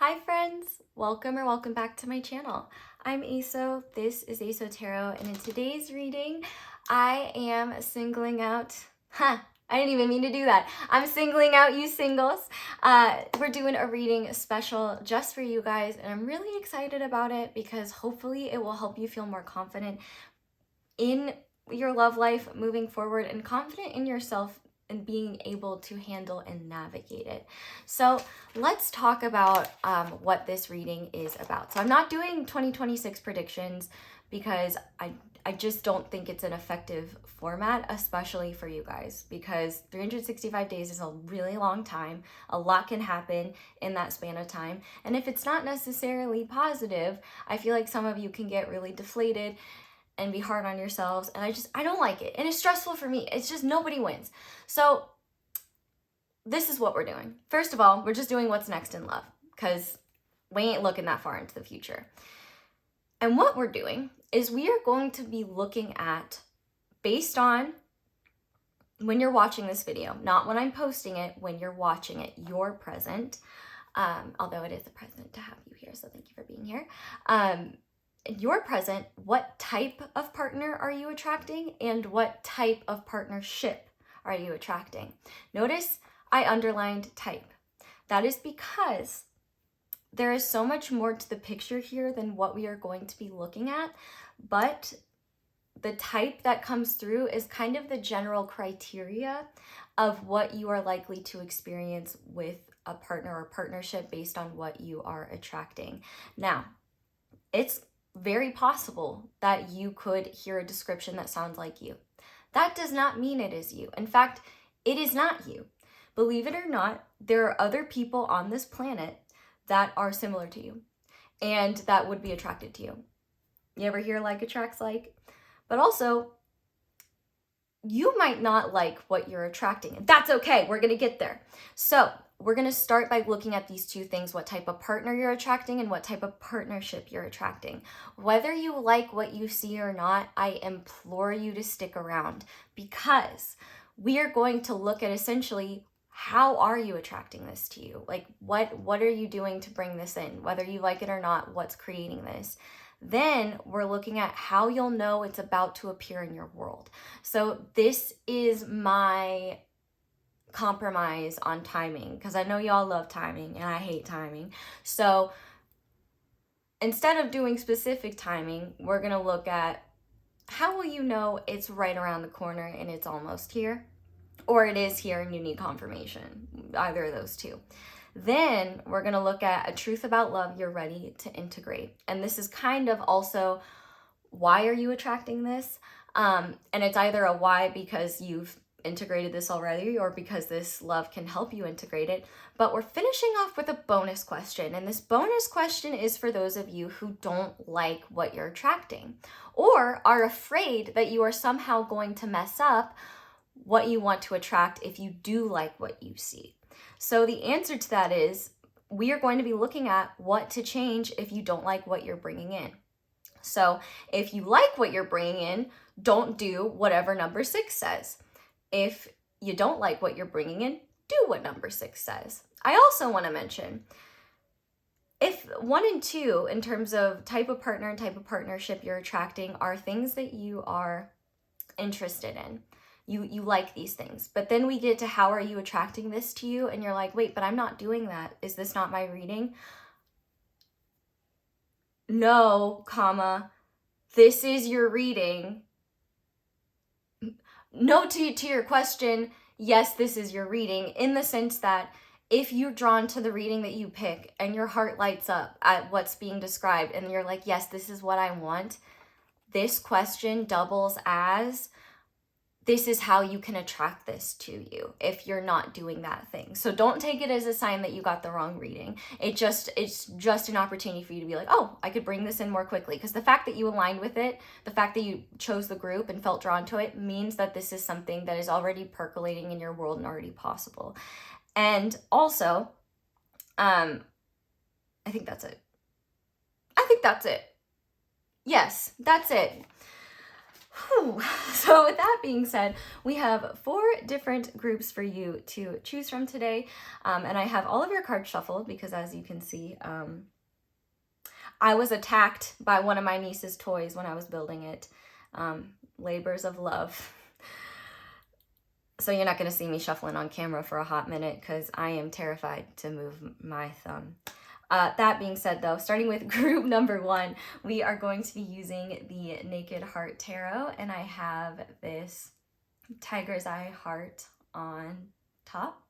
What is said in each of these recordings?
Hi friends, welcome back to my channel. I'm Xoxo, this is Xoxo Tarot, and in today's reading, I am singling out, I didn't even mean to do that. I'm singling out you singles. We're doing a reading special just for you guys, and I'm really excited about it because hopefully it will help you feel more confident in your love life moving forward and confident in yourself and being able to handle and navigate it. So let's talk about what this reading is about. So I'm not doing 2026 predictions because I just don't think it's an effective format, especially for you guys, because 365 days is a really long time. A lot can happen in that span of time. And if it's not necessarily positive, I feel like some of you can get really deflated and be hard on yourselves, and I don't like it, and it's stressful for me. It's just nobody wins. So this is what we're doing. First of all, we're just doing what's next in love because we ain't looking that far into the future. And what we're doing is we are going to be looking at, based on when you're watching this video, not when I'm posting it, when you're watching it, your present, although it is a present to have you here, so thank you for being here. Your present, what type of partner are you attracting and what type of partnership are you attracting? Notice I underlined type. That is because there is so much more to the picture here than what we are going to be looking at, but the type that comes through is kind of the general criteria of what you are likely to experience with a partner or partnership based on what you are attracting. Now, it's very possible that you could hear a description that sounds like you. That does not mean it is you. In fact, it is not you. Believe it or not, there are other people on this planet that are similar to you and that would be attracted to you. You ever hear like attracts like? But also, you might not like what you're attracting, and that's okay. We're going to get there. So we're going to start by looking at these two things, what type of partner you're attracting and what type of partnership you're attracting. Whether you like what you see or not, I implore you to stick around because we are going to look at essentially how are you attracting this to you? Like what are you doing to bring this in? Whether you like it or not, what's creating this? Then we're looking at how you'll know it's about to appear in your world. So this is my compromise on timing because I know y'all love timing and I hate timing. So instead of doing specific timing, we're going to look at how will you know it's right around the corner and it's almost here, or it is here and you need confirmation, either of those two. Then we're going to look at a truth about love you're ready to integrate. And this is kind of also why are you attracting this? And it's either a why because you've integrated this already or because this love can help you integrate it. But we're finishing off with a bonus question. And this bonus question is for those of you who don't like what you're attracting or are afraid that you are somehow going to mess up what you want to attract if you do like what you see. So the answer to that is we are going to be looking at what to change if you don't like what you're bringing in. So if you like what you're bringing in, don't do whatever number 6 says. If you don't like what you're bringing in, do what number 6 says. I also want to mention, if 1 and 2, in terms of type of partner and type of partnership you're attracting, are things that you are interested in, you like these things, but then we get to how are you attracting this to you, and you're like, wait, but I'm not doing that. Is this not my reading? No, comma, this is your reading. No to your question, yes, this is your reading, in the sense that if you're drawn to the reading that you pick and your heart lights up at what's being described and you're like, yes, this is what I want, this question doubles as this is how you can attract this to you if you're not doing that thing. So don't take it as a sign that you got the wrong reading. It's just an opportunity for you to be like, oh, I could bring this in more quickly. Because the fact that you aligned with it, the fact that you chose the group and felt drawn to it means that this is something that is already percolating in your world and already possible. And also, I think that's it. Yes, that's it. Whew. So with that being said, we have 4 different groups for you to choose from today. And I have all of your cards shuffled because, as you can see, I was attacked by one of my niece's toys when I was building it. Labors of love. So you're not going to see me shuffling on camera for a hot minute because I am terrified to move my thumb. That being said, though, starting with group number 1, we are going to be using the Naked Heart Tarot, and I have this Tiger's Eye heart on top.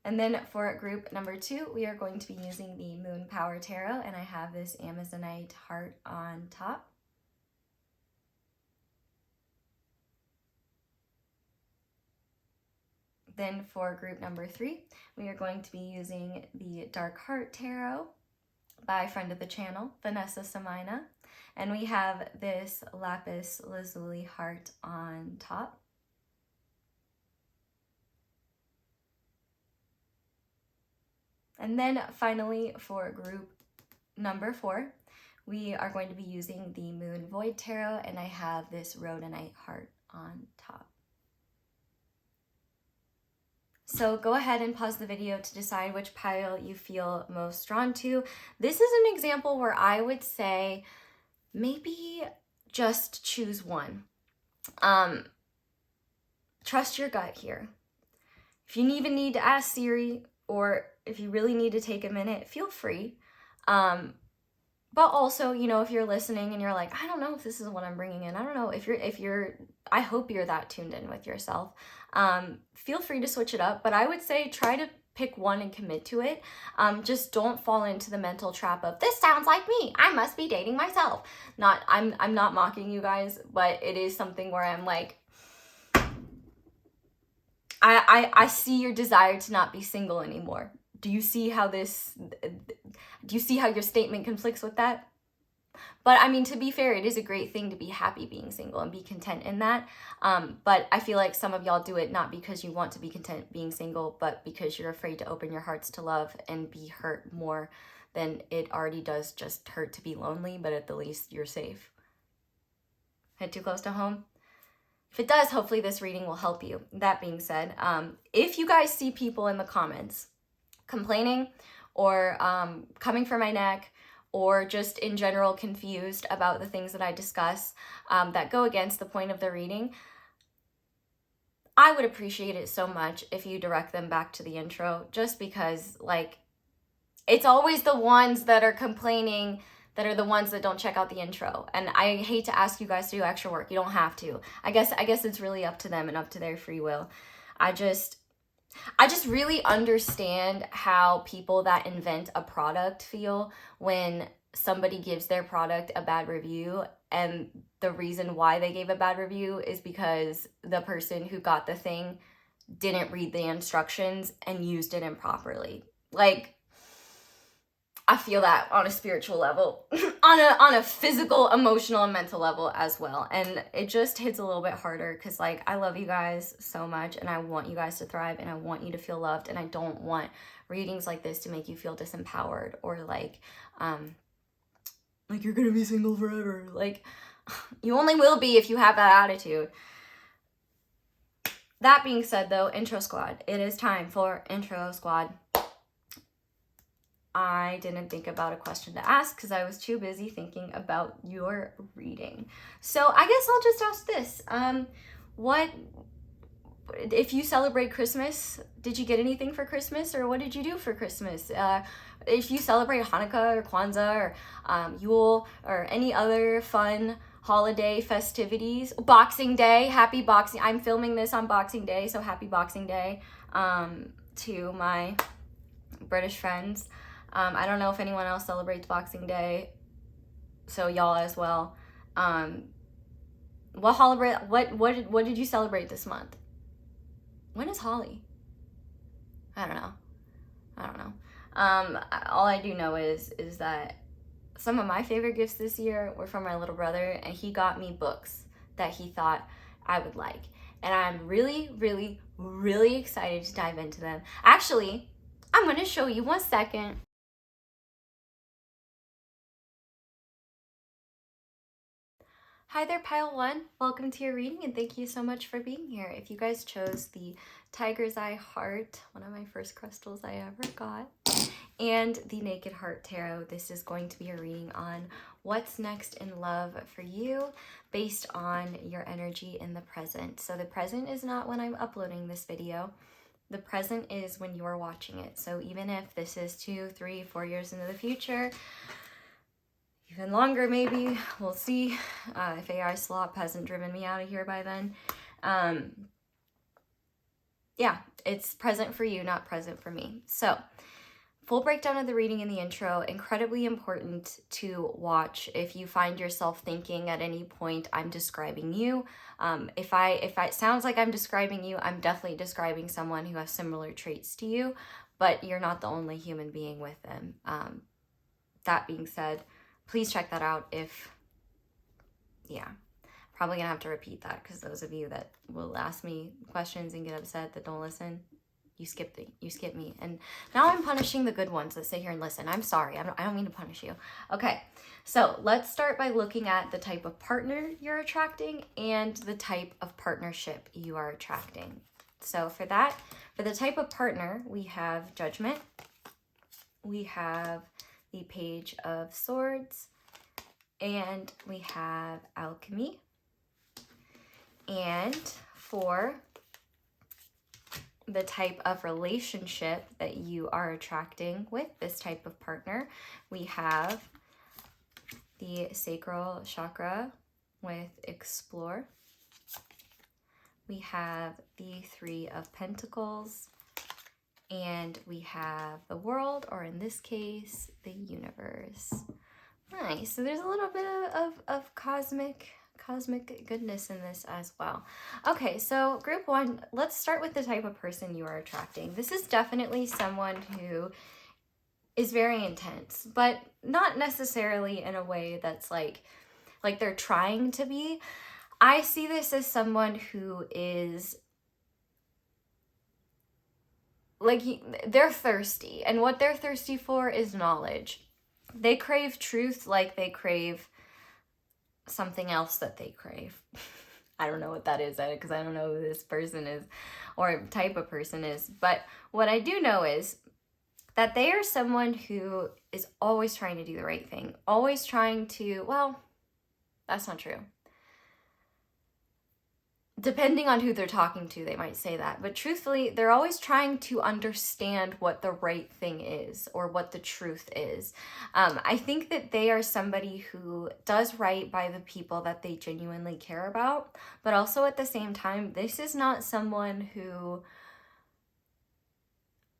And then for group number 2, we are going to be using the Moon Power Tarot, and I have this Amazonite heart on top. Then for group number 3, we are going to be using the Dark Heart Tarot by friend of the channel, Vanessa Samina. And we have this Lapis Lazuli heart on top. And then finally for group number 4, we are going to be using the Moon Void Tarot, and I have this Rhodonite heart on top. So go ahead and pause the video to decide which pile you feel most drawn to. This is an example where I would say maybe just choose one. Trust your gut here. If you even need to ask Siri, or if you really need to take a minute, feel free. But also, you know, if you're listening and you're like, I don't know if this is what I'm bringing in. I don't know if you're, I hope you're that tuned in with yourself. Feel free to switch it up, but I would say try to pick one and commit to it. Just don't fall into the mental trap of, this sounds like me, I must be dating myself. I'm not mocking you guys, but it is something where I'm like, I see your desire to not be single anymore. Do you see how your statement conflicts with that? But I mean, to be fair, it is a great thing to be happy being single and be content in that. But I feel like some of y'all do it not because you want to be content being single, but because you're afraid to open your hearts to love and be hurt more than it already does just hurt to be lonely, but at the least you're safe. Head too close to home? If it does, hopefully this reading will help you. That being said, if you guys see people in the comments complaining or coming for my neck, or just in general confused about the things that I discuss that go against the point of the reading, I would appreciate it so much if you direct them back to the intro, just because, like, it's always the ones that are complaining that are the ones that don't check out the intro. And I hate to ask you guys to do extra work. You don't have to. I guess it's really up to them and up to their free will. I just really understand how people that invent a product feel when somebody gives their product a bad review, and the reason why they gave a bad review is because the person who got the thing didn't read the instructions and used it improperly. Like, I feel that on a spiritual level, on a physical, emotional, and mental level as well. And it just hits a little bit harder because, like, I love you guys so much and I want you guys to thrive and I want you to feel loved, and I don't want readings like this to make you feel disempowered or like you're gonna be single forever. Like, you only will be if you have that attitude. That being said, though, intro squad, it is time for intro squad. I didn't think about a question to ask because I was too busy thinking about your reading. So I guess I'll just ask this. What, if you celebrate Christmas, did you get anything for Christmas, or what did you do for Christmas? If you celebrate Hanukkah or Kwanzaa or Yule or any other fun holiday festivities, Boxing Day, happy Boxing, I'm filming this on Boxing Day, so happy Boxing Day to my British friends. I don't know if anyone else celebrates Boxing Day, so y'all as well. What did you celebrate this month? When is Holly? I don't know. All I do know is that some of my favorite gifts this year were from my little brother, and he got me books that he thought I would like. And I'm really, really, really excited to dive into them. Actually, I'm going to show you 1 second. Hi there, Pile 1. Welcome to your reading and thank you so much for being here. If you guys chose the Tiger's Eye Heart, one of my first crystals I ever got, and the Naked Heart Tarot, this is going to be a reading on what's next in love for you based on your energy in the present. So the present is not when I'm uploading this video. The present is when you're watching it. So even if this is 2, 3, 4 years into the future, even longer maybe, we'll see if AI slop hasn't driven me out of here by then. Yeah, it's present for you, not present for me. So full breakdown of the reading in the intro, incredibly important to watch if you find yourself thinking at any point I'm describing you. If it sounds like I'm describing you, I'm definitely describing someone who has similar traits to you, but you're not the only human being with them. That being said, please check that out if, yeah, probably gonna have to repeat that because those of you that will ask me questions and get upset that don't listen, you skip me. And now I'm punishing the good ones that sit here and listen. I'm sorry, I don't mean to punish you. Okay, so let's start by looking at the type of partner you're attracting and the type of partnership you are attracting. So for that, for the type of partner, we have Judgment, we have the Page of Swords, and we have Alchemy. And for the type of relationship that you are attracting with this type of partner, we have the Sacral Chakra with Explore. We have the Three of Pentacles, and we have the World, or in this case, the Universe. Nice. So there's a little bit of cosmic goodness in this as well. Okay, so group 1, let's start with the type of person you are attracting. This is definitely someone who is very intense, but not necessarily in a way that's like they're trying to be. I see this as someone who is like, they're thirsty, and what they're thirsty for is knowledge. They crave truth like they crave something else that they crave. I don't know what that is because I don't know who this person is or type of person is. But what I do know is that they are someone who is always trying to do the right thing. Always trying to, well, that's not true. Depending on who they're talking to, they might say that. But truthfully, they're always trying to understand what the right thing is or what the truth is. I think that they are somebody who does right by the people that they genuinely care about. But also at the same time, this is not someone who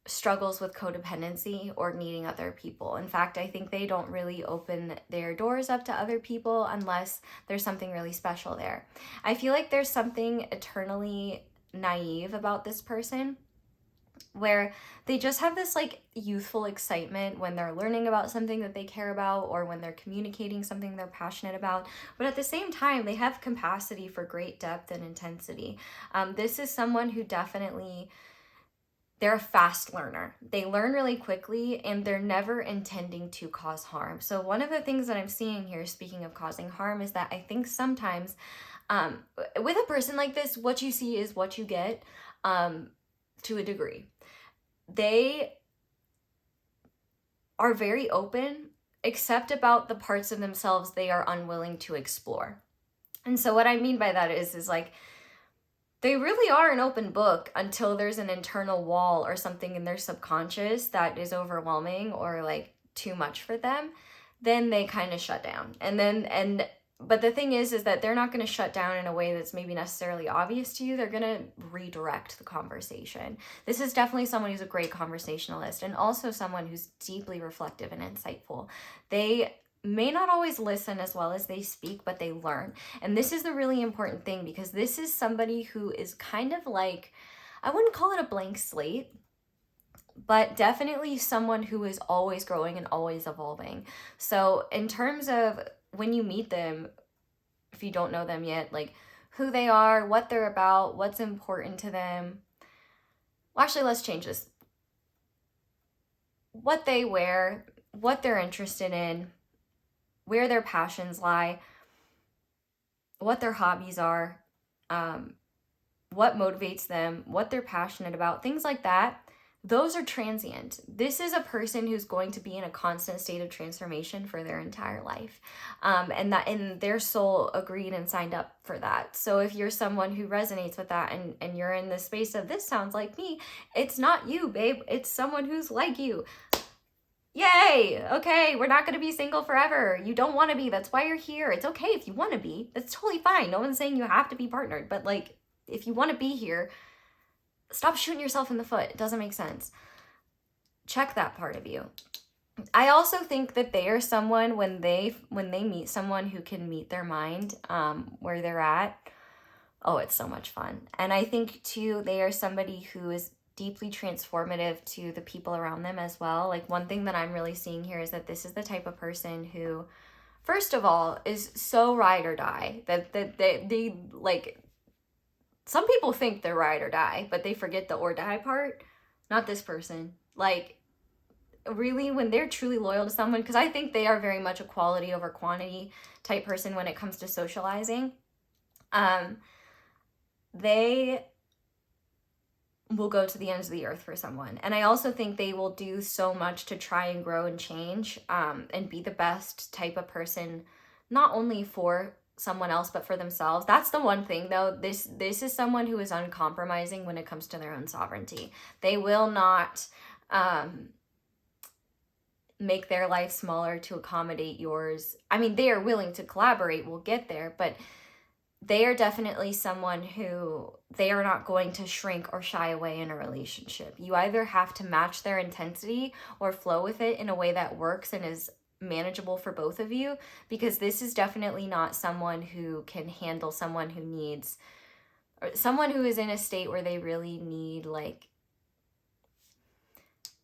struggles with codependency or needing other people. In fact, I think they don't really open their doors up to other people unless there's something really special there. I feel like there's something eternally naive about this person where they just have this like youthful excitement when they're learning about something that they care about or when they're communicating something they're passionate about. But at the same time, they have capacity for great depth and intensity. This is someone who definitely, they're a fast learner. They learn really quickly and they're never intending to cause harm. So one of the things that I'm seeing here, speaking of causing harm, is that I think sometimes with a person like this, what you see is what you get to a degree. They are very open, except about the parts of themselves they are unwilling to explore. And so what I mean by that is like, they really are an open book until there's an internal wall or something in their subconscious that is overwhelming or like too much for them. Then they kind of shut down. But the thing is that they're not going to shut down in a way that's maybe necessarily obvious to you. They're going to redirect the conversation. This is definitely someone who's a great conversationalist and also someone who's deeply reflective and insightful. They may not always listen as well as they speak, but they learn. And this is the really important thing because this is somebody who is kind of like, I wouldn't call it a blank slate, but definitely someone who is always growing and always evolving. So in terms of when you meet them, if you don't know them yet, like who they are, what they're about, what's important to them. Well, actually, let's change this. What they wear, what they're interested in, where their passions lie. what their hobbies are, what motivates them, what they're passionate about, things like that. Those are transient. This is a person who's going to be in a constant state of transformation for their entire life. And their soul agreed and signed up for that. So if you're someone who resonates with that and you're in the space of this sounds like me, it's not you, babe. It's someone who's like you. Yay! Okay, we're not going to be single forever. You don't want to be. That's why you're here. It's okay if you want to be. That's totally fine. No one's saying you have to be partnered. But like, if you want to be here, stop shooting yourself in the foot. It doesn't make sense. Check that part of you. I also think that they are someone, when they meet someone who can meet their mind where they're at, oh, it's so much fun. And I think too, they are somebody who is deeply transformative to the people around them as well. Like, one thing that I'm really seeing here is that this is the type of person who, first of all, is so ride or die that they like, some people think they're ride or die, but they forget the or die part. Not this person. Like, really, when they're truly loyal to someone, because I think they are very much a quality over quantity type person when it comes to socializing. They will go to the ends of the earth for someone. And I also think they will do so much to try and grow and change, and be the best type of person, not only for someone else, but for themselves. That's the one thing though. This is someone who is uncompromising when it comes to their own sovereignty. They will not make their life smaller to accommodate yours. I mean, they are willing to collaborate. We'll get there, but they are definitely someone who, they are not going to shrink or shy away in a relationship. You either have to match their intensity or flow with it in a way that works and is manageable for both of you, because this is definitely not someone who can handle someone who needs, or someone who is in a state where they really need, like,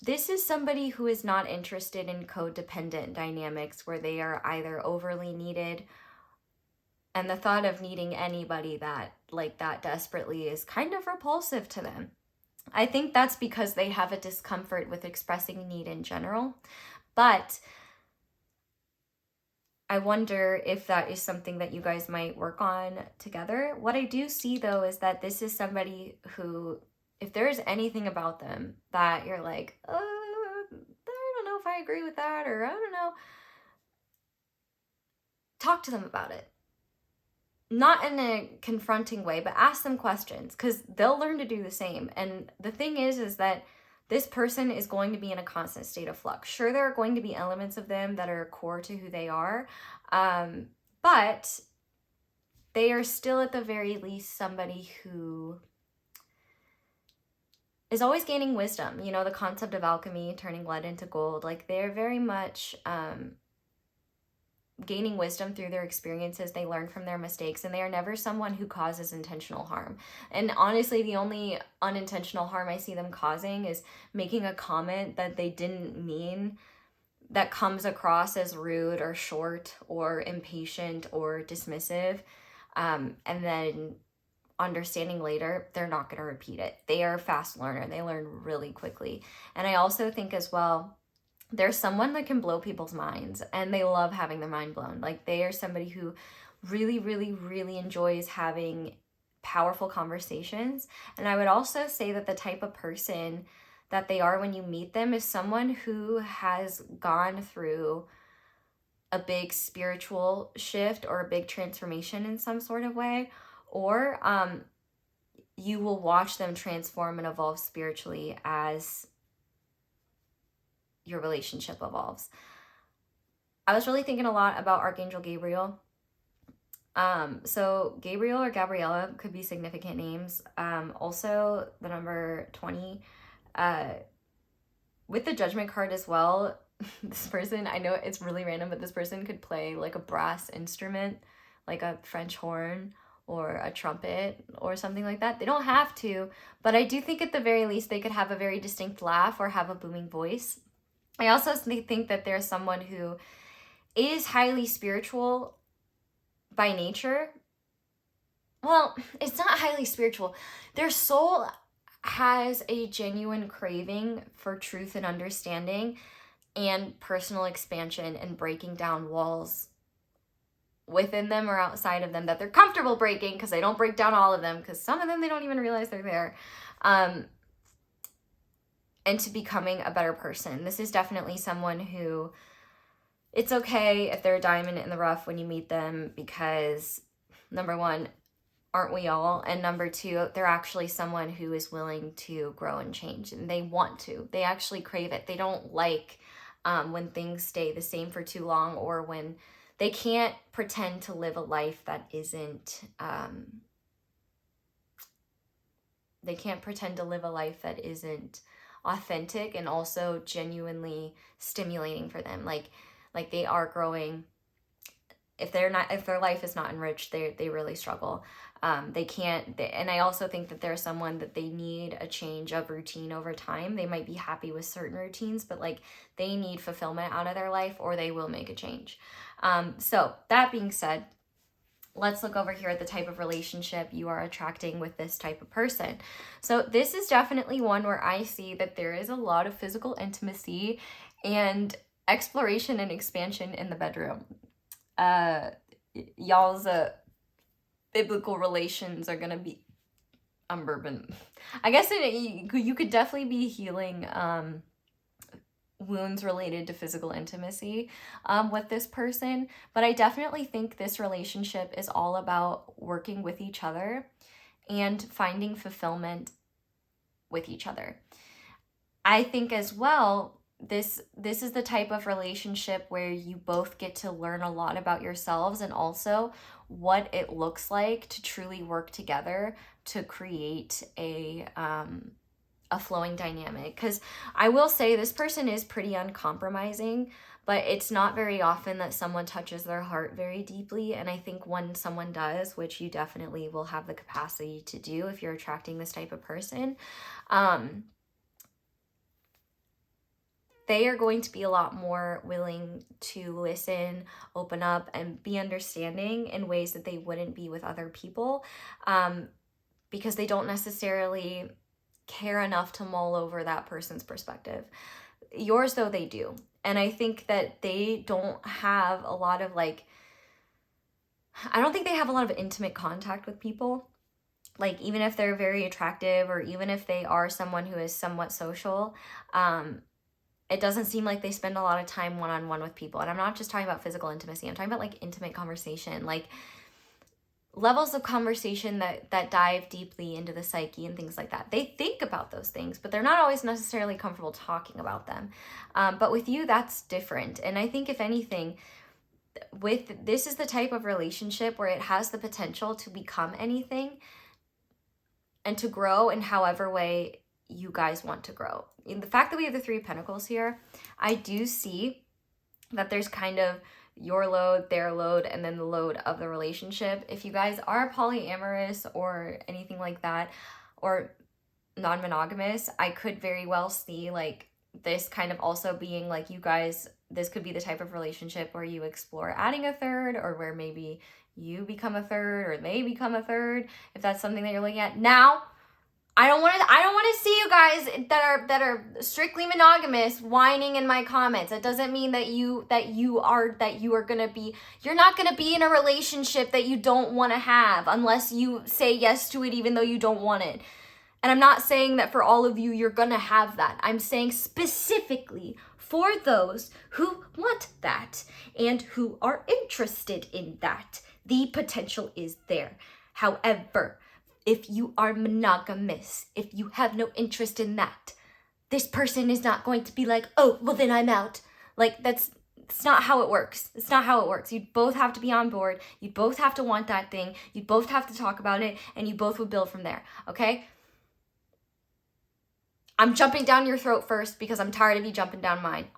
this is somebody who is not interested in codependent dynamics where they are either overly needed, and the thought of needing anybody that like that desperately is kind of repulsive to them. I think that's because they have a discomfort with expressing need in general. But I wonder if that is something that you guys might work on together. What I do see though is that this is somebody who, if there's anything about them that you're like, I don't know if I agree with that, or I don't know, talk to them about it. Not in a confronting way, but ask them questions, because they'll learn to do the same. And the thing is that this person is going to be in a constant state of flux. Sure, there are going to be elements of them that are core to who they are, but they are still at the very least somebody who is always gaining wisdom. You know, the concept of alchemy, turning lead into gold, like they're very much gaining wisdom through their experiences. They learn from their mistakes, and they are never someone who causes intentional harm. And honestly, the only unintentional harm I see them causing is making a comment that they didn't mean, that comes across as rude or short or impatient or dismissive, and then understanding later they're not going to repeat it. They are a fast learner. They learn really quickly. And I also think as well, there's someone that can blow people's minds, and they love having their mind blown. Like, they are somebody who really, really, really enjoys having powerful conversations. And I would also say that the type of person that they are when you meet them is someone who has gone through a big spiritual shift or a big transformation in some sort of way, or you will watch them transform and evolve spiritually as your relationship evolves. I was really thinking a lot about Archangel Gabriel. So Gabriel or Gabriella could be significant names. Also the number 20, with the Judgment card as well. This person, I know it's really random, but this person could play like a brass instrument, like a French horn or a trumpet or something like that. They don't have to, but I do think at the very least they could have a very distinct laugh or have a booming voice. I also think that there's someone who is highly spiritual by nature. Well, it's not highly spiritual. Their soul has a genuine craving for truth and understanding and personal expansion and breaking down walls within them or outside of them that they're comfortable breaking, because they don't break down all of them, because some of them they don't even realize they're there, and to becoming a better person. This is definitely someone who, it's okay if they're a diamond in the rough when you meet them, because number one, aren't we all? And number two, they're actually someone who is willing to grow and change, and they want to. They actually crave it. They don't like when things stay the same for too long, or when they can't pretend to live a life that isn't, they can't pretend to live a life that isn't authentic and also genuinely stimulating for them. Like they are growing. If their life is not enriched, they really struggle. They can't, and I also think that there's someone that they need a change of routine over time. They might be happy with certain routines, but like they need fulfillment out of their life, or they will make a change. So that being said, let's look over here at the type of relationship you are attracting with this type of person. So this is definitely one where I see that there is a lot of physical intimacy and exploration and expansion in the bedroom. Y'all's biblical relations are gonna be I guess you could definitely be healing wounds related to physical intimacy with this person, but I definitely think this relationship is all about working with each other and finding fulfillment with each other. I think as well, this is the type of relationship where you both get to learn a lot about yourselves, and also what it looks like to truly work together to create a flowing dynamic. Because I will say this person is pretty uncompromising, but it's not very often that someone touches their heart very deeply. And I think when someone does, which you definitely will have the capacity to do if you're attracting this type of person, they are going to be a lot more willing to listen, open up, and be understanding in ways that they wouldn't be with other people, because they don't necessarily care enough to mull over that person's perspective. Yours, though, they do. And I think that they don't have a lot of I don't think they have a lot of intimate contact with people. Like, even if they're very attractive, or even if they are someone who is somewhat social, it doesn't seem like they spend a lot of time one-on-one with people. And I'm not just talking about physical intimacy. I'm talking about intimate conversation, levels of conversation that dive deeply into the psyche and things like that. They think about those things, but they're not always necessarily comfortable talking about them. But with you, that's different. And I think if anything, this is the type of relationship where it has the potential to become anything and to grow in however way you guys want to grow. In the fact that we have the Three of Pentacles here, I do see that there's kind of your load, their load, and then the load of the relationship. If you guys are polyamorous or anything like that, or non-monogamous, I could very well see this kind of also being you guys, this could be the type of relationship where you explore adding a third, or where maybe you become a third or they become a third, if that's something that you're looking at. Now, I don't want to see you guys that are strictly monogamous whining in my comments. That doesn't mean that you're not gonna be in a relationship that you don't want to have unless you say yes to it, even though you don't want it. And I'm not saying that for all of you, you're gonna have that. I'm saying specifically for those who want that and who are interested in that, the potential is there. However, if you are monogamous, if you have no interest in that, this person is not going to be oh, well then I'm out. It's not how it works. It's not how it works. You both have to be on board. You both have to want that thing. You both have to talk about it, and you both will build from there, okay? I'm jumping down your throat first because I'm tired of you jumping down mine.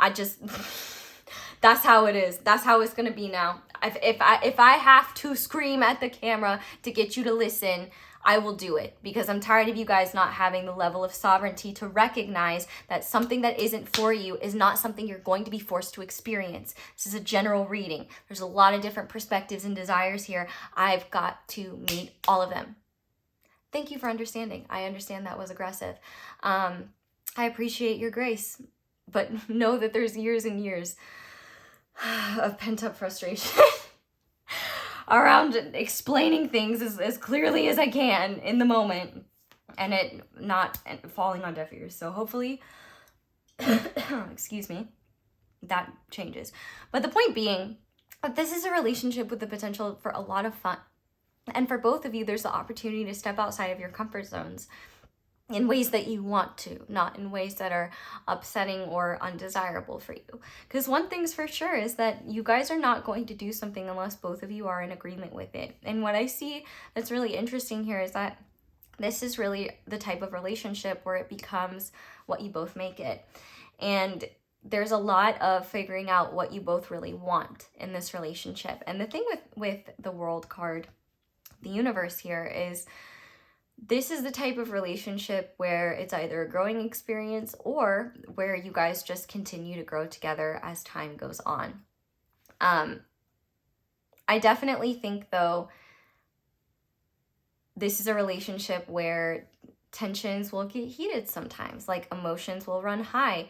That's how it is. That's how it's gonna be now. If I have to scream at the camera to get you to listen, I will do it, because I'm tired of you guys not having the level of sovereignty to recognize that something that isn't for you is not something you're going to be forced to experience. This is a general reading. There's a lot of different perspectives and desires here. I've got to meet all of them. Thank you for understanding. I understand that was aggressive. I appreciate your grace, but know that there's years and years of pent-up frustration. around explaining things as clearly as I can in the moment, and it not falling on deaf ears. So hopefully, excuse me, that changes. But the point being, this is a relationship with the potential for a lot of fun. And for both of you, there's the opportunity to step outside of your comfort zones in ways that you want to, not in ways that are upsetting or undesirable for you. Because one thing's for sure is that you guys are not going to do something unless both of you are in agreement with it. And what I see that's really interesting here is that this is really the type of relationship where it becomes what you both make it. And there's a lot of figuring out what you both really want in this relationship. And the thing with the World card, the universe here, is this is the type of relationship where it's either a growing experience or where you guys just continue to grow together as time goes on. I definitely think, though, this is a relationship where tensions will get heated sometimes, like emotions will run high.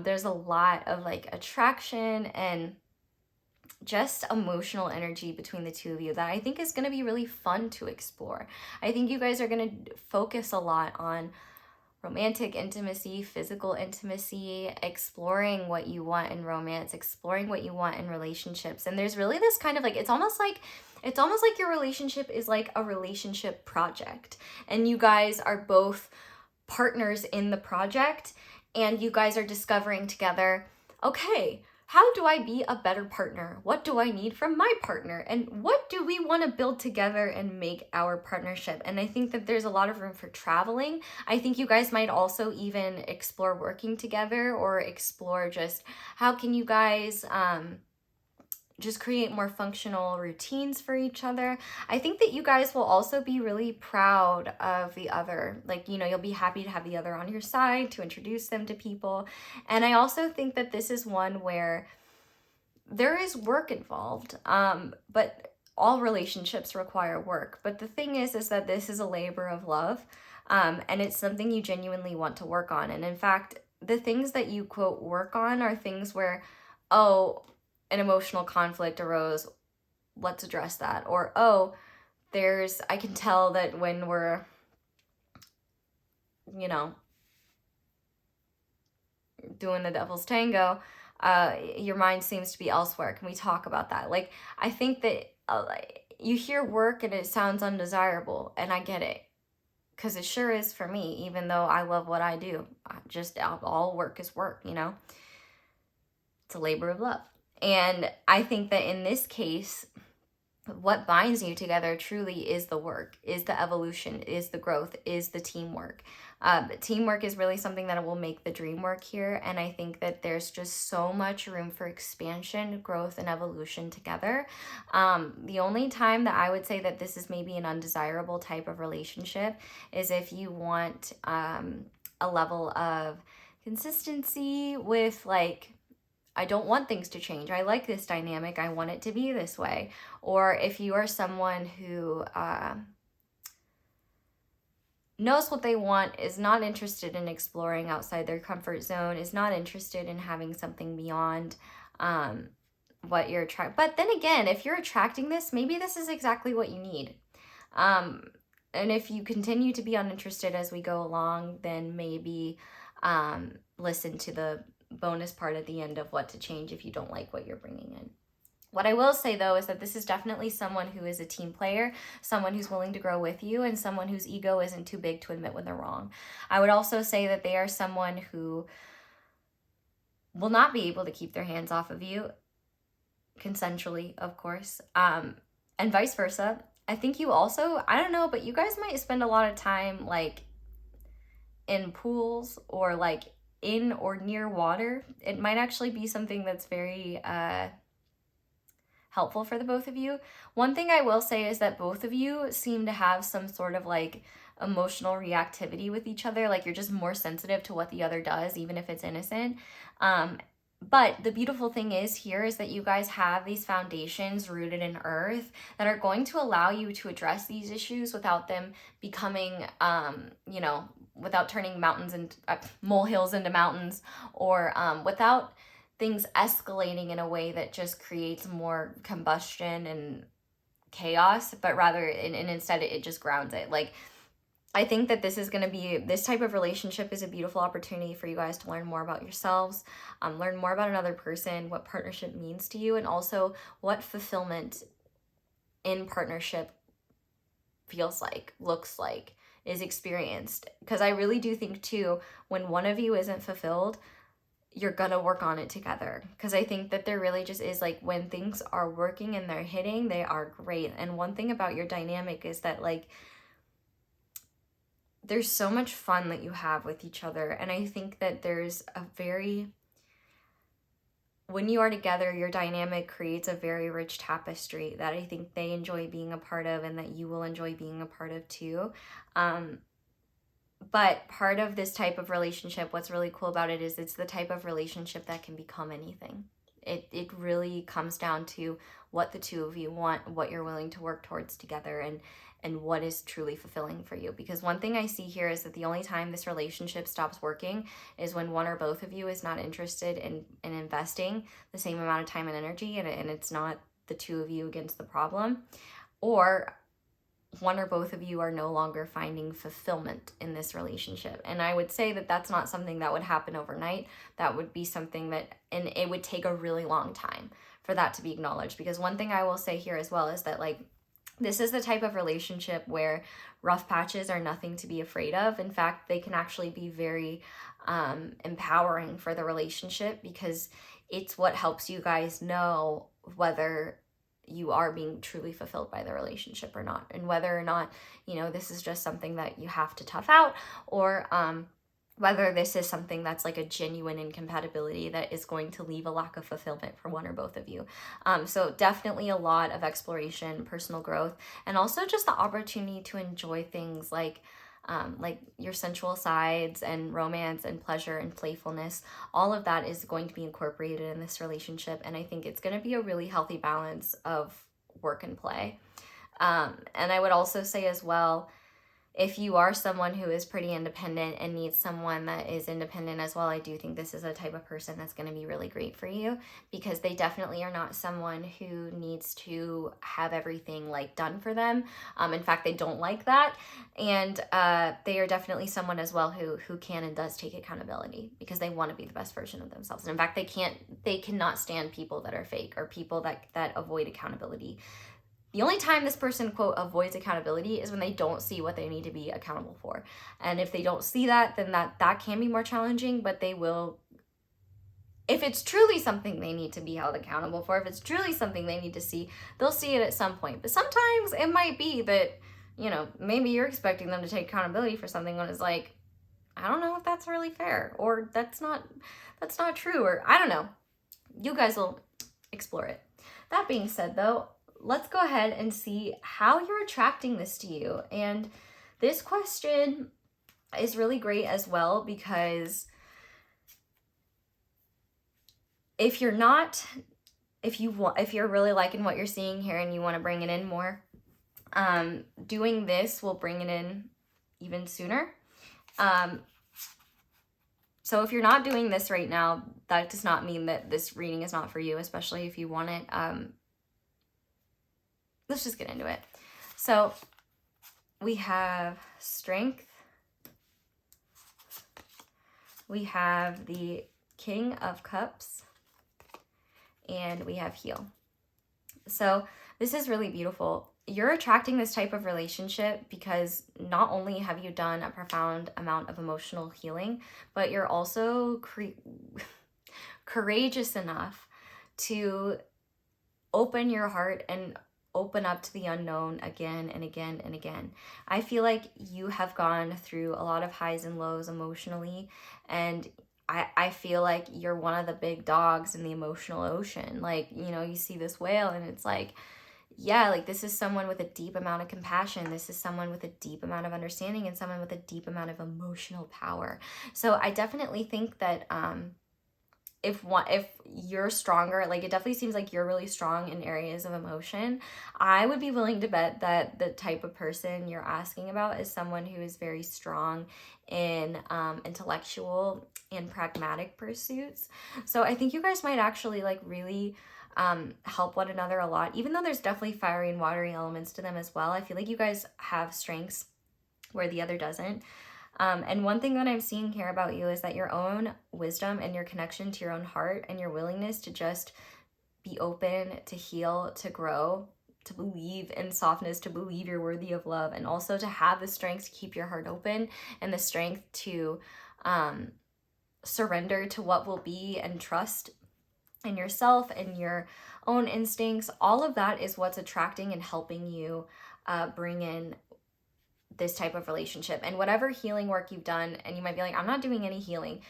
There's a lot of like attraction and just emotional energy between the two of you that I think is going to be really fun to explore. I think you guys are going to focus a lot on romantic intimacy, physical intimacy, exploring what you want in romance, exploring what you want in relationships. And there's really this kind of like, it's almost like your relationship is like a relationship project, and you guys are both partners in the project, and you guys are discovering together, okay, how do I be a better partner? What do I need from my partner? And what do we want to build together and make our partnership? And I think that there's a lot of room for traveling. I think you guys might also even explore working together, or explore just how can you guys just create more functional routines for each other. I think that you guys will also be really proud of the other. Like, you know, you'll be happy to have the other on your side, to introduce them to people. And I also think that this is one where there is work involved, but all relationships require work. But the thing is that this is a labor of love, and it's something you genuinely want to work on. And in fact, the things that you quote work on are things where, oh, an emotional conflict arose, let's address that. Or, oh, I can tell that when we're, you know, doing the devil's tango, your mind seems to be elsewhere. Can we talk about that? Like, I think that you hear work and it sounds undesirable, and I get it, because it sure is for me, even though I love what I do. All work is work, you know? It's a labor of love. And I think that in this case, what binds you together truly is the work, is the evolution, is the growth, is the teamwork. Teamwork is really something that will make the dream work here. And I think that there's just so much room for expansion, growth, and evolution together. The only time that I would say that this is maybe an undesirable type of relationship is if you want a level of consistency with, like, I don't want things to change. I like this dynamic. I want it to be this way. Or if you are someone who knows what they want, is not interested in exploring outside their comfort zone, is not interested in having something beyond what you're attracting. But then again, if you're attracting this, maybe this is exactly what you need. And if you continue to be uninterested as we go along, then maybe listen to the bonus part at the end of what to change if you don't like what you're bringing in. What I will say, though, is that this is definitely someone who is a team player, someone who's willing to grow with you, and someone whose ego isn't too big to admit when they're wrong. I would also say that they are someone who will not be able to keep their hands off of you, consensually, of course, and vice versa. I think you also, I don't know, but you guys might spend a lot of time, like, in pools, or like in or near water. It might actually be something that's very helpful for the both of you. One thing I will say is that both of you seem to have some sort of like emotional reactivity with each other. Like, you're just more sensitive to what the other does, even if it's innocent. But the beautiful thing is that you guys have these foundations rooted in earth that are going to allow you to address these issues without them becoming, without turning mountains and molehills into mountains, or without things escalating in a way that just creates more combustion and chaos, but rather, and instead it just grounds it. Like, I think that this is going to be, this type of relationship is a beautiful opportunity for you guys to learn more about yourselves, learn more about another person, what partnership means to you, and also what fulfillment in partnership feels like, looks like, is experienced. Because I really do think too, when one of you isn't fulfilled, you're gonna work on it together. Because I think that there really just is, like, when things are working and they're hitting, they are great. And one thing about your dynamic is that, like, there's so much fun that you have with each other. And I think that there's a very, when you are together, your dynamic creates a very rich tapestry that I think they enjoy being a part of and that you will enjoy being a part of too. But part of this type of relationship, what's really cool about it is it's the type of relationship that can become anything. It really comes down to what the two of you want, what you're willing to work towards together, and what is truly fulfilling for you. Because one thing I see here is that the only time this relationship stops working is when one or both of you is not interested in investing the same amount of time and energy, and it's not the two of you against the problem, or one or both of you are no longer finding fulfillment in this relationship. And I would say that that's not something that would happen overnight. That would be something that, and it would take a really long time for that to be acknowledged. Because one thing I will say here as well is that, like, this is the type of relationship where rough patches are nothing to be afraid of. In fact, they can actually be very empowering for the relationship, because it's what helps you guys know whether you are being truly fulfilled by the relationship or not, and whether or not, you know, this is just something that you have to tough out, or whether this is something that's like a genuine incompatibility that is going to leave a lack of fulfillment for one or both of you. So definitely a lot of exploration, personal growth, and also just the opportunity to enjoy things like your sensual sides and romance and pleasure and playfulness. All of that is going to be incorporated in this relationship, and I think it's going to be a really healthy balance of work and play. And I would also say as well, if you are someone who is pretty independent and needs someone that is independent as well, I do think this is a type of person that's going to be really great for you, because they definitely are not someone who needs to have everything like done for them. In fact, they don't like that. And they are definitely someone as well who can and does take accountability, because they want to be the best version of themselves. And in fact, they cannot stand people that are fake, or people that avoid accountability. The only time this person, quote, avoids accountability is when they don't see what they need to be accountable for. And if they don't see that, then that can be more challenging, but they will, if it's truly something they need to be held accountable for, if it's truly something they need to see, they'll see it at some point. But sometimes it might be that, you know, maybe you're expecting them to take accountability for something when it's like, I don't know if that's really fair, or that's not true, or I don't know. You guys will explore it. That being said, though, let's go ahead and see how you're attracting this to you. And this question is really great as well, because if you're really liking what you're seeing here and you want to bring it in more, doing this will bring it in even sooner. So if you're not doing this right now, that does not mean that this reading is not for you, especially if you want it. Let's just get into it. So we have Strength. We have the King of Cups. And we have Heal. So this is really beautiful. You're attracting this type of relationship because not only have you done a profound amount of emotional healing, but you're also courageous enough to open your heart and open up to the unknown again and again and again. I feel like you have gone through a lot of highs and lows emotionally, and I feel like you're one of the big dogs in the emotional ocean. Like, you know, you see this whale and it's like, yeah, like this is someone with a deep amount of compassion. This is someone with a deep amount of understanding and someone with a deep amount of emotional power. So I definitely think that if you're stronger, like it definitely seems like you're really strong in areas of emotion. I would be willing to bet that the type of person you're asking about is someone who is very strong in intellectual and pragmatic pursuits. So I think you guys might actually like really help one another a lot, even though there's definitely fiery and watery elements to them as well. I feel like you guys have strengths where the other doesn't. And one thing that I'm seeing here about you is that your own wisdom and your connection to your own heart and your willingness to just be open, to heal, to grow, to believe in softness, to believe you're worthy of love, and also to have the strength to keep your heart open and the strength to surrender to what will be and trust in yourself and your own instincts. All of that is what's attracting and helping you bring in this type of relationship. And whatever healing work you've done, and you might be like, I'm not doing any healing.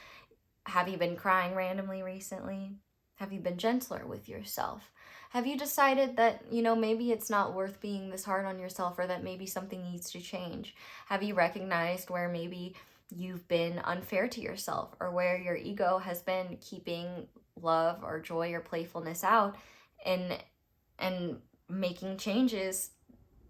Have you been crying randomly recently? Have you been gentler with yourself? Have you decided that, you know, maybe it's not worth being this hard on yourself, or that maybe something needs to change? Have you recognized where maybe you've been unfair to yourself, or where your ego has been keeping love or joy or playfulness out, and making changes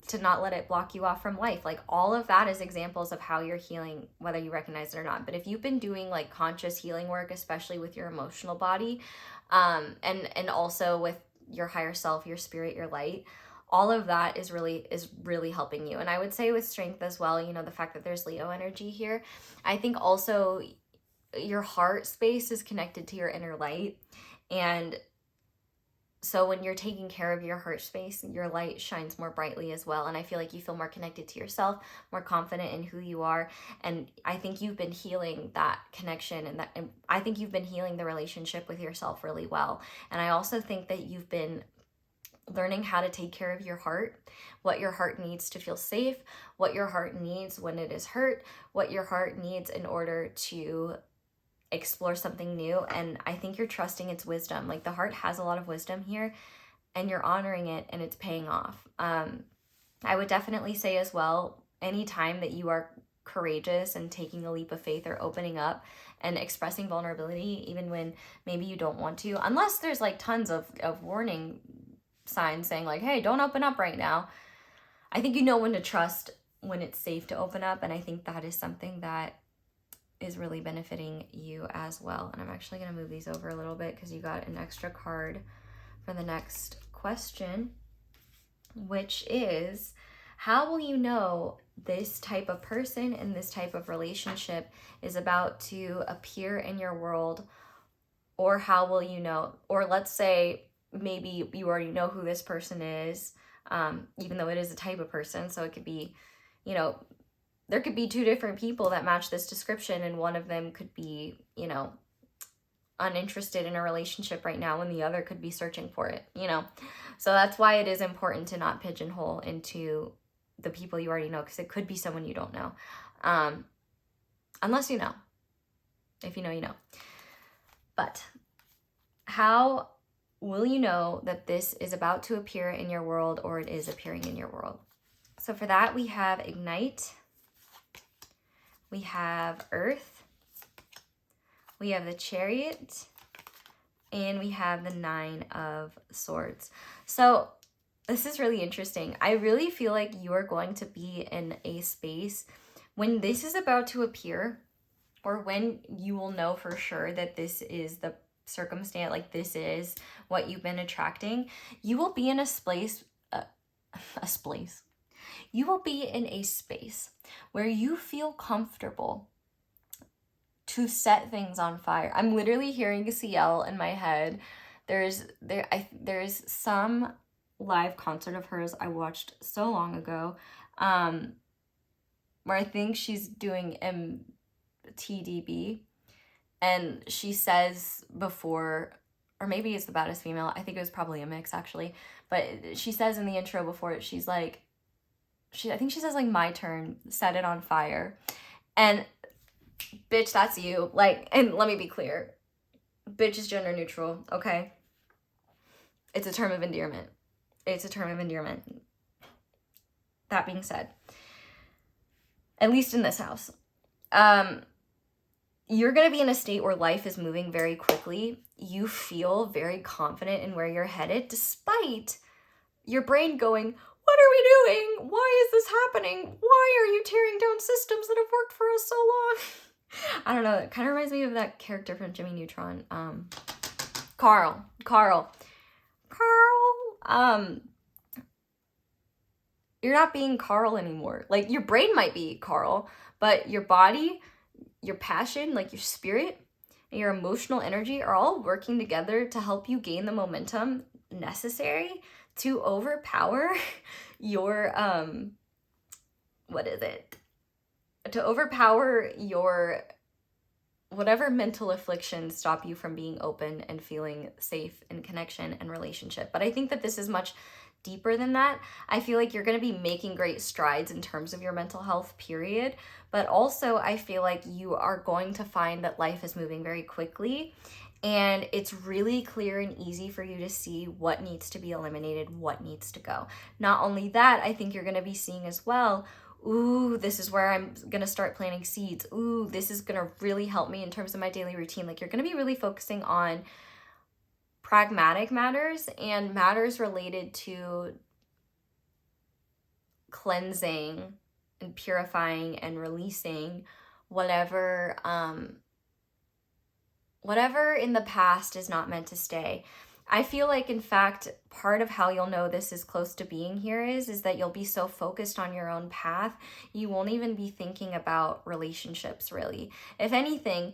to not let it block you off from life? Like, all of that is examples of how you're healing, whether you recognize it or not. But if you've been doing like conscious healing work, especially with your emotional body, and also with your higher self, your spirit, your light, all of that is really helping you. And I would say with strength as well, you know, the fact that there's Leo energy here, I think also your heart space is connected to your inner light. And so when you're taking care of your heart space, your light shines more brightly as well. And I feel like you feel more connected to yourself, more confident in who you are. And I think you've been healing that connection, and I think you've been healing the relationship with yourself really well. And I also think that you've been learning how to take care of your heart, what your heart needs to feel safe, what your heart needs when it is hurt, what your heart needs in order to explore something new. And I think you're trusting its wisdom. Like, the heart has a lot of wisdom here, and you're honoring it, and it's paying off. I would definitely say as well, anytime that you are courageous and taking a leap of faith, or opening up and expressing vulnerability, even when maybe you don't want to, unless there's like tons of warning signs saying like, hey, don't open up right now. I think you know when to trust, when it's safe to open up. And I think that is something that is really benefiting you as well. And I'm actually going to move these over a little bit because you got an extra card for the next question, which is, how will you know this type of person and this type of relationship is about to appear in your world? Or how will you know, or let's say maybe you already know who this person is, even though it is a type of person. So it could be, you know, there could be two different people that match this description, and one of them could be, you know, uninterested in a relationship right now, and the other could be searching for it, you know. So that's why it is important to not pigeonhole into the people you already know, because it could be someone you don't know, unless you know. If you know, you know. But how will you know that this is about to appear in your world, or it is appearing in your world? So for that, we have Ignite, we have Earth, we have the Chariot, and we have the Nine of Swords. So this is really interesting. I really feel like you are going to be in a space when this is about to appear, or when you will know for sure that this is the circumstance, like this is what you've been attracting. You will be in you will be in a space where you feel comfortable to set things on fire. I'm literally hearing CL in my head. There's some live concert of hers I watched so long ago, where I think she's doing MTDB, and she says before, or maybe it's the baddest female, I think it was probably a mix actually, but she says in the intro before it, she's like, I think she says like, my turn, set it on fire. And bitch, that's you. Like, and let me be clear, bitch is gender neutral, okay? It's a term of endearment. It's a term of endearment. That being said, at least in this house, you're going to be in a state where life is moving very quickly. You feel very confident in where you're headed, despite your brain going, what are we doing? Why is this happening? Why are you tearing down systems that have worked for us so long? I don't know. It kind of reminds me of that character from Jimmy Neutron. Carl. Carl, you're not being Carl anymore. Like, your brain might be Carl, but your body, your passion, like your spirit, and your emotional energy are all working together to help you gain the momentum necessary to overpower your, to overpower your whatever mental afflictions stop you from being open and feeling safe in connection and relationship. But I think that this is much deeper than that. I feel like you're going to be making great strides in terms of your mental health, period. But also, I feel like you are going to find that life is moving very quickly. And it's really clear and easy for you to see what needs to be eliminated, what needs to go. Not only that, I think you're going to be seeing as well, ooh, this is where I'm going to start planting seeds. Ooh, this is going to really help me in terms of my daily routine. Like, you're going to be really focusing on pragmatic matters and matters related to cleansing and purifying and releasing whatever in the past is not meant to stay. I feel like, in fact, part of how you'll know this is close to being here is that you'll be so focused on your own path, you won't even be thinking about relationships, really. If anything,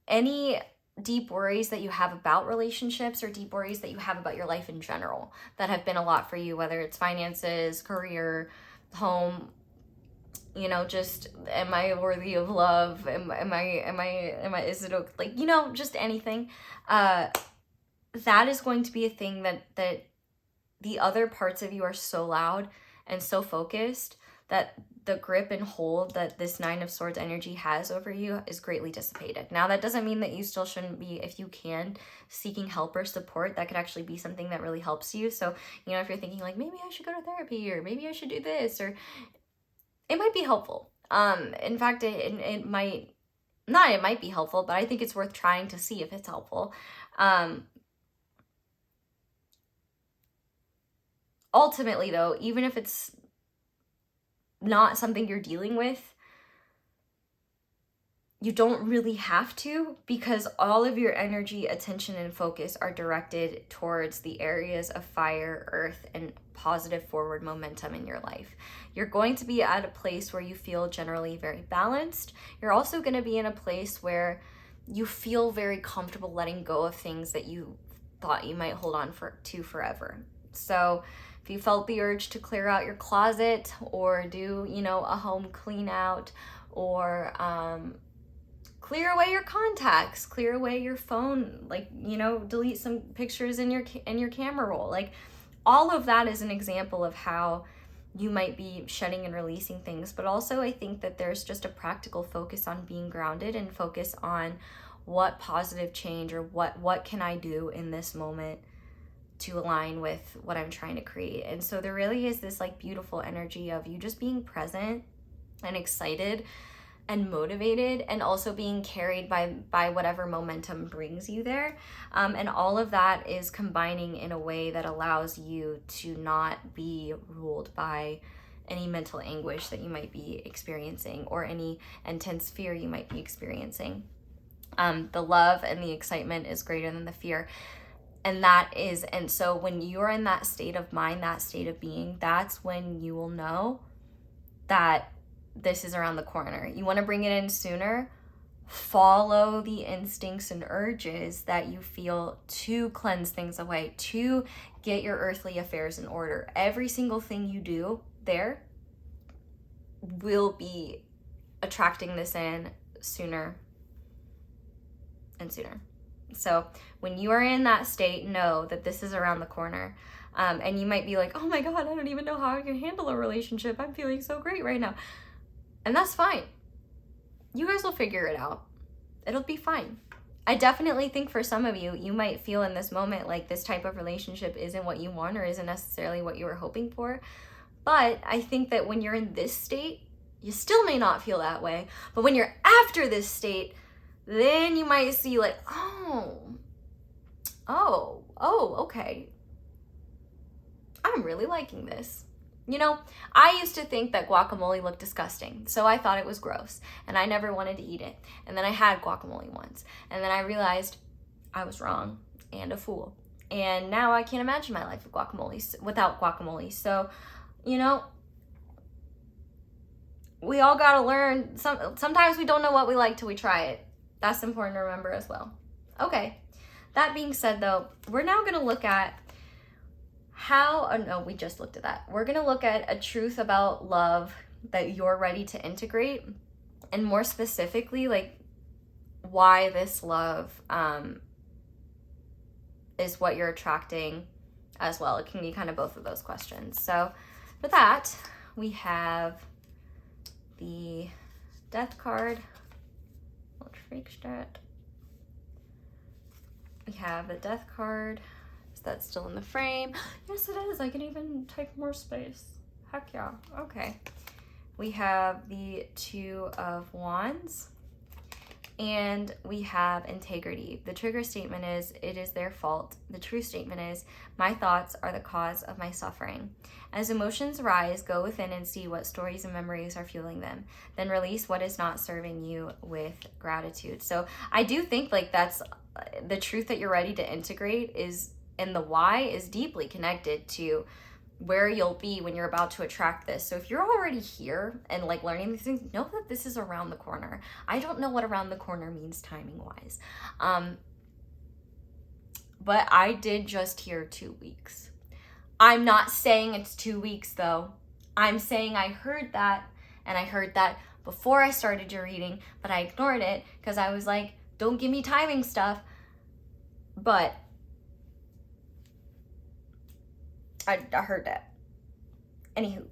any deep worries that you have about relationships or deep worries that you have about your life in general that have been a lot for you, whether it's finances, career, home, you know, just, am I worthy of love? Is it okay? Like, you know, just anything. That is going to be a thing that the other parts of you are so loud and so focused that the grip and hold that this Nine of Swords energy has over you is greatly dissipated. Now, that doesn't mean that you still shouldn't be, if you can, seeking help or support. That could actually be something that really helps you. So, you know, if you're thinking like, maybe I should go to therapy, or maybe I should do this, or it might be helpful. In fact, it might be helpful, but I think it's worth trying to see if it's helpful. Ultimately, though, even if it's not something you're dealing with, you don't really have to, because all of your energy, attention, and focus are directed towards the areas of fire, earth, and positive forward momentum in your life. You're going to be at a place where you feel generally very balanced. You're also going to be in a place where you feel very comfortable letting go of things that you thought you might hold on to forever. So if you felt the urge to clear out your closet or do, you know, a home clean out, or clear away your contacts, clear away your phone, like, you know, delete some pictures in your camera roll. Like, all of that is an example of how you might be shedding and releasing things. But also, I think that there's just a practical focus on being grounded and focus on what positive change or what can I do in this moment to align with what I'm trying to create. And so there really is this like beautiful energy of you just being present and excited and motivated, and also being carried by whatever momentum brings you there. And all of that is combining in a way that allows you to not be ruled by any mental anguish that you might be experiencing or any intense fear you might be experiencing. The love and the excitement is greater than the fear. And so when you're in that state of mind, that state of being, that's when you will know that this is around the corner. You want to bring it in sooner. Follow the instincts and urges that you feel to cleanse things away, to get your earthly affairs in order. Every single thing you do there will be attracting this in sooner and sooner. So when you are in that state, know that this is around the corner. And you might be like, oh my God, I don't even know how I can handle a relationship. I'm feeling so great right now. And that's fine. You guys will figure it out. It'll be fine. I definitely think for some of you, you might feel in this moment like this type of relationship isn't what you want or isn't necessarily what you were hoping for. But I think that when you're in this state, you still may not feel that way. But when you're after this state, then you might see like, okay. I'm really liking this. You know, I used to think that guacamole looked disgusting, so I thought it was gross, and I never wanted to eat it. And then I had guacamole once, and then I realized I was wrong and a fool. And now I can't imagine my life without guacamole. So, you know, we all got to learn. Sometimes we don't know what we like till we try it. That's important to remember as well. Okay. That being said, though, we're now going to look at we just looked at that. We're going to look at a truth about love that you're ready to integrate, and more specifically, like, why this love is what you're attracting as well. It can be kind of both of those questions. So for that, we have the Death card. We have the Death card. Is that still in the frame? Yes, it is. I can even take more space. Heck yeah. Okay. We have the Two of Wands. And we have integrity. The trigger statement is, it is their fault. The true statement is, my thoughts are the cause of my suffering. As emotions rise, go within and see what stories and memories are fueling them. Then release what is not serving you with gratitude. So I do think like that's the truth that you're ready to integrate is, and the why is deeply connected to where you'll be when you're about to attract this. So if you're already here and like learning these things, know that this is around the corner. I don't know what around the corner means timing wise. But I did just hear 2 weeks. I'm not saying it's 2 weeks though. I'm saying I heard that, and I heard that before I started your reading, but I ignored it because I was like, don't give me timing stuff. But I heard that. Anywho,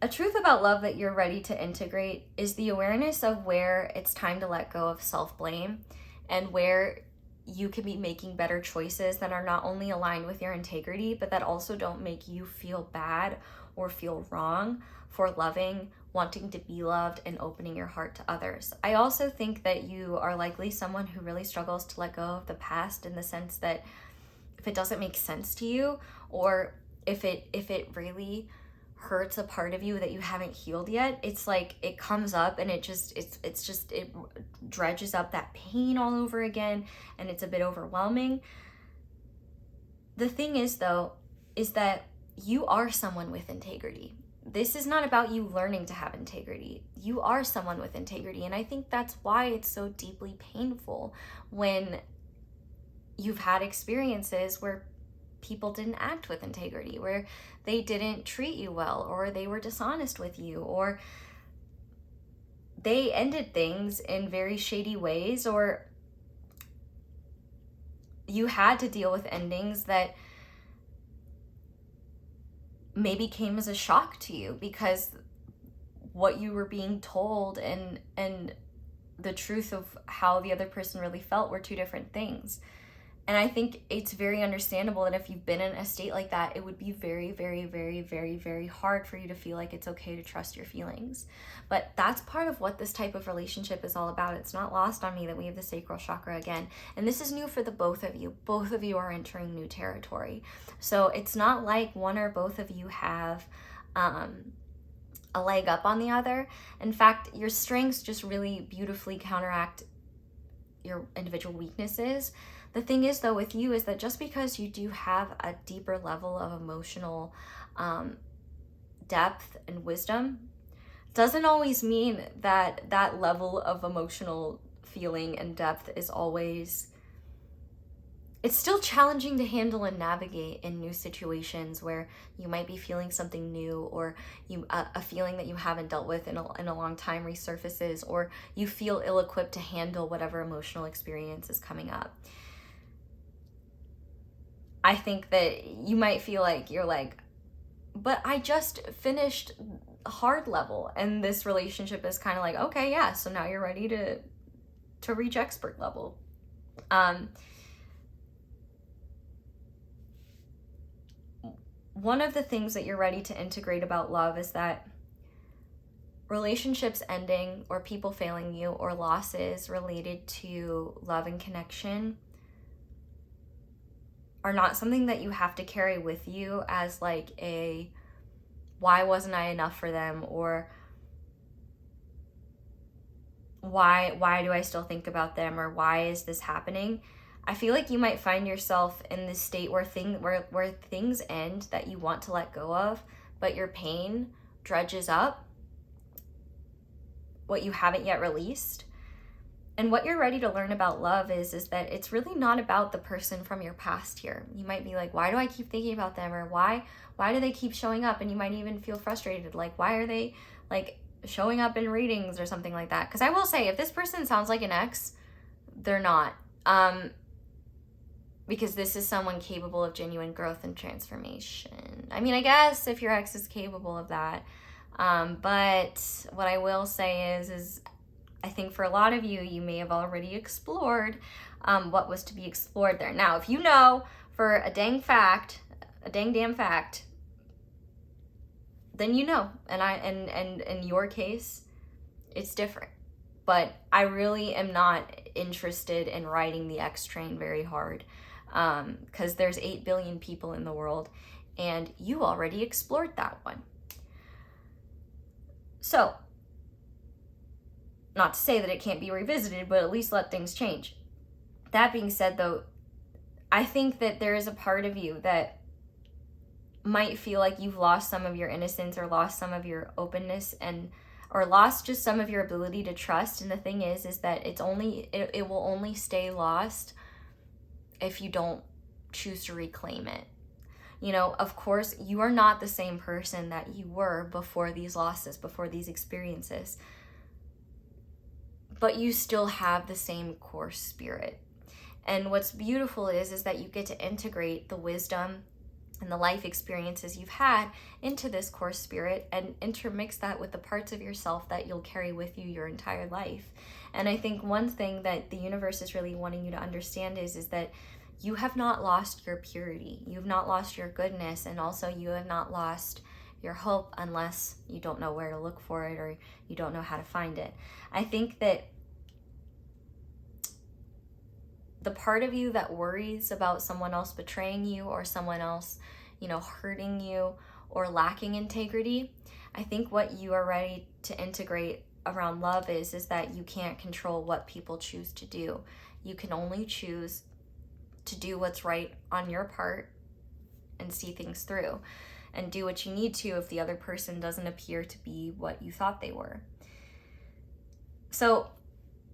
a truth about love that you're ready to integrate is the awareness of where it's time to let go of self-blame, and where you can be making better choices that are not only aligned with your integrity, but that also don't make you feel bad or feel wrong for loving, wanting to be loved, and opening your heart to others. I also think that you are likely someone who really struggles to let go of the past, in the sense that if it doesn't make sense to you, or if it really hurts a part of you that you haven't healed yet, it's like it comes up and it dredges up that pain all over again, and it's a bit overwhelming. The thing is though, is that you are someone with integrity. This is not about you learning to have integrity. You are someone with integrity, and I think that's why it's so deeply painful when you've had experiences where people didn't act with integrity, where they didn't treat you well, or they were dishonest with you, or they ended things in very shady ways, or you had to deal with endings that maybe came as a shock to you because what you were being told and the truth of how the other person really felt were two different things. And I think it's very understandable that if you've been in a state like that, it would be very, very, very, very, very hard for you to feel like it's okay to trust your feelings. But that's part of what this type of relationship is all about. It's not lost on me that we have the sacral chakra again. And this is new for the both of you. Both of you are entering new territory. So it's not like one or both of you have a leg up on the other. In fact, your strengths just really beautifully counteract your individual weaknesses. The thing is though with you is that just because you do have a deeper level of emotional depth and wisdom doesn't always mean that that level of emotional feeling and depth is always, it's still challenging to handle and navigate in new situations where you might be feeling something new, or you a feeling that you haven't dealt with in a long time resurfaces, or you feel ill-equipped to handle whatever emotional experience is coming up. I think that you might feel like you're like, but I just finished hard level, and this relationship is kind of like, okay, yeah, so now you're ready to reach expert level. One of the things that you're ready to integrate about love is that relationships ending, or people failing you, or losses related to love and connection are not something that you have to carry with you as like a, why wasn't I enough for them, or why do I still think about them, or why is this happening? I feel like you might find yourself in this state where things end that you want to let go of, but your pain dredges up what you haven't yet released. And what you're ready to learn about love is that it's really not about the person from your past here. You might be like, why do I keep thinking about them? Or why do they keep showing up? And you might even feel frustrated. Like, why are they like showing up in readings or something like that? Because I will say, if this person sounds like an ex, they're not. Because this is someone capable of genuine growth and transformation. I mean, I guess if your ex is capable of that. But what I will say is I think for a lot of you, you may have already explored what was to be explored there. Now, if you know for a dang damn fact, then you know. And in your case, it's different. But I really am not interested in riding the X train very hard, because there's 8 billion people in the world, and you already explored that one. So, not to say that it can't be revisited, but at least let things change. That being said, though, I think that there is a part of you that might feel like you've lost some of your innocence, or lost some of your openness, or lost just some of your ability to trust. And the thing is that it will only stay lost if you don't choose to reclaim it. You know, of course, you are not the same person that you were before these losses, before these experiences, but you still have the same core spirit. And what's beautiful is that you get to integrate the wisdom and the life experiences you've had into this core spirit, and intermix that with the parts of yourself that you'll carry with you your entire life. And I think one thing that the universe is really wanting you to understand is that you have not lost your purity. You've not lost your goodness. And also you have not lost your hope, unless you don't know where to look for it, or you don't know how to find it. I think that the part of you that worries about someone else betraying you, or someone else, you know, hurting you, or lacking integrity, I think what you are ready to integrate around love is that you can't control what people choose to do. You can only choose to do what's right on your part and see things through, and do what you need to if the other person doesn't appear to be what you thought they were. So,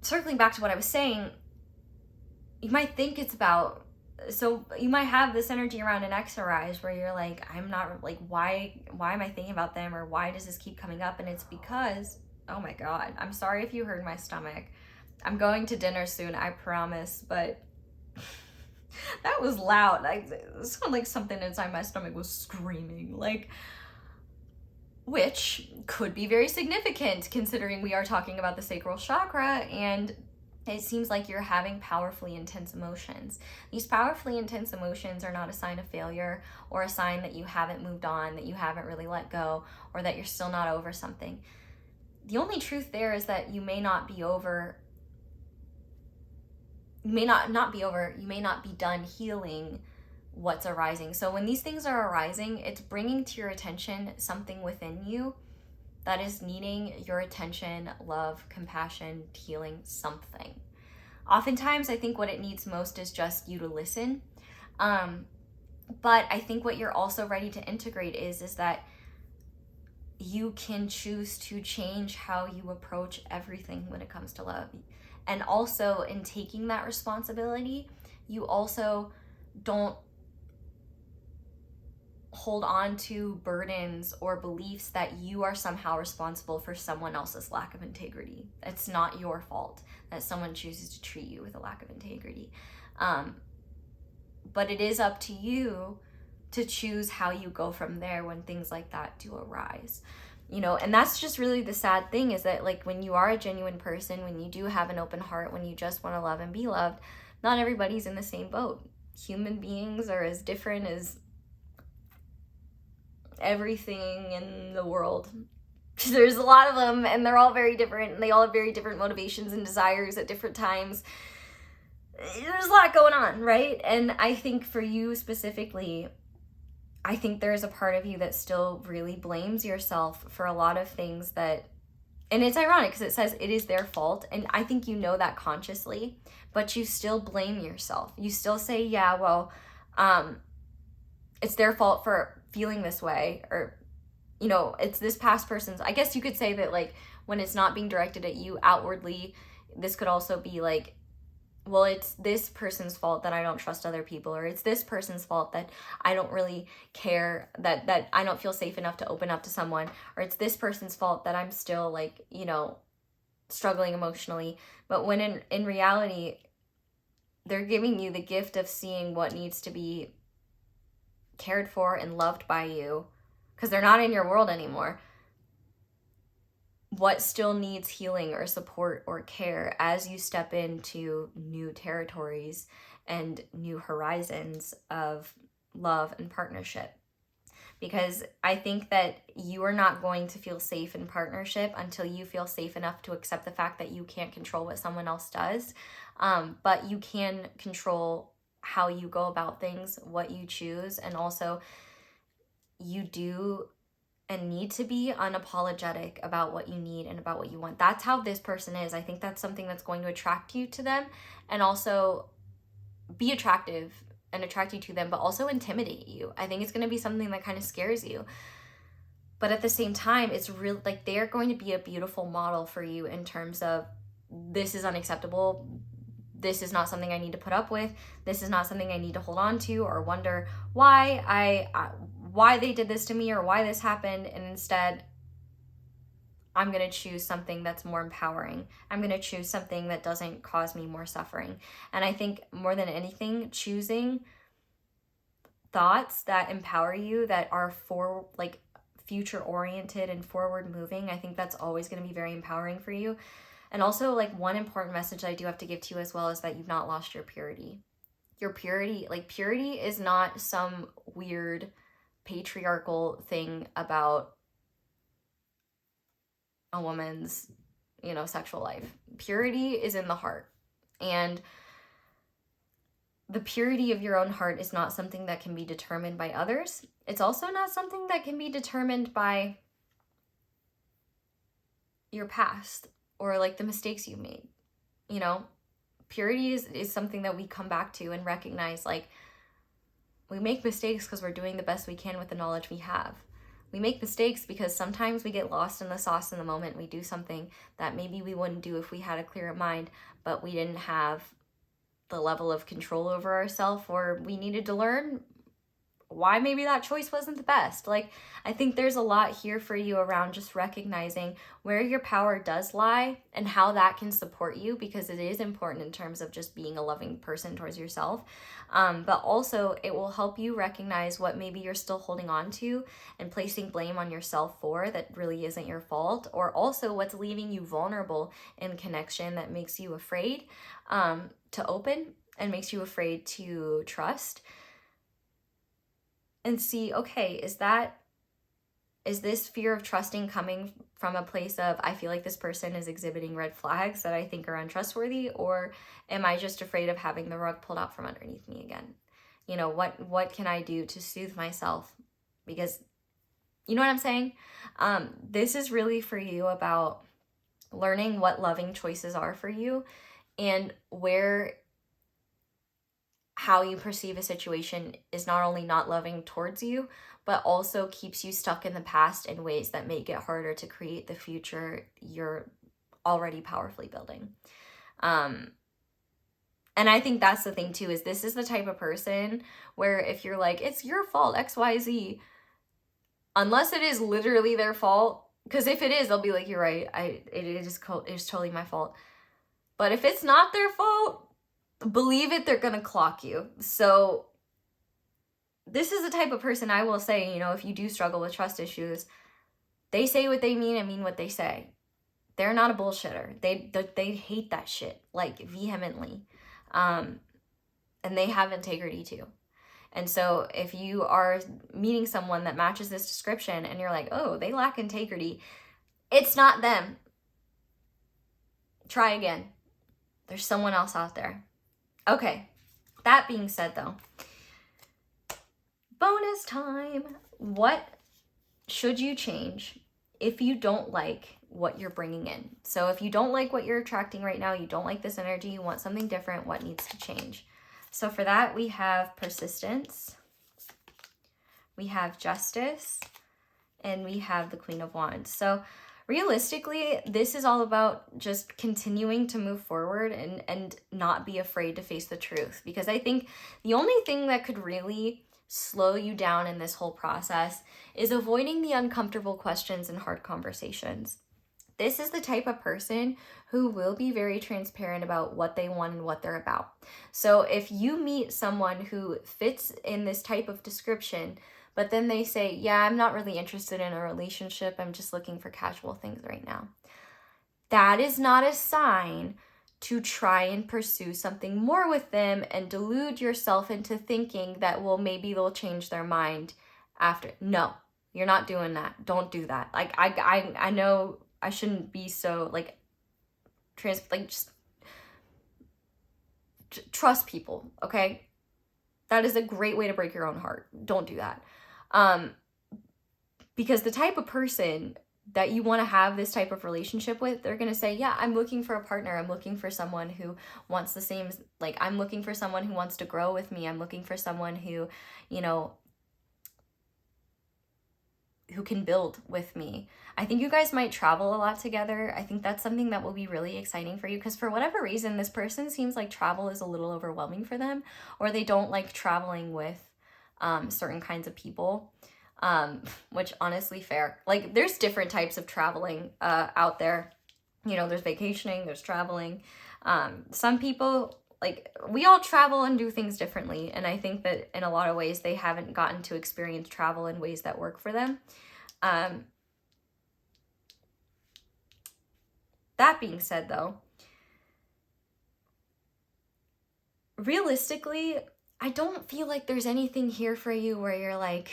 circling back to what I was saying, you might think it's about, so you might have this energy around an ex arise where you're like, I'm not, like, why am I thinking about them, or why does this keep coming up? And it's because, oh my God, I'm sorry if you heard my stomach. I'm going to dinner soon, I promise, but that was loud. It sounded like something inside my stomach was screaming, like, which could be very significant considering we are talking about the sacral chakra, and it seems like you're having powerfully intense emotions. These powerfully intense emotions are not a sign of failure, or a sign that you haven't moved on, that you haven't really let go, or that you're still not over something. The only truth there is that you may not be over, you may not be done healing what's arising. So when these things are arising, it's bringing to your attention something within you that is needing your attention, love, compassion, healing, something. Oftentimes, I think what it needs most is just you to listen. But I think what you're also ready to integrate is that you can choose to change how you approach everything when it comes to love. And also, in taking that responsibility, you also don't hold on to burdens or beliefs that you are somehow responsible for someone else's lack of integrity. It's not your fault that someone chooses to treat you with a lack of integrity. But it is up to you to choose how you go from there when things like that do arise. You know, and that's just really the sad thing, is that, like, when you are a genuine person, when you do have an open heart, when you just want to love and be loved, not everybody's in the same boat. Human beings are as different as everything in the world. There's a lot of them, and they're all very different, and they all have very different motivations and desires at different times. There's a lot going on, right? And I think for you specifically, I think there's a part of you that still really blames yourself for a lot of things that And it's ironic because it says it is their fault. And I think you know that consciously, but you still blame yourself. You still say, yeah, well, it's their fault for feeling this way. Or, you know, it's this past person's. I guess you could say that, like, when it's not being directed at you outwardly, this could also be like, well, it's this person's fault that I don't trust other people, or it's this person's fault that I don't really care, that I don't feel safe enough to open up to someone, or it's this person's fault that I'm still, like, you know, struggling emotionally. But when in reality, they're giving you the gift of seeing what needs to be cared for and loved by you, because they're not in your world anymore. What still needs healing or support or care as you step into new territories and new horizons of love and partnership. Because I think that you are not going to feel safe in partnership until you feel safe enough to accept the fact that you can't control what someone else does, but you can control how you go about things, what you choose, and also you do and need to be unapologetic about what you need and about what you want. That's how this person is. I think that's something that's going to attract you to them, and also be attractive and attract you to them, but also intimidate you. I think it's going to be something that kind of scares you. But at the same time, it's real, like, they're going to be a beautiful model for you in terms of, this is unacceptable. This is not something I need to put up with. This is not something I need to hold on to or wonder why they did this to me or why this happened. And instead, I'm going to choose something that's more empowering. I'm going to choose something that doesn't cause me more suffering. And I think more than anything, choosing thoughts that empower you, that are future oriented and forward moving, I think that's always going to be very empowering for you. And also, like, one important message I do have to give to you as well is that you've not lost your purity. Your purity, like, purity is not some weird patriarchal thing about a woman's, you know, sexual life. Purity is in the heart. And the purity of your own heart is not something that can be determined by others. It's also not something that can be determined by your past or, like, the mistakes you made. You know, purity is something that we come back to and recognize, like, we make mistakes because we're doing the best we can with the knowledge we have. We make mistakes because sometimes we get lost in the sauce in the moment. We do something that maybe we wouldn't do if we had a clearer mind, but we didn't have the level of control over ourselves, or we needed to learn why maybe that choice wasn't the best. Like, I think there's a lot here for you around just recognizing where your power does lie and how that can support you, because it is important in terms of just being a loving person towards yourself. But also it will help you recognize what maybe you're still holding on to and placing blame on yourself for that really isn't your fault, or also what's leaving you vulnerable in connection that makes you afraid to open and makes you afraid to trust. And see, okay, is this fear of trusting coming from a place of, I feel like this person is exhibiting red flags that I think are untrustworthy, or am I just afraid of having the rug pulled out from underneath me again? You know, what can I do to soothe myself? Because, you know what I'm saying? This is really for you about learning what loving choices are for you, and how you perceive a situation is not only not loving towards you, but also keeps you stuck in the past in ways that make it harder to create the future you're already powerfully building. And I think that's the thing too, is this is the type of person where if you're like, it's your fault, XYZ, unless it is literally their fault, because if it is, they'll be like, you're right, it is totally my fault. But if it's not their fault, believe it, they're gonna clock you. So this is the type of person I will say, you know, if you do struggle with trust issues, they say what they mean and mean what they say. They're not a bullshitter. They hate that shit, like, vehemently. And they have integrity too. And so if you are meeting someone that matches this description and you're like, oh, they lack integrity, it's not them. Try again. There's someone else out there. Okay, that being said though, bonus time. What should you change if you don't like what you're bringing in. So if you don't like what you're attracting right now, you don't like this energy, you want something different, what needs to change? So for that, we have persistence, we have justice, and we have the Queen of Wands. So realistically, this is all about just continuing to move forward and not be afraid to face the truth. Because I think the only thing that could really slow you down in this whole process is avoiding the uncomfortable questions and hard conversations. This is the type of person who will be very transparent about what they want and what they're about. So if you meet someone who fits in this type of description, but then they say, yeah, I'm not really interested in a relationship, I'm just looking for casual things right now, that is not a sign to try and pursue something more with them and delude yourself into thinking that, well, maybe they'll change their mind after. No, you're not doing that. Don't do that. Like, I know I shouldn't be so, like, just trust people, okay? That is a great way to break your own heart. Don't do that. Because the type of person that you want to have this type of relationship with, they're going to say, yeah, I'm looking for a partner. I'm looking for someone who wants the same, like, I'm looking for someone who wants to grow with me. I'm looking for someone who, you know, who can build with me. I think you guys might travel a lot together. I think that's something that will be really exciting for you, because for whatever reason, this person seems like travel is a little overwhelming for them, or they don't like traveling with certain kinds of people. Which honestly fair. Like, there's different types of traveling out there. You know, there's vacationing, there's traveling. Some people, like, we all travel and do things differently. And I think that in a lot of ways, they haven't gotten to experience travel in ways that work for them. That being said, though, realistically, I don't feel like there's anything here for you where you're like,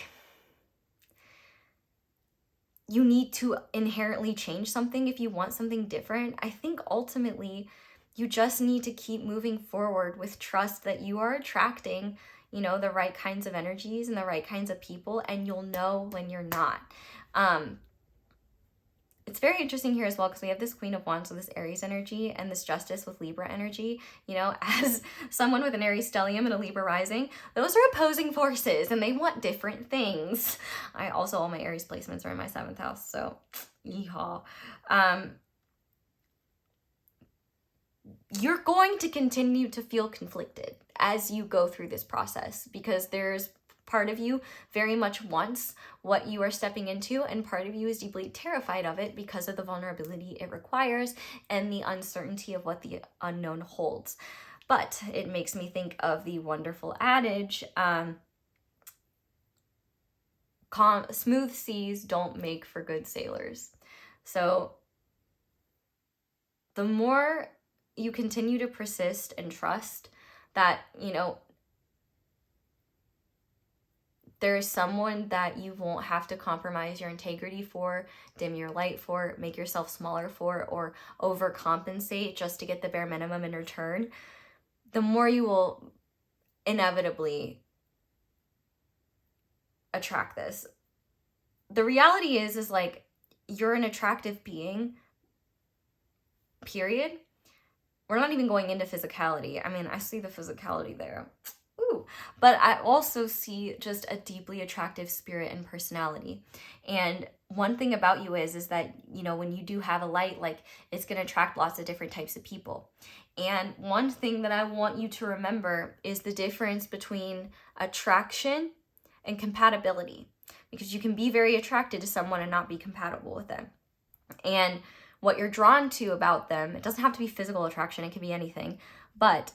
you need to inherently change something if you want something different. I think ultimately you just need to keep moving forward with trust that you are attracting, you know, the right kinds of energies and the right kinds of people, and you'll know when you're not. It's very interesting here as well, because we have this Queen of Wands with this Aries energy and this Justice with Libra energy. You know, as someone with an Aries stellium and a Libra rising, those are opposing forces and they want different things. All my Aries placements are in my 7th house, so yeehaw. You're going to continue to feel conflicted as you go through this process, because there's part of you very much wants what you are stepping into, and part of you is deeply terrified of it because of the vulnerability it requires and the uncertainty of what the unknown holds. But it makes me think of the wonderful adage, smooth seas don't make for good sailors. So the more you continue to persist and trust that, you know, there is someone that you won't have to compromise your integrity for, dim your light for, make yourself smaller for, or overcompensate just to get the bare minimum in return, the more you will inevitably attract this. The reality is like, you're an attractive being, period. We're not even going into physicality. I mean, I see the physicality there. Ooh. But I also see just a deeply attractive spirit and personality. And one thing about you is that, you know, when you do have a light, like, it's going to attract lots of different types of people. And one thing that I want you to remember is the difference between attraction and compatibility, because you can be very attracted to someone and not be compatible with them. And what you're drawn to about them, it doesn't have to be physical attraction, it can be anything, but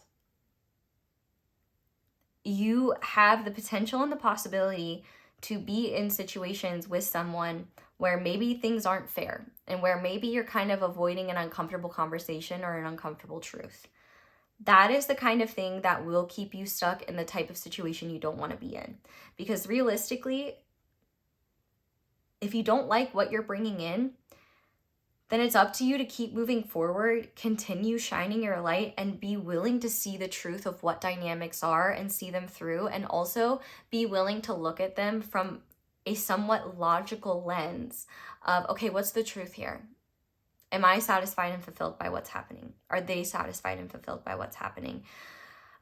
you have the potential and the possibility to be in situations with someone where maybe things aren't fair, and where maybe you're kind of avoiding an uncomfortable conversation or an uncomfortable truth. That is the kind of thing that will keep you stuck in the type of situation you don't want to be in. Because realistically, if you don't like what you're bringing in, then it's up to you to keep moving forward, continue shining your light, and be willing to see the truth of what dynamics are and see them through, and also be willing to look at them from a somewhat logical lens of, okay, what's the truth here? Am I satisfied and fulfilled by what's happening? Are they satisfied and fulfilled by what's happening?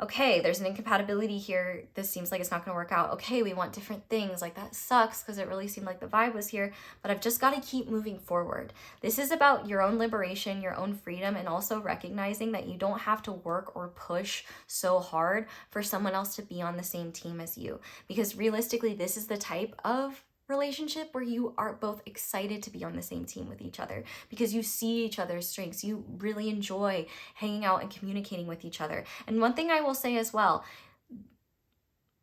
Okay, there's an incompatibility here. This seems like it's not going to work out. Okay, we want different things. Like, that sucks because it really seemed like the vibe was here, but I've just got to keep moving forward. This is about your own liberation, your own freedom, and also recognizing that you don't have to work or push so hard for someone else to be on the same team as you. Because realistically, this is the type of relationship where you are both excited to be on the same team with each other because you see each other's strengths. You really enjoy hanging out and communicating with each other. And one thing I will say as well,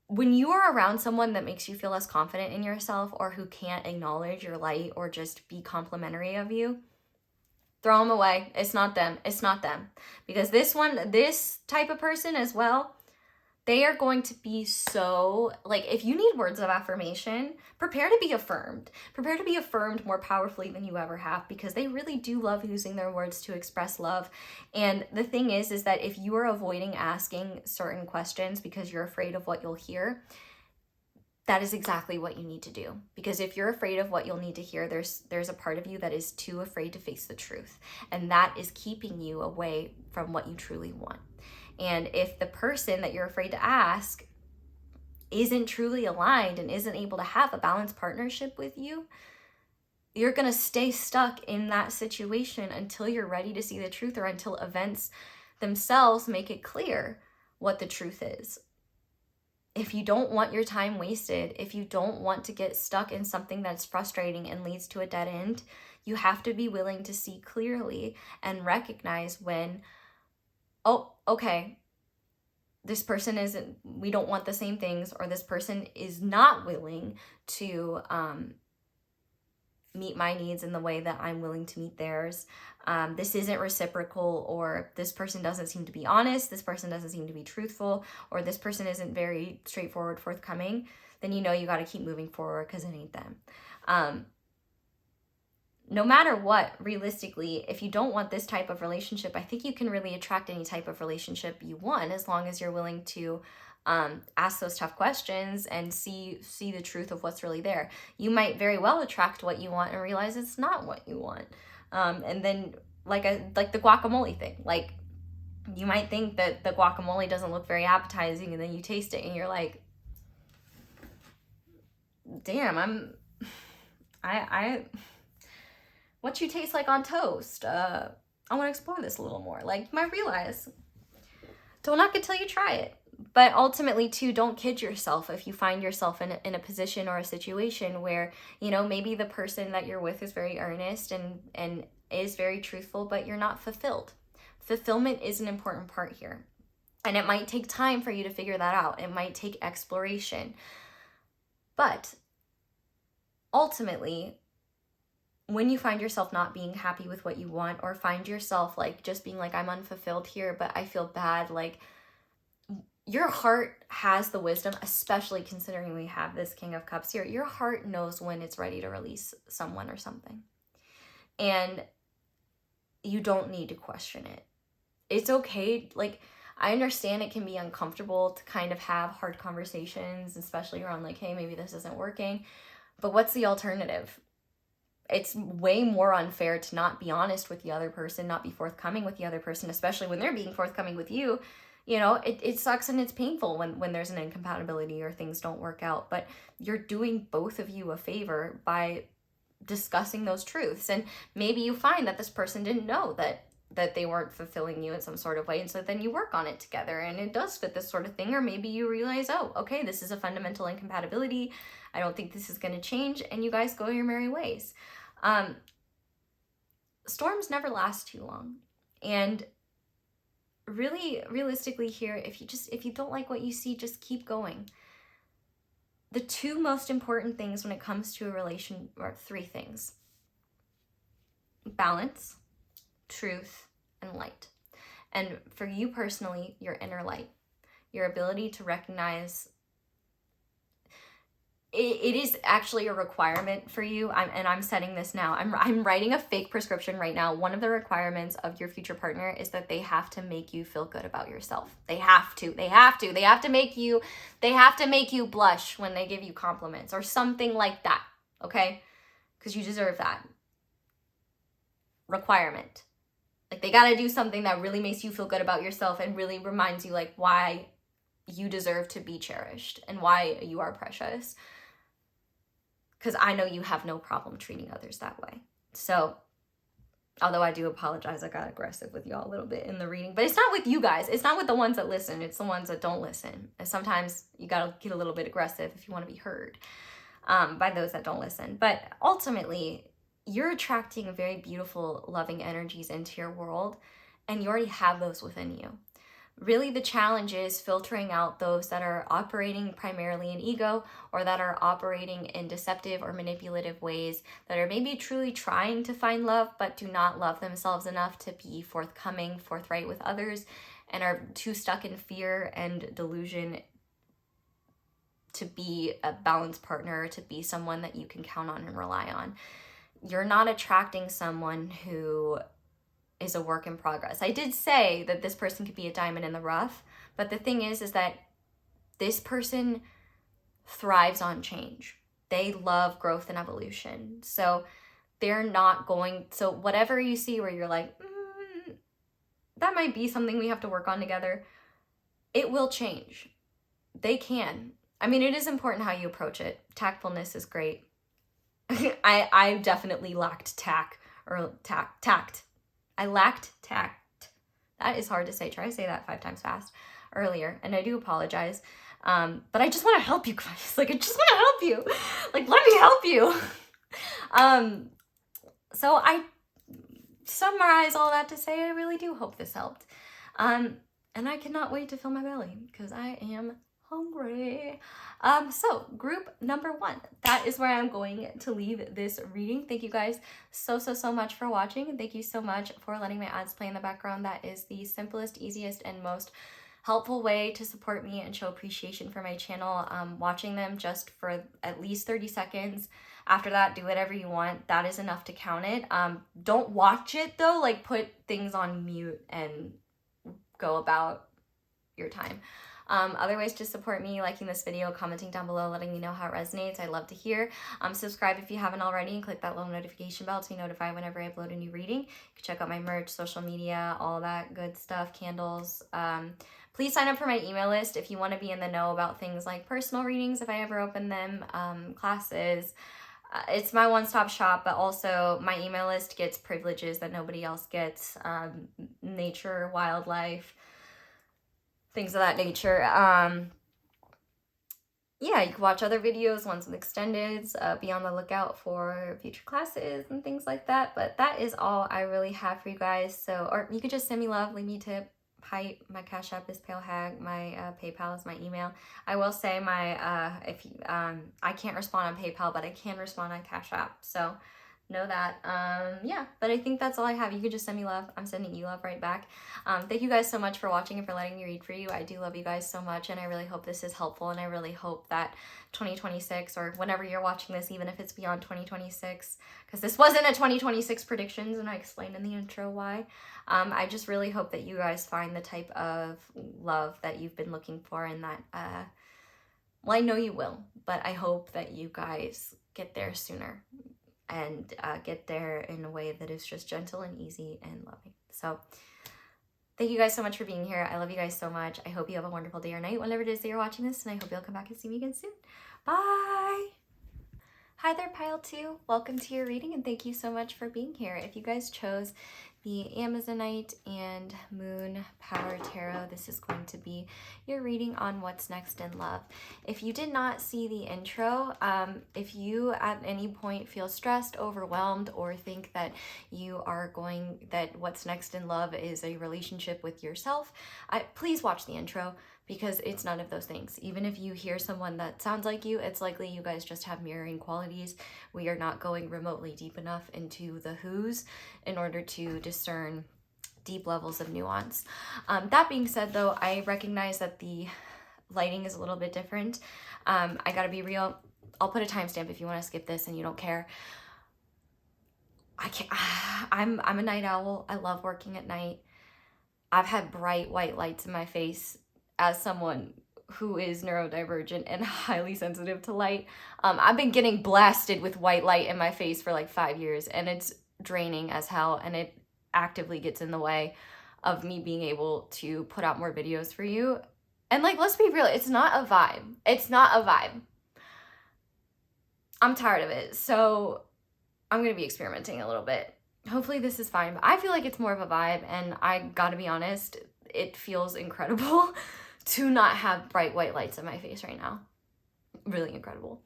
when you are around someone that makes you feel less confident in yourself or who can't acknowledge your light or just be complimentary of you, throw them away. It's not them. It's not them. Because this type of person as well, they are going to be so, like, if you need words of affirmation, prepare to be affirmed. Prepare to be affirmed more powerfully than you ever have, because they really do love using their words to express love. And the thing is that if you are avoiding asking certain questions because you're afraid of what you'll hear, that is exactly what you need to do. Because if you're afraid of what you'll need to hear, there's a part of you that is too afraid to face the truth. And that is keeping you away from what you truly want. And if the person that you're afraid to ask isn't truly aligned and isn't able to have a balanced partnership with you, you're going to stay stuck in that situation until you're ready to see the truth, or until events themselves make it clear what the truth is. If you don't want your time wasted, if you don't want to get stuck in something that's frustrating and leads to a dead end, you have to be willing to see clearly and recognize when, oh, okay, this person isn't, we don't want the same things, or this person is not willing to meet my needs in the way that I'm willing to meet theirs. This isn't reciprocal, or this person doesn't seem to be honest, this person doesn't seem to be truthful, or this person isn't very straightforward, forthcoming, then you know you got to keep moving forward because it ain't them. No matter what, realistically, if you don't want this type of relationship, I think you can really attract any type of relationship you want, as long as you're willing to ask those tough questions and see the truth of what's really there. You might very well attract what you want and realize it's not what you want. And then like the guacamole thing, like, you might think that the guacamole doesn't look very appetizing, and then you taste it and you're like, damn, what you taste like on toast? I want to explore this a little more. Like, you might realize, don't knock it till you try it. But ultimately, too, don't kid yourself if you find yourself in a position or a situation where, you know, maybe the person that you're with is very earnest and is very truthful, but you're not fulfilled. Fulfillment is an important part here. And it might take time for you to figure that out. It might take exploration. But ultimately, when you find yourself not being happy with what you want, or find yourself like just being like, I'm unfulfilled here, but I feel bad, like, your heart has the wisdom, especially considering we have this King of Cups here. Your heart knows when it's ready to release someone or something. And you don't need to question it. It's okay. Like, I understand it can be uncomfortable to kind of have hard conversations, especially around like, hey, maybe this isn't working. But what's the alternative? It's way more unfair to not be honest with the other person, not be forthcoming with the other person, especially when they're being forthcoming with you. You know, it sucks and it's painful when there's an incompatibility or things don't work out, but you're doing both of you a favor by discussing those truths. And maybe you find that this person didn't know that they weren't fulfilling you in some sort of way, and so then you work on it together and it does fit this sort of thing. Or maybe you realize, oh, okay, this is a fundamental incompatibility, I don't think this is going to change, and you guys go your merry ways. Storms never last too long. And really, realistically here, if you don't like what you see, just keep going. The two most important things when it comes to a relation are three things: balance, truth, and light. And for you personally, your inner light, your ability to recognize it is actually a requirement for you. I'm setting this now. I'm writing a fake prescription right now. One of the requirements of your future partner is that they have to make you feel good about yourself. They have to make you blush when they give you compliments or something like that. Okay? Because you deserve that. requirement. Like, they got to do something that really makes you feel good about yourself and really reminds you, like, why you deserve to be cherished and why you are precious. Because I know you have no problem treating others that way. So, although I do apologize, I got aggressive with y'all a little bit in the reading. But it's not with you guys. It's not with the ones that listen. It's the ones that don't listen. And sometimes you got to get a little bit aggressive if you want to be heard by those that don't listen. But ultimately, you're attracting very beautiful, loving energies into your world, and you already have those within you. Really, the challenge is filtering out those that are operating primarily in ego, or that are operating in deceptive or manipulative ways, that are maybe truly trying to find love, but do not love themselves enough to be forthcoming, forthright with others, and are too stuck in fear and delusion to be a balanced partner, to be someone that you can count on and rely on. You're not attracting someone who is a work in progress. I did say that this person could be a diamond in the rough, but the thing is that this person thrives on change. They love growth and evolution. So they're not going, so whatever you see where you're like, that might be something we have to work on together, it will change. They can. I mean, it is important how you approach it. Tactfulness is great. I definitely lacked tact. I lacked tact. That is hard to say. Try to say that 5 times fast earlier. And I do apologize. But I just want to help you guys. Like, I just want to help you. Like, let me help you. So I summarize all that to say I really do hope this helped. And I cannot wait to fill my belly because I am hungry. So group number 1, that is where I'm going to leave this reading. Thank you guys so much for watching, and thank you so much for letting my ads play in the background. That is the simplest, easiest, and most helpful way to support me and show appreciation for my channel. Watching them just for at least 30 seconds. After that, do whatever you want. That is enough to count it. Don't watch it though. Like, put things on mute and go about your time. Other ways to support me: liking this video, commenting down below, letting me know how it resonates. I'd love to hear. Subscribe if you haven't already, and click that little notification bell to be notified whenever I upload a new reading. You can check out my merch, social media, all that good stuff, candles. Please sign up for my email list if you want to be in the know about things like personal readings if I ever open them, classes. It's my one-stop shop, but also my email list gets privileges that nobody else gets. Nature, wildlife, things of that nature. Yeah, you can watch other videos, ones with extendeds, be on the lookout for future classes and things like that. But that is all I really have for you guys. So, or you could just send me love, leave me a tip. Hi, my Cashapp is palehag. My PayPal is my email. I will say my I can't respond on PayPal, but I can respond on Cashapp. So know that. Yeah, but I think that's all I have. You could just send me love. I'm sending you love right back. Thank you guys so much for watching and for letting me read for you. I do love you guys so much, and I really hope this is helpful, and I really hope that 2026, or whenever you're watching this, even if it's beyond 2026, because this wasn't a 2026 predictions, and I explained in the intro why. I just really hope that you guys find the type of love that you've been looking for, and that, well, I know you will, but I hope that you guys get there sooner, and get there in a way that is just gentle and easy and loving. So thank you guys so much for being here. I love you guys so much. I hope you have a wonderful day or night whenever it is that you're watching this, and I hope you'll come back and see me again soon. Bye! Hi there, Pile 2. Welcome to your reading, and thank you so much for being here. If you guys chose the Amazonite and Moon Power Tarot, this is going to be your reading on what's next in love. If you did not see the intro, if you at any point feel stressed, overwhelmed, or think that that what's next in love is a relationship with yourself, please watch the intro, because it's none of those things. Even if you hear someone that sounds like you, it's likely you guys just have mirroring qualities. We are not going remotely deep enough into the who's in order to discern deep levels of nuance. That being said, though, I recognize that the lighting is a little bit different. I gotta be real. I'll put a timestamp if you want to skip this and you don't care. I'm a night owl. I love working at night. I've had bright white lights in my face as someone who is neurodivergent and highly sensitive to light. I've been getting blasted with white light in my face for like 5 years, and draining as hell, and it actively gets in the way of me being able to put out more videos for you. And like, let's be real, it's not a vibe. It's not a vibe. I'm tired of it. So I'm going to be experimenting a little bit. Hopefully this is fine, but I feel like it's more of a vibe, and I gotta be honest, it feels incredible to not have bright white lights in my face right now. Really incredible.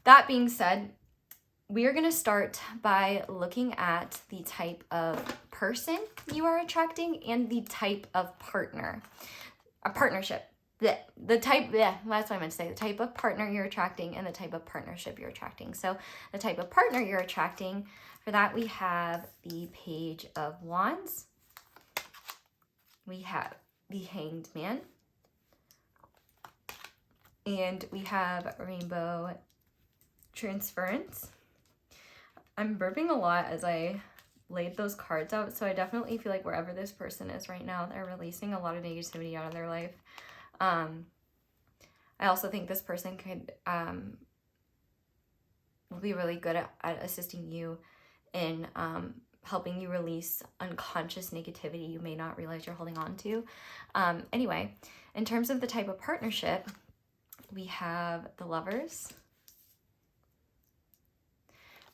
That being said, we are going to start by looking at the type of person you are attracting and the type of partner, a partnership. The type, that's what I meant to say, the type of partner you're attracting and the type of partnership you're attracting. So the type of partner you're attracting, for that we have the Page of Wands. We have the Hanged Man. And we have Rainbow Transference. I'm burping a lot as I laid those cards out, so I definitely feel like wherever this person is right now, they're releasing a lot of negativity out of their life. I also think this person could will be really good at assisting you in helping you release unconscious negativity you may not realize you're holding on to. Anyway, in terms of the type of partnership, we have the Lovers.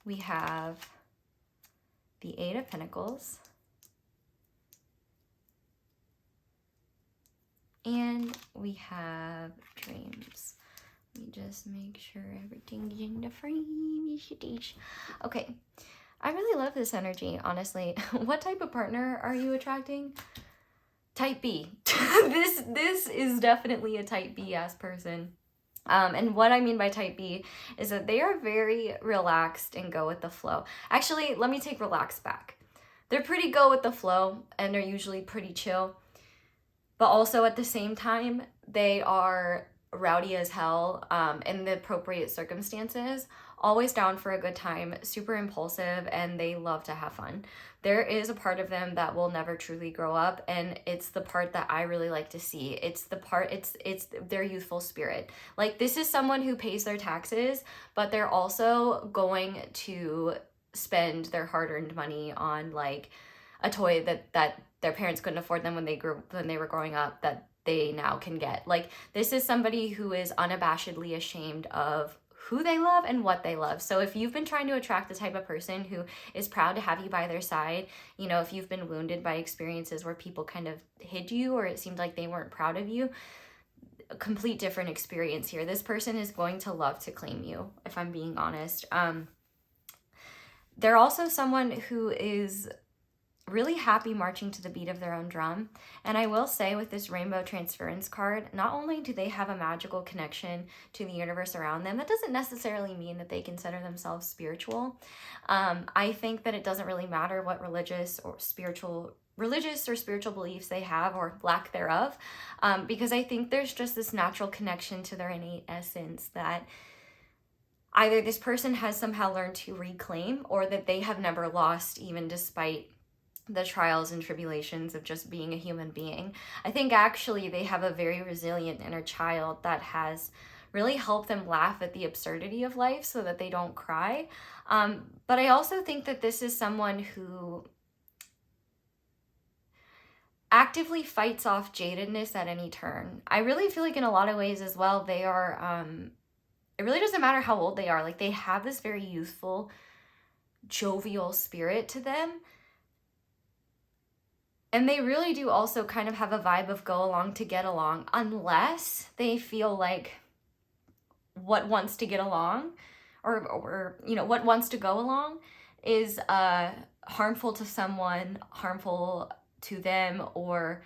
We have the Eight of Pentacles. And we have Dreams. Let me just make sure everything's in the frame. Okay. I really love this energy, honestly. What type of partner are you attracting? Type B. This is definitely a type B ass person. And what I mean by type B is that they are very relaxed and go with the flow. Actually, let me take relaxed back. They're pretty go with the flow, and they're usually pretty chill. But also at the same time, they are rowdy as hell in the appropriate circumstances, always down for a good time, super impulsive, and they love to have fun. There is a part of them that will never truly grow up, and it's the part that I really like to see. It's the part, it's their youthful spirit. Like, this is someone who pays their taxes, but they're also going to spend their hard-earned money on like a toy that their parents couldn't afford them when they were growing up, that they now can get. Like, this is somebody who is unabashedly ashamed of who they love and what they love. So if you've been trying to attract the type of person who is proud to have you by their side, you know, if you've been wounded by experiences where people kind of hid you or it seemed like they weren't proud of you, a complete different experience here. This person is going to love to claim you, if I'm being honest. They're also someone who is really happy marching to the beat of their own drum. And I will say, with this Rainbow Transference card, not only do they have a magical connection to the universe around them, that doesn't necessarily mean that they consider themselves spiritual. I think that it doesn't really matter what religious or spiritual beliefs they have, or lack thereof, because I think there's just this natural connection to their innate essence that either this person has somehow learned to reclaim, or that they have never lost, even despite the trials and tribulations of just being a human being. I think actually they have a very resilient inner child that has really helped them laugh at the absurdity of life so that they don't cry. But I also think that this is someone who actively fights off jadedness at any turn. I really feel like in a lot of ways as well, they are, it really doesn't matter how old they are. Like, they have this very youthful, jovial spirit to them. And they really do also kind of have a vibe of go along to get along, unless they feel like what wants to get along or you know, what wants to go along is harmful to someone, harmful to them, or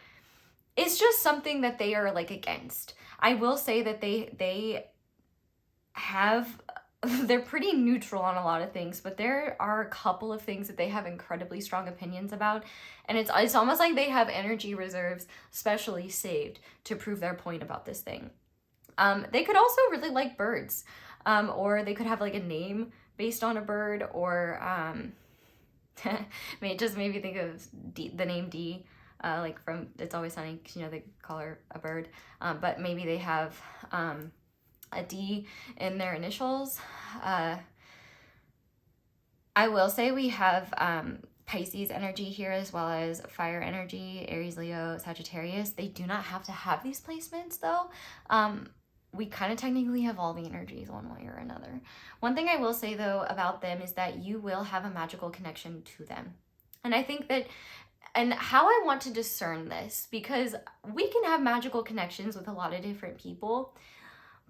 it's just something that they are like against. I will say that they have they're pretty neutral on a lot of things, but there are a couple of things that they have incredibly strong opinions about, and it's almost like they have energy reserves specially saved to prove their point about this thing. They could also really like birds, or they could have like a name based on a bird, or just maybe think of the name D, like from It's Always Sunny, because, you know, they call her a bird, but maybe they have a D in their initials. I will say we have Pisces energy here as well as fire energy, Aries, Leo, Sagittarius. They do not have to have these placements though. We kind of technically have all the energies one way or another. One thing I will say though about them is that you will have a magical connection to them. And I think that, and how I want to discern this, because we can have magical connections with a lot of different people,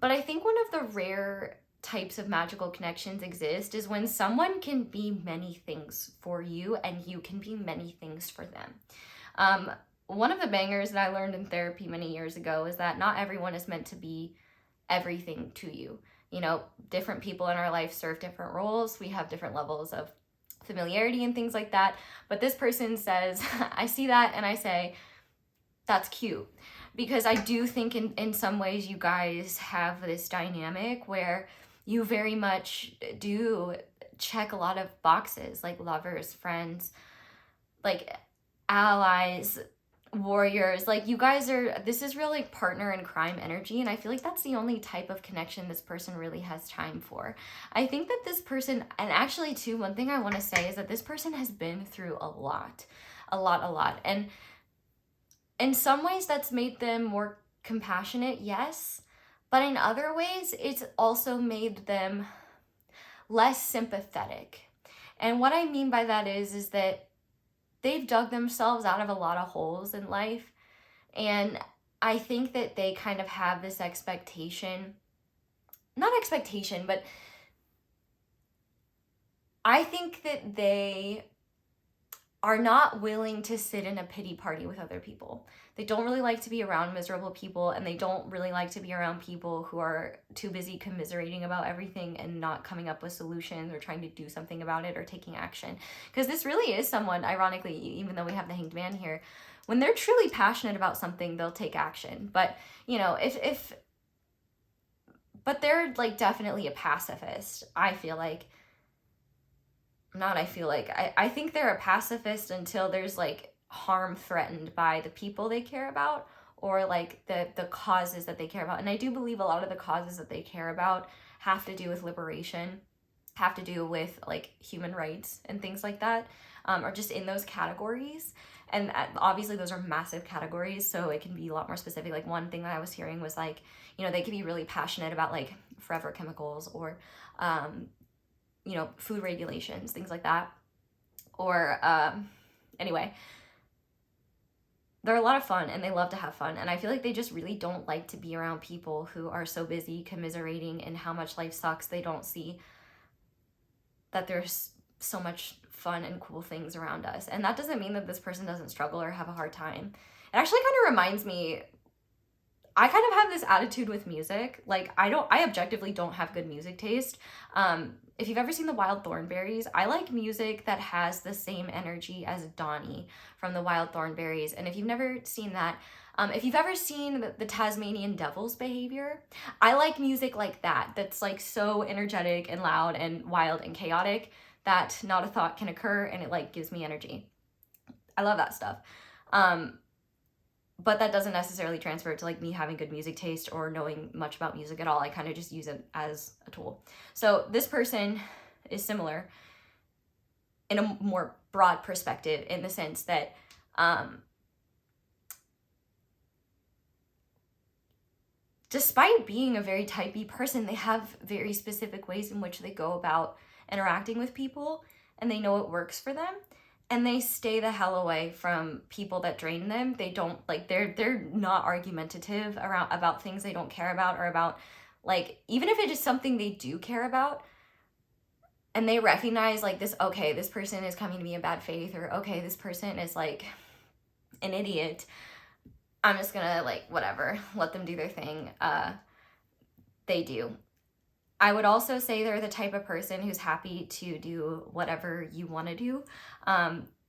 but I think one of the rare types of magical connections exist is when someone can be many things for you and you can be many things for them. One of the bangers that I learned in therapy many years ago is that not everyone is meant to be everything to you. You know, different people in our life serve different roles. We have different levels of familiarity and things like that. But this person says, I see that and I say, that's cute. Because I do think in some ways you guys have this dynamic where you very much do check a lot of boxes, like lovers, friends, like allies, warriors. Like you guys are, this is real like partner in crime energy, and I feel like that's the only type of connection this person really has time for. I think that this person, and actually too, one thing I want to say is that this person has been through a lot. And in some ways that's made them more compassionate, yes, but in other ways it's also made them less sympathetic. And what I mean by that is that they've dug themselves out of a lot of holes in life, and I think that they kind of have this expectation, not expectation, but I think that they are not willing to sit in a pity party with other people. They don't really like to be around miserable people, and they don't really like to be around people who are too busy commiserating about everything and not coming up with solutions or trying to do something about it or taking action. Because this really is someone, ironically, even though we have the Hanged Man here, when they're truly passionate about something, they'll take action. But, you know, but they're like definitely a pacifist, I feel like. I think they're a pacifist until there's like harm threatened by the people they care about, or like the causes that they care about. And I do believe a lot of the causes that they care about have to do with liberation, have to do with like human rights and things like that, or just in those categories. And obviously those are massive categories, so it can be a lot more specific. Like one thing that I was hearing was like, you know, they could be really passionate about like forever chemicals, or you know, food regulations, things like that. Or anyway, they're a lot of fun and they love to have fun. And I feel like they just really don't like to be around people who are so busy commiserating in how much life sucks. They don't see that there's so much fun and cool things around us. And that doesn't mean that this person doesn't struggle or have a hard time. It actually kind of reminds me, I kind of have this attitude with music. Like I objectively don't have good music taste. If you've ever seen the Wild Thornberries, I like music that has the same energy as Donnie from the Wild Thornberries. And if you've never seen that, if you've ever seen the Tasmanian Devil's Behavior, I like music like that, that's like so energetic and loud and wild and chaotic that not a thought can occur, and it like gives me energy. I love that stuff. But that doesn't necessarily transfer to like me having good music taste or knowing much about music at all. I kind of just use it as a tool. So this person is similar in a more broad perspective, in the sense that despite being a very type B person, they have very specific ways in which they go about interacting with people, and they know what works for them. And they stay the hell away from people that drain them. They don't like, they're not argumentative about things they don't care about, or about like, even if it is something they do care about, and they recognize like this, okay, this person is coming to me in bad faith, or okay, this person is like an idiot, I'm just gonna like whatever, let them do their thing. They do. I would also say they're the type of person who's happy to do whatever you want to do.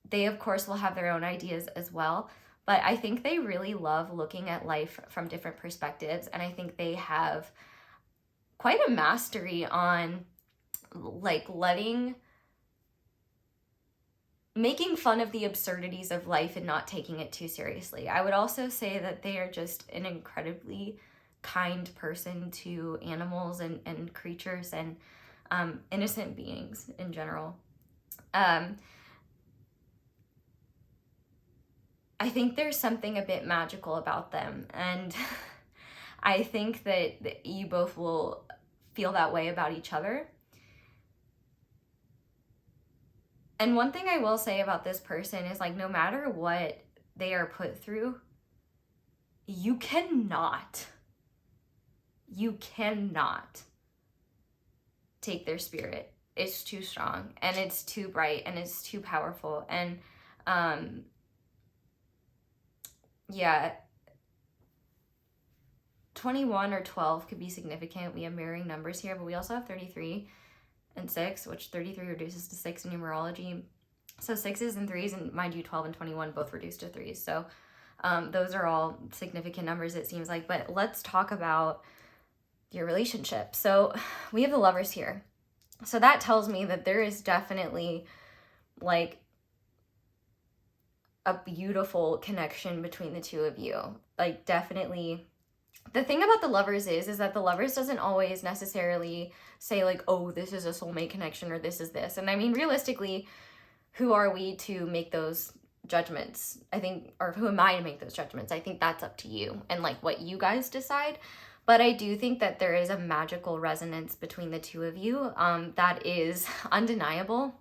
They, of course, will have their own ideas as well, but I think they really love looking at life from different perspectives, and I think they have quite a mastery on like making fun of the absurdities of life and not taking it too seriously. I would also say that they are just an incredibly kind person to animals and creatures and innocent beings in general. I think there's something a bit magical about them, and I think that you both will feel that way about each other. And one thing I will say about this person is, like, no matter what they are put through, you cannot take their spirit. It's too strong, and it's too bright, and it's too powerful. And yeah, 21 or 12 could be significant. We have mirroring numbers here, but we also have 33 and 6, which 33 reduces to 6 in numerology. So 6s and 3s, and mind you, 12 and 21 both reduce to 3s. So those are all significant numbers, it seems like. But let's talk about your relationship. So we have the Lovers here. So that tells me that there is definitely, like, a beautiful connection between the two of you. Like, definitely. The thing about the Lovers is that the Lovers doesn't always necessarily say, like, oh, this is a soulmate connection, or this is this. And I mean, realistically, who are we to make those judgments? I think, or who am I to make those judgments? I think that's up to you and, like, what you guys decide. But I do think that there is a magical resonance between the two of you that is undeniable.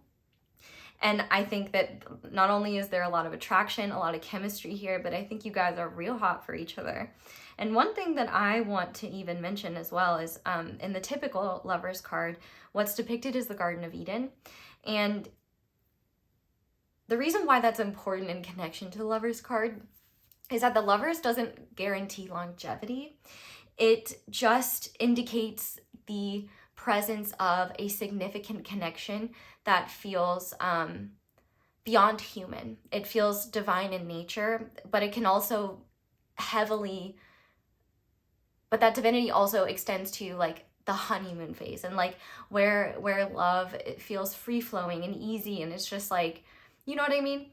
And I think that not only is there a lot of attraction, a lot of chemistry here, but I think you guys are real hot for each other. And one thing that I want to even mention as well is in the typical Lovers card, what's depicted is the Garden of Eden. And the reason why that's important in connection to the Lovers card is that the Lovers doesn't guarantee longevity. It just indicates the presence of a significant connection that feels beyond human. It feels divine in nature, but it can also heavily, but that divinity also extends to, like, the honeymoon phase, and, like, where love, it feels free-flowing and easy, and it's just like, you know what I mean?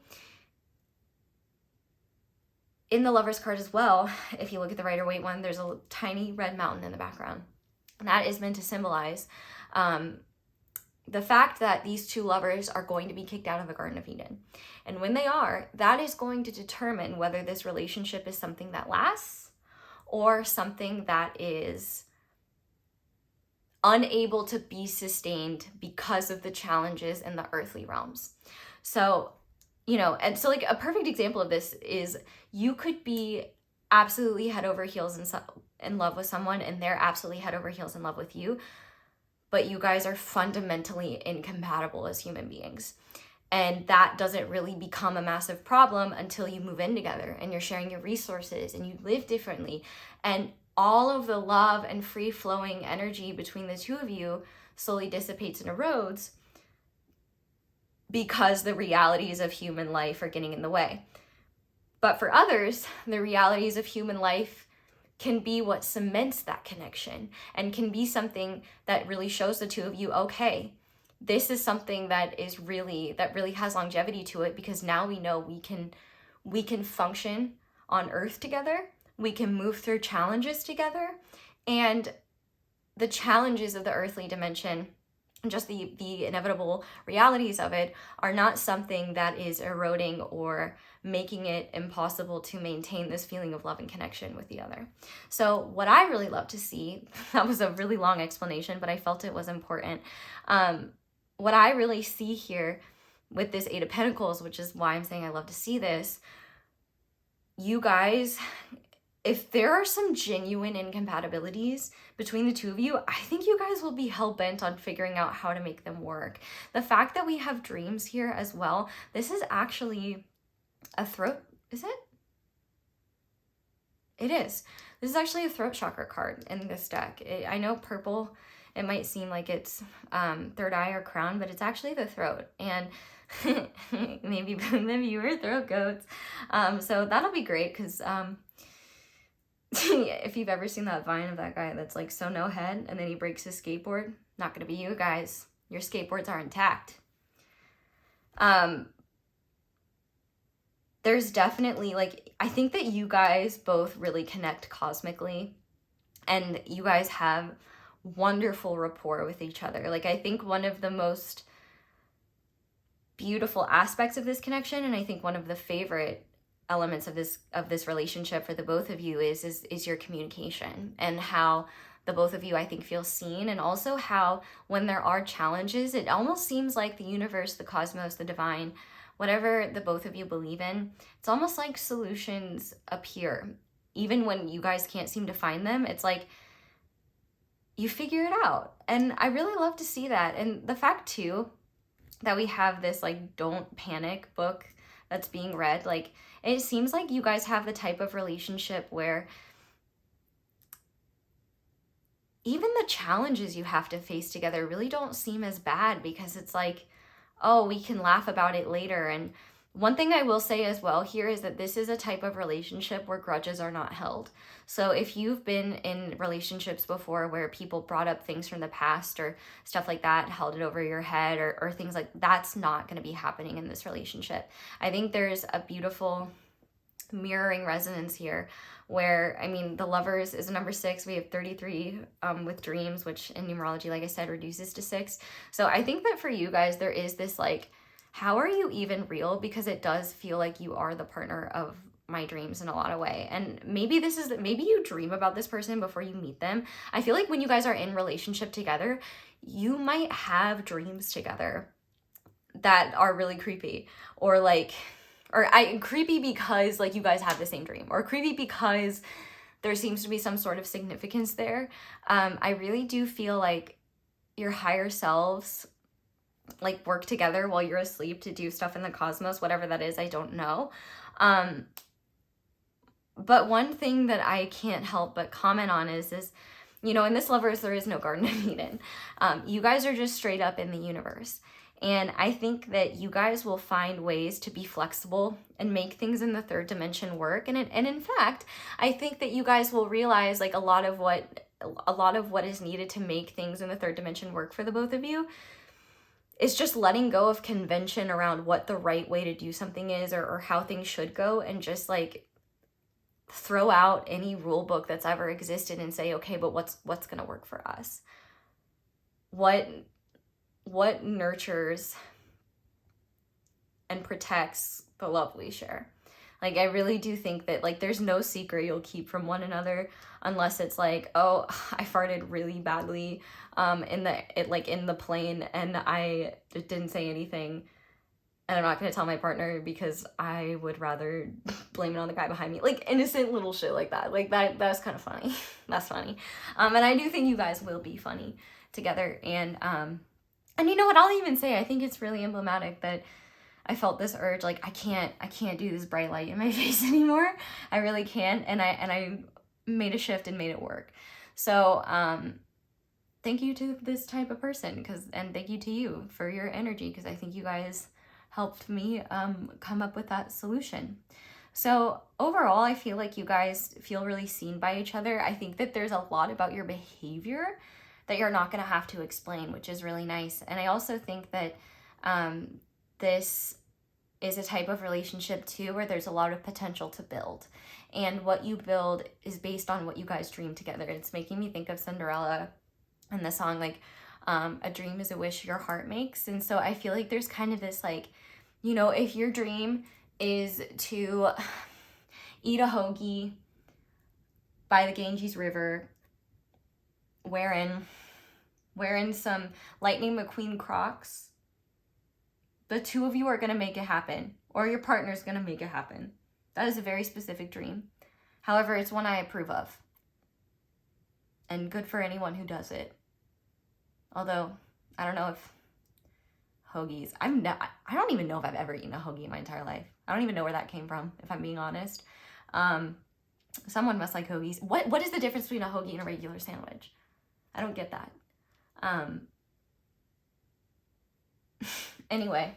In the Lovers card as well, if you look at the Rider-Waite one, there's a tiny red mountain in the background. And that is meant to symbolize the fact that these two lovers are going to be kicked out of the Garden of Eden. And when they are, that is going to determine whether this relationship is something that lasts or something that is unable to be sustained because of the challenges in the earthly realms. So, you know, and so, like, a perfect example of this is you could be absolutely head over heels in love with someone, and they're absolutely head over heels in love with you, but you guys are fundamentally incompatible as human beings. And that doesn't really become a massive problem until you move in together and you're sharing your resources and you live differently. And all of the love and free-flowing energy between the two of you slowly dissipates and erodes because the realities of human life are getting in the way. But for others, the realities of human life can be what cements that connection and can be something that really shows the two of you, okay, this is something that really has longevity to it, because now we know we can function on Earth together, we can move through challenges together, and the challenges of the earthly dimension, just the inevitable realities of it, are not something that is eroding or making it impossible to maintain this feeling of love and connection with the other. So what I really love to see, that was a really long explanation, but I felt it was important. What I really see here with this Eight of Pentacles, which is why I'm saying I love to see this, you guys, if there are some genuine incompatibilities between the two of you, I think you guys will be hell-bent on figuring out how to make them work. The fact that we have dreams here as well, this is actually a throat, is it? It is. This is actually a throat chakra card in this deck. I know purple, it might seem like it's third eye or crown, but it's actually the throat. And maybe both of you are throat goats. So that'll be great, because if you've ever seen that Vine of that guy that's like so no head and then he breaks his skateboard, not gonna be you guys. Your skateboards are intact. There's definitely, like, I think that you guys both really connect cosmically, and you guys have wonderful rapport with each other. Like, I think one of the most beautiful aspects of this connection, and I think one of the favorite elements of this relationship for the both of you is your communication, and how the both of you, I think, feel seen, and also how when there are challenges, it almost seems like the universe, the cosmos, the divine, whatever the both of you believe in, it's almost like solutions appear. Even when you guys can't seem to find them, it's like you figure it out. And I really love to see that. And the fact too that we have this like Don't Panic book that's being read, like it seems like you guys have the type of relationship where even the challenges you have to face together really don't seem as bad, because it's like, oh, we can laugh about it later. And one thing I will say as well here is that this is a type of relationship where grudges are not held. So if you've been in relationships before where people brought up things from the past or stuff like that, held it over your head or things like that's not going to be happening in this relationship. I think there's a beautiful mirroring resonance here where, I mean, the Lovers is a number 6. We have 33 with dreams, which in numerology, like I said, reduces to 6. So I think that for you guys, there is this like, how are you even real? Because it does feel like you are the partner of my dreams in a lot of way. And maybe maybe you dream about this person before you meet them. I feel like when you guys are in relationship together, you might have dreams together that are really creepy, or like, creepy because like you guys have the same dream, or creepy because there seems to be some sort of significance there. I really do feel like your higher selves like work together while you're asleep to do stuff in the cosmos, whatever that is, I don't know. But one thing that I can't help but comment on is, you know, in this Lovers, there is no Garden of Eden. You guys are just straight up in the universe. And I think that you guys will find ways to be flexible and make things in the third dimension work. And in fact, I think that you guys will realize like a lot of what is needed to make things in the third dimension work for the both of you is just letting go of convention around what the right way to do something is, or how things should go, and just like throw out any rule book that's ever existed and say, okay, but what's gonna work for us? What nurtures and protects the love we share? Like, I really do think that like there's no secret you'll keep from one another, unless it's like, oh, I farted really badly in the plane and I didn't say anything, and I'm not gonna tell my partner because I would rather blame it on the guy behind me. Like innocent little shit like that. Like that's kind of funny. That's funny. And I do think you guys will be funny together. And you know what, I'll even say, I think it's really emblematic that I felt this urge, like I can't do this bright light in my face anymore. I really can't. And I made a shift and made it work. So thank you to this type of person, and thank you to you for your energy, because I think you guys helped me come up with that solution. So overall, I feel like you guys feel really seen by each other. I think that there's a lot about your behavior that you're not going to have to explain, which is really nice. And I also think that this is a type of relationship too where there's a lot of potential to build, and what you build is based on what you guys dream together. It's making me think of Cinderella and the song, like a dream is a wish your heart makes. And so I feel like there's kind of this like, you know, if your dream is to eat a hoagie by the Ganges River wearing some Lightning McQueen Crocs, the two of you are going to make it happen, or your partner's going to make it happen. That is a very specific dream. However, it's one I approve of, and good for anyone who does it. Although I don't know if hoagies, I don't even know if I've ever eaten a hoagie in my entire life. I don't even know where that came from, if I'm being honest. Someone must like hoagies. What is the difference between a hoagie and a regular sandwich? I don't get that. Anyway,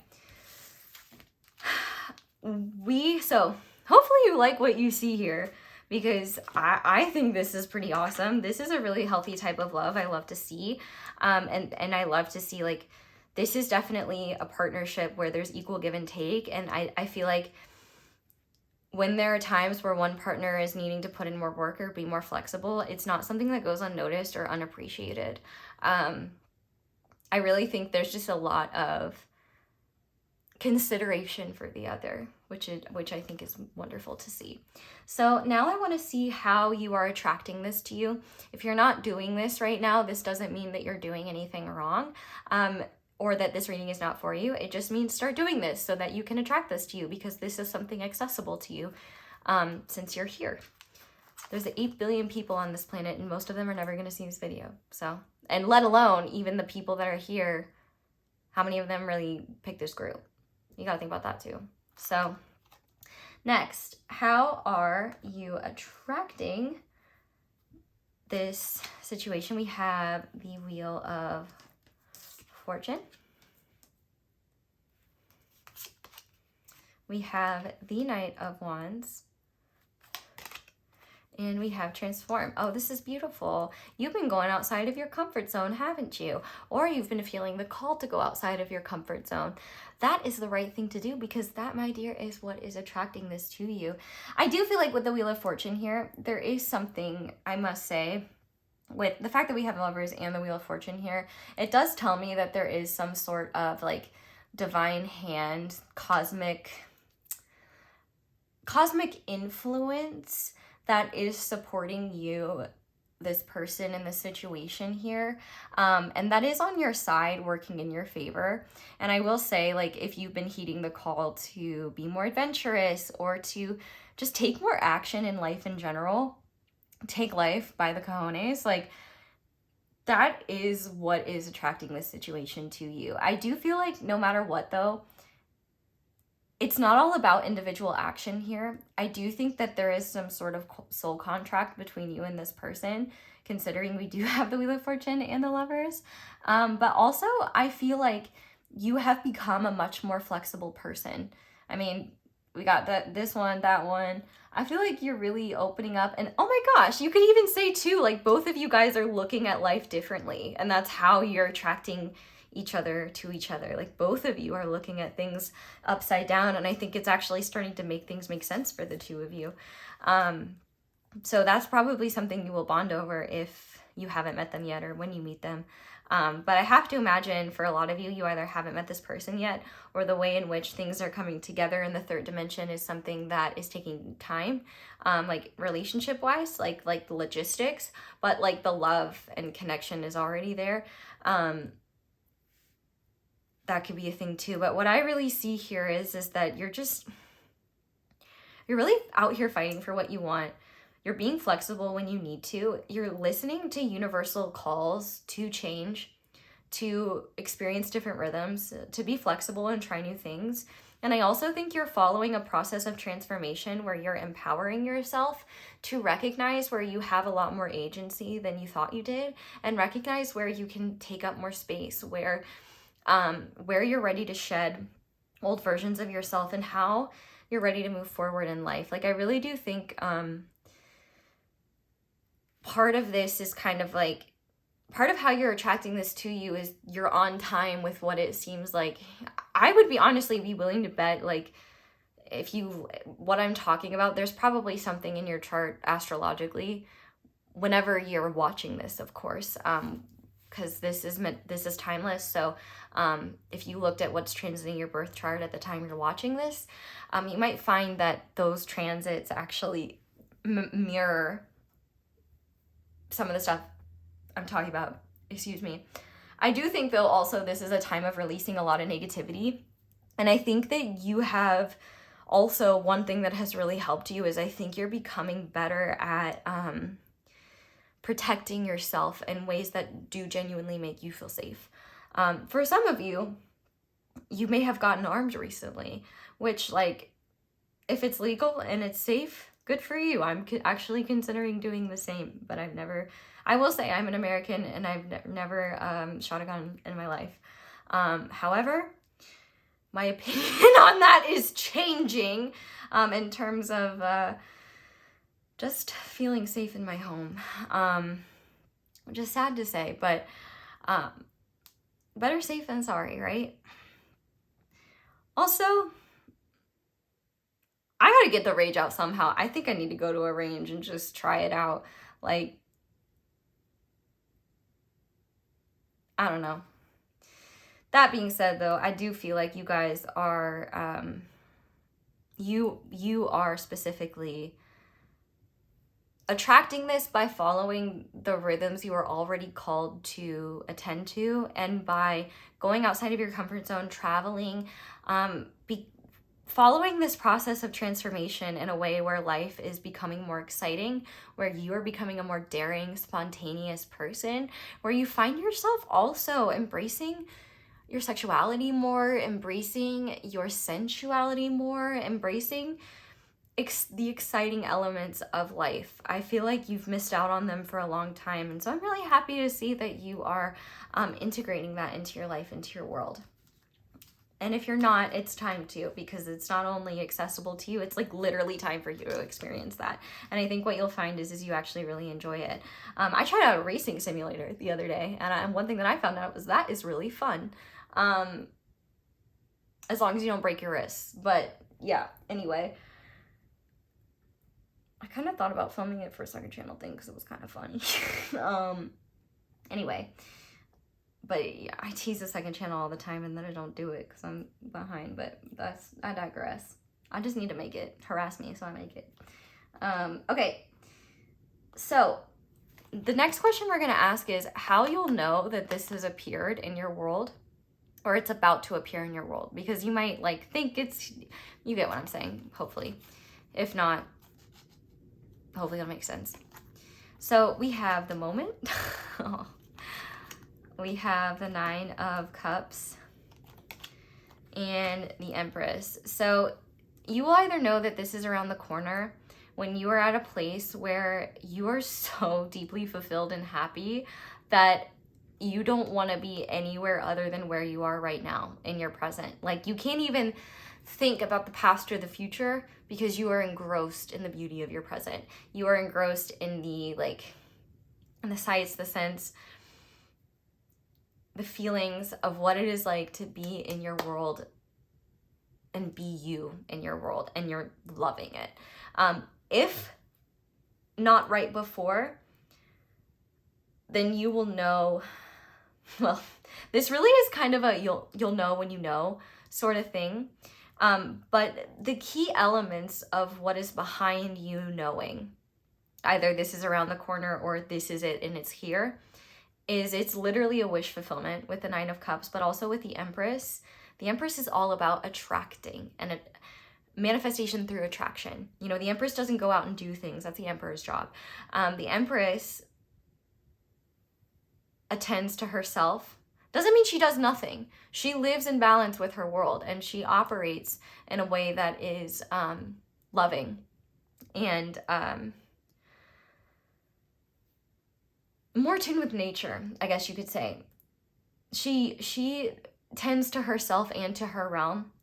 so hopefully you like what you see here, because I think this is pretty awesome. This is a really healthy type of love I love to see. And I love to see, like, this is definitely a partnership where there's equal give and take. And I feel like when there are times where one partner is needing to put in more work or be more flexible, it's not something that goes unnoticed or unappreciated. I really think there's just a lot of consideration for the other, which I think is wonderful to see. So now I want to see how you are attracting this to you. If you're not doing this right now, this doesn't mean that you're doing anything wrong, or that this reading is not for you. It just means start doing this so that you can attract this to you, because this is something accessible to you, since you're here. There's 8 billion people on this planet, and most of them are never going to see this video. So, and let alone even the people that are here, how many of them really picked this group? You got to think about that too. So next, how are you attracting this situation? We have the Wheel of Fortune. We have the Knight of Wands. And we have Transform. Oh, this is beautiful. You've been going outside of your comfort zone, haven't you? Or you've been feeling the call to go outside of your comfort zone. That is the right thing to do, because that, my dear, is what is attracting this to you. I do feel like with the Wheel of Fortune here, there is something, I must say, with the fact that we have Lovers and the Wheel of Fortune here, it does tell me that there is some sort of like divine hand, cosmic influence that is supporting you, this person in this situation here, and that is on your side, working in your favor. And I will say, like, if you've been heeding the call to be more adventurous or to just take more action in life in general, take life by the cojones, like, that is what is attracting this situation to you. I do feel like no matter what, though, it's not all about individual action here. I do think that there is some sort of soul contract between you and this person, considering we do have the Wheel of Fortune and the Lovers. But also, I feel like you have become a much more flexible person. I mean, we got this one, that one. I feel like you're really opening up. And oh my gosh, you could even say too, like, both of you guys are looking at life differently. And that's how you're attracting each other to each other. Like, both of you are looking at things upside down, and I think it's actually starting to make things make sense for the two of you. So that's probably something you will bond over if you haven't met them yet, or when you meet them. But I have to imagine for a lot of you, you either haven't met this person yet, or the way in which things are coming together in the third dimension is something that is taking time, like relationship wise, like the logistics, but like the love and connection is already there. That could be a thing too. But what I really see here is that you're really out here fighting for what you want. You're being flexible when you need to. You're listening to universal calls to change, to experience different rhythms, to be flexible and try new things. And I also think you're following a process of transformation where you're empowering yourself to recognize where you have a lot more agency than you thought you did, and recognize where you can take up more space, where you're ready to shed old versions of yourself, and how you're ready to move forward in life. Like, I really do think part of this is kind of like, part of how you're attracting this to you is you're on time with what it seems like. I would honestly be willing to bet, like, what I'm talking about, there's probably something in your chart astrologically, whenever you're watching this, of course, because this is timeless. So if you looked at what's transiting your birth chart at the time you're watching this, you might find that those transits actually mirror some of the stuff I'm talking about. Excuse me. I do think, though, also this is a time of releasing a lot of negativity. And I think that you have also, one thing that has really helped you is I think you're becoming better at protecting yourself in ways that do genuinely make you feel safe. For some of you, you may have gotten armed recently, which, like, if it's legal and it's safe, good for you. I'm actually considering doing the same, but I will say I'm an American and I've never shot a gun in my life. However, my opinion on that is changing in terms of just feeling safe in my home, which is sad to say, but better safe than sorry, right? Also, I gotta get the rage out somehow. I think I need to go to a range and just try it out. Like, I don't know. That being said, though, I do feel like you guys are, you are specifically attracting this by following the rhythms you are already called to attend to, and by going outside of your comfort zone, traveling, following this process of transformation in a way where life is becoming more exciting, where you are becoming a more daring, spontaneous person, where you find yourself also embracing your sexuality more, embracing your sensuality more, embracing the exciting elements of life. I feel like you've missed out on them for a long time, and so I'm really happy to see that you are integrating that into your life, into your world. And if you're not, it's time to, because it's not only accessible to you, it's like literally time for you to experience that. And I think what you'll find is you actually really enjoy it. I tried out a racing simulator the other day, and one thing that I found out was that is really fun. As long as you don't break your wrists. But yeah, anyway. I kind of thought about filming it for a second channel thing because it was kind of funny. Anyway. But yeah, I tease the second channel all the time and then I don't do it because I'm behind. But I digress. I just need to make it. Harass me so I make it. Okay. So the next question we're going to ask is how you'll know that this has appeared in your world, or it's about to appear in your world, because you might like think it's, you get what I'm saying, hopefully. If not, hopefully it'll make sense. So we have the moment. We have the 9 of Cups and the Empress. So you will either know that this is around the corner when you are at a place where you are so deeply fulfilled and happy that you don't want to be anywhere other than where you are right now in your present. Like you can't even think about the past or the future because you are engrossed in the beauty of your present. You are engrossed in the in the sights, the sense, the feelings of what it is like to be in your world and be you in your world, and you're loving it. If not right before, then you will know, well, this really is kind of a you'll know when you know sort of thing. But the key elements of what is behind you knowing, either this is around the corner or this is it and it's here, is it's literally a wish fulfillment with the 9 of Cups, but also with the Empress. The Empress is all about attracting and a manifestation through attraction. You know, the Empress doesn't go out and do things. That's the Emperor's job. The Empress attends to herself. Doesn't mean she does nothing. She lives in balance with her world, and she operates in a way that is loving and more tuned with nature, I guess you could say. She tends to herself and to her realm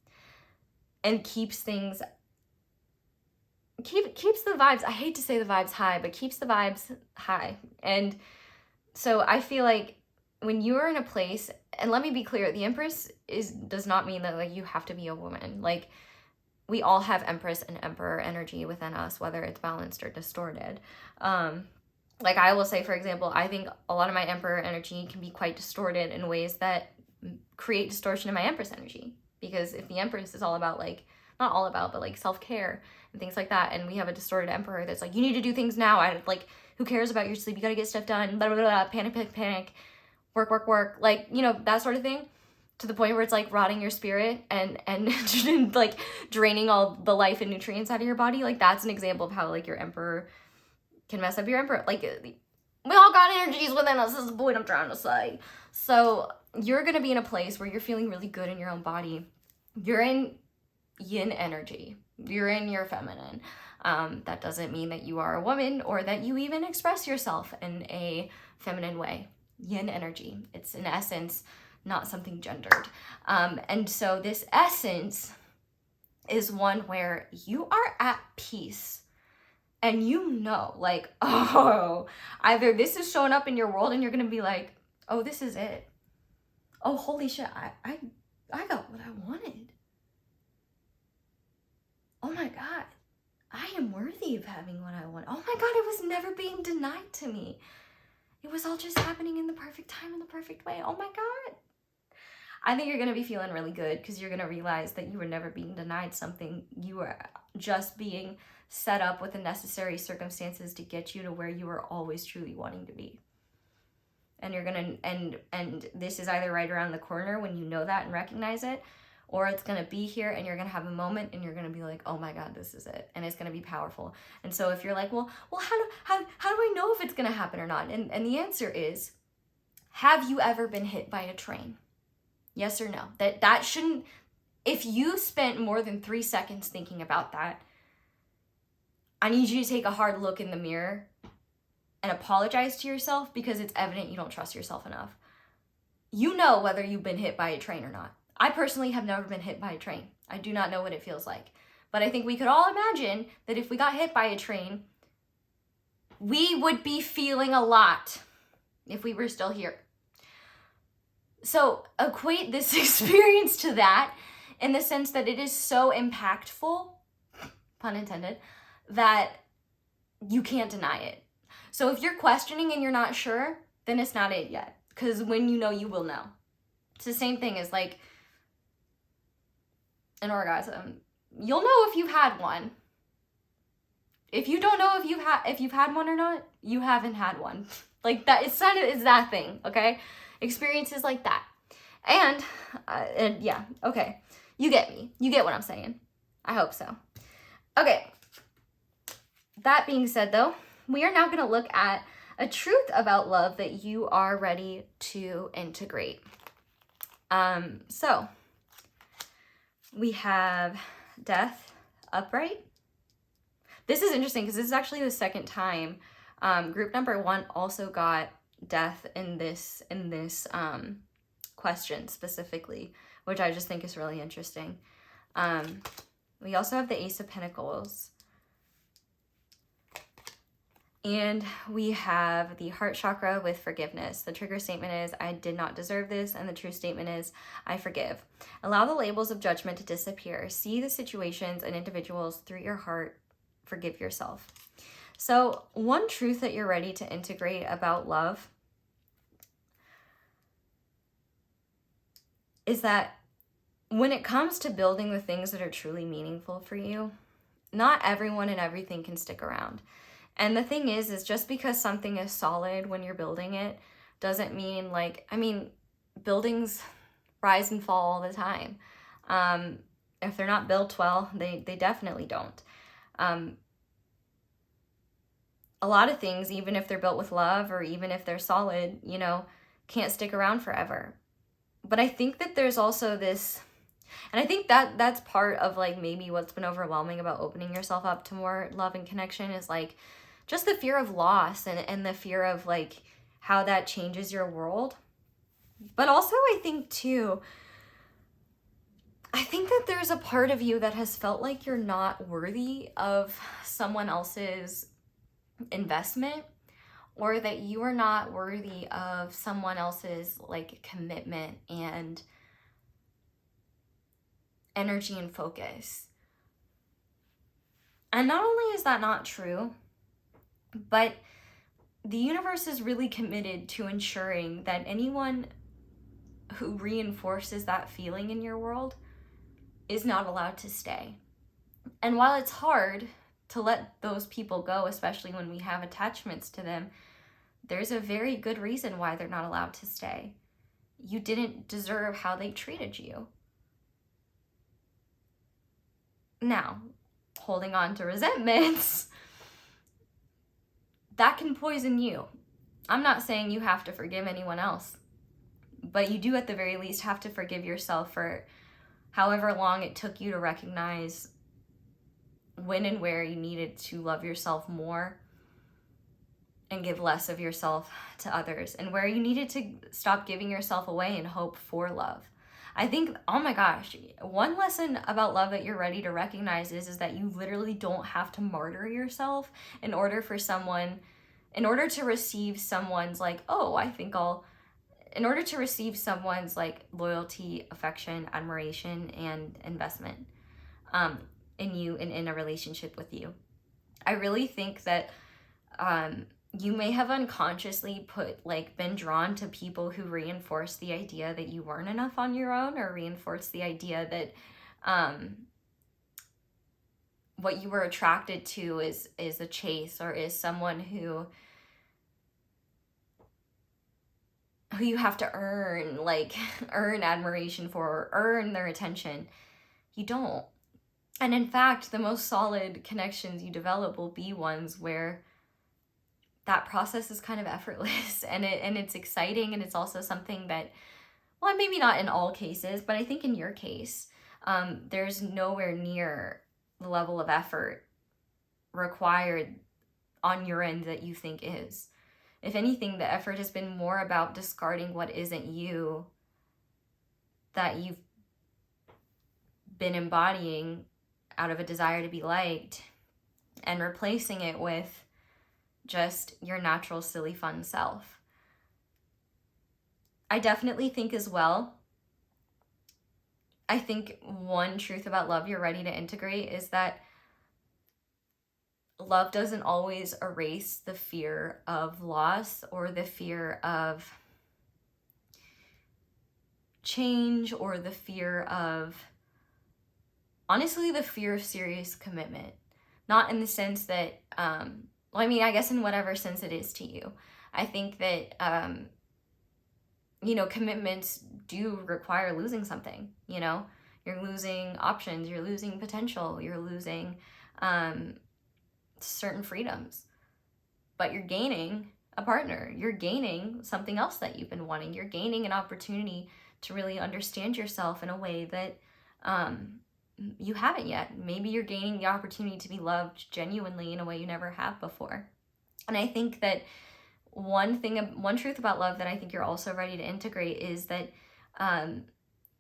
and keeps things, keeps the vibes, I hate to say the vibes high, but keeps the vibes high. And so I feel like when you are in a place, and let me be clear, the Empress does not mean that like you have to be a woman. Like we all have Empress and Emperor energy within us, whether it's balanced or distorted. Like I will say, for example, I think a lot of my Emperor energy can be quite distorted in ways that create distortion in my Empress energy. Because if the Empress is all about like, not all about, but like self-care and things like that, and we have a distorted Emperor that's like, you need to do things now. Like, who cares about your sleep? You gotta get stuff done, blah, blah, blah, blah, panic, panic, panic, work, work, work. Like, you know, that sort of thing. To the point where it's like rotting your spirit and like draining all the life and nutrients out of your body. Like that's an example of how like your Emperor can mess up your Emperor. Like we all got energies within us is the point I'm trying to say. So you're going to be in a place where you're feeling really good in your own body. You're in yin energy. You're in your feminine. That doesn't mean that you are a woman or that you even express yourself in a feminine way. Yin energy. It's in essence not something gendered. And so this essence is one where you are at peace. And you know, like, oh, either this is showing up in your world and you're going to be like, oh, this is it. Oh, holy shit, I got what I wanted. Oh my God, I am worthy of having what I want. Oh my God, it was never being denied to me. It was all just happening in the perfect time, in the perfect way. Oh my God. I think you're going to be feeling really good because you're going to realize that you were never being denied something. You were just being set up with the necessary circumstances to get you to where you were always truly wanting to be. And you're going to, and this is either right around the corner when you know that and recognize it, or it's going to be here and you're going to have a moment and you're going to be like, oh my God, this is it. And it's going to be powerful. And so if you're like, well, how do I know if it's going to happen or not? And the answer is, have you ever been hit by a train? Yes or no? That shouldn't, if you spent more than 3 seconds thinking about that, I need you to take a hard look in the mirror and apologize to yourself, because it's evident you don't trust yourself enough. You know whether you've been hit by a train or not. I personally have never been hit by a train. I do not know what it feels like. But I think we could all imagine that if we got hit by a train, we would be feeling a lot if we were still here. So equate this experience to that, in the sense that it is so impactful, pun intended, that you can't deny it. So if you're questioning and you're not sure, then it's not it yet. Because when you know, you will know. It's the same thing as like an orgasm. You'll know if you've had one. If you don't know if you've had one or not, you haven't had one. Like that, it's that thing, okay? Experiences like that. And yeah, okay. You get me. You get what I'm saying. I hope so. Okay. That being said, though, we are now going to look at a truth about love that you are ready to integrate. So we have Death upright. This is interesting because this is actually the second time. Group number 1 also got Death in this question specifically, which I just think is really interesting. We also have the Ace of Pentacles. And we have the heart chakra with forgiveness. The trigger statement is, I did not deserve this. And the true statement is, I forgive. Allow the labels of judgment to disappear. See the situations and individuals through your heart. Forgive yourself. So one truth that you're ready to integrate about love is that when it comes to building the things that are truly meaningful for you, not everyone and everything can stick around. And the thing is just because something is solid when you're building it doesn't mean buildings rise and fall all the time. If they're not built well, they definitely don't. A lot of things, even if they're built with love or even if they're solid, can't stick around forever. But I think that there's also this, and I think that that's part of maybe what's been overwhelming about opening yourself up to more love and connection is just the fear of loss and the fear of how that changes your world. But also I think that there's a part of you that has felt like you're not worthy of someone else's investment, or that you are not worthy of someone else's commitment and energy and focus. And not only is that not true, but the universe is really committed to ensuring that anyone who reinforces that feeling in your world is not allowed to stay. And while it's hard to let those people go, especially when we have attachments to them, there's a very good reason why they're not allowed to stay. You didn't deserve how they treated you. Now, holding on to resentments, that can poison you. I'm not saying you have to forgive anyone else, but you do at the very least have to forgive yourself for however long it took you to recognize when and where you needed to love yourself more and give less of yourself to others, and where you needed to stop giving yourself away in hope for love. I think, oh my gosh, one lesson about love that you're ready to recognize is that you literally don't have to martyr yourself in order to receive someone's in order to receive someone's loyalty, affection, admiration, and investment in you and in a relationship with you. I really think that you may have unconsciously been drawn to people who reinforce the idea that you weren't enough on your own, or reinforce the idea that what you were attracted to is a chase, or is someone who you have to earn, earn admiration for, or earn their attention. You don't. And in fact, the most solid connections you develop will be ones where that process is kind of effortless, and it's exciting, and it's also something that, well, maybe not in all cases, but I think in your case, there's nowhere near the level of effort required on your end that you think is. If anything, the effort has been more about discarding what isn't you, that you've been embodying out of a desire to be liked, and replacing it with just your natural, silly, fun self. I definitely think as well, I think one truth about love you're ready to integrate is that love doesn't always erase the fear of loss, or the fear of change, or the fear of, honestly, the fear of serious commitment. Not in the sense that, I guess in whatever sense it is to you. I think that, commitments do require losing something, You're losing options, you're losing potential, you're losing certain freedoms. But you're gaining a partner. You're gaining something else that you've been wanting. You're gaining an opportunity to really understand yourself in a way that you haven't yet. Maybe you're gaining the opportunity to be loved genuinely in a way you never have before. And I think that one truth about love that I think you're also ready to integrate is that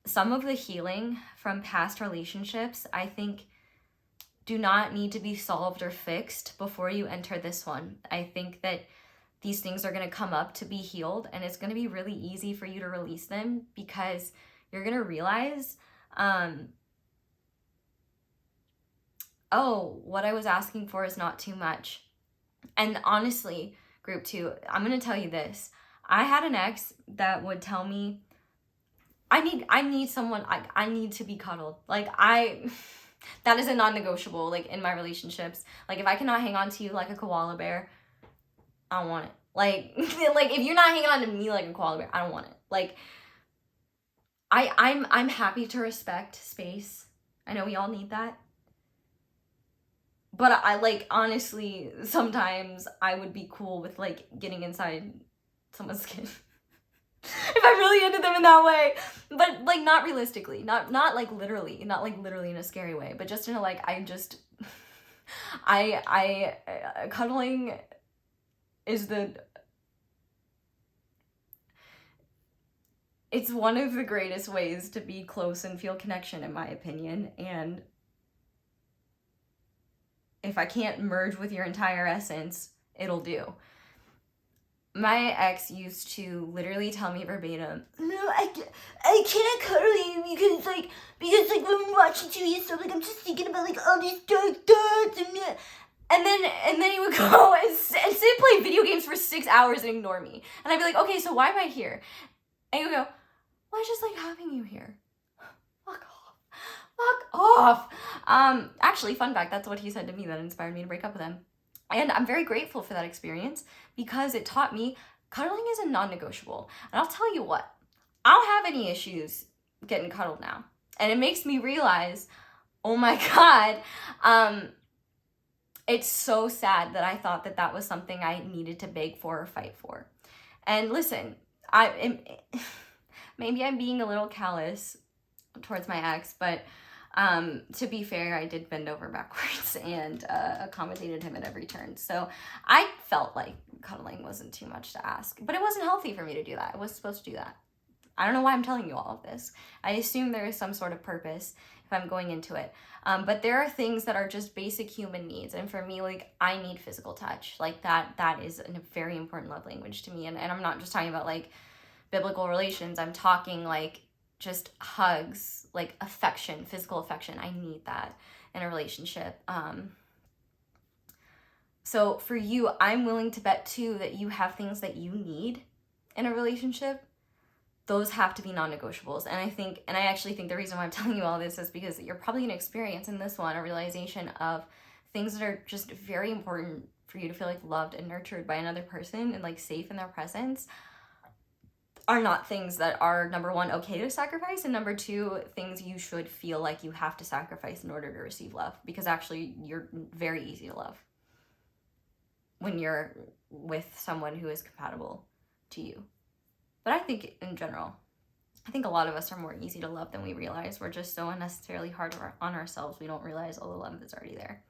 some of the healing from past relationships, I think, do not need to be solved or fixed before you enter this one. I think that these things are going to come up to be healed, and it's going to be really easy for you to release them, because you're going to realize, oh, what I was asking for is not too much. And honestly, group 2, I'm going to tell you this. I had an ex that would tell me, I need someone, I need to be cuddled. That is a non-negotiable, in my relationships. If I cannot hang on to you like a koala bear, I don't want it. If you're not hanging on to me like a koala bear, I don't want it. I'm happy to respect space. I know we all need that. But I honestly, sometimes I would be cool with getting inside someone's skin. If I really ended them in that way. But not realistically, not literally in a scary way, but just in a cuddling is it's one of the greatest ways to be close and feel connection, in my opinion. And if I can't merge with your entire essence, it'll do. My ex used to literally tell me verbatim, no, I can't cuddle you because when I'm watching TV and stuff, I'm just thinking about all these dark thoughts, and then he would go and sit and play video games for 6 hours and ignore me. And I'd be like, okay, so why am I here? And he would go, well, I just like having you here. Fuck off. Actually, fun fact, that's what he said to me that inspired me to break up with him. And I'm very grateful for that experience, because it taught me cuddling is a non-negotiable. And I'll tell you what, I don't have any issues getting cuddled now. And it makes me realize, oh my God, it's so sad that I thought that was something I needed to beg for or fight for. And listen, maybe I'm being a little callous towards my ex, but to be fair, I did bend over backwards and accommodated him at every turn. So I felt like cuddling wasn't too much to ask, but it wasn't healthy for me to do that. I wasn't supposed to do that. I don't know why I'm telling you all of this. I assume there is some sort of purpose if I'm going into it. But there are things that are just basic human needs. And for me, I need physical touch. That is a very important love language to me. And I'm not just talking about biblical relations. I'm talking just hugs, affection, physical affection. I need that in a relationship. So for you, I'm willing to bet too that you have things that you need in a relationship. Those have to be non-negotiables. And I actually think the reason why I'm telling you all this is because you're probably gonna experience in this one a realization of things that are just very important for you to feel like loved and nurtured by another person and like safe in their presence are not things that are, number one, okay to sacrifice, and number two, things you should feel like you have to sacrifice in order to receive love, because actually you're very easy to love when you're with someone who is compatible to you. But I think in general, I think a lot of us are more easy to love than we realize. We're just so unnecessarily hard on ourselves, we don't realize all the love is already there.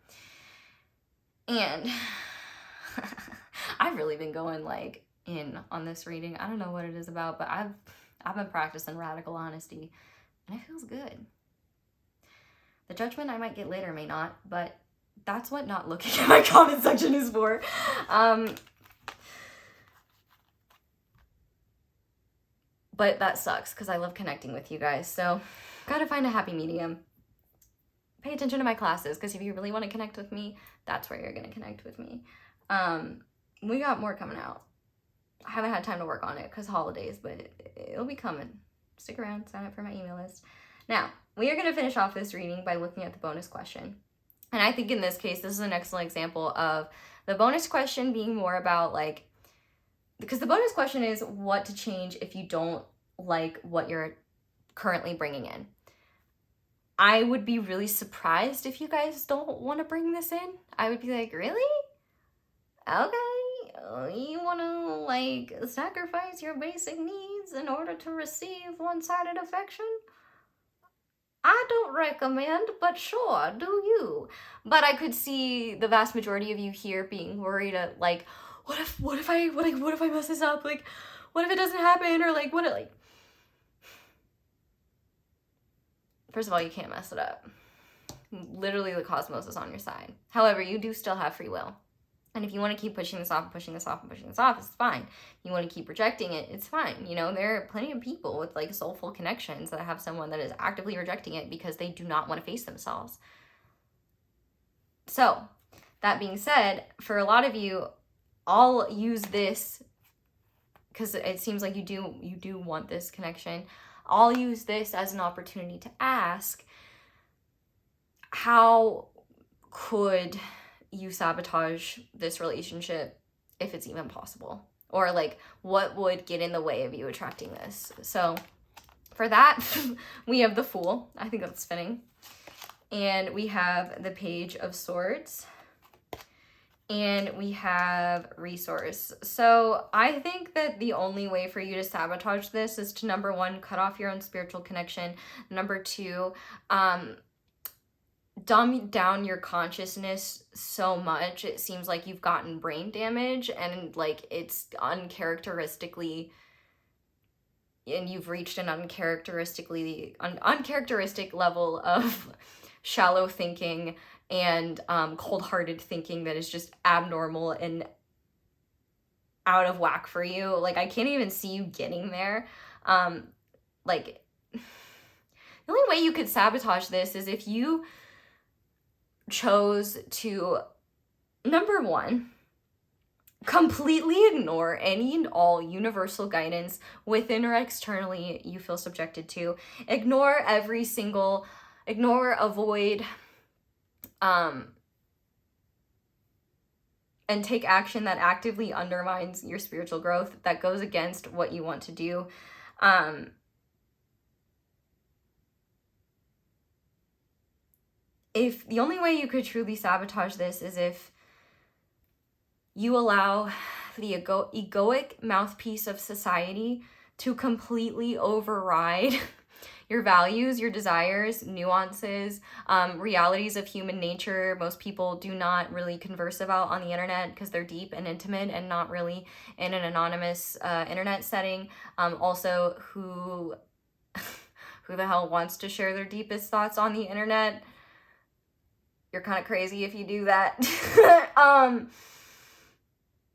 And I've really been going like in on this reading. I don't know what it is about, but I've been practicing radical honesty, and it feels good. The judgment I might get later may not, but that's what not looking at my comment section is for. But that sucks because I love connecting with you guys. So gotta find a happy medium. Pay attention to my classes, because if you really want to connect with me, that's where you're gonna connect with me. We got more coming out. I haven't had time to work on it because holidays, but it'll be coming. Stick around, sign up for my email list. Now, we are gonna finish off this reading by looking at the bonus question. And I think in this case, this is an excellent example of the bonus question being more about like, because the bonus question is what to change if you don't like what you're currently bringing in. I would be really surprised if you guys don't want to bring this in. I would be like, really? Okay, you want to like sacrifice your basic needs in order to receive one-sided affection? I don't recommend, but sure, do you? But I could see the vast majority of you here being worried at like, what if I mess this up? Like, what if it doesn't happen? Or like, what it like? First of all, you can't mess it up. Literally, the cosmos is on your side. However, you do still have free will. And if you want to keep pushing this off and pushing this off and pushing this off, it's fine. If you want to keep rejecting it, it's fine. You know, there are plenty of people with like soulful connections that have someone that is actively rejecting it because they do not want to face themselves. So, that being said, for a lot of you, I'll use this because it seems like you do want this connection. I'll use this as an opportunity to ask, how could you sabotage this relationship if it's even possible? Or like, what would get in the way of you attracting this? So for that, we have the Fool. I think that's fitting. And we have the Page of Swords. And we have Resource. So I think that the only way for you to sabotage this is to, number one, cut off your own spiritual connection. Number two, dumb down your consciousness so much it seems like you've gotten brain damage, and like it's uncharacteristic level of shallow thinking and cold-hearted thinking that is just abnormal and out of whack for you. Like, I can't even see you getting there. Like, the only way you could sabotage this is if you chose to, number one, completely ignore any and all universal guidance within or externally you feel subjected to. Avoid, and take action that actively undermines your spiritual growth, that goes against what you want to do. If the only way you could truly sabotage this is if you allow the egoic mouthpiece of society to completely override your values, your desires, nuances, realities of human nature most people do not really converse about on the internet because they're deep and intimate and not really in an anonymous internet setting. Also, who the hell wants to share their deepest thoughts on the internet? You're kind of crazy if you do that.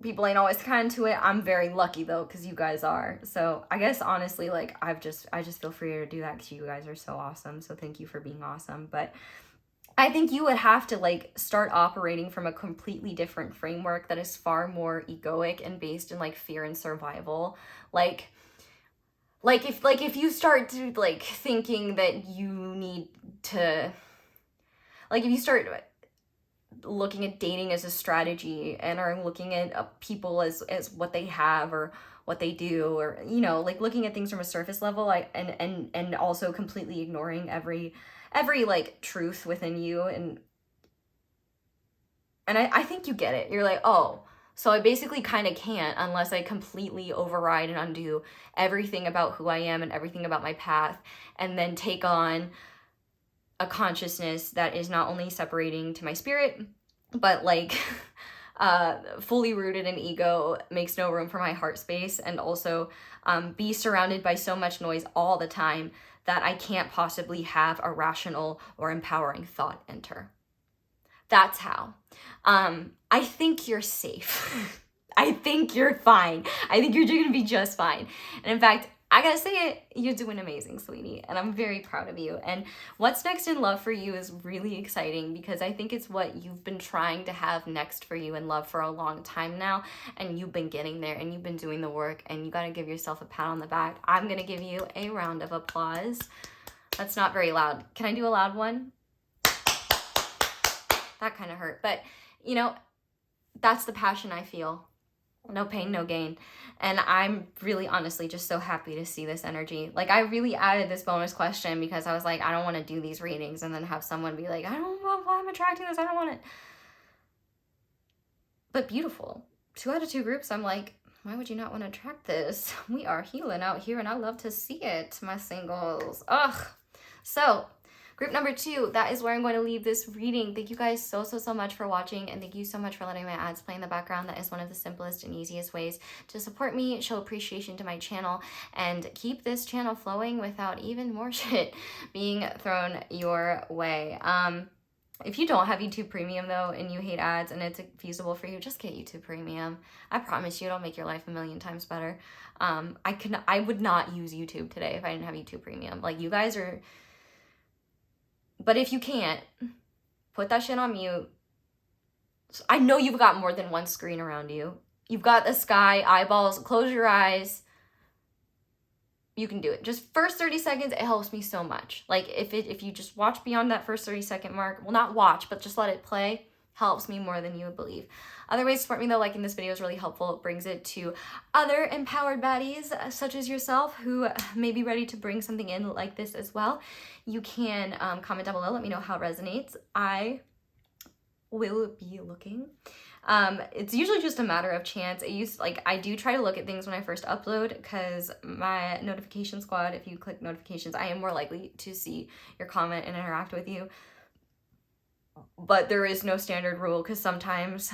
People ain't always kind to it. I'm very lucky though, because you guys are. So I guess honestly, like I just feel free to do that because you guys are so awesome. So thank you for being awesome. But I think you would have to like start operating from a completely different framework that is far more egoic and based in like fear and survival. If you start to like thinking that you need to, like if you start looking at dating as a strategy and are looking at people as what they have or what they do, or you know, like looking at things from a surface level, and also completely ignoring every like truth within you, and I think you get it. You're like, oh, so I basically kind of can't unless I completely override and undo everything about who I am and everything about my path, and then take on a consciousness that is not only separating to my spirit, but like fully rooted in ego, makes no room for my heart space, and also be surrounded by so much noise all the time that I can't possibly have a rational or empowering thought enter. That's how. I think you're safe. I think you're fine. I think you're gonna be just fine. And in fact, I gotta say it, you're doing amazing, sweetie. And I'm very proud of you. And what's next in love for you is really exciting, because I think it's what you've been trying to have next for you in love for a long time now. And you've been getting there and you've been doing the work, and you gotta give yourself a pat on the back. I'm gonna give you a round of applause. That's not very loud. Can I do a loud one? That kind of hurt. But, you know, that's the passion I feel. No pain, no gain. And I'm really honestly just so happy to see this energy. Like, I really added this bonus question because I was like, I don't want to do these readings and then have someone be like, I don't know why I'm attracting this. I don't want it. But beautiful. 2 out of 2 groups, I'm like, why would you not want to attract this? We are healing out here and I love to see it, my singles. Ugh. So, group number 2, that is where I'm going to leave this reading. Thank you guys so much for watching, and thank you so much for letting my ads play in the background. That is one of the simplest and easiest ways to support me, show appreciation to my channel, and keep this channel flowing without even more shit being thrown your way. If you don't have YouTube Premium though, and you hate ads and it's feasible for you, just get YouTube Premium. I promise you it'll make your life a million times better. I would not use YouTube today if I didn't have YouTube Premium. Like, you guys are... But if you can't, put that shit on mute. I know you've got more than one screen around you. You've got the sky, eyeballs, close your eyes. You can do it. Just first 30 seconds, it helps me so much. Like, if you just watch beyond that first 30-second mark, well, not watch, but just let it play, helps me more than you would believe. Other ways to support me though, liking this video is really helpful. It brings it to other empowered baddies such as yourself who may be ready to bring something in like this as well. You can comment down below, let me know how it resonates. I will be looking. It's usually just a matter of chance. I do try to look at things when I first upload, because my notification squad, if you click notifications, I am more likely to see your comment and interact with you. But there is no standard rule, because sometimes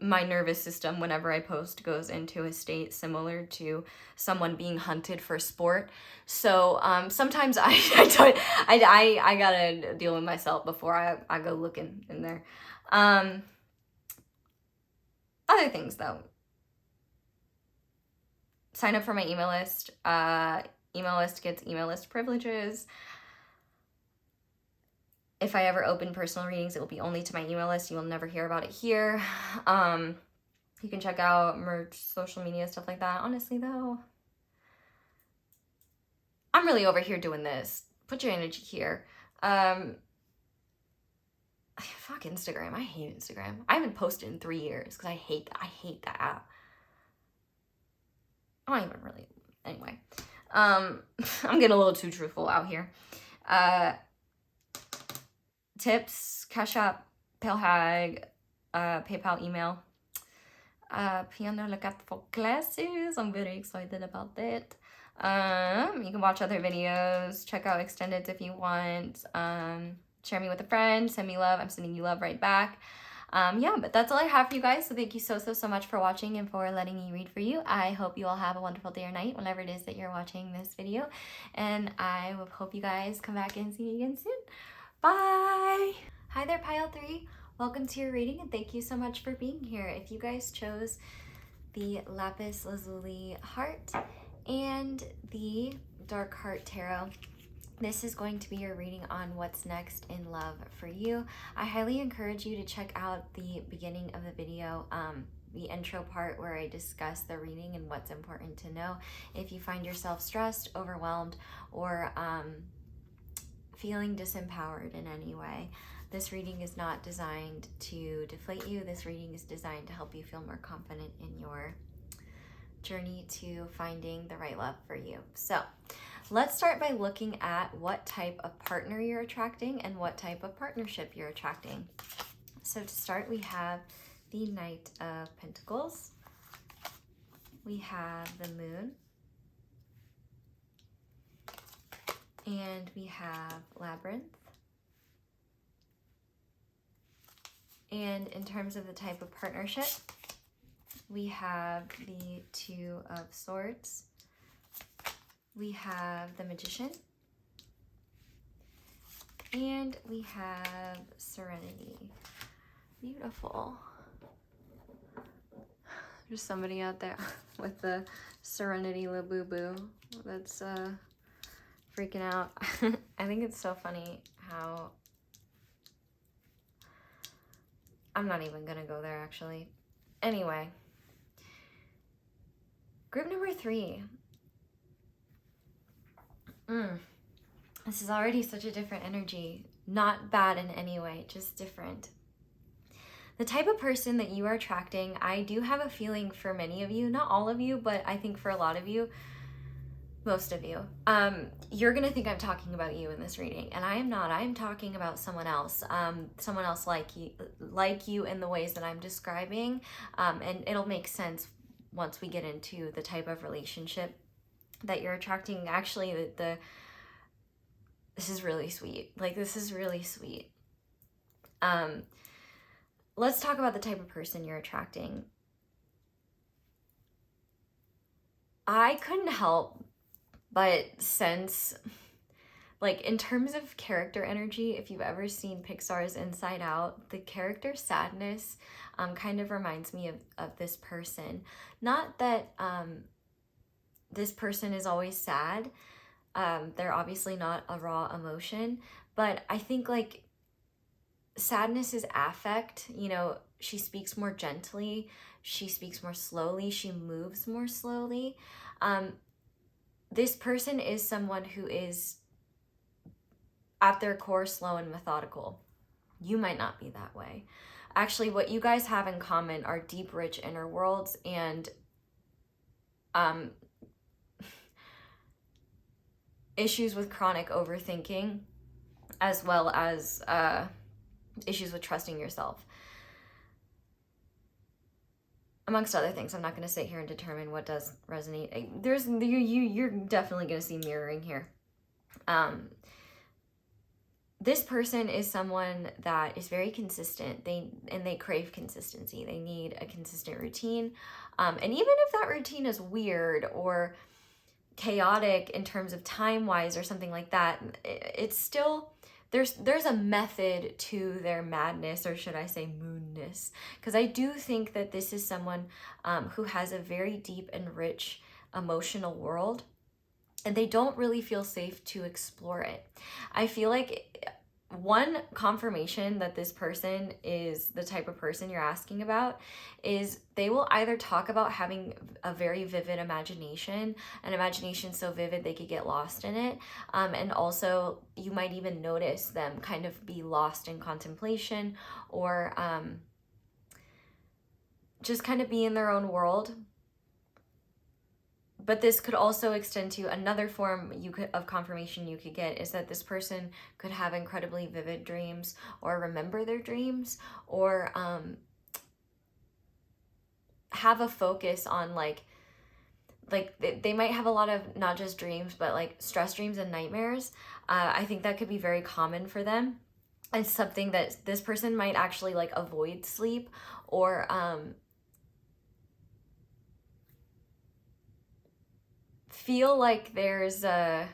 my nervous system, whenever I post, goes into a state similar to someone being hunted for sport. So sometimes I gotta deal with myself before I go looking in there. Other things though. Sign up for my email list. Email list gets email list privileges. If I ever open personal readings, it will be only to my email list. You will never hear about it here. You can check out merch, social media, stuff like that. Honestly, though, I'm really over here doing this. Put your energy here. Fuck Instagram. I hate Instagram. I haven't posted in 3 years because I hate that app. I don't even really... Anyway. I'm getting a little too truthful out here. Tips, Cashapp, palehag, PayPal, email. Be on the lookout for classes. I'm very excited about that. You can watch other videos, check out extendeds if you want. Share me with a friend, send me love. I'm sending you love right back. Yeah, but that's all I have for you guys. So thank you so much for watching and for letting me read for you. I hope you all have a wonderful day or night whenever it is that you're watching this video. And I hope you guys come back and see me again soon. Bye! Hi there, Pile 3. Welcome to your reading, and thank you so much for being here. If you guys chose the Lapis Lazuli Heart and the Dark Heart Tarot, This is going to be your reading on what's next in love for you. I highly encourage you to check out the beginning of the video, the intro part where I discuss the reading and what's important to know if you find yourself stressed, overwhelmed, or feeling disempowered in any way. This reading is not designed to deflate you. This reading is designed to help you feel more confident in your journey to finding the right love for you. So let's start by looking at what type of partner you're attracting and what type of partnership you're attracting. So to start, we have the Knight of Pentacles. We have the Moon. And we have Labyrinth. And in terms of the type of partnership, we have the Two of Swords. We have the Magician. And we have Serenity. Beautiful. There's somebody out there with the Serenity Labubu that's freaking out. I think it's so funny how... I'm not even gonna go there, actually. Anyway. Group number 3. This is already such a different energy. Not bad in any way, just different. The type of person that you are attracting, I do have a feeling for many of you, not all of you, but I think for a lot of you, most of you, you're gonna think I'm talking about you in this reading, and I am not. I am talking about someone else like you in the ways that I'm describing, and it'll make sense once we get into the type of relationship that you're attracting. Actually, this is really sweet. Like, this is really sweet. Let's talk about the type of person you're attracting. I couldn't help but sense, like, in terms of character energy, if you've ever seen Pixar's Inside Out, the character Sadness kind of reminds me of this person. Not that this person is always sad. They're obviously not a raw emotion, but I think, like, sadness is affect. You know, she speaks more gently, she speaks more slowly, she moves more slowly. This person is someone who is at their core slow and methodical. You might not be that way. Actually, what you guys have in common are deep, rich inner worlds and issues with chronic overthinking, as well as issues with trusting yourself. Amongst other things. I'm not going to sit here and determine what does resonate. You're definitely going to see mirroring here. This person is someone that is very consistent. They crave consistency. They need a consistent routine. And even if that routine is weird or chaotic in terms of time-wise or something like that, it's still... There's a method to their madness, or should I say moonness, because I do think that this is someone who has a very deep and rich emotional world, and they don't really feel safe to explore it. I feel like one confirmation that this person is the type of person you're asking about is they will either talk about having a very vivid imagination, an imagination so vivid they could get lost in it, and also you might even notice them kind of be lost in contemplation, or just kind of be in their own world. But this could also extend to another form of confirmation you could get, is that this person could have incredibly vivid dreams, or remember their dreams, or have a focus on like they might have a lot of not just dreams, but like stress dreams and nightmares. I think that could be very common for them. It's something that this person might actually like avoid sleep, or feel like they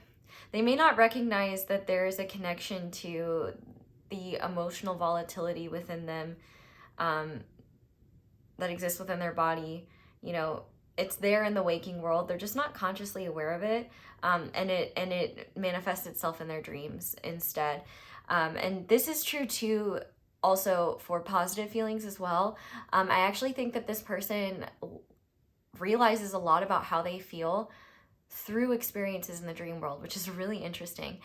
may not recognize that there is a connection to the emotional volatility within them that exists within their body, you know, it's there in the waking world. They're just not consciously aware of it. And it manifests itself in their dreams instead. And this is true too, also for positive feelings as well. I actually think that this person realizes a lot about how they feel through experiences in the dream world, which is really interesting.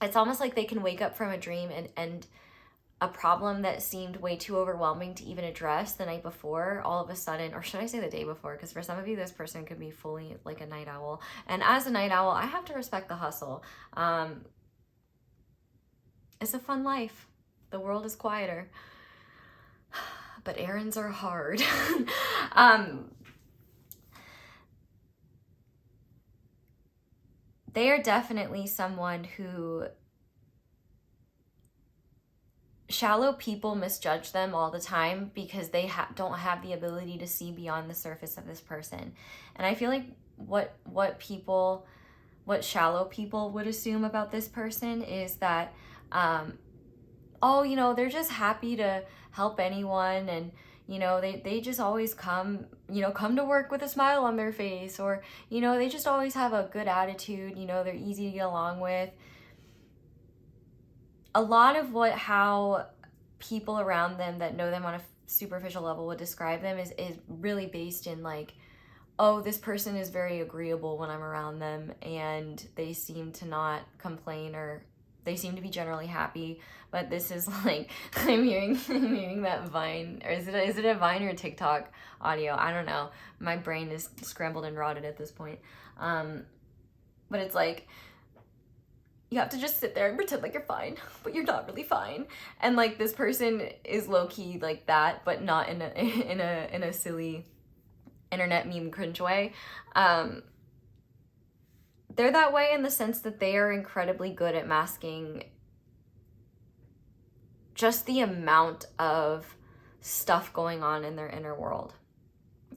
It's almost like they can wake up from a dream and a problem that seemed way too overwhelming to even address the night before, all of a sudden, or should I say the day before, because for some of you, this person could be fully like a night owl. And as a night owl, I have to respect the hustle. It's a fun life. The world is quieter, but errands are hard. They are definitely someone who shallow people misjudge them all the time because they don't have the ability to see beyond the surface of this person. And I feel like what shallow people would assume about this person is that, oh, you know, they're just happy to help anyone, and you know, they just always come to work with a smile on their face, or you know, they just always have a good attitude, you know, they're easy to get along with. A lot of how people around them that know them on a superficial level would describe them is really based in like, oh, this person is very agreeable when I'm around them, and they seem to not complain, or they seem to be generally happy. But this is like, I'm hearing that Vine, or is it a Vine or a TikTok audio? I don't know. My brain is scrambled and rotted at this point. But it's like, you have to just sit there and pretend like you're fine, but you're not really fine. And like, this person is low-key like that, but not in a silly internet meme cringe way. They're that way in the sense that they are incredibly good at masking just the amount of stuff going on in their inner world.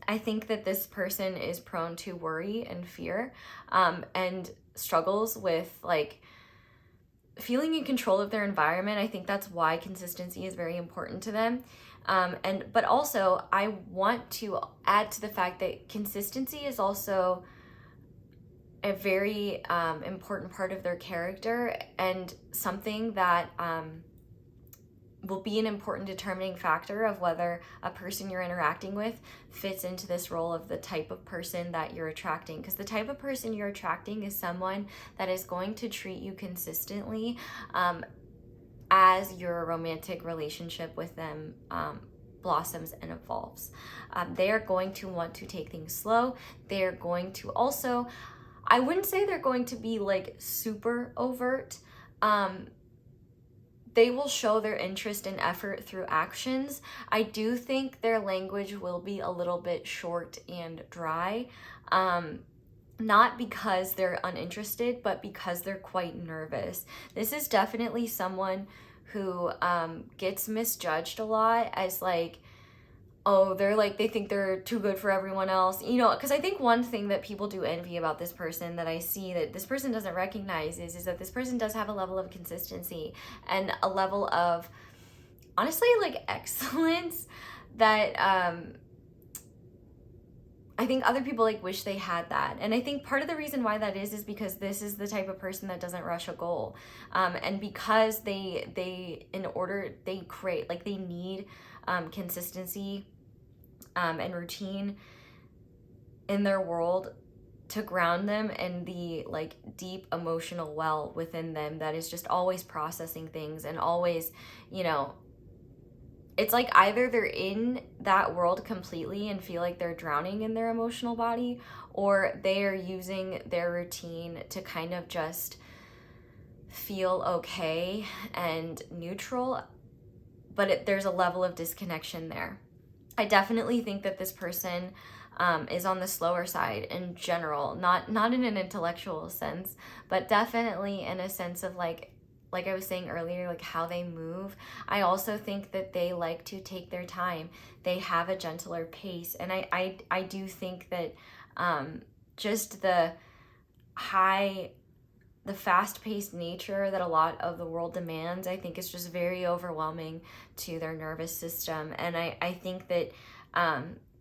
I think that this person is prone to worry and fear, and struggles with like feeling in control of their environment. I think that's why consistency is very important to them. But also I want to add to the fact that consistency is also a very important part of their character, and something that will be an important determining factor of whether a person you're interacting with fits into this role of the type of person that you're attracting. Because the type of person you're attracting is someone that is going to treat you consistently as your romantic relationship with them blossoms and evolves. They are going to want to take things slow. They're going to also, I wouldn't say they're going to be like super overt. They will show their interest and effort through actions. I do think their language will be a little bit short and dry. Not because they're uninterested, but because they're quite nervous. This is definitely someone who gets misjudged a lot as like, oh, they think they're too good for everyone else. You know, because I think one thing that people do envy about this person that I see that this person doesn't recognize is that this person does have a level of consistency and a level of, honestly, like excellence that I think other people like wish they had that. And I think part of the reason why that is because this is the type of person that doesn't rush a goal. And because they create, like they need consistency and routine in their world to ground them in the like deep emotional well within them that is just always processing things and always, you know, it's like either they're in that world completely and feel like they're drowning in their emotional body, or they are using their routine to kind of just feel okay and neutral, but there's a level of disconnection there. I definitely think that this person is on the slower side in general, not in an intellectual sense, but definitely in a sense of like I was saying earlier, like how they move. I also think that they like to take their time. They have a gentler pace. And I do think that just the fast-paced nature that a lot of the world demands, I think is just very overwhelming to their nervous system. And I think that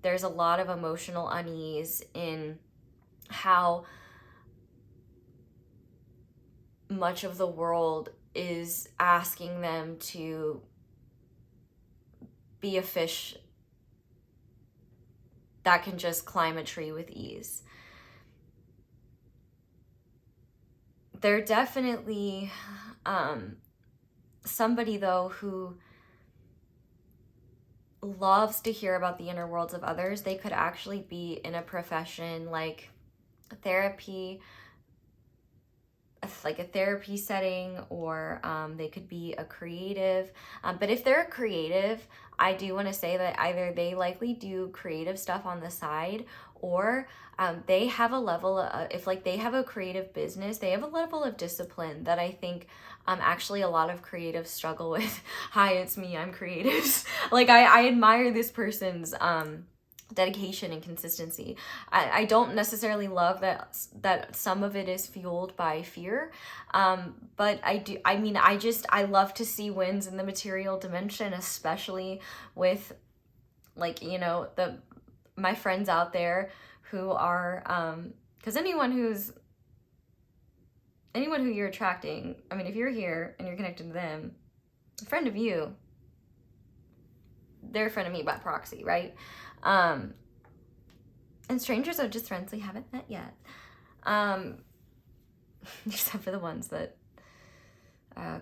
there's a lot of emotional unease in how much of the world is asking them to be a fish that can just climb a tree with ease. They're definitely somebody, though, who loves to hear about the inner worlds of others. They could actually be in a profession like therapy, like a therapy setting, or they could be a creative. But if they're a creative, I do want to say that either they likely do creative stuff on the side, or they have a level of, if like they have a creative business, they have a level of discipline that I think actually a lot of creatives struggle with. Hi, it's me, I'm creative. Like I admire this person's dedication and consistency. I don't necessarily love that some of it is fueled by fear, but I love to see wins in the material dimension, especially with, like, you know, my friends out there who are because anyone who you're attracting, I mean, if you're here and you're connected to them, a friend of you, they're a friend of me by proxy, right? And strangers are just friends we haven't met yet, except for the ones that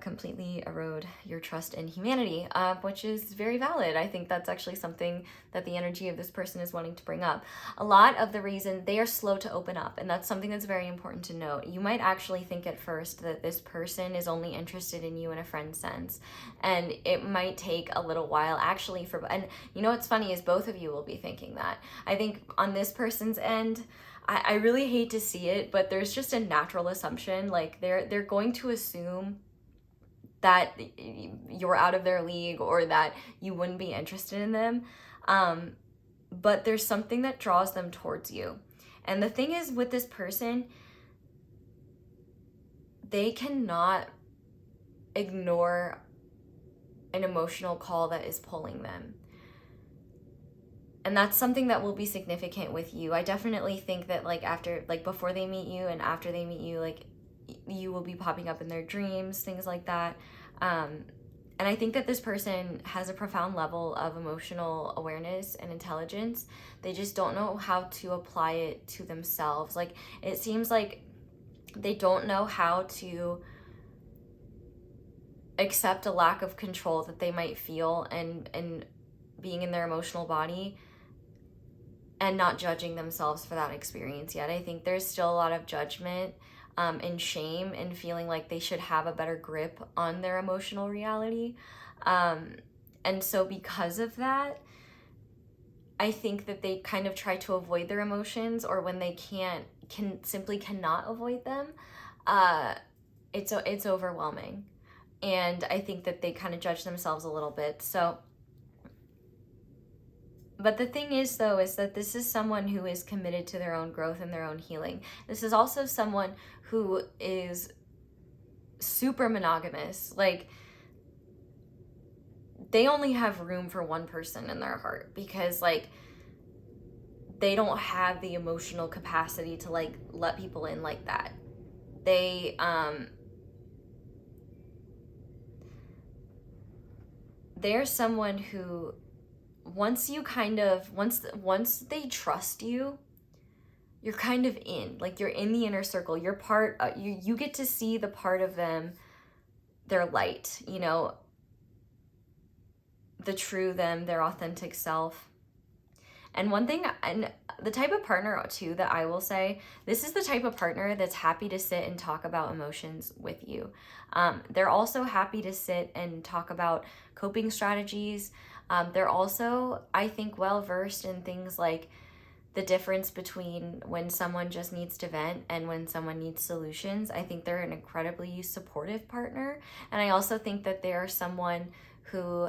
completely erode your trust in humanity, which is very valid. I think that's actually something that the energy of this person is wanting to bring up. A lot of the reason they are slow to open up, and that's something that's very important to note. You might actually think at first that this person is only interested in you in a friend sense, and it might take a little while actually and you know what's funny is both of you will be thinking that. I think on this person's end, I really hate to see it, but there's just a natural assumption, like they're going to assume that you're out of their league or that you wouldn't be interested in them. But there's something that draws them towards you. And the thing is with this person, they cannot ignore an emotional call that is pulling them. And that's something that will be significant with you. I definitely think that before they meet you and after they meet you, like, you will be popping up in their dreams, things like that. And I think that this person has a profound level of emotional awareness and intelligence. They just don't know how to apply it to themselves. Like, it seems like they don't know how to accept a lack of control that they might feel and being in their emotional body, and not judging themselves for that experience yet. I think there's still a lot of judgment and shame and feeling like they should have a better grip on their emotional reality. And so because of that, I think that they kind of try to avoid their emotions, or when they cannot avoid them, it's overwhelming. And I think that they kind of judge themselves a little bit. So, but the thing is, though, is that this is someone who is committed to their own growth and their own healing. This is also someone who is super monogamous. Like, they only have room for one person in their heart, because, like, they don't have the emotional capacity to, like, let people in like that. They're someone who, once they trust you, you're kind of in, like, you're in the inner circle. You're part, you get to see the part of them, their light, you know, the true them, their authentic self. And one thing, and the type of partner too that I will say, this is the type of partner that's happy to sit and talk about emotions with you. They're also happy to sit and talk about coping strategies. They're also, I think, well versed in things like the difference between when someone just needs to vent and when someone needs solutions. I think they're an incredibly supportive partner. And I also think that they are someone who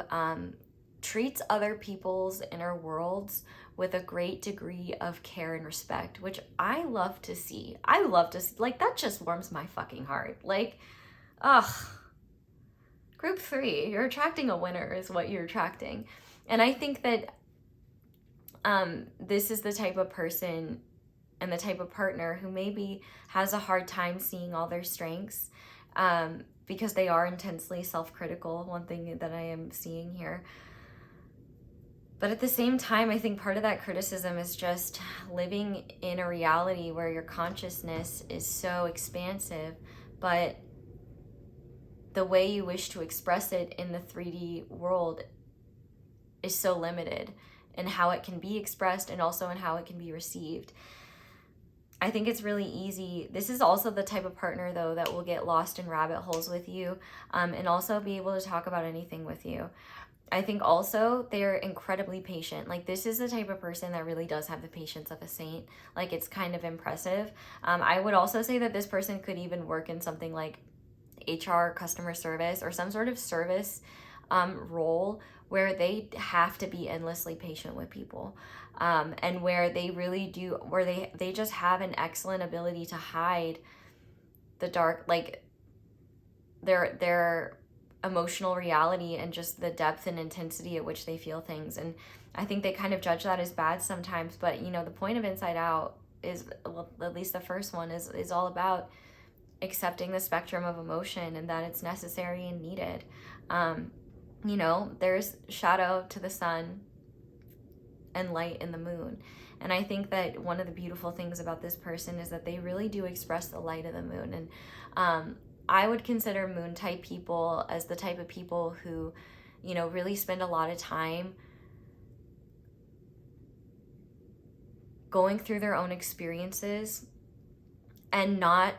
treats other people's inner worlds with a great degree of care and respect, which I love to see. Like, that just warms my fucking heart. Like, ugh. Group 3, you're attracting a winner is what you're attracting. And I think that This is the type of person and the type of partner who maybe has a hard time seeing all their strengths, because they are intensely self-critical, one thing that I am seeing here. But at the same time, I think part of that criticism is just living in a reality where your consciousness is so expansive, but the way you wish to express it in the 3D world is so limited in how it can be expressed and also in how it can be received. I think it's really easy. This is also the type of partner, though, that will get lost in rabbit holes with you, and also be able to talk about anything with you. I think also they're incredibly patient. Like, this is the type of person that really does have the patience of a saint. Like, it's kind of impressive. I would also say that this person could even work in something like HR, customer service, or some sort of service role where they have to be endlessly patient with people, and where they really do, where they just have an excellent ability to hide the dark, like their emotional reality and just the depth and intensity at which they feel things. And I think they kind of judge that as bad sometimes, but you know, the point of Inside Out is, well, at least the first one is all about accepting the spectrum of emotion and that it's necessary and needed. You know, there's shadow to the sun and light in the moon. And I think that one of the beautiful things about this person is that they really do express the light of the moon. And I would consider moon type people as the type of people who, you know, really spend a lot of time going through their own experiences and not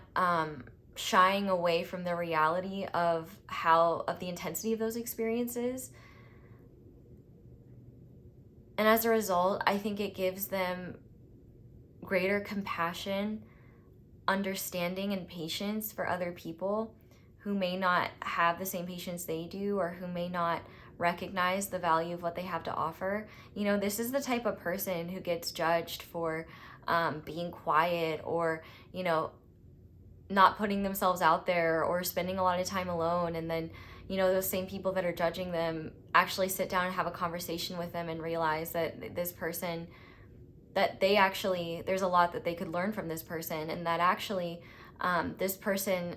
shying away from the reality of the intensity of those experiences. And as a result, I think it gives them greater compassion, understanding, and patience for other people who may not have the same patience they do, or who may not recognize the value of what they have to offer. You know, this is the type of person who gets judged for being quiet, or, you know, not putting themselves out there, or spending a lot of time alone. And then, you know, those same people that are judging them actually sit down and have a conversation with them and realize that this person, that they actually, there's a lot that they could learn from this person, and that actually this person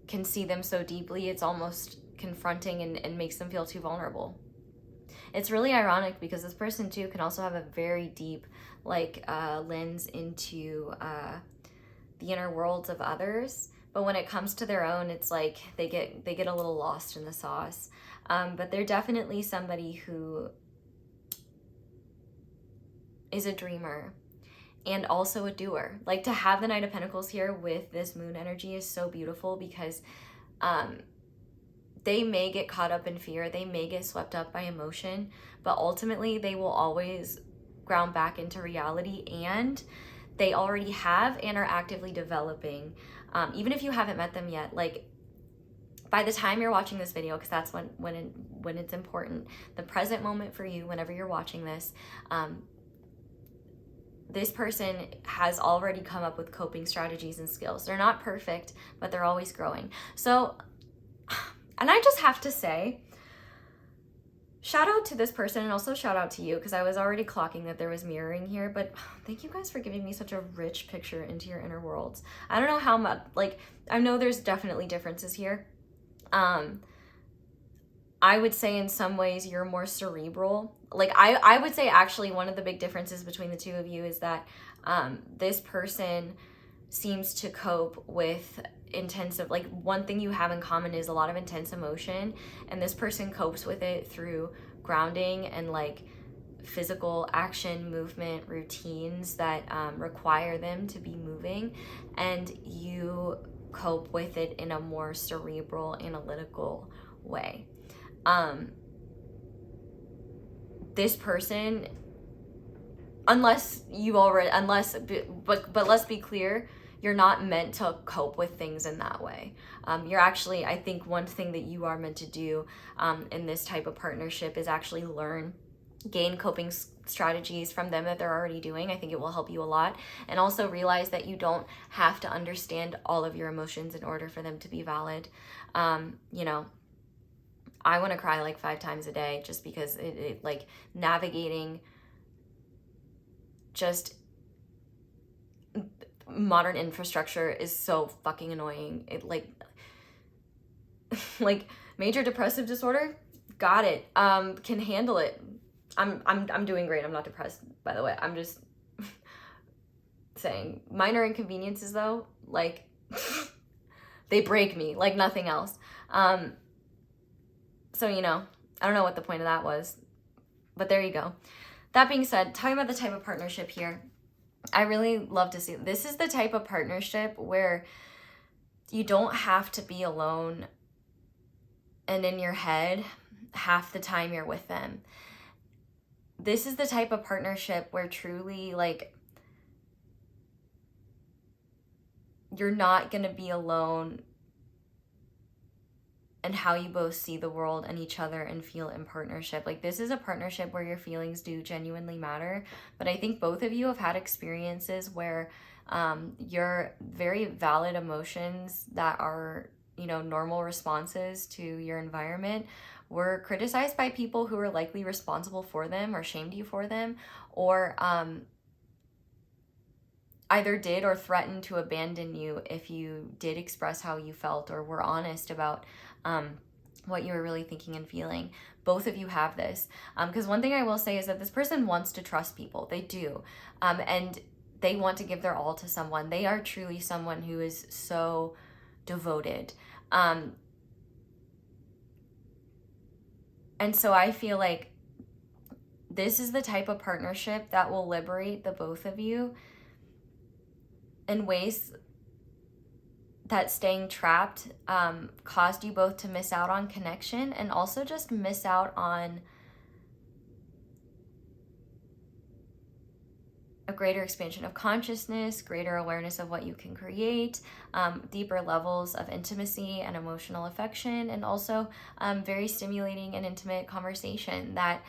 can see them so deeply, it's almost confronting and makes them feel too vulnerable. It's really ironic because this person too can also have a very deep lens into the inner worlds of others, but when it comes to their own, it's like they get a little lost in the sauce. But they're definitely somebody who is a dreamer and also a doer. Like, to have the Knight of Pentacles here with this moon energy is so beautiful, because they may get caught up in fear, they may get swept up by emotion, but ultimately they will always ground back into reality, and they already have and are actively developing. Even if you haven't met them yet, like, by the time you're watching this video, because that's when it's important, the present moment for you, whenever you're watching this, this person has already come up with coping strategies and skills. They're not perfect, but they're always growing. So, and I just have to say, shout out to this person, and also shout out to you, because I was already clocking that there was mirroring here, but thank you guys for giving me such a rich picture into your inner worlds. I don't know how much, like, I know there's definitely differences here. I would say in some ways you're more cerebral. Like, I would say actually one of the big differences between the two of you is that this person seems to cope with intensive, like, one thing you have in common is a lot of intense emotion, and this person copes with it through grounding and like physical action, movement, routines that require them to be moving, and you cope with it in a more cerebral, analytical way. This person, but let's be clear, you're not meant to cope with things in that way. You're actually, I think one thing that you are meant to do in this type of partnership is actually gain coping strategies from them that they're already doing. I think it will help you a lot. And also realize that you don't have to understand all of your emotions in order for them to be valid. You know, I want to cry like 5 times a day, just because it like navigating just modern infrastructure is so fucking annoying. It like like major depressive disorder, got it. Can handle it. I'm doing great. I'm not depressed, by the way. I'm just saying minor inconveniences though, like they break me like nothing else. So, you know, I don't know what the point of that was, but there you go. That being said, talking about the type of partnership here, I really love to see, this is the type of partnership where you don't have to be alone and in your head half the time you're with them. This is the type of partnership where truly, like, you're not going to be alone and how you both see the world and each other and feel in partnership. Like, this is a partnership where your feelings do genuinely matter. But I think both of you have had experiences where your very valid emotions that are, you know, normal responses to your environment were criticized by people who were likely responsible for them or shamed you for them, or either did or threatened to abandon you if you did express how you felt or were honest about what you were really thinking and feeling. Both of you have this. Because one thing I will say is that this person wants to trust people. They do. And they want to give their all to someone. They are truly someone who is so devoted. And so I feel like this is the type of partnership that will liberate the both of you in ways that staying trapped caused you both to miss out on connection, and also just miss out on a greater expansion of consciousness, greater awareness of what you can create, deeper levels of intimacy and emotional affection, and also very stimulating and intimate conversation that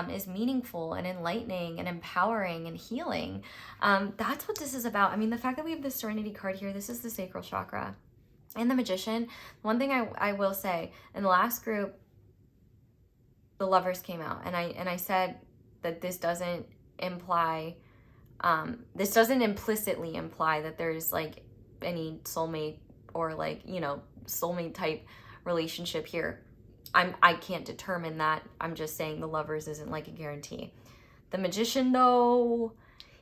is meaningful and enlightening and empowering and healing. That's what this is about. I mean, the fact that we have the Serenity card here, this is the sacral chakra. And the Magician, one thing I will say, in the last group, the Lovers came out, and I said that this doesn't imply, this doesn't implicitly imply that there's like any soulmate or like, you know, soulmate type relationship here. I can't determine that. I'm just saying the Lovers isn't like a guarantee. The Magician though,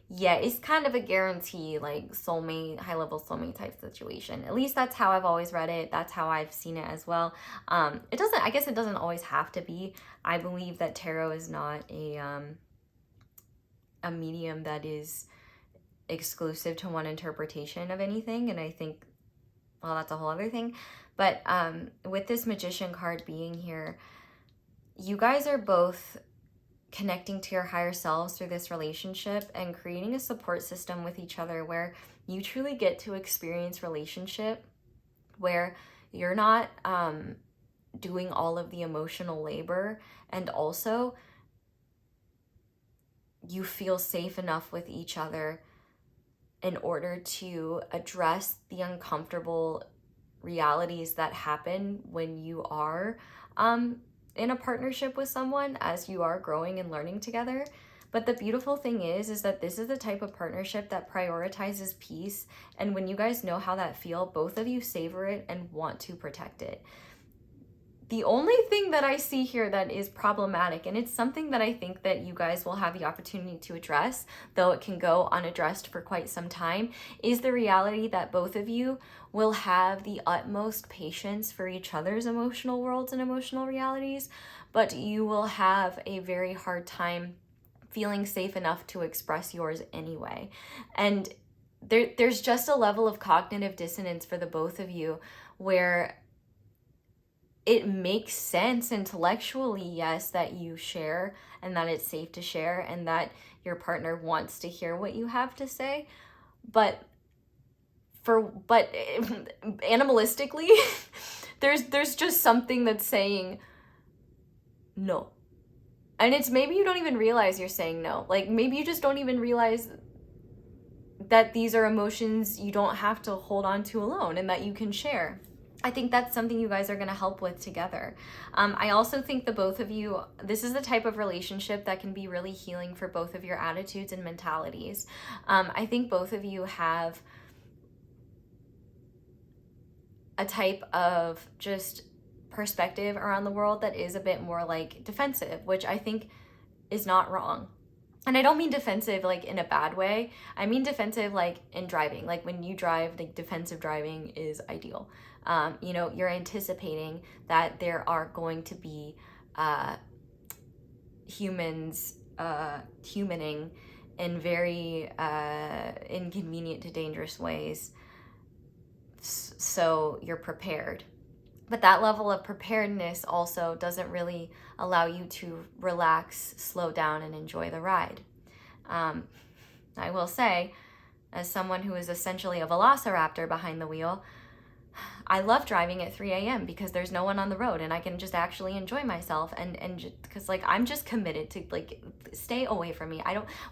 yeah, it's kind of a guarantee, like soulmate, high level soulmate type situation. At least that's how I've always read it. That's how I've seen it as well. It doesn't, I guess it doesn't always have to be. I believe that tarot is not a medium that is exclusive to one interpretation of anything. And I think, well, that's a whole other thing. But with this Magician card being here, you guys are both connecting to your higher selves through this relationship and creating a support system with each other where you truly get to experience relationship where you're not doing all of the emotional labor, and also you feel safe enough with each other in order to address the uncomfortable realities that happen when you are in a partnership with someone as you are growing and learning together. But the beautiful thing is that this is the type of partnership that prioritizes peace, and when you guys know how that feels, both of you savor it and want to protect it. The only thing that I see here that is problematic, and it's something that I think that you guys will have the opportunity to address, though it can go unaddressed for quite some time, is the reality that both of you will have the utmost patience for each other's emotional worlds and emotional realities, but you will have a very hard time feeling safe enough to express yours anyway. And there's just a level of cognitive dissonance for the both of you where it makes sense intellectually, yes, that you share and that it's safe to share and that your partner wants to hear what you have to say. But animalistically, there's just something that's saying no. And it's maybe you don't even realize you're saying no. Like maybe you just don't even realize that these are emotions you don't have to hold on to alone and that you can share. I think that's something you guys are going to help with together. I also think the both of you, this is the type of relationship that can be really healing for both of your attitudes and mentalities. I think both of you have a type of just perspective around the world that is a bit more like defensive, which I think is not wrong. And I don't mean defensive like in a bad way. I mean defensive like in driving. Like when you drive, like defensive driving is ideal. You know, you're anticipating that there are going to be humans humaning in very inconvenient to dangerous ways. So you're prepared. But that level of preparedness also doesn't really allow you to relax, slow down, and enjoy the ride. I will say, as someone who is essentially a velociraptor behind the wheel, I love driving at 3 a.m. because there's no one on the road and I can just actually enjoy myself and because like I'm just committed to like stay away from me.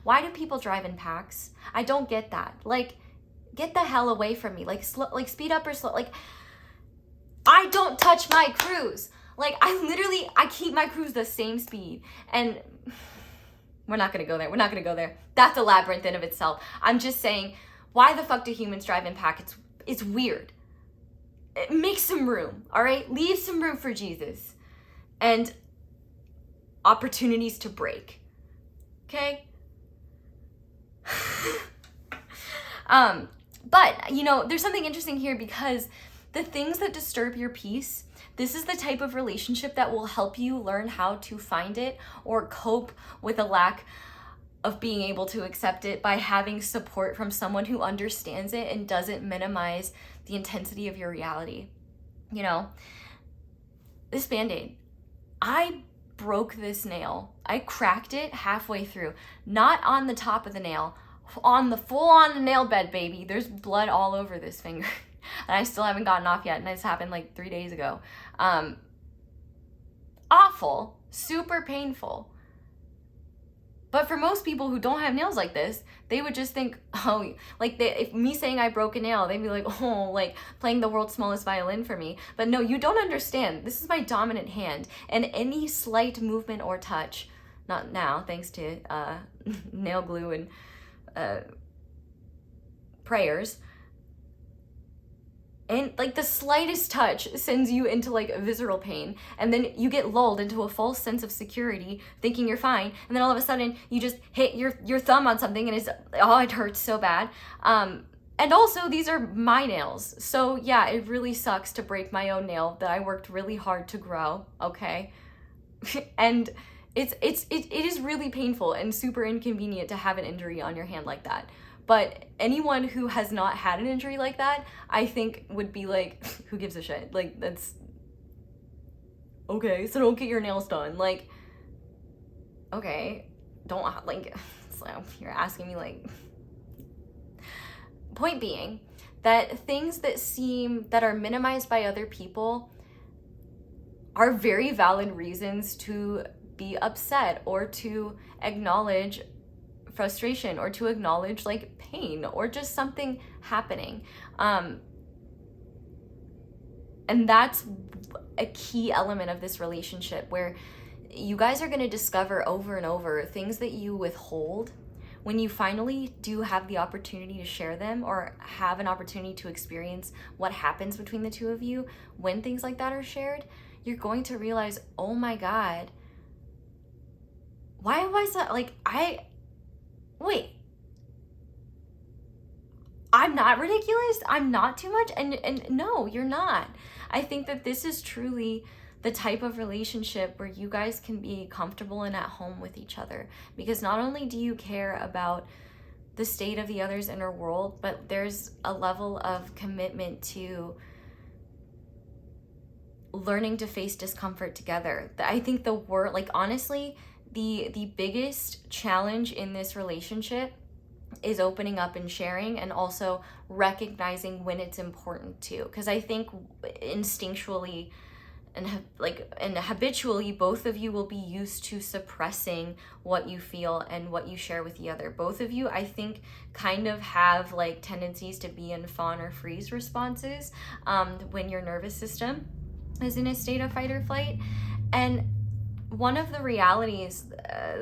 Why do people drive in packs? I don't get that. Like, get the hell away from me. Like speed up or slow. Like, I don't touch my cruise. Like, I keep my cruise the same speed. And we're not gonna go there. We're not gonna go there. That's a labyrinth in of itself. I'm just saying, why the fuck do humans drive in pack? It's weird. Make some room, all right? Leave some room for Jesus and opportunities to break, okay? But, you know, there's something interesting here because the things that disturb your peace, this is the type of relationship that will help you learn how to find it or cope with a lack of being able to accept it by having support from someone who understands it and doesn't minimize the intensity of your reality. You know, this Band-Aid, I broke this nail. I cracked it halfway through, not on the top of the nail, on the full-on nail bed, baby. There's blood all over this finger. And I still haven't gotten off yet, and this happened like 3 days ago. Awful, super painful. But for most people who don't have nails like this, they would just think, oh, like if me saying I broke a nail, they'd be like, oh, like playing the world's smallest violin for me. But no, you don't understand. This is my dominant hand, and any slight movement or touch, not now, thanks to nail glue and prayers, and like the slightest touch sends you into like visceral pain, and then you get lulled into a false sense of security thinking you're fine, and then all of a sudden you just hit your thumb on something and it hurts so bad. And also, these are my nails, so yeah, it really sucks to break my own nail that I worked really hard to grow, okay? And it is really painful and super inconvenient to have an injury on your hand like that. But anyone who has not had an injury like that, I think would be like, who gives a shit? Like, that's okay, so don't get your nails done. Like, okay, don't, like, so you're asking me, like, point being that things that are minimized by other people are very valid reasons to be upset or to acknowledge frustration or to acknowledge like pain or just something happening. And that's a key element of this relationship where you guys are going to discover over and over things that you withhold. When you finally do have the opportunity to share them or have an opportunity to experience what happens between the two of you, when things like that are shared, you're going to realize, oh my God, why was that? Like, wait, I'm not ridiculous? I'm not too much? And no, you're not. I think that this is truly the type of relationship where you guys can be comfortable and at home with each other. Because not only do you care about the state of the other's inner world, but there's a level of commitment to learning to face discomfort together. I think honestly, the biggest challenge in this relationship is opening up and sharing, and also recognizing when it's important to. Because I think instinctually, and habitually both of you will be used to suppressing what you feel and what you share with the other. Both of you, I think, kind of have like tendencies to be in fawn or freeze responses when your nervous system is in a state of fight or flight. And one of the realities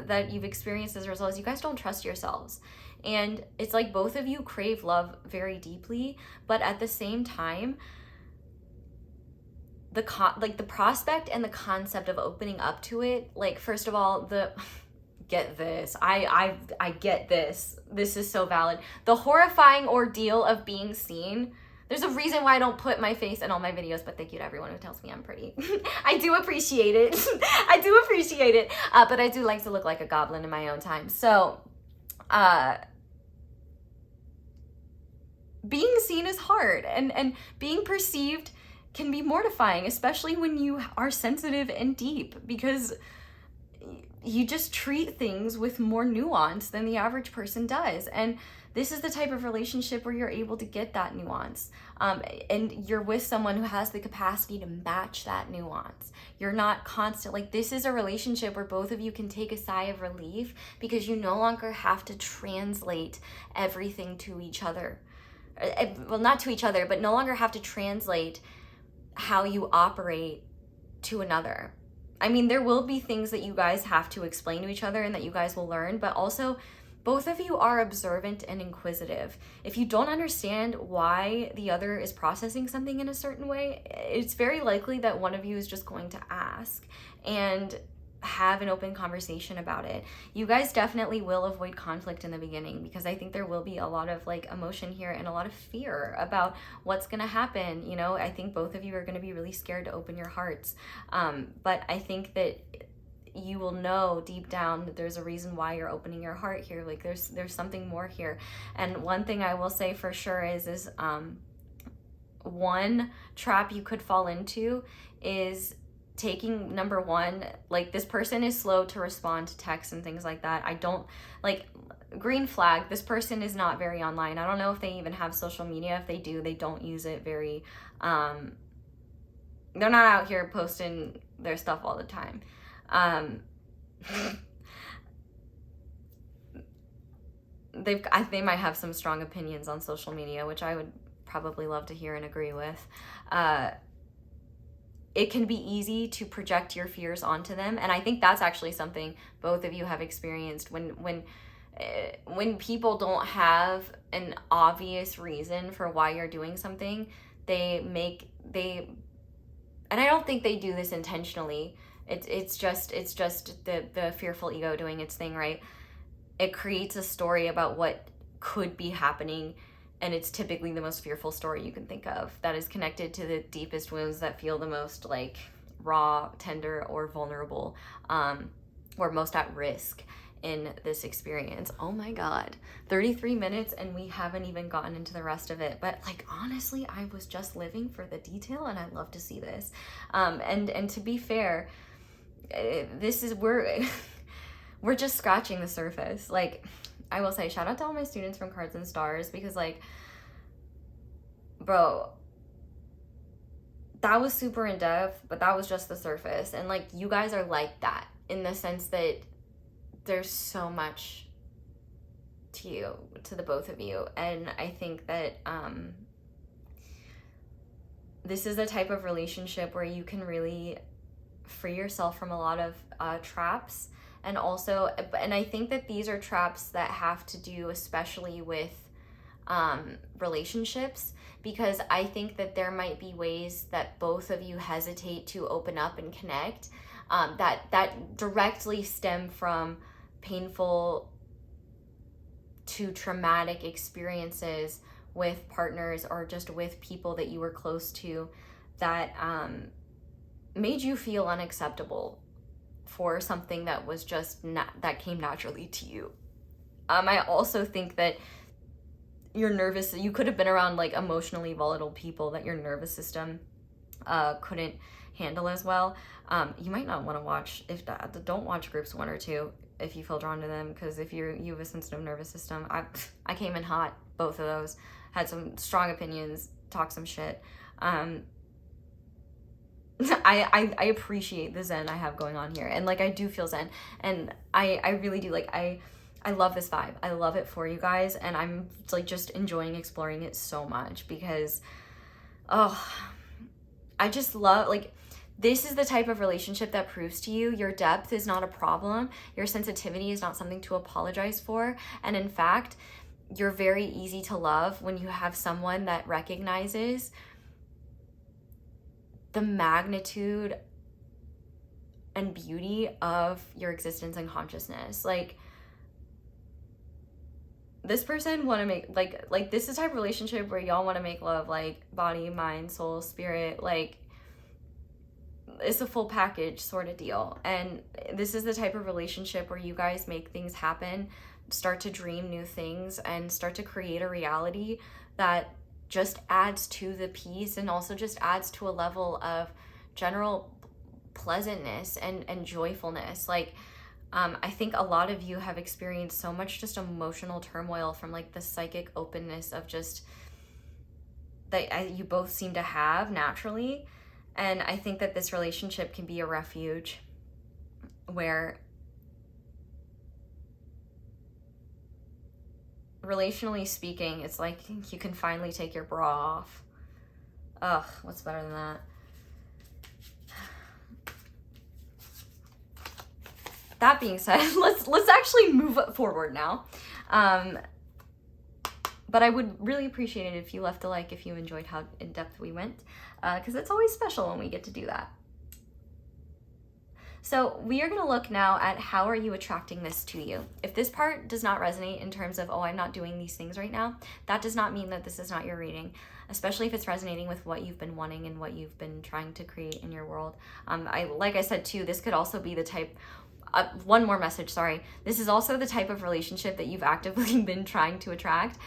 that you've experienced as a result is you guys don't trust yourselves. And it's like both of you crave love very deeply, but at the same time, the prospect and the concept of opening up to it, like, first of all, get this, I get this is so valid, the horrifying ordeal of being seen. There's a reason why I don't put my face in all my videos, but thank you to everyone who tells me I'm pretty. I do appreciate it. I do appreciate it, but I do like to look like a goblin in my own time. So being seen is hard, and being perceived can be mortifying, especially when you are sensitive and deep, because you just treat things with more nuance than the average person does. And this is the type of relationship where you're able to get that nuance. And you're with someone who has the capacity to match that nuance. You're not constant, like, this is a relationship where both of you can take a sigh of relief because you no longer have to translate everything to each other. Well, not to each other, but no longer have to translate how you operate to another. I mean, there will be things that you guys have to explain to each other and that you guys will learn, but also both of you are observant and inquisitive. If you don't understand why the other is processing something in a certain way, it's very likely that one of you is just going to ask and have an open conversation about it. You guys definitely will avoid conflict in the beginning because I think there will be a lot of like emotion here and a lot of fear about what's gonna happen. You know, I think both of you are gonna be really scared to open your hearts. But I think that you will know deep down that there's a reason why you're opening your heart here. Like there's something more here. And one thing I will say for sure is one trap you could fall into is taking, number one, like, this person is slow to respond to texts and things like that. I don't, like, green flag, this person is not very online. I don't know if they even have social media. If they do, they don't use it very, they're not out here posting their stuff all the time. They might have some strong opinions on social media, which I would probably love to hear and agree with. It can be easy to project your fears onto them. And I think that's actually something both of you have experienced. When people don't have an obvious reason for why you're doing something, and I don't think they do this intentionally. It's just the fearful ego doing its thing, right? It creates a story about what could be happening, and it's typically the most fearful story you can think of that is connected to the deepest wounds that feel the most like raw, tender, or vulnerable, or most at risk in this experience. Oh my God, 33 minutes and we haven't even gotten into the rest of it. But like, honestly, I was just living for the detail and I love to see this. And to be fair, we're just scratching the surface. Like, I will say shout out to all my students from Cards and Stars, because like, bro, that was super in depth, but that was just the surface. And like, you guys are like that in the sense that there's so much to the both of you. And I think that this is the type of relationship where you can really free yourself from a lot of traps. And also, and I think that these are traps that have to do especially with relationships, because I think that there might be ways that both of you hesitate to open up and connect that directly stem from painful to traumatic experiences with partners or just with people that you were close to that made you feel unacceptable for something that was just that came naturally to you. I also think that you could have been around like emotionally volatile people that your nervous system couldn't handle as well. You might not want to watch, don't watch groups 1 or 2 if you feel drawn to them, because if you have a sensitive nervous system, I came in hot, both of those, had some strong opinions, talked some shit. I appreciate the zen I have going on here, and like I do feel zen, and I really do, like I love this vibe. I love it for you guys, and I'm like just enjoying exploring it so much because I just love, like, this is the type of relationship that proves to you your depth is not a problem, your sensitivity is not something to apologize for, and in fact, you're very easy to love when you have someone that recognizes the magnitude and beauty of your existence and consciousness. Like, this person want to make, like this is the type of relationship where y'all want to make love, like body, mind, soul, spirit, like it's a full package sort of deal. And this is the type of relationship where you guys make things happen, start to dream new things, and start to create a reality that just adds to the peace and also just adds to a level of general pleasantness and joyfulness. Like, I think a lot of you have experienced so much just emotional turmoil from like the psychic openness of just that you both seem to have naturally. And I think that this relationship can be a refuge where, relationally speaking, it's like you can finally take your bra off. Ugh, what's better than that? That being said, let's actually move forward now. But I would really appreciate it if you left a like if you enjoyed how in depth we went, because it's always special when we get to do that. So we are going to look now at how are you attracting this to you. If this part does not resonate in terms of, oh, I'm not doing these things right now, that does not mean that this is not your reading, especially if it's resonating with what you've been wanting and what you've been trying to create in your world. Like I said too, this could also be the type, one more message, sorry. This is also the type of relationship that you've actively been trying to attract,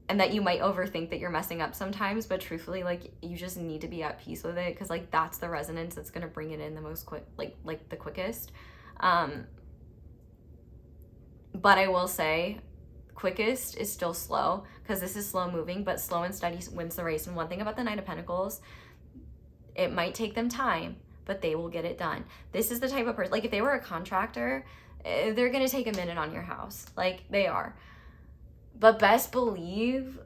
and that you might overthink that you're messing up sometimes, but truthfully, like, you just need to be at peace with it, because like that's the resonance that's going to bring it in the most quick, like the quickest. But I will say quickest is still slow, because this is slow moving, but slow and steady wins the race. And one thing about the Knight of Pentacles, it might take them time, but they will get it done. This is the type of person, like if they were a contractor, they're gonna take a minute on your house, like they are. But best believe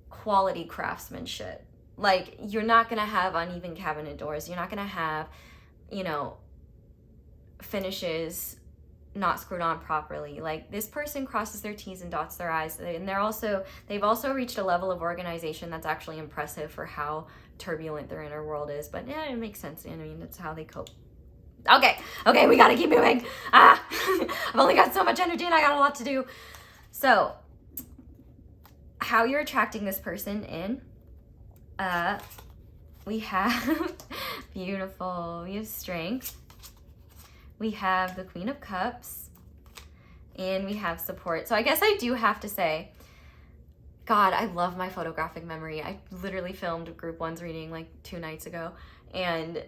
quality craftsmanship. Like, you're not gonna have uneven cabinet doors. You're not gonna have, you know, finishes not screwed on properly. Like, this person crosses their T's and dots their I's, and they've also reached a level of organization that's actually impressive for how turbulent their inner world is. But yeah, it makes sense. I mean, it's how they cope. Okay, we gotta keep moving. I've only got so much energy and I got a lot to do. So, how you're attracting this person in, we have beautiful, we have Strength, we have the Queen of Cups, and we have Support. So I guess I do have to say, God, I love my photographic memory. I literally filmed group 1's reading like 2 nights ago, and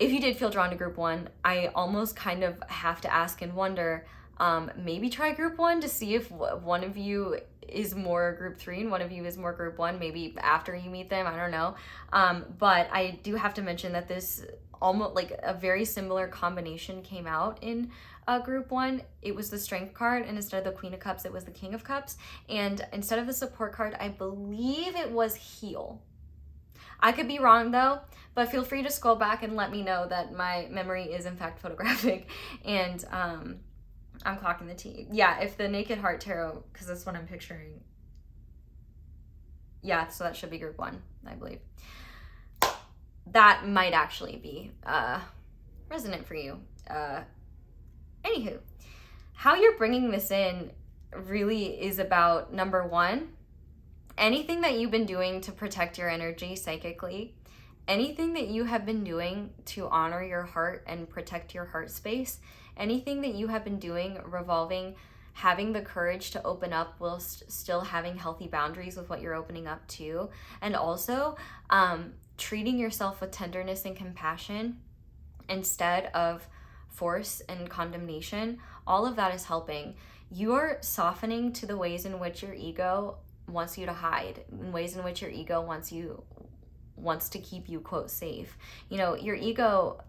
if you did feel drawn to group 1, I almost kind of have to ask and wonder, maybe try group 1 to see if one of you is more group 3 and one of you is more group 1, maybe after you meet them, I don't know. But I do have to mention that this almost like a very similar combination came out in group 1. It was the Strength card, and instead of the Queen of Cups, it was the King of Cups. And instead of the Support card, I believe it was Heal. I could be wrong though, but feel free to scroll back and let me know that my memory is in fact photographic. And I'm clocking the T. Yeah, if the Naked Heart Tarot, because that's what I'm picturing. Yeah, so that should be group 1, I believe. That might actually be resonant for you. Anywho, how you're bringing this in really is about, number 1, anything that you've been doing to protect your energy psychically, anything that you have been doing to honor your heart and protect your heart space, anything that you have been doing revolving having the courage to open up whilst still having healthy boundaries with what you're opening up to, and also treating yourself with tenderness and compassion instead of force and condemnation, all of that is helping. You're softening to the ways in which your ego wants you to hide, in ways in which your ego wants to keep you, quote, safe. You know, your ego,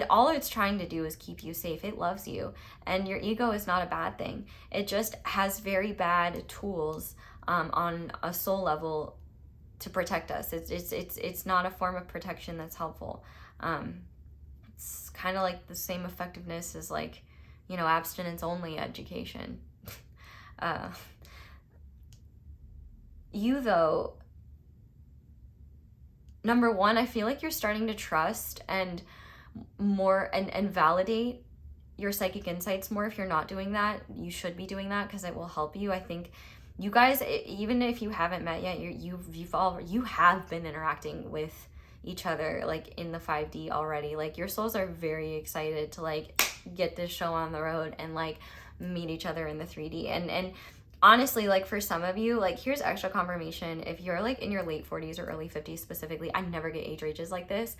all it's trying to do is keep you safe. It loves you, and your ego is not a bad thing. It just has very bad tools on a soul level to protect us. It's not a form of protection that's helpful. It's kind of like the same effectiveness as, like, you know, abstinence only education. You, though, number one, I feel like you're starting to trust and validate your psychic insights more. If you're not doing that, you should be doing that, because it will help you. I think you guys, even if you haven't met yet, you have been interacting with each other, like, in the 5D already. Like, your souls are very excited to, like, get this show on the road and, like, meet each other in the 3D. And honestly, like, for some of you, like, here's extra confirmation. If you're, like, in your late 40s or early 50s specifically, I never get age ranges like this,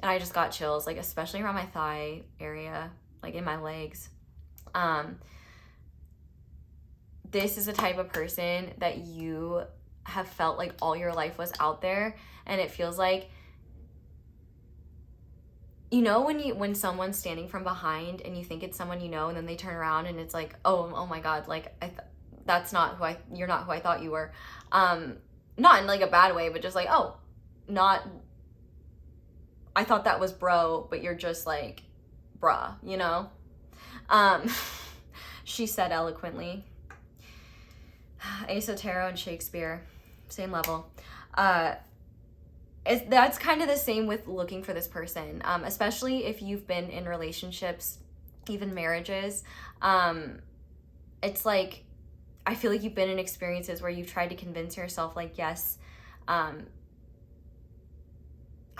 and I just got chills, like, especially around my thigh area, like in my legs. This is a type of person that you have felt like all your life was out there, and it feels like, you know, when someone's standing from behind and you think it's someone you know, and then they turn around and it's like, oh my God, like, that's not you're not who I thought you were. Not in, like, a bad way, but just like, oh, not, I thought that was bro, but you're just, like, bruh, you know? She said eloquently. Ace of Tarot and Shakespeare, same level. That's kind of the same with looking for this person, especially if you've been in relationships, even marriages. It's like, I feel like you've been in experiences where you've tried to convince yourself, like, yes, I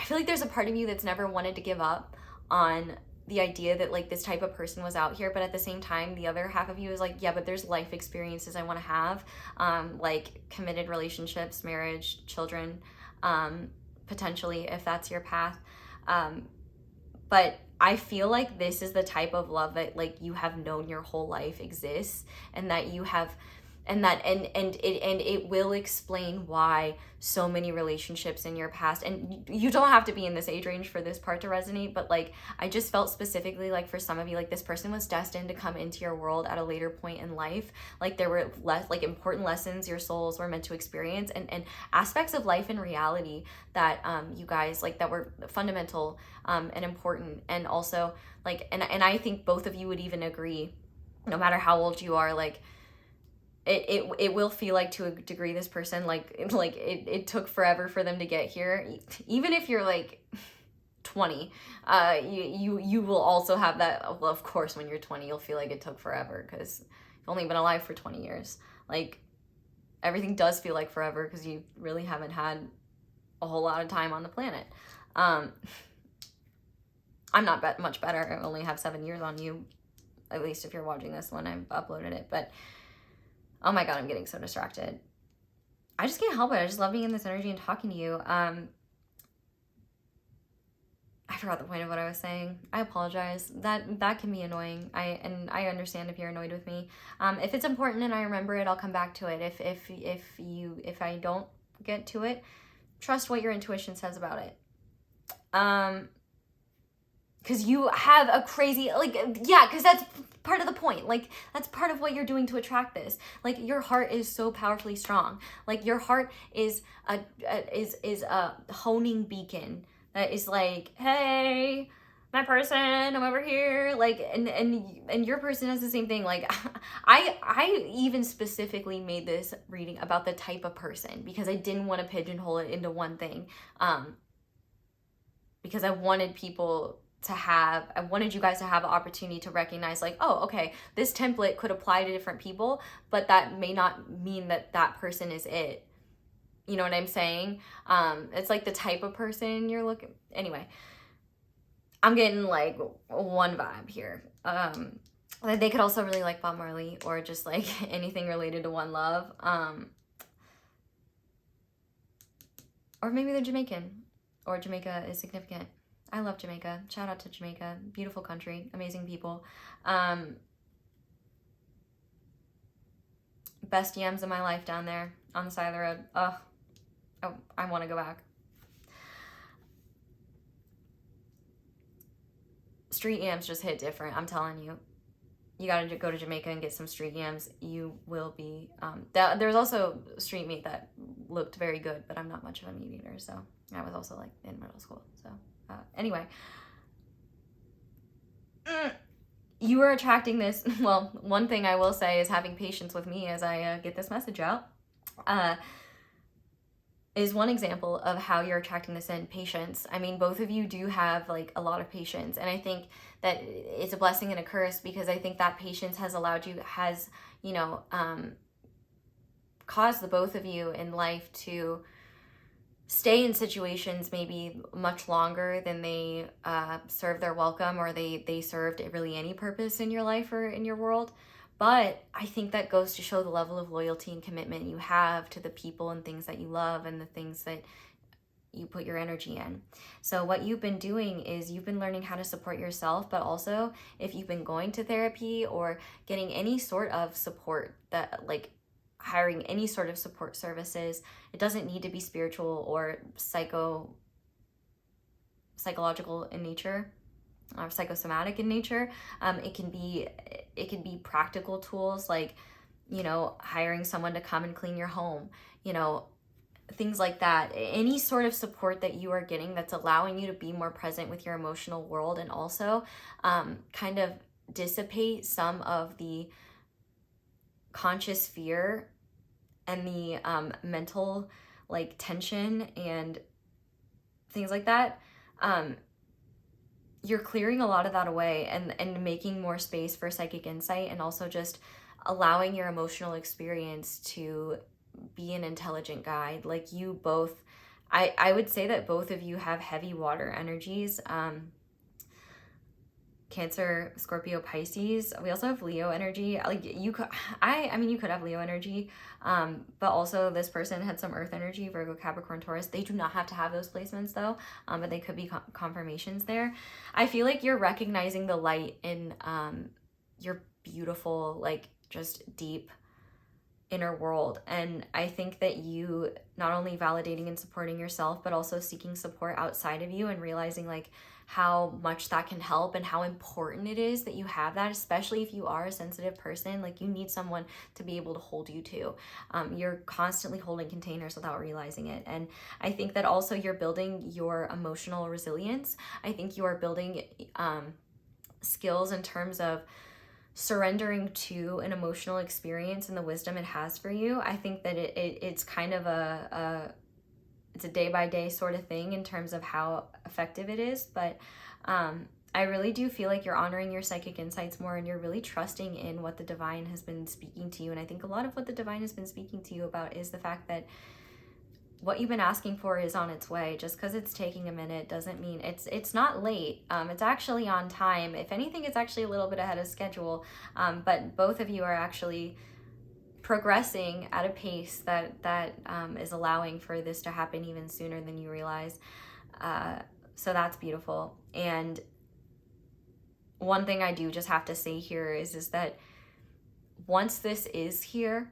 feel like there's a part of you that's never wanted to give up on the idea that, like, this type of person was out here, but at the same time, the other half of you is like, yeah, but there's life experiences I want to have, like committed relationships, marriage, children, potentially, if that's your path. But I feel like this is the type of love that, like, you have known your whole life exists, and that you have, and it will explain why so many relationships in your past, and you don't have to be in this age range for this part to resonate, but, like, I just felt specifically like for some of you, like, this person was destined to come into your world at a later point in life. Like, there were like important lessons your souls were meant to experience, and aspects of life and reality that you guys, like, that were fundamental and important. And also, like, and I think both of you would even agree, no matter how old you are, like, it will feel like, to a degree, this person, like it took forever for them to get here. Even if you're, like, 20, you will also have that. Well, of course, when you're 20, you'll feel like it took forever, because you've only been alive for 20 years. Like, everything does feel like forever, because you really haven't had a whole lot of time on the planet. I'm not much better. I only have 7 years on you, at least if you're watching this when I've uploaded it. But oh my God, I'm getting so distracted. I just can't help it. I just love being in this energy and talking to you. I forgot the point of what I was saying. I apologize. That can be annoying. I understand if you're annoyed with me. If it's important and I remember it, I'll come back to it. If I don't get to it, trust what your intuition says about it. Because you have a crazy, like, yeah, because that's part of the point. Like, that's part of what you're doing to attract this. Like, your heart is so powerfully strong. Like, your heart is a honing beacon that is like, hey, my person, I'm over here. Like, and your person has the same thing. Like, I even specifically made this reading about the type of person, because I didn't want to pigeonhole it into one thing. Because I wanted I wanted you guys to have an opportunity to recognize, like, oh, okay, this template could apply to different people, but that may not mean that that person is it. You know what I'm saying? It's like the type of person you're looking. Anyway, I'm getting, like, one vibe here. They could also really like Bob Marley, or just, like, anything related to One Love. Or maybe they're Jamaican, or Jamaica is significant. I love Jamaica. Shout out to Jamaica. Beautiful country. Amazing people. best yams of my life down there on the side of the road. Oh, I want to go back. Street yams just hit different, I'm telling you. You gotta go to Jamaica and get some street yams. You will be, there's also street meat that looked very good, but I'm not much of a meat eater, so I was also like in middle school, so anyway. You are attracting this. Well, one thing I will say is having patience with me as I get this message out is one example of how you're attracting this in. Patience. I mean, both of you do have like a lot of patience, and I think that it's a blessing and a curse, because I think that patience has allowed you, you know, caused the both of you in life to stay in situations maybe much longer than they served their welcome, or they served really any purpose in your life or in your world. But I think that goes to show the level of loyalty and commitment you have to the people and things that you love and the things that you put your energy in. So what you've been doing is you've been learning how to support yourself, but also if you've been going to therapy or getting any sort of support, that like hiring any sort of support services, it doesn't need to be spiritual or psychological in nature or psychosomatic in nature. It can be practical tools like, you know, hiring someone to come and clean your home, you know, things like that. Any sort of support that you are getting that's allowing you to be more present with your emotional world, and also kind of dissipate some of the conscious fear and the mental like tension and things like that. You're clearing a lot of that away and making more space for psychic insight, and also just allowing your emotional experience to be an intelligent guide. Like you both, I would say that both of you have heavy water energies. Cancer, Scorpio, Pisces. We also have Leo energy. Like you could, I mean, you could have Leo energy, but also this person had some Earth energy, Virgo, Capricorn, Taurus. They do not have to have those placements though, but they could be confirmations there. I feel like you're recognizing the light in your beautiful, like just deep inner world. And I think that you not only validating and supporting yourself, but also seeking support outside of you and realizing like how much that can help and how important it is that you have that, especially if you are a sensitive person. Like you need someone to be able to hold you to. You're constantly holding containers without realizing it. And I think that also you're building your emotional resilience. I think you are building skills in terms of surrendering to an emotional experience and the wisdom it has for you. I think that it's kind of it's a day-by-day sort of thing in terms of how effective it is, but I really do feel like you're honoring your psychic insights more, and you're really trusting in what the divine has been speaking to you. And I think a lot of what the divine has been speaking to you about is the fact that what you've been asking for is on its way. Just because it's taking a minute doesn't mean it's not late. It's actually on time. If anything, it's actually a little bit ahead of schedule, but both of you are actually progressing at a pace that is allowing for this to happen even sooner than you realize. So that's beautiful. And one thing I do just have to say here is that once this is here,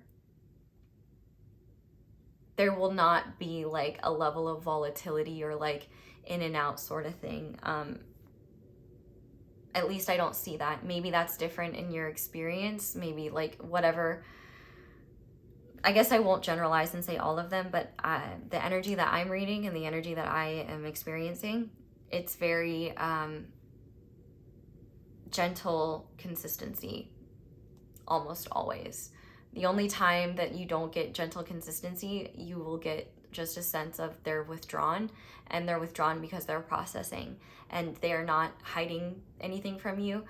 there will not be like a level of volatility or like in and out sort of thing. At least I don't see that. Maybe that's different in your experience. Maybe like whatever. I guess I won't generalize and say all of them, but the energy that I'm reading and the energy that I am experiencing, it's very gentle consistency almost always. The only time that you don't get gentle consistency, you will get just a sense of they're withdrawn, and they're withdrawn because they're processing, and they are not hiding anything from you.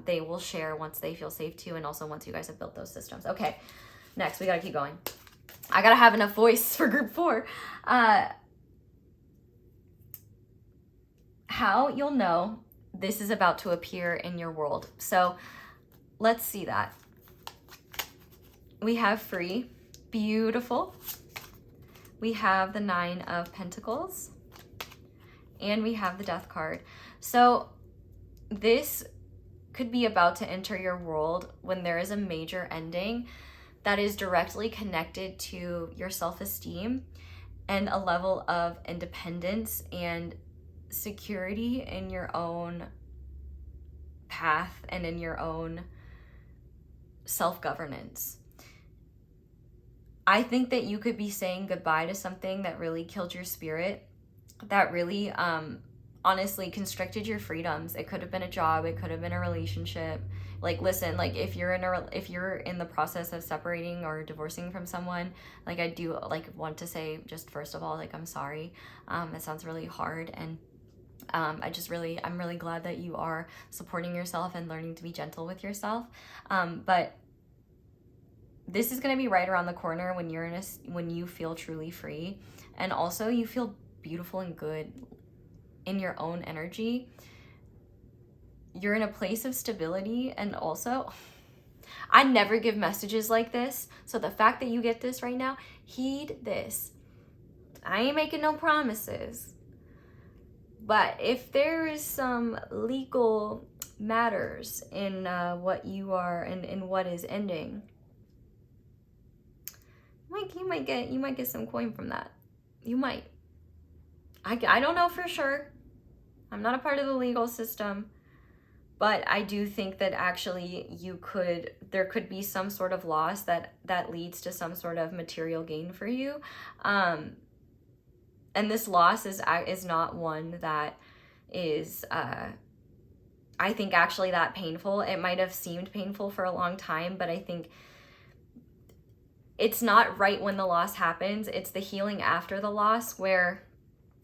They will share once they feel safe to, and also once you guys have built those systems. Okay, next, we gotta keep going. I gotta have enough voice for group 4. How you'll know this is about to appear in your world. So let's see that. We have free, beautiful. We have the 9 of Pentacles, and we have the Death card. So this could be about to enter your world when there is a major ending that is directly connected to your self-esteem and a level of independence and security in your own path and in your own self-governance. I think that you could be saying goodbye to something that really killed your spirit, that really honestly constricted your freedoms. It could have been a job, it could have been a relationship. Like, listen, like if you're in the process of separating or divorcing from someone, like I do like want to say, just first of all, like I'm sorry. It sounds really hard, and I'm really glad that you are supporting yourself and learning to be gentle with yourself. But this is going to be right around the corner when when you feel truly free, and also you feel beautiful and good in your own energy. You're in a place of stability, and also I never give messages like this, so the fact that you get this right now, heed this. I ain't making no promises, but if there is some legal matters in what you are and in what is ending, you might get some coin from that. You might. I don't know for sure. I'm not a part of the legal system, but I do think that actually there could be some sort of loss that leads to some sort of material gain for you. And this loss is not one that is, I think, actually that painful. It might have seemed painful for a long time, but I think it's not right when the loss happens. It's the healing after the loss where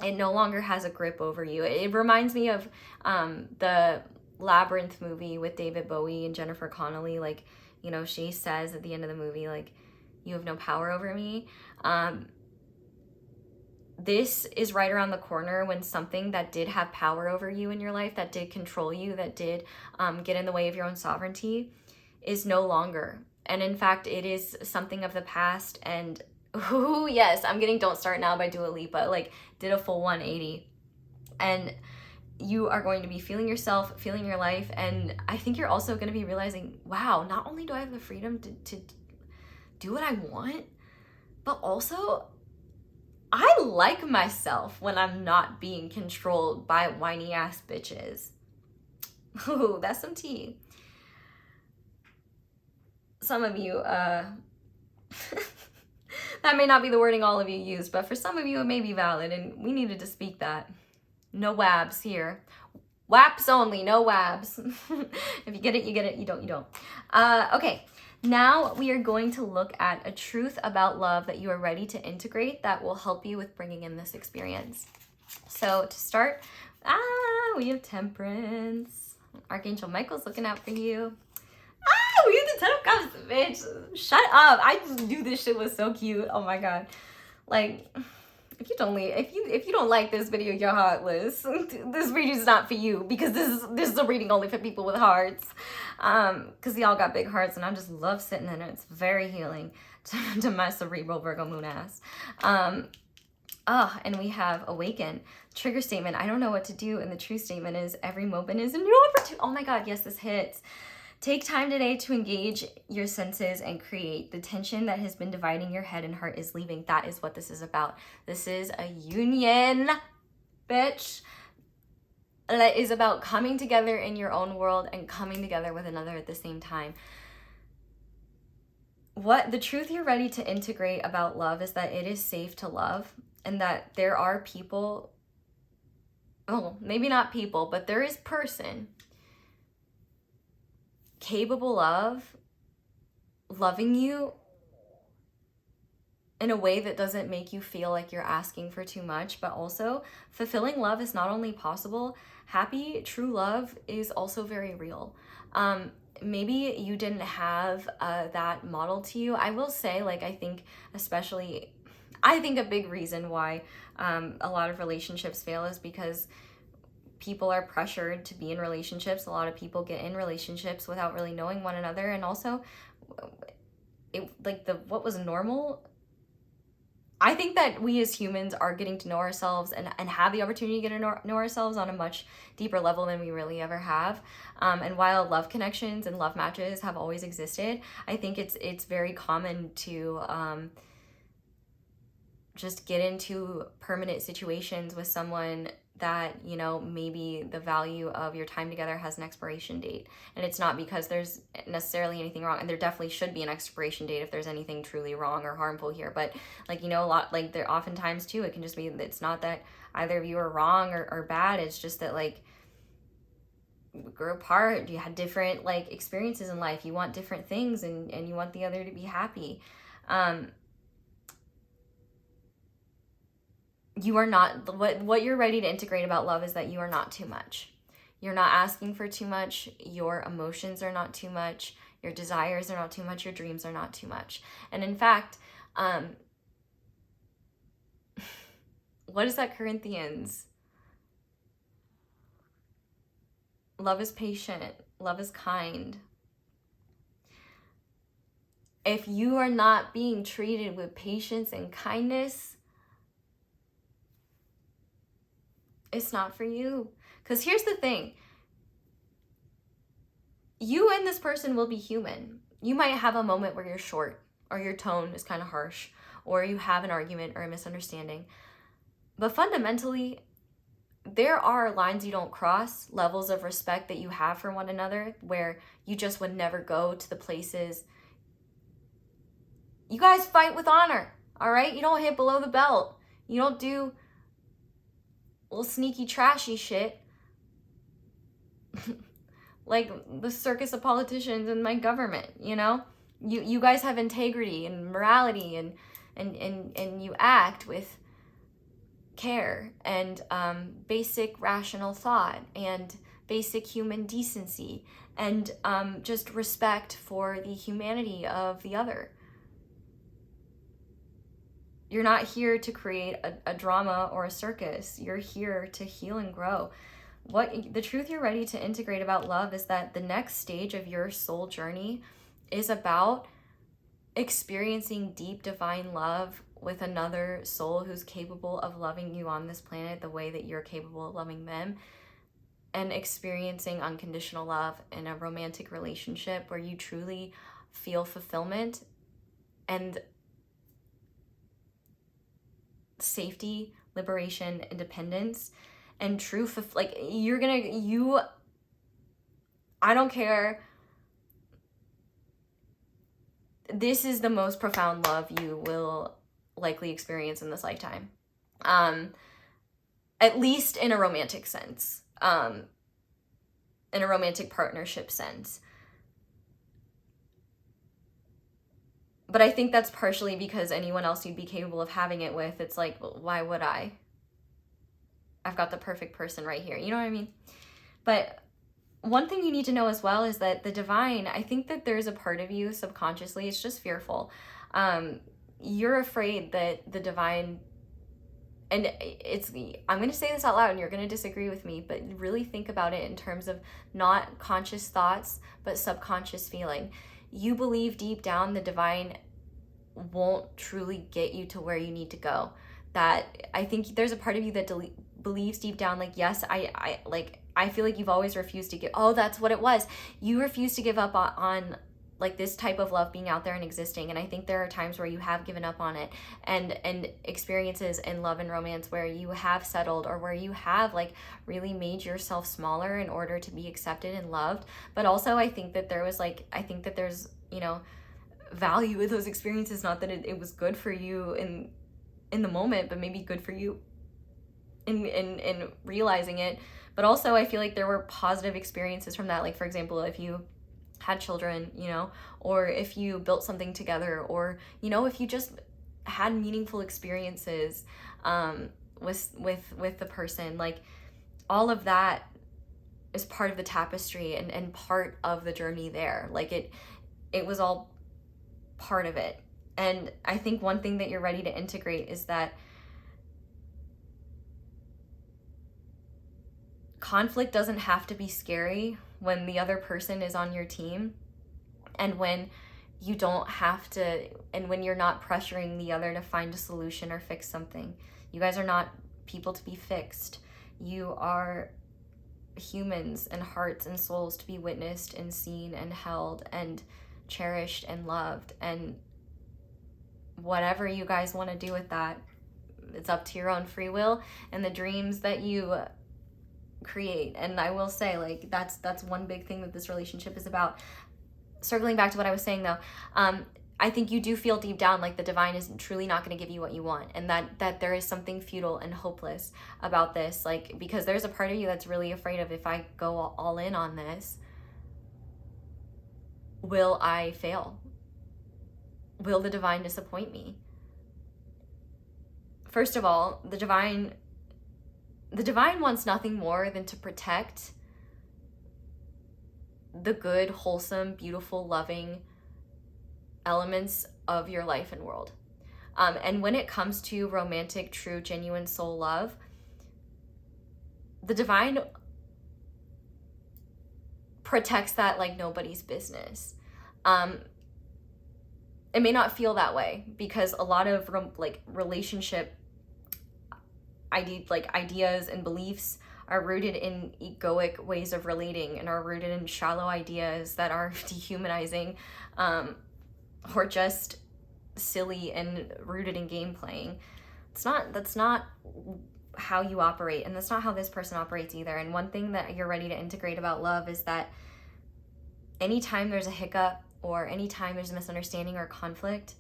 it no longer has a grip over you. It reminds me of the Labyrinth movie with David Bowie and Jennifer Connelly. Like, you know, she says at the end of the movie, like, you have no power over me. This is right around the corner when something that did have power over you in your life, that did control you, that did get in the way of your own sovereignty, is no longer. And in fact, it is something of the past. And ooh, yes, I'm getting Don't Start Now by Dua Lipa, like did a full 180. And you are going to be feeling yourself, feeling your life. And I think you're also going to be realizing, wow, not only do I have the freedom to do what I want, but also I like myself when I'm not being controlled by whiny ass bitches. Ooh, that's some tea. Some of you, that may not be the wording all of you use, but for some of you it may be valid, and we needed to speak that. No wabs here. WAPs only, no wabs. If you get it, you get it. You don't, you don't. Okay, now we are going to look at a truth about love that you are ready to integrate that will help you with bringing in this experience. So to start, we have Temperance. Archangel Michael's looking out for you. We have the Ten of Cups, bitch. Shut up. I just knew this shit was so cute. Oh my god. Like, if you don't like this video, you're heartless. This reading is not for you, because this is a reading only for people with hearts. Because y'all got big hearts, and I just love sitting in it. It's very healing to my cerebral Virgo moon ass. And we have Awaken. Trigger statement, I don't know what to do. And the true statement is, every moment is a new opportunity. Oh my god, yes, this hits. Take time today to engage your senses and create. The tension that has been dividing your head and heart is leaving. That is what this is about. This is a union, bitch. That is about coming together in your own world and coming together with another at the same time. What the truth you're ready to integrate about love is that it is safe to love, and that there are people, oh, maybe not people, but there is person capable of loving you in a way that doesn't make you feel like you're asking for too much, but also fulfilling love is not only possible, happy, true love is also very real. Maybe you didn't have that model to you. I will say, like, I think a big reason why a lot of relationships fail is because people are pressured to be in relationships. A lot of people get in relationships without really knowing one another, and also what was normal, I think that we as humans are getting to know ourselves and have the opportunity to get to know ourselves on a much deeper level than we really ever have. And while love connections and love matches have always existed, I think it's very common to just get into permanent situations with someone that, you know, maybe the value of your time together has an expiration date. And it's not because there's necessarily anything wrong, and there definitely should be an expiration date if there's anything truly wrong or harmful here. But like, you know, a lot, like there oftentimes too, it can just be, it's not that either of you are wrong or bad. It's just that like, we grew apart, you had different like experiences in life, you want different things, and you want the other to be happy. You are not, what you're ready to integrate about love is that you are not too much. You're not asking for too much. Your emotions are not too much. Your desires are not too much. Your dreams are not too much. And in fact, what is that, Corinthians? Love is patient. Love is kind. If you are not being treated with patience and kindness, it's not for you. Because here's the thing. You and this person will be human. You might have a moment where you're short, or your tone is kind of harsh, or you have an argument or a misunderstanding. But fundamentally, there are lines you don't cross, levels of respect that you have for one another, where you just would never go to the places. You guys fight with honor, all right? You don't hit below the belt. You don't do little sneaky trashy shit like the circus of politicians and my government, you know? You guys have integrity and morality, and you act with care and basic rational thought and basic human decency and just respect for the humanity of the other. You're not here to create a drama or a circus. You're here to heal and grow. The truth you're ready to integrate about love is that the next stage of your soul journey is about experiencing deep divine love with another soul who's capable of loving you on this planet the way that you're capable of loving them, and experiencing unconditional love in a romantic relationship where you truly feel fulfillment and safety, liberation, independence, and true like I don't care. This is the most profound love you will likely experience in this lifetime. At least in a romantic sense, in a romantic partnership sense. But I think that's partially because anyone else you'd be capable of having it with, it's like, well, why would I? I've got the perfect person right here. You know what I mean? But one thing you need to know as well is that the divine, I think that there's a part of you subconsciously, it's just fearful. You're afraid that the divine, and I'm going to say this out loud and you're going to disagree with me, but really think about it in terms of not conscious thoughts, but subconscious feeling. You believe deep down the divine won't truly get you to where you need to go. That I think there's a part of you that believes deep down, like, yes, I feel like you've always refused to give. Oh, that's what it was. You refuse to give up on like this type of love being out there and existing. And I think there are times where you have given up on it, and experiences in love and romance where you have settled, or where you have like really made yourself smaller in order to be accepted and loved. But also I think that there's, you know, value in those experiences. Not that it was good for you in the moment, but maybe good for you in realizing it. But also I feel like there were positive experiences from that. Like, for example, if you had children, you know, or if you built something together, or, you know, if you just had meaningful experiences with the person, like all of that is part of the tapestry and part of the journey there. Like it was all part of it. And I think one thing that you're ready to integrate is that conflict doesn't have to be scary when the other person is on your team, and when You don't have to, and when you're not pressuring the other to find a solution or fix something, you guys are not people to be fixed. You are humans and hearts and souls to be witnessed and seen and held and cherished and loved. And whatever you guys want to do with that, it's up to your own free will and the dreams that you create. And I will say, like, that's one big thing that this relationship is about. Circling back to what I was saying though, I think you do feel deep down like the divine is truly not going to give you what you want, and that there is something futile and hopeless about this, like, because there's a part of you that's really afraid of, if I go all in on this, will I fail? Will the divine disappoint me? First of all, the divine wants nothing more than to protect the good, wholesome, beautiful, loving elements of your life and world. And when it comes to romantic, true, genuine soul love, the divine protects that like nobody's business. It may not feel that way because a lot of relationship ideas and beliefs are rooted in egoic ways of relating and are rooted in shallow ideas that are dehumanizing, or just silly and rooted in game playing. That's not how you operate, and that's not how this person operates either. And one thing that you're ready to integrate about love is that anytime there's a hiccup or anytime there's a misunderstanding or conflict,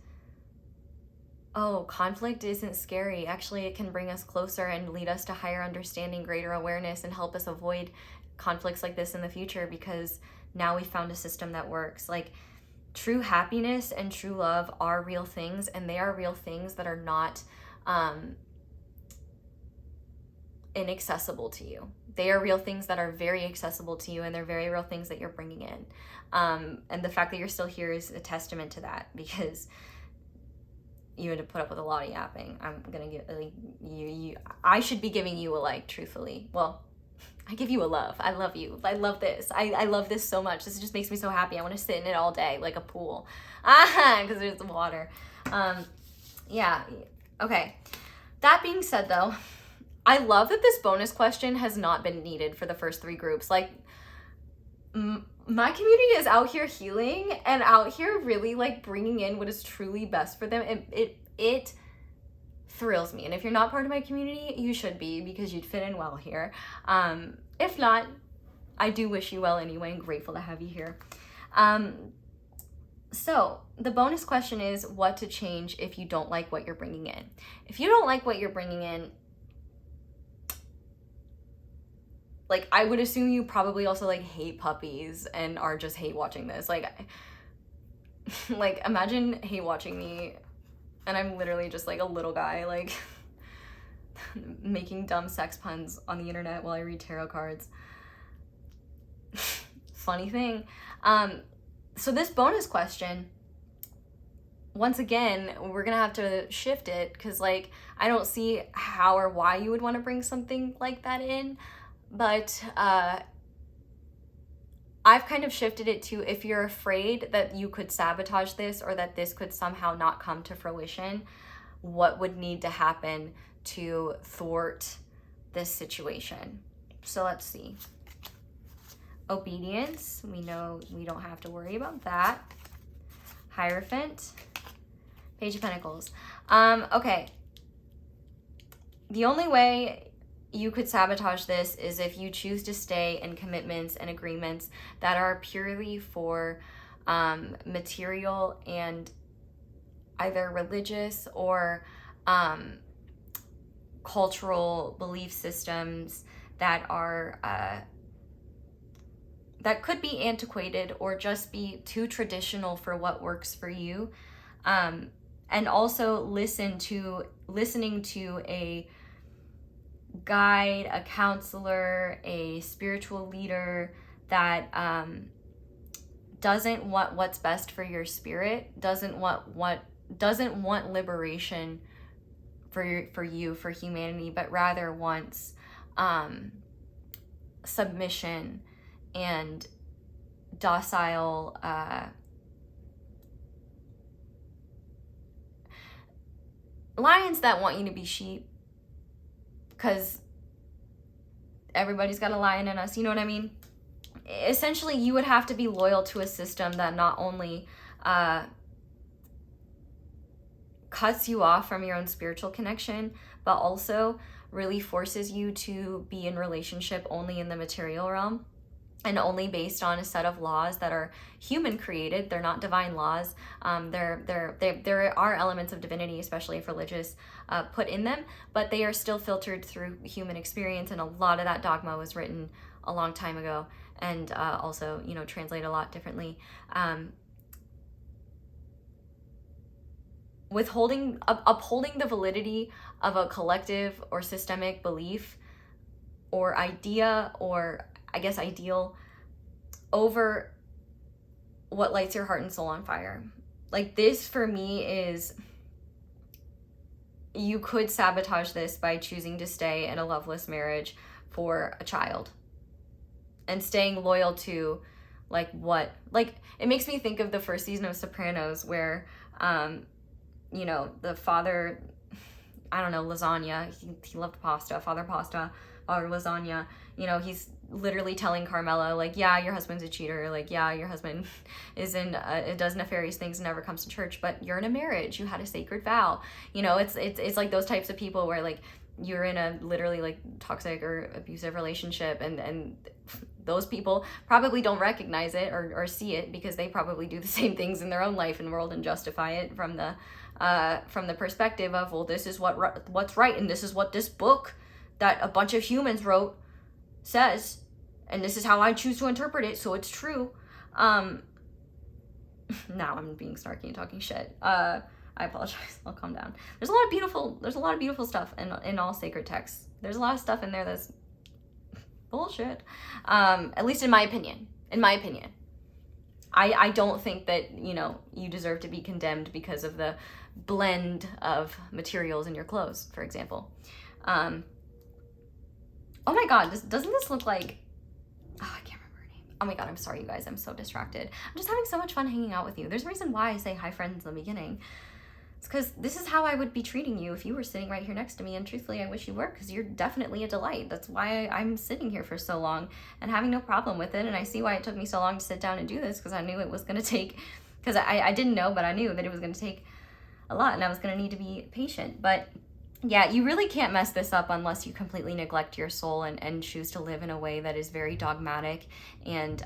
conflict isn't scary. Actually, it can bring us closer and lead us to higher understanding, greater awareness, and help us avoid conflicts like this in the future, because now we found a system that works. Like, true happiness and true love are real things, and they are real things that are not inaccessible to you. They are real things that are very accessible to you, and they're very real things that you're bringing in. And the fact that you're still here is a testament to that, because you had to put up with a lot of yapping. I'm gonna get I should be giving you a like, truthfully. Well, I give you a love. I love you. I love this. I love this so much. This just makes me so happy. I want to sit in it all day like a pool. Because there's water. Yeah. Okay. That being said though, I love that this bonus question has not been needed for the first 3 groups. Like, my community is out here healing and out here really like bringing in what is truly best for them. It thrills me. And if you're not part of my community, you should be, because you'd fit in well here. If not, I do wish you well anyway, and grateful to have you here. So the bonus question is what to change if you don't like what you're bringing in. If you don't like what you're bringing in, like, I would assume you probably also like hate puppies and are just hate watching this. Like imagine hate watching me and I'm literally just like a little guy, like making dumb sex puns on the internet while I read tarot cards. Funny thing. So this bonus question, once again, we're gonna have to shift it, because like I don't see how or why you would want to bring something like that in. But I've kind of shifted it to, if you're afraid that you could sabotage this or that this could somehow not come to fruition, what would need to happen to thwart this situation? So let's see. Obedience, we know we don't have to worry about that. Hierophant, Page of Pentacles. Okay. The only way you could sabotage this is if you choose to stay in commitments and agreements that are purely for material and either religious or cultural belief systems that are that could be antiquated or just be too traditional for what works for you. And also listening to a guide, a counselor, a spiritual leader that doesn't want what's best for your spirit, doesn't want liberation for humanity, but rather wants submission and docile lions that want you to be sheep, because everybody's got a lion in us, you know what I mean? Essentially, you would have to be loyal to a system that not only cuts you off from your own spiritual connection, but also really forces you to be in relationship only in the material realm, and only based on a set of laws that are human created. They're not divine laws. There are elements of divinity, especially if religious, put in them, but they are still filtered through human experience. And a lot of that dogma was written a long time ago, and also, you know, translate a lot differently. Upholding the validity of a collective or systemic belief or idea, or I guess ideal, over what lights your heart and soul on fire. Like, this for me is, you could sabotage this by choosing to stay in a loveless marriage for a child and staying loyal to like what, like, it makes me think of the first season of Sopranos where you know, the father, I don't know, lasagna, he loved pasta, father lasagna, you know, he's literally telling Carmela, like, yeah, your husband's a cheater, like, yeah, your husband is in it does nefarious things and never comes to church, but you're in a marriage, you had a sacred vow, you know. It's like those types of people where, like, you're in a literally like toxic or abusive relationship, and those people probably don't recognize it or see it, because they probably do the same things in their own life and world and justify it from the perspective of, well, this is what's right, and this is what this book that a bunch of humans wrote says, and this is how I choose to interpret it, so it's true. Now I'm being snarky and talking shit. I apologize. I'll calm down. There's a lot of beautiful stuff in all sacred texts. There's a lot of stuff in there that's bullshit. At least in my opinion. I don't think that, you know, you deserve to be condemned because of the blend of materials in your clothes, for example. Oh my god, doesn't this look like, oh, I can't remember her name. Oh my god, I'm sorry, you guys, I'm so distracted. I'm just having so much fun hanging out with you. There's a reason why I say hi friends in the beginning. It's because this is how I would be treating you if you were sitting right here next to me, and truthfully, I wish you were, because you're definitely a delight. That's why I'm sitting here for so long and having no problem with it, and I see why it took me so long to sit down and do this, because I knew it was going to take, because I didn't know, but I knew that it was going to take a lot, and I was going to need to be patient. But yeah, you really can't mess this up unless you completely neglect your soul and choose to live in a way that is very dogmatic and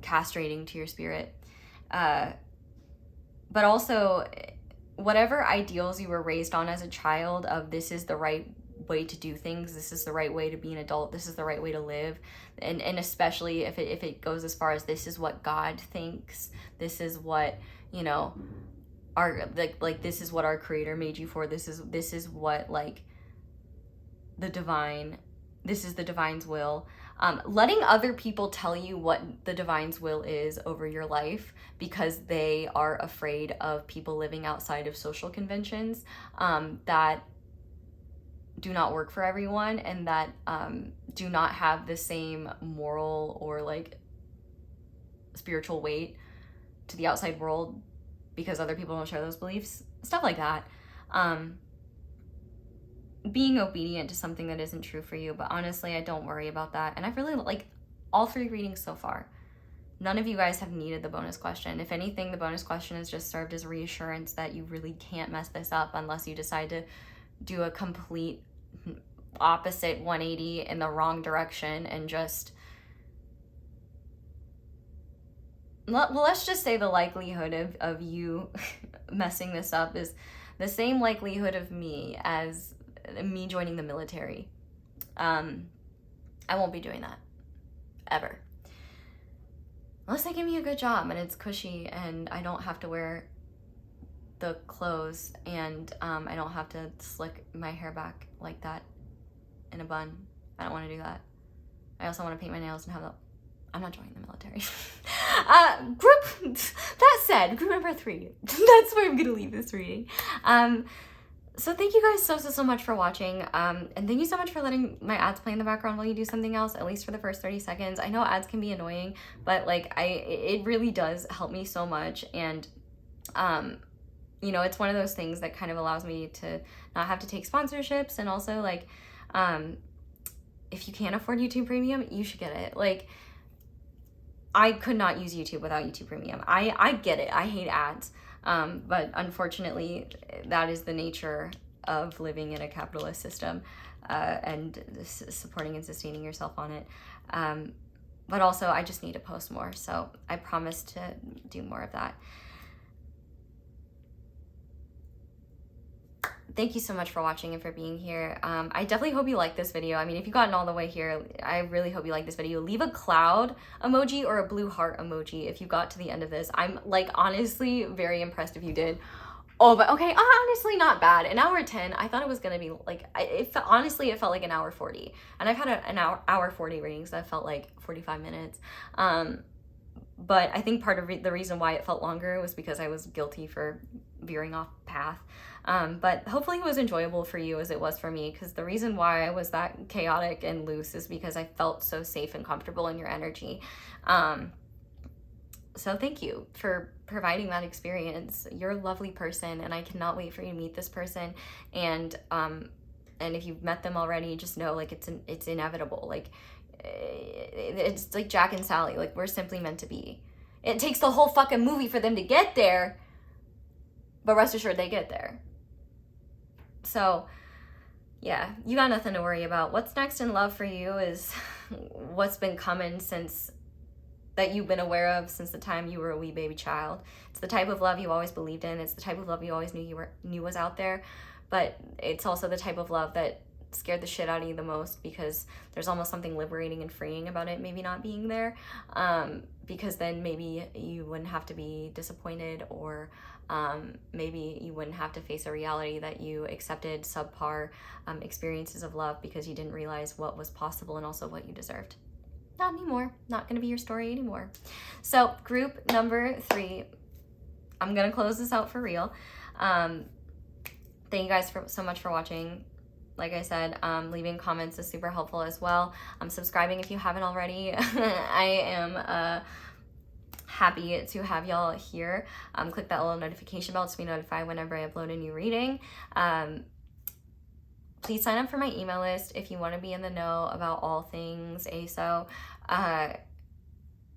castrating to your spirit. But also, whatever ideals you were raised on as a child of, this is the right way to do things, this is the right way to be an adult, this is the right way to live, and especially if it goes as far as, this is what God thinks, this is what, you know, our like this is what our creator made you for, this is what, like, the divine, this is the divine's will. Letting other people tell you what the divine's will is over your life because they are afraid of people living outside of social conventions that do not work for everyone, and that do not have the same moral or like spiritual weight to the outside world because other people don't share those beliefs, stuff like that. Being obedient to something that isn't true for you. But honestly, I don't worry about that. And I've really, like, all 3 readings so far, none of you guys have needed the bonus question. If anything, the bonus question has just served as reassurance that you really can't mess this up unless you decide to do a complete opposite 180 in the wrong direction and just, well, let's just say the likelihood of you messing this up is the same likelihood of me as me joining the military. I won't be doing that ever, unless they give me a good job and it's cushy and I don't have to wear the clothes, and I don't have to slick my hair back like that in a bun. I don't want to do that. I also want to paint my nails and have I'm not joining the military. That said, group number 3. That's where I'm gonna leave this reading. So thank you guys so much for watching, and thank you so much for letting my ads play in the background while you do something else, at least for the first 30 seconds. I know ads can be annoying, but like it really does help me so much, and you know, it's one of those things that kind of allows me to not have to take sponsorships. And also, like, if you can't afford YouTube Premium, you should get it. Like, I could not use YouTube without YouTube Premium. I get it. I hate ads. But unfortunately, that is the nature of living in a capitalist system, and supporting and sustaining yourself on it. But also, I just need to post more. So I promise to do more of that. Thank you so much for watching and for being here. I definitely hope you like this video. I mean, if you've gotten all the way here, I really hope you like this video. Leave a cloud emoji or a blue heart emoji if you got to the end of this. I'm like honestly very impressed if you did. Oh, but okay, honestly not bad. An hour 10, I thought it was gonna be like, honestly, it felt like an hour 40. And I've had an hour 40 readings that felt like 45 minutes. But I think part of the reason why it felt longer was because I was guilty for veering off path. But hopefully it was enjoyable for you as it was for me, because the reason why I was that chaotic and loose is because I felt so safe and comfortable in your energy. So thank you for providing that experience. You're a lovely person, and I cannot wait for you to meet this person. And if you've met them already, just know like it's inevitable. Like, it's like Jack and Sally, like we're simply meant to be. It takes the whole fucking movie for them to get there, but rest assured they get there. So yeah, you got nothing to worry about. What's next in love for you is what's been coming since that you've been aware of since the time you were a wee baby child. It's the type of love you always believed in. It's the type of love you always knew was out there, but it's also the type of love that scared the shit out of you the most, because there's almost something liberating and freeing about it maybe not being there, because then maybe you wouldn't have to be disappointed, or maybe you wouldn't have to face a reality that you accepted subpar experiences of love because you didn't realize what was possible and also what you deserved. Not anymore. Not going to be your story anymore. So group number 3, I'm going to close this out for real. Thank you guys so much for watching. Like I said, leaving comments is super helpful as well. Subscribing if you haven't already. I am happy to have y'all here. Click that little notification bell to be notified whenever I upload a new reading. Please sign up for my email list if you want to be in the know about all things ASO.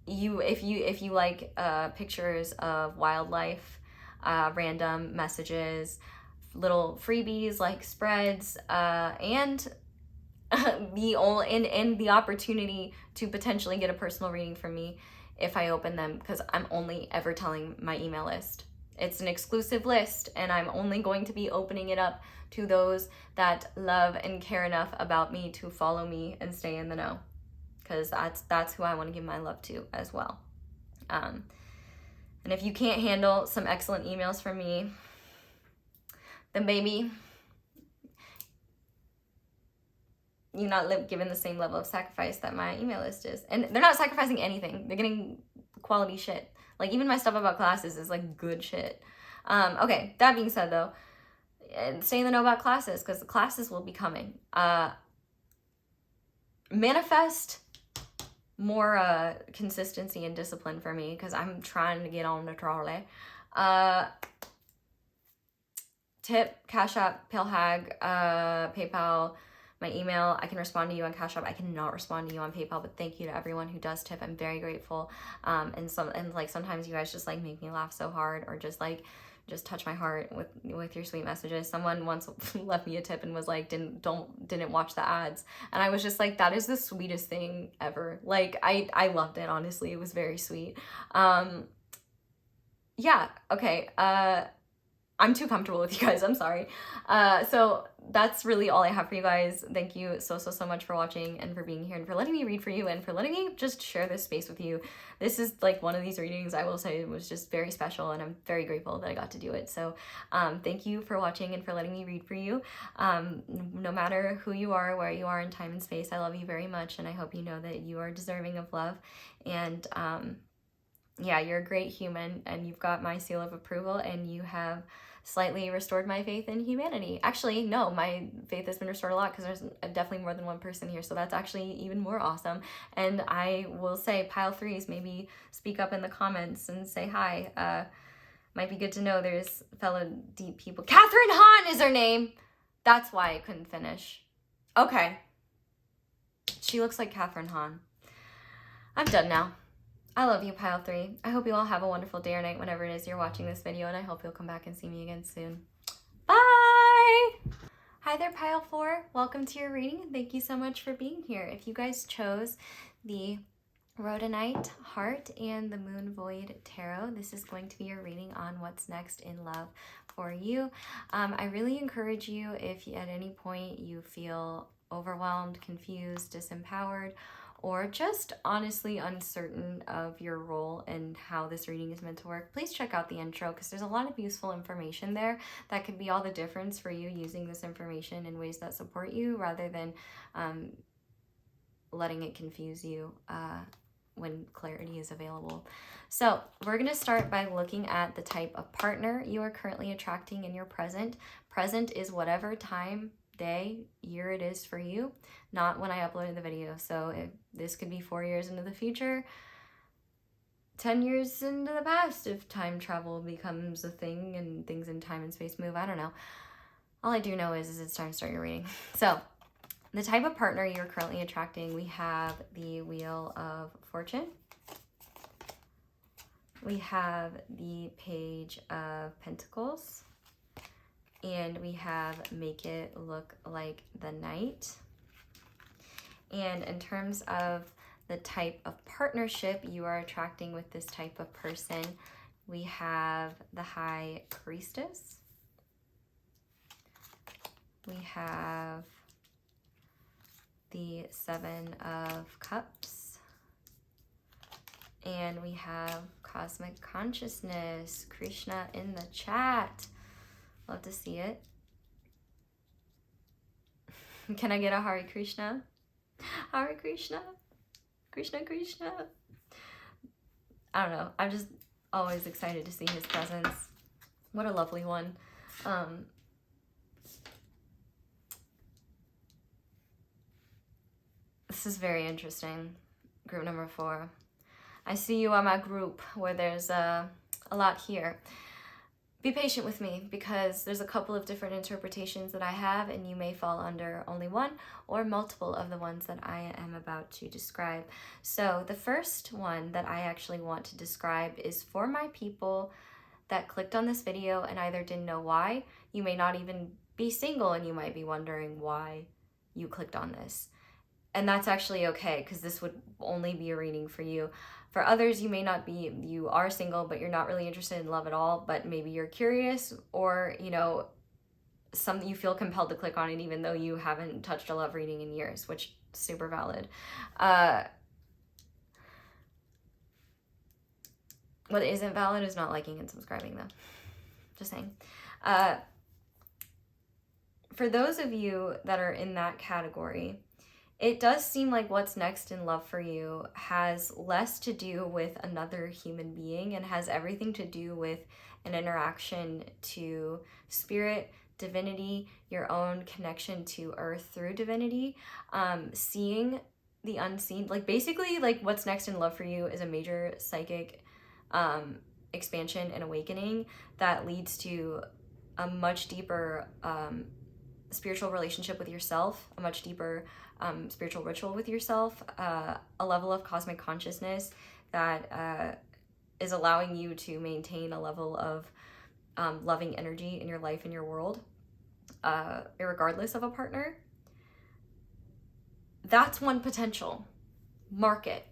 If you like pictures of wildlife, random messages, little freebies like spreads, and the opportunity to potentially get a personal reading from me if I open them, because I'm only ever telling my email list. It's an exclusive list, and I'm only going to be opening it up to those that love and care enough about me to follow me and stay in the know, because that's who I want to give my love to as well. And if you can't handle some excellent emails from me, then baby, you're not given the same level of sacrifice that my email list is. And they're not sacrificing anything. They're getting quality shit. Like, even my stuff about classes is like good shit. Okay, that being said though, stay in the know about classes, because the classes will be coming. Manifest more consistency and discipline for me, because I'm trying to get on the trolley. Tip, Cashapp, palehag, PayPal, my email. I can respond to you on Cashapp. I cannot respond to you on PayPal, but thank you to everyone who does tip. I'm very grateful. And sometimes you guys just like make me laugh so hard, or just touch my heart with your sweet messages. Someone once left me a tip and was like, didn't watch the ads, and I was just like, that is the sweetest thing ever. Like, I loved it, honestly. It was very sweet. Yeah, okay. I'm too comfortable with you guys. I'm sorry. So that's really all I have for you guys. Thank you so much for watching and for being here and for letting me read for you and for letting me just share this space with you. This is like one of these readings, I will say, was just very special, and I'm very grateful that I got to do it. So thank you for watching and for letting me read for you. No matter who you are, where you are in time and space, I love you very much, and I hope you know that you are deserving of love. And yeah, you're a great human, and you've got my seal of approval, and you have slightly restored my faith in humanity. Actually, no, my faith has been restored a lot, because there's definitely more than one person here, so that's actually even more awesome. And I will say, pile threes, maybe speak up in the comments and say hi. Might be good to know there's fellow deep people. Catherine Hahn is her name. That's why I couldn't finish. Okay. She looks like Catherine Hahn. I'm done now. I love you, Pile 3. I hope you all have a wonderful day or night whenever it is you're watching this video, and I hope you'll come back and see me again soon. Bye! Hi there, Pile 4. Welcome to your reading. Thank you so much for being here. If you guys chose the Rhodonite Heart and the Moon Void Tarot, this is going to be your reading on what's next in love for you. I really encourage you, if at any point you feel overwhelmed, confused, disempowered, or just honestly uncertain of your role and how this reading is meant to work, please check out the intro, because there's a lot of useful information there that could be all the difference for you using this information in ways that support you, rather than letting it confuse you when clarity is available. So we're going to start by looking at the type of partner you are currently attracting in your present. Present is whatever time, day, year it is for you, not when I uploaded the video. So this could be 4 years into the future, 10 years into the past, if time travel becomes a thing and things in time and space move. I don't know. All I do know is it's time to start your reading. So the type of partner you're currently attracting, we have the Wheel of Fortune. We have the Page of Pentacles. And we have Make It Look Like the Night. And in terms of the type of partnership you are attracting with this type of person, we have the High Priestess. We have the Seven of Cups. And we have Cosmic Consciousness, Krishna in the chat. Love to see it. Can I get a Hare Krishna? Hare Krishna? Krishna Krishna? I don't know. I'm just always excited to see his presence. What a lovely one. This is very interesting. Group number 4. I see you on my group where there's a lot here. Be patient with me, because there's a couple of different interpretations that I have, and you may fall under only one or multiple of the ones that I am about to describe. So the first one that I actually want to describe is for my people that clicked on this video and either didn't know why. You may not even be single and you might be wondering why you clicked on this. And that's actually okay, because this would only be a reading for you. For others, you may not be, you are single, but you're not really interested in love at all, but maybe you're curious, or, you know, something you feel compelled to click on it even though you haven't touched a love reading in years, which is super valid. What isn't valid is not liking and subscribing, though. Just saying. For those of you that are in that category, it does seem like what's next in love for you has less to do with another human being and has everything to do with an interaction to spirit, divinity, your own connection to earth through divinity, seeing the unseen. Like basically, like what's next in love for you is a major psychic expansion and awakening that leads to a much deeper spiritual relationship with yourself, a much deeper spiritual ritual with yourself, a level of cosmic consciousness that is allowing you to maintain a level of loving energy in your life and your world, irregardless of a partner. That's one potential market.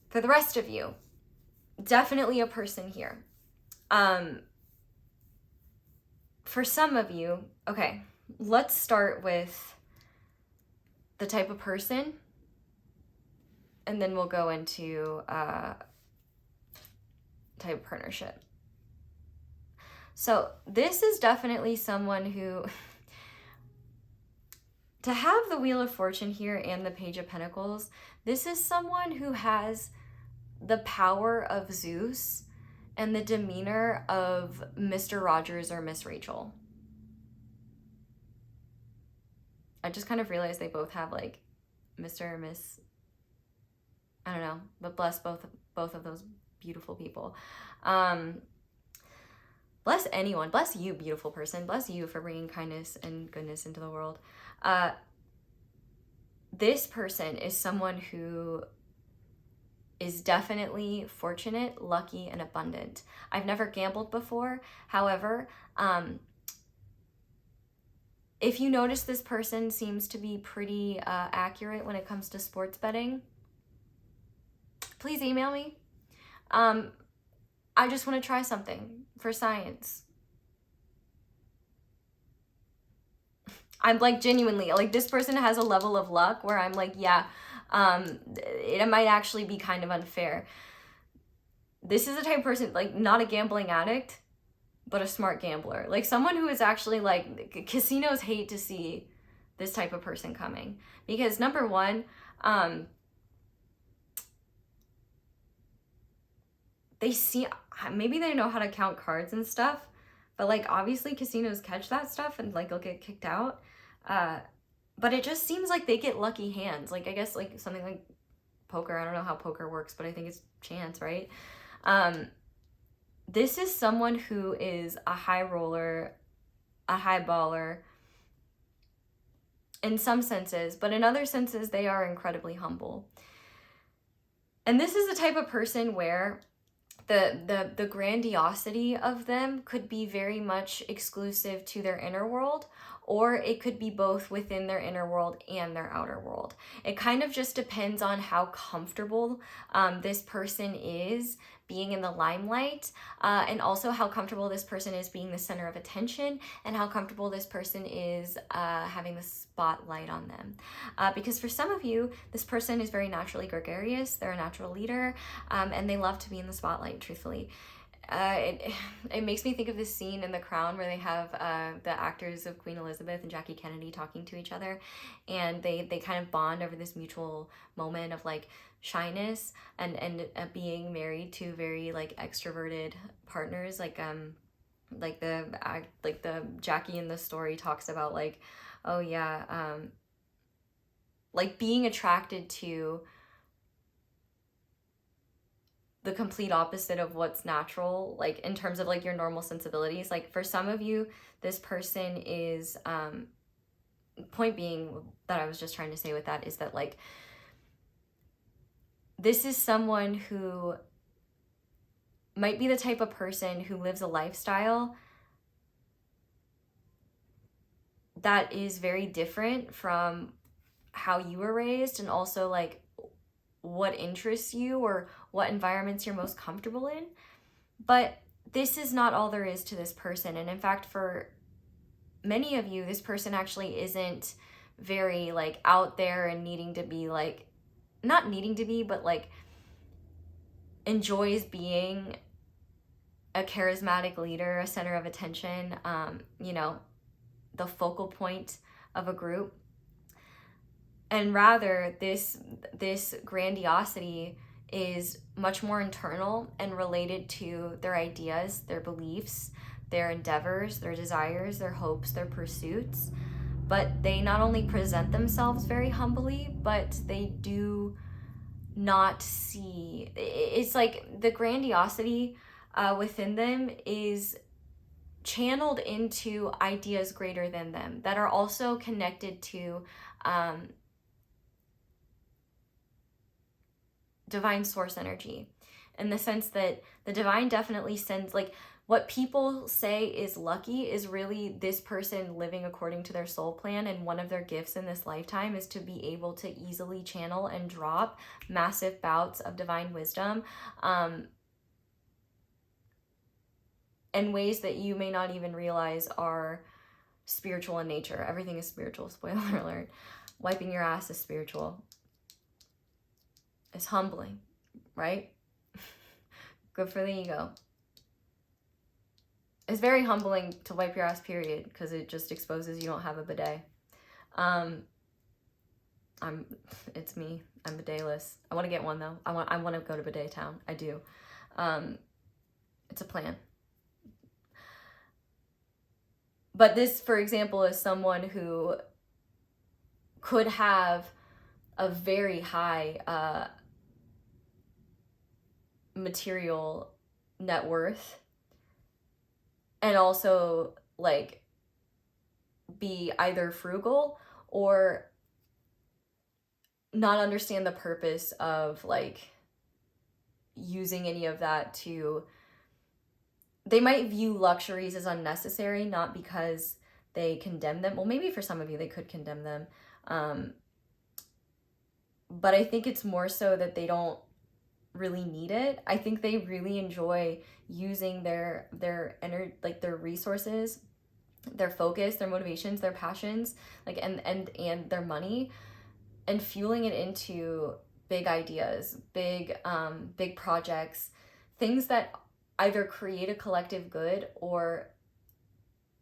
For the rest of you, definitely a person here. For some of you, okay, let's start with the type of person, and then we'll go into type of partnership. So this is definitely someone who, to have the Wheel of Fortune here and the Page of Pentacles, this is someone who has the power of Zeus and the demeanor of Mr. Rogers or Miss Rachel. I just kind of realized they both have like Mr. or Miss, I don't know, but bless both of those beautiful people. bless anyone, bless you, beautiful person, bless you for bringing kindness and goodness into the world. This person is someone who is definitely fortunate, lucky, and abundant. I've never gambled before. However, if you notice this person seems to be pretty accurate when it comes to sports betting, please email me. I just want to try something for science. I'm like genuinely, like this person has a level of luck where I'm like, yeah, it might actually be kind of unfair. This is the type of person, like not a gambling addict, but a smart gambler. Like someone who is actually like, casinos hate to see this type of person coming. Because number one, they see, maybe they know how to count cards and stuff, but like obviously casinos catch that stuff and like they'll get kicked out. But it just seems like they get lucky hands. Like I guess like something like poker, I don't know how poker works, but I think it's chance, right? This is someone who is a high roller, a high baller in some senses, but in other senses, they are incredibly humble. And this is the type of person where the grandiosity of them could be very much exclusive to their inner world, or it could be both within their inner world and their outer world. It kind of just depends on how comfortable this person is being in the limelight, and also how comfortable this person is being the center of attention, and how comfortable this person is having the spotlight on them. Because for some of you, this person is very naturally gregarious, they're a natural leader, and they love to be in the spotlight, truthfully. It makes me think of this scene in The Crown where they have the actors of Queen Elizabeth and Jackie Kennedy talking to each other, and they kind of bond over this mutual moment of like shyness and being married to very like extroverted partners, like the Jackie in the story talks about like, oh yeah, like being attracted to the complete opposite of what's natural, like in terms of like your normal sensibilities. Like for some of you, this person is point being that I was just trying to say with that is that like this is someone who might be the type of person who lives a lifestyle that is very different from how you were raised, and also like what interests you or what environments you're most comfortable in. But this is not all there is to this person. And in fact, for many of you, this person actually isn't very like out there and needing to be like, not needing to be, but like enjoys being a charismatic leader, a center of attention, you know, the focal point of a group. And rather, this grandiosity is much more internal and related to their ideas, their beliefs, their endeavors, their desires, their hopes, their pursuits. But they not only present themselves very humbly, but they do not see, it's like the grandiosity within them is channeled into ideas greater than them that are also connected to divine source energy, in the sense that the divine definitely sends, like what people say is lucky is really this person living according to their soul plan, and one of their gifts in this lifetime is to be able to easily channel and drop massive bouts of divine wisdom in ways that you may not even realize are spiritual in nature. Everything is spiritual, spoiler alert. Wiping your ass is spiritual. It's humbling, right? Good for the ego. It's very humbling to wipe your ass, period, because it just exposes you don't have a bidet. It's me. I'm bidetless. I want to get one though. I want to go to bidet town. I do. It's a plan. But this, for example, is someone who could have a very high material net worth, and also like be either frugal or not understand the purpose of like using any of that to, they might view luxuries as unnecessary, not because they condemn them. Well, maybe for some of you they could condemn them, but I think it's more so that they don't really need it. I think they really enjoy using their like their resources, their focus, their motivations, their passions, like and their money, and fueling it into big ideas, big projects, things that either create a collective good or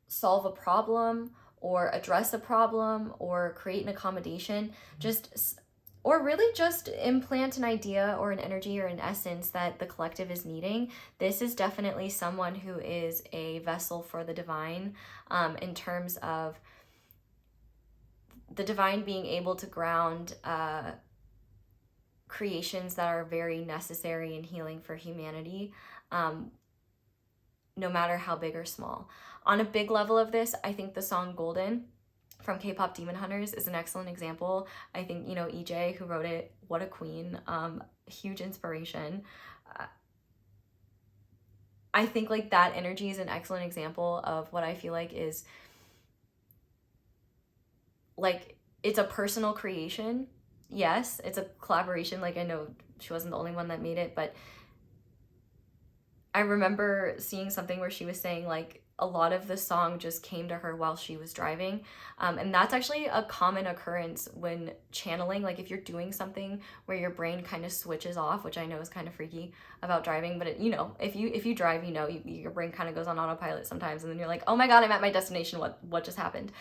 solve a problem or address a problem or create an accommodation, just, or really just implant an idea or an energy or an essence that the collective is needing. This is definitely someone who is a vessel for the divine, in terms of the divine being able to ground creations that are very necessary and healing for humanity, no matter how big or small. On a big level of this, I think the song Golden from K-pop Demon Hunters is an excellent example. I think, EJ, who wrote it, what a queen, huge inspiration. I think like that energy is an excellent example of what I feel like is like, it's a personal creation. Yes, it's a collaboration. Like, I know she wasn't the only one that made it, but I remember seeing something where she was saying like a lot of the song just came to her while she was driving. And that's actually a common occurrence when channeling. Like if you're doing something where your brain kind of switches off, which I know is kind of freaky about driving, but if you drive, your brain kind of goes on autopilot sometimes, and then you're like, oh my God, I'm at my destination. What just happened?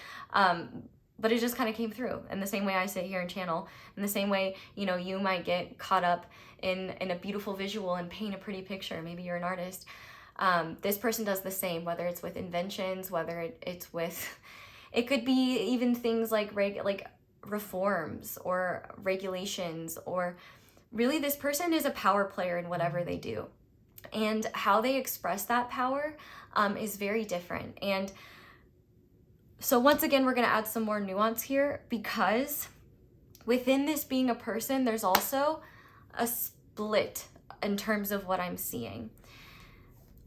But it just kind of came through. In the same way I sit here and channel, in the same way, you might get caught up in a beautiful visual and paint a pretty picture. Maybe you're an artist. This person does the same, whether it's with inventions, whether it's with, it could be even things like reforms or regulations, or really this person is a power player in whatever they do. And how they express that power is very different. And so once again, we're going to add some more nuance here, because within this being a person, there's also a split in terms of what I'm seeing.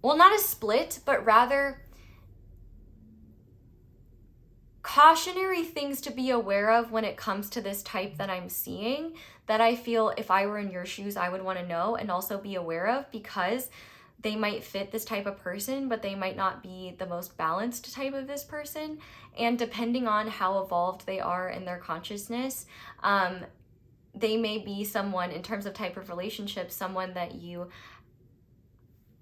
Well, not a split, but rather cautionary things to be aware of when it comes to this type that I'm seeing, that I feel if I were in your shoes, I would want to know and also be aware of, because they might fit this type of person, but they might not be the most balanced type of this person. And depending on how evolved they are in their consciousness, they may be someone, in terms of type of relationship, someone that you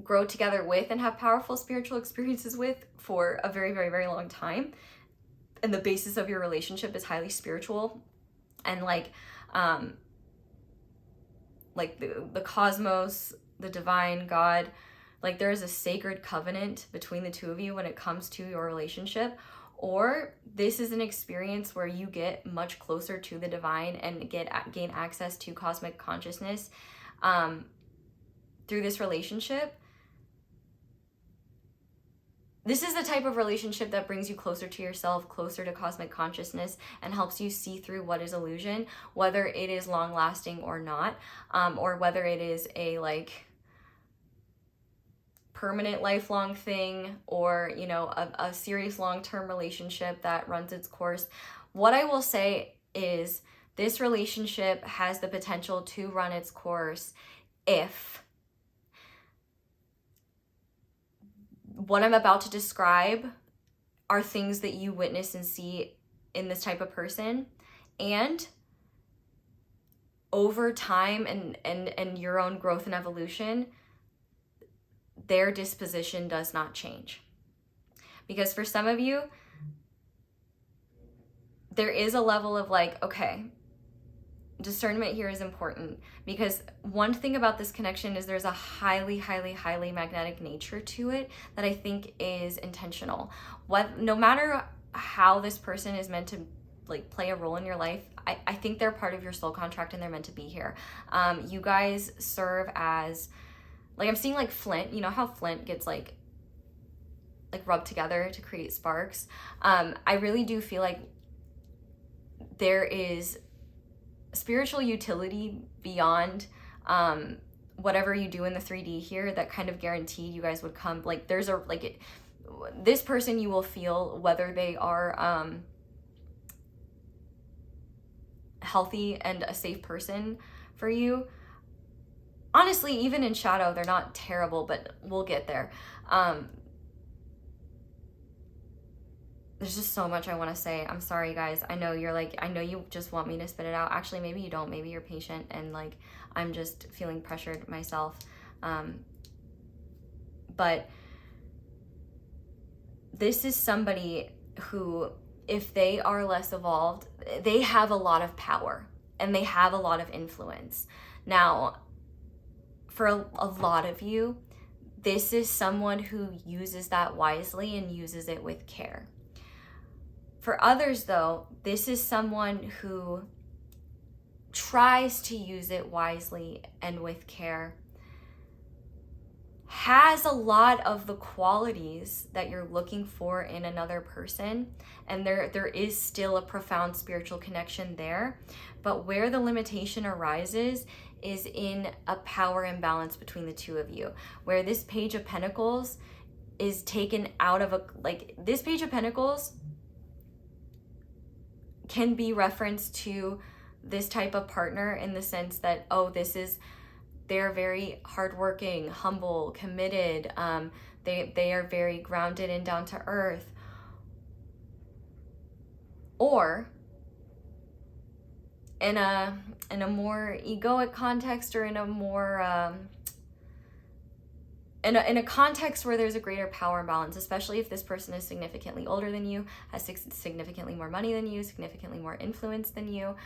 grow together with and have powerful spiritual experiences with for a very, very, very long time. And the basis of your relationship is highly spiritual, and like the cosmos, the divine, God, like there is a sacred covenant between the two of you when it comes to your relationship. Or this is an experience where you get much closer to the divine and gain access to cosmic consciousness through this relationship. This is the type of relationship that brings you closer to yourself, closer to cosmic consciousness, and helps you see through what is illusion, whether it is long lasting or not, or whether it is a permanent lifelong thing, or a serious long-term relationship that runs its course. What I will say is this relationship has the potential to run its course if what I'm about to describe are things that you witness and see in this type of person, and over time and your own growth and evolution, their disposition does not change. Because for some of you, there is a level of okay, discernment here is important, because one thing about this connection is there's a highly, highly, highly magnetic nature to it that I think is intentional. No matter how this person is meant to play a role in your life, I think they're part of your soul contract and they're meant to be here. You guys serve as, I'm seeing Flint. You know how Flint gets like rub together to create sparks. I really do feel like there is spiritual utility beyond whatever you do in the 3D here that kind of guaranteed you guys would come. Like there's a, like it, this person you will feel whether they are healthy and a safe person for you. Honestly, even in shadow, they're not terrible, but we'll get there. There's just so much I want to say. I'm sorry, guys. I know you're like, I know you just want me to spit it out. Actually, maybe you don't. Maybe you're patient and like, I'm just feeling pressured myself. But this is somebody who, if they are less evolved, they have a lot of power and they have a lot of influence. Now, for a lot of you, this is someone who uses that wisely and uses it with care. For others, though, this is someone who tries to use it wisely and with care, has a lot of the qualities that you're looking for in another person, and there is still a profound spiritual connection there. But where the limitation arises is in a power imbalance between the two of you, where this Page of Pentacles is taken out of a, like, this Page of Pentacles can be referenced to this type of partner in the sense that, oh, they're very hardworking, humble, committed. They are very grounded and down to earth. Or in a more egoic context, or in a more in a context where there's a greater power imbalance, especially if this person is significantly older than you, has significantly more money than you, significantly more influence than you,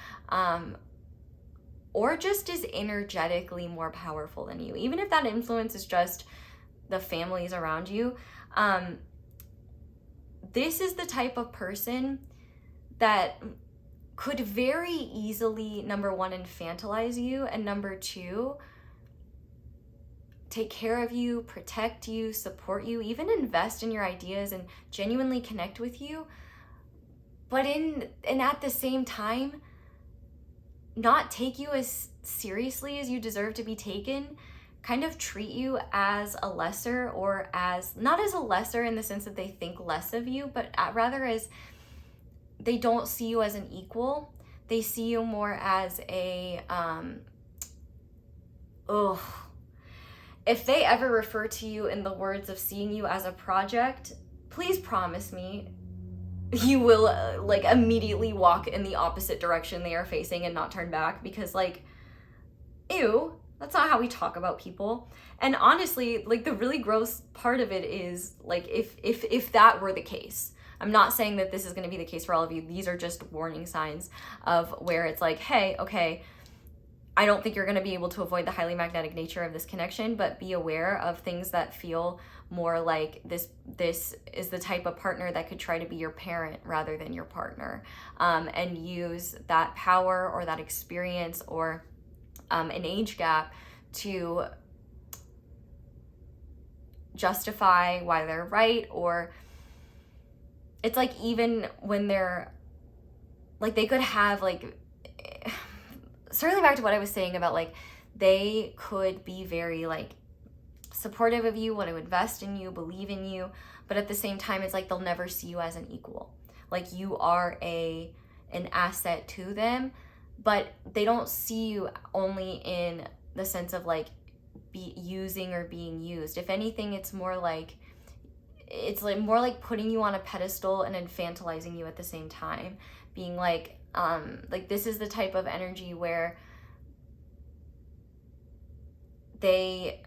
or just is energetically more powerful than you. Even if that influence is just the families around you, this is the type of person that could very easily, number one, infantilize you, and number two, take care of you, protect you, support you, even invest in your ideas and genuinely connect with you. But at the same time, not take you as seriously as you deserve to be taken, kind of treat you as a lesser, or as, not as a lesser in the sense that they think less of you, but rather as they don't see you as an equal. They see you more as a, if they ever refer to you in the words of seeing you as a project, please promise me you will like immediately walk in the opposite direction they are facing and not turn back, because like, ew, that's not how we talk about people. And honestly, like the really gross part of it is like, if that were the case, I'm not saying that this is going to be the case for all of you. These are just warning signs of where it's like, hey, okay, I don't think you're going to be able to avoid the highly magnetic nature of this connection, but be aware of things that feel more like this is the type of partner that could try to be your parent rather than your partner, and use that power or that experience or an age gap to justify why they're right. Or it's like, even when they're like, they could have like, circling back to what I was saying about like, they could be very like supportive of you, want to invest in you, believe in you, but at the same time, it's like they'll never see you as an equal. Like you are an asset to them, but they don't see you only in the sense of like be using or being used. If anything, it's more like putting you on a pedestal and infantilizing you at the same time, being like this is the type of energy where they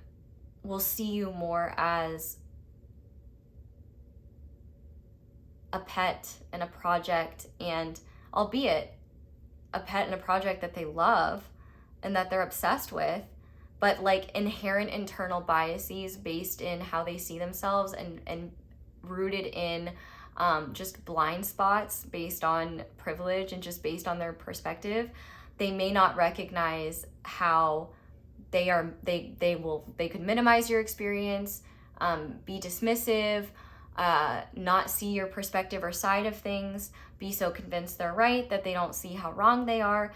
will see you more as a pet and a project, and albeit a pet and a project that they love and that they're obsessed with, but like inherent internal biases based in how they see themselves, and rooted in just blind spots based on privilege and just based on their perspective. They may not recognize how they could minimize your experience, be dismissive, not see your perspective or side of things, be so convinced they're right that they don't see how wrong they are.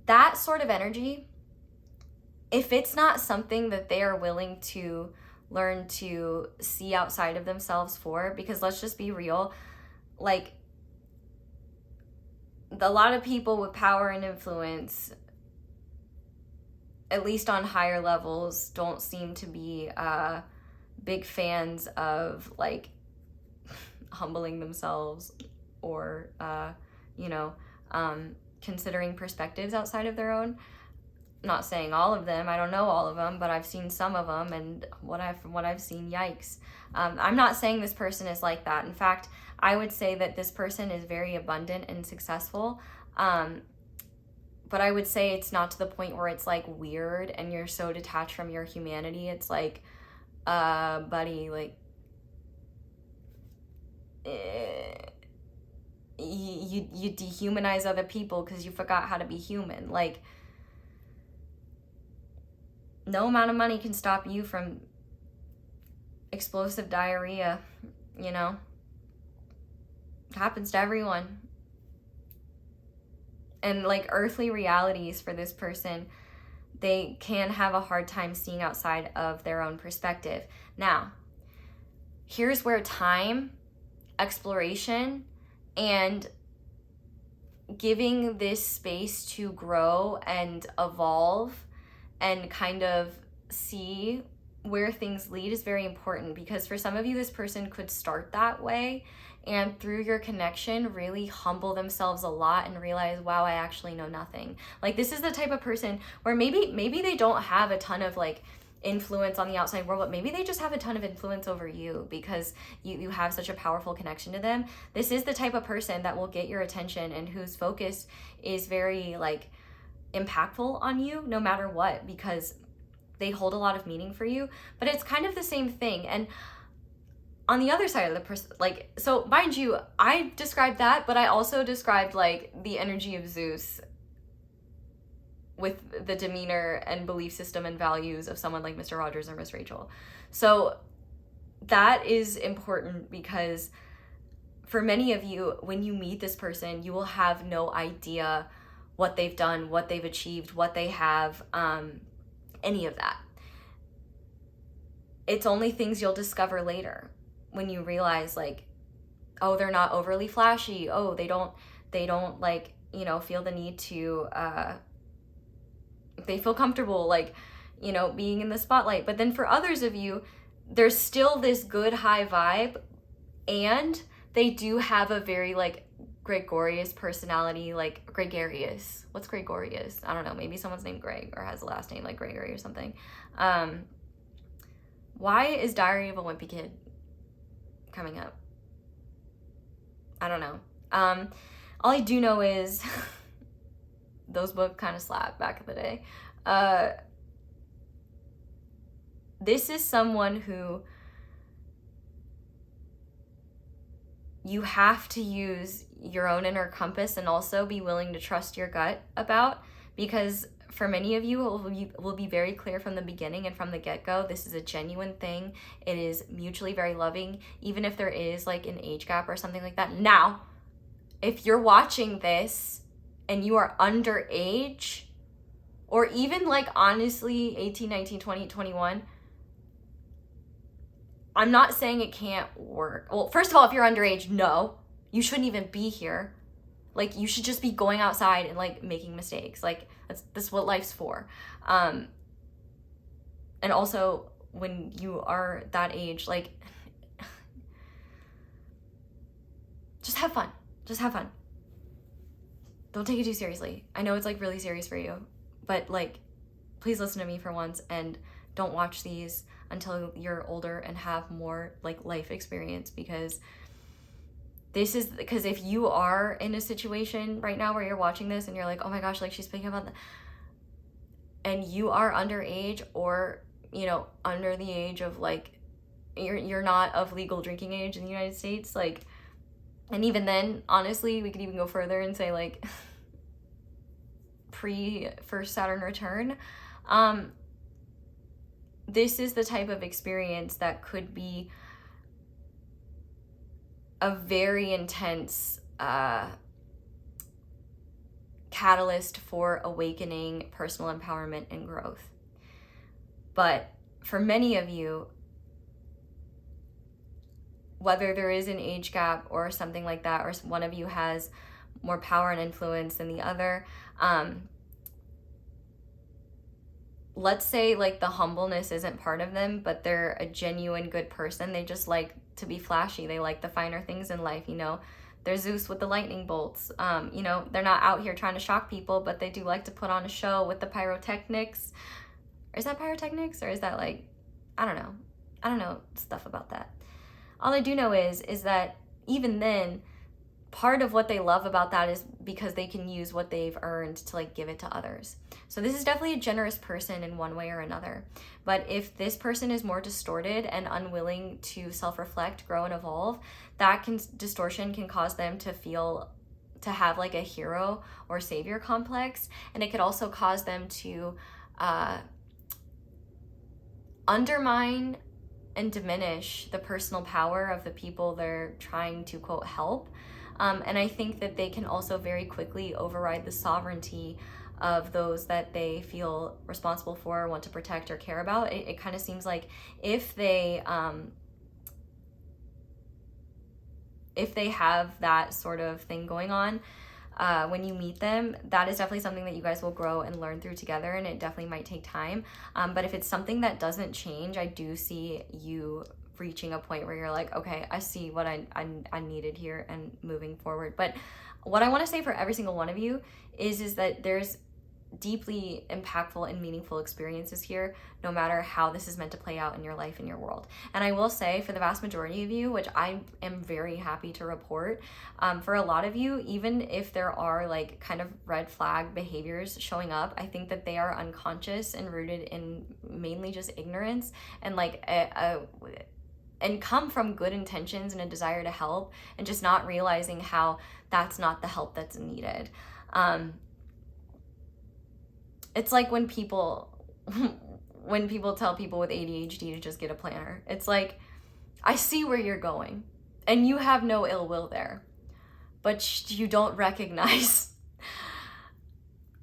That sort of energy, if it's not something that they are willing to learn to see outside of themselves for, because let's just be real, like, a lot of people with power and influence, at least on higher levels, don't seem to be big fans of like humbling themselves or considering perspectives outside of their own. Not saying all of them, I don't know all of them, but I've seen some of them, and from what I've seen, yikes. I'm not saying this person is like that. In fact, I would say that this person is very abundant and successful, but I would say it's not to the point where it's like weird and you're so detached from your humanity. It's like, buddy, like, you dehumanize other people because you forgot how to be human. Like, no amount of money can stop you from explosive diarrhea, It happens to everyone. And like earthly realities for this person, they can have a hard time seeing outside of their own perspective. Now, here's where time, exploration, and giving this space to grow and evolve and kind of see where things lead is very important, because for some of you, this person could start that way and through your connection really humble themselves a lot and realize, wow, I actually know nothing. Like, this is the type of person where maybe they don't have a ton of like influence on the outside world, but maybe they just have a ton of influence over you because you have such a powerful connection to them. This is the type of person that will get your attention and whose focus is very like impactful on you no matter what, because they hold a lot of meaning for you. But it's kind of the same thing. And on the other side of the person, like, so mind you, I described that, but I also described like the energy of Zeus with the demeanor and belief system and values of someone like Mr. Rogers or Miss Rachel. So that is important, because for many of you, when you meet this person, you will have no idea what they've done, what they've achieved, what they have, any of that. It's only things you'll discover later when you realize, like, oh, they're not overly flashy. Oh, they don't like, feel the need to, they feel comfortable, like, being in the spotlight. But then for others of you, there's still this good high vibe, and they do have a very like gregarious personality, like gregarious. What's gregarious? I don't know. Maybe someone's named Greg or has a last name like Gregory or something. Why is Diary of a Wimpy Kid coming up? I don't know. All I do know is those books kind of slapped back in the day. This is someone who you have to use your own inner compass and also be willing to trust your gut about, because for many of you, it will be very clear from the beginning and from the get-go, this is a genuine thing. It is mutually very loving, even if there is like an age gap or something like that. Now, if you're watching this and you are underage, or even like honestly 18, 19, 20, 21, I'm not saying it can't work. Well, first of all, if you're underage, no, you shouldn't even be here. Like, you should just be going outside and like making mistakes. Like, that's what life's for. And also, when you are that age, like, just have fun. Just have fun. Don't take it too seriously. I know it's like really serious for you, but like, please listen to me for once and don't watch these until you're older and have more like life experience, because if you are in a situation right now where you're watching this and you're like, oh my gosh, like she's speaking about that, and you are underage, or under the age of like, you're not of legal drinking age in the United States, like, and even then, honestly, we could even go further and say like pre first Saturn return, this is the type of experience that could be a very intense catalyst for awakening, personal empowerment, and growth. But for many of you, whether there is an age gap or something like that, or one of you has more power and influence than the other, let's say like the humbleness isn't part of them, but they're a genuine good person. They just like to be flashy. They like the finer things in life, you know. They're Zeus with the lightning bolts. You know, they're not out here trying to shock people, but they do like to put on a show with the pyrotechnics. Is that pyrotechnics, or is that like, I don't know. I don't know stuff about that. All I do know is that even then, part of what they love about that is because they can use what they've earned to like give it to others. So this is definitely a generous person in one way or another. But if this person is more distorted and unwilling to self-reflect, grow, and evolve, that distortion can cause them to have like a hero or savior complex. And it could also cause them to undermine and diminish the personal power of the people they're trying to, quote, help. And I think that they can also very quickly override the sovereignty of those that they feel responsible for, want to protect, or care about. It kind of seems like if they have that sort of thing going on, when you meet them, that is definitely something that you guys will grow and learn through together, and it definitely might take time. But if it's something that doesn't change, I do see you reaching a point where you're like, okay, I see what I needed here, and moving forward. But what I want to say for every single one of you is that there's deeply impactful and meaningful experiences here, no matter how this is meant to play out in your life and your world. And I will say, for the vast majority of you, which I am very happy to report, for a lot of you, even if there are like kind of red flag behaviors showing up, I think that they are unconscious and rooted in mainly just ignorance, and like and come from good intentions and a desire to help, and just not realizing how that's not the help that's needed. It's like when people tell people with ADHD to just get a planner. It's like, I see where you're going, and you have no ill will there, but you don't recognize.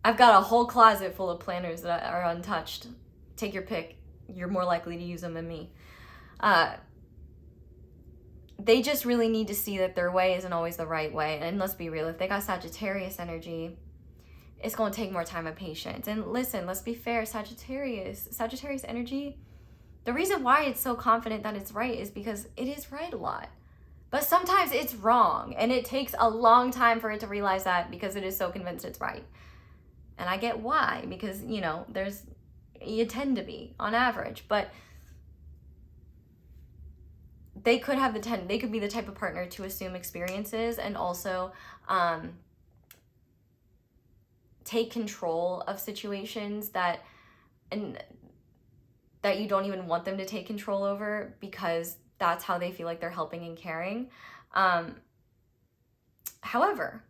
I've got a whole closet full of planners that are untouched. Take your pick. You're more likely to use them than me. They just really need to see that their way isn't always the right way. And let's be real, if they got Sagittarius energy, it's going to take more time and patience. And listen, let's be fair, Sagittarius energy, the reason why it's so confident that it's right is because it is right a lot. But sometimes it's wrong, and it takes a long time for it to realize that, because it is so convinced it's right. And I get why, because, you know, you tend to be on average, but they could be the type of partner to assume experiences and also take control of situations that you don't even want them to take control over, because that's how they feel like they're helping and caring. However,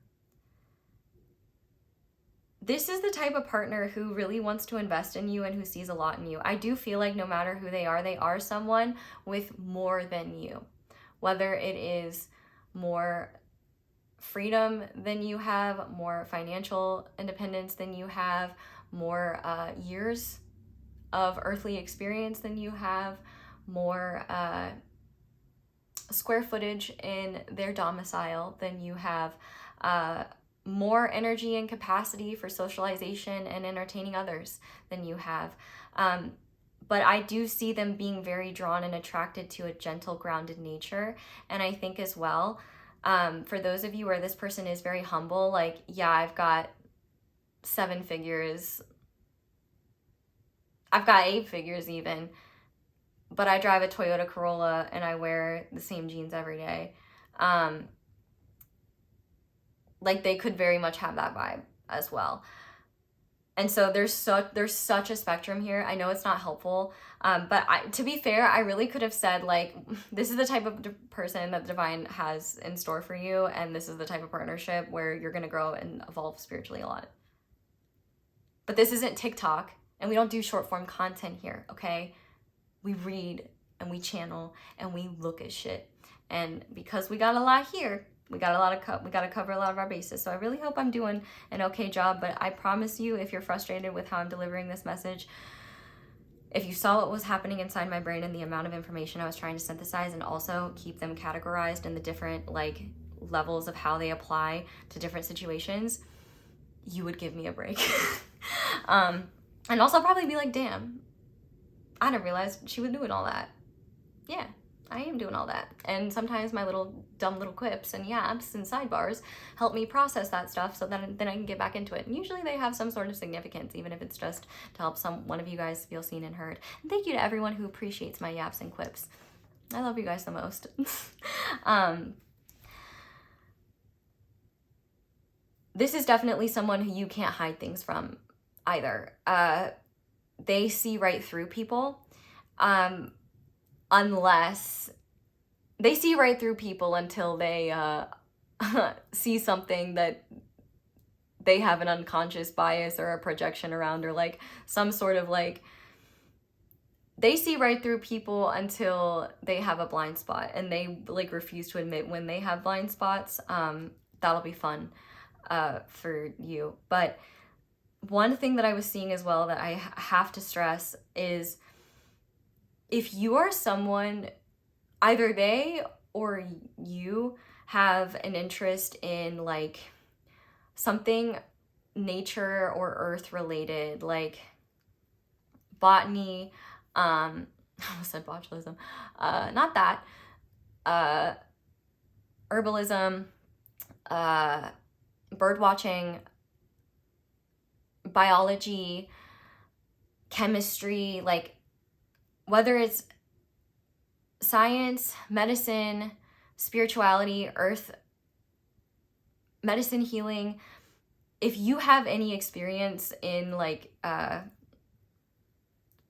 this is the type of partner who really wants to invest in you and who sees a lot in you. I do feel like no matter who they are someone with more than you, whether it is more freedom than you have, more financial independence than you have, more years of earthly experience than you have, more square footage in their domicile than you have, more energy and capacity for socialization and entertaining others than you have. But I do see them being very drawn and attracted to a gentle, grounded nature. And I think as well, for those of you where this person is very humble, like, yeah, I've got 7 figures, I've got 8 figures even, but I drive a Toyota Corolla and I wear the same jeans every day. Like, they could very much have that vibe as well. And so there's such a spectrum here. I know it's not helpful, but to be fair, I really could have said, like, this is the type of person that the divine has in store for you, and this is the type of partnership where you're going to grow and evolve spiritually a lot. But this isn't TikTok, and we don't do short form content here, okay? we read and we channel and we look at shit. And because we got a lot here, we got to cover a lot of our bases. So I really hope I'm doing an okay job, but I promise you, if you're frustrated with how I'm delivering this message, if you saw what was happening inside my brain and the amount of information I was trying to synthesize and also keep them categorized in the different like levels of how they apply to different situations, you would give me a break. And also probably be like, damn, I didn't realize she was doing all that. Yeah, I am doing all that. And sometimes my little dumb little quips and yaps and sidebars help me process that stuff so that then I can get back into it. And usually they have some sort of significance, even if it's just to help one of you guys feel seen and heard. And thank you to everyone who appreciates my yaps and quips. I love you guys the most. This is definitely someone who you can't hide things from either. They see right through people. Unless they see right through people until they see something that they have an unconscious bias or a projection around, or like some sort of like, they see right through people until they have a blind spot and they like refuse to admit when they have blind spots. That'll be fun for you. But one thing that I was seeing as well that I have to stress is, if you are someone, either they or you have an interest in like something nature or earth related, like botany, I almost said botulism, not that, herbalism, bird watching, biology, chemistry, like whether it's science, medicine, spirituality, earth, medicine, healing, if you have any experience in like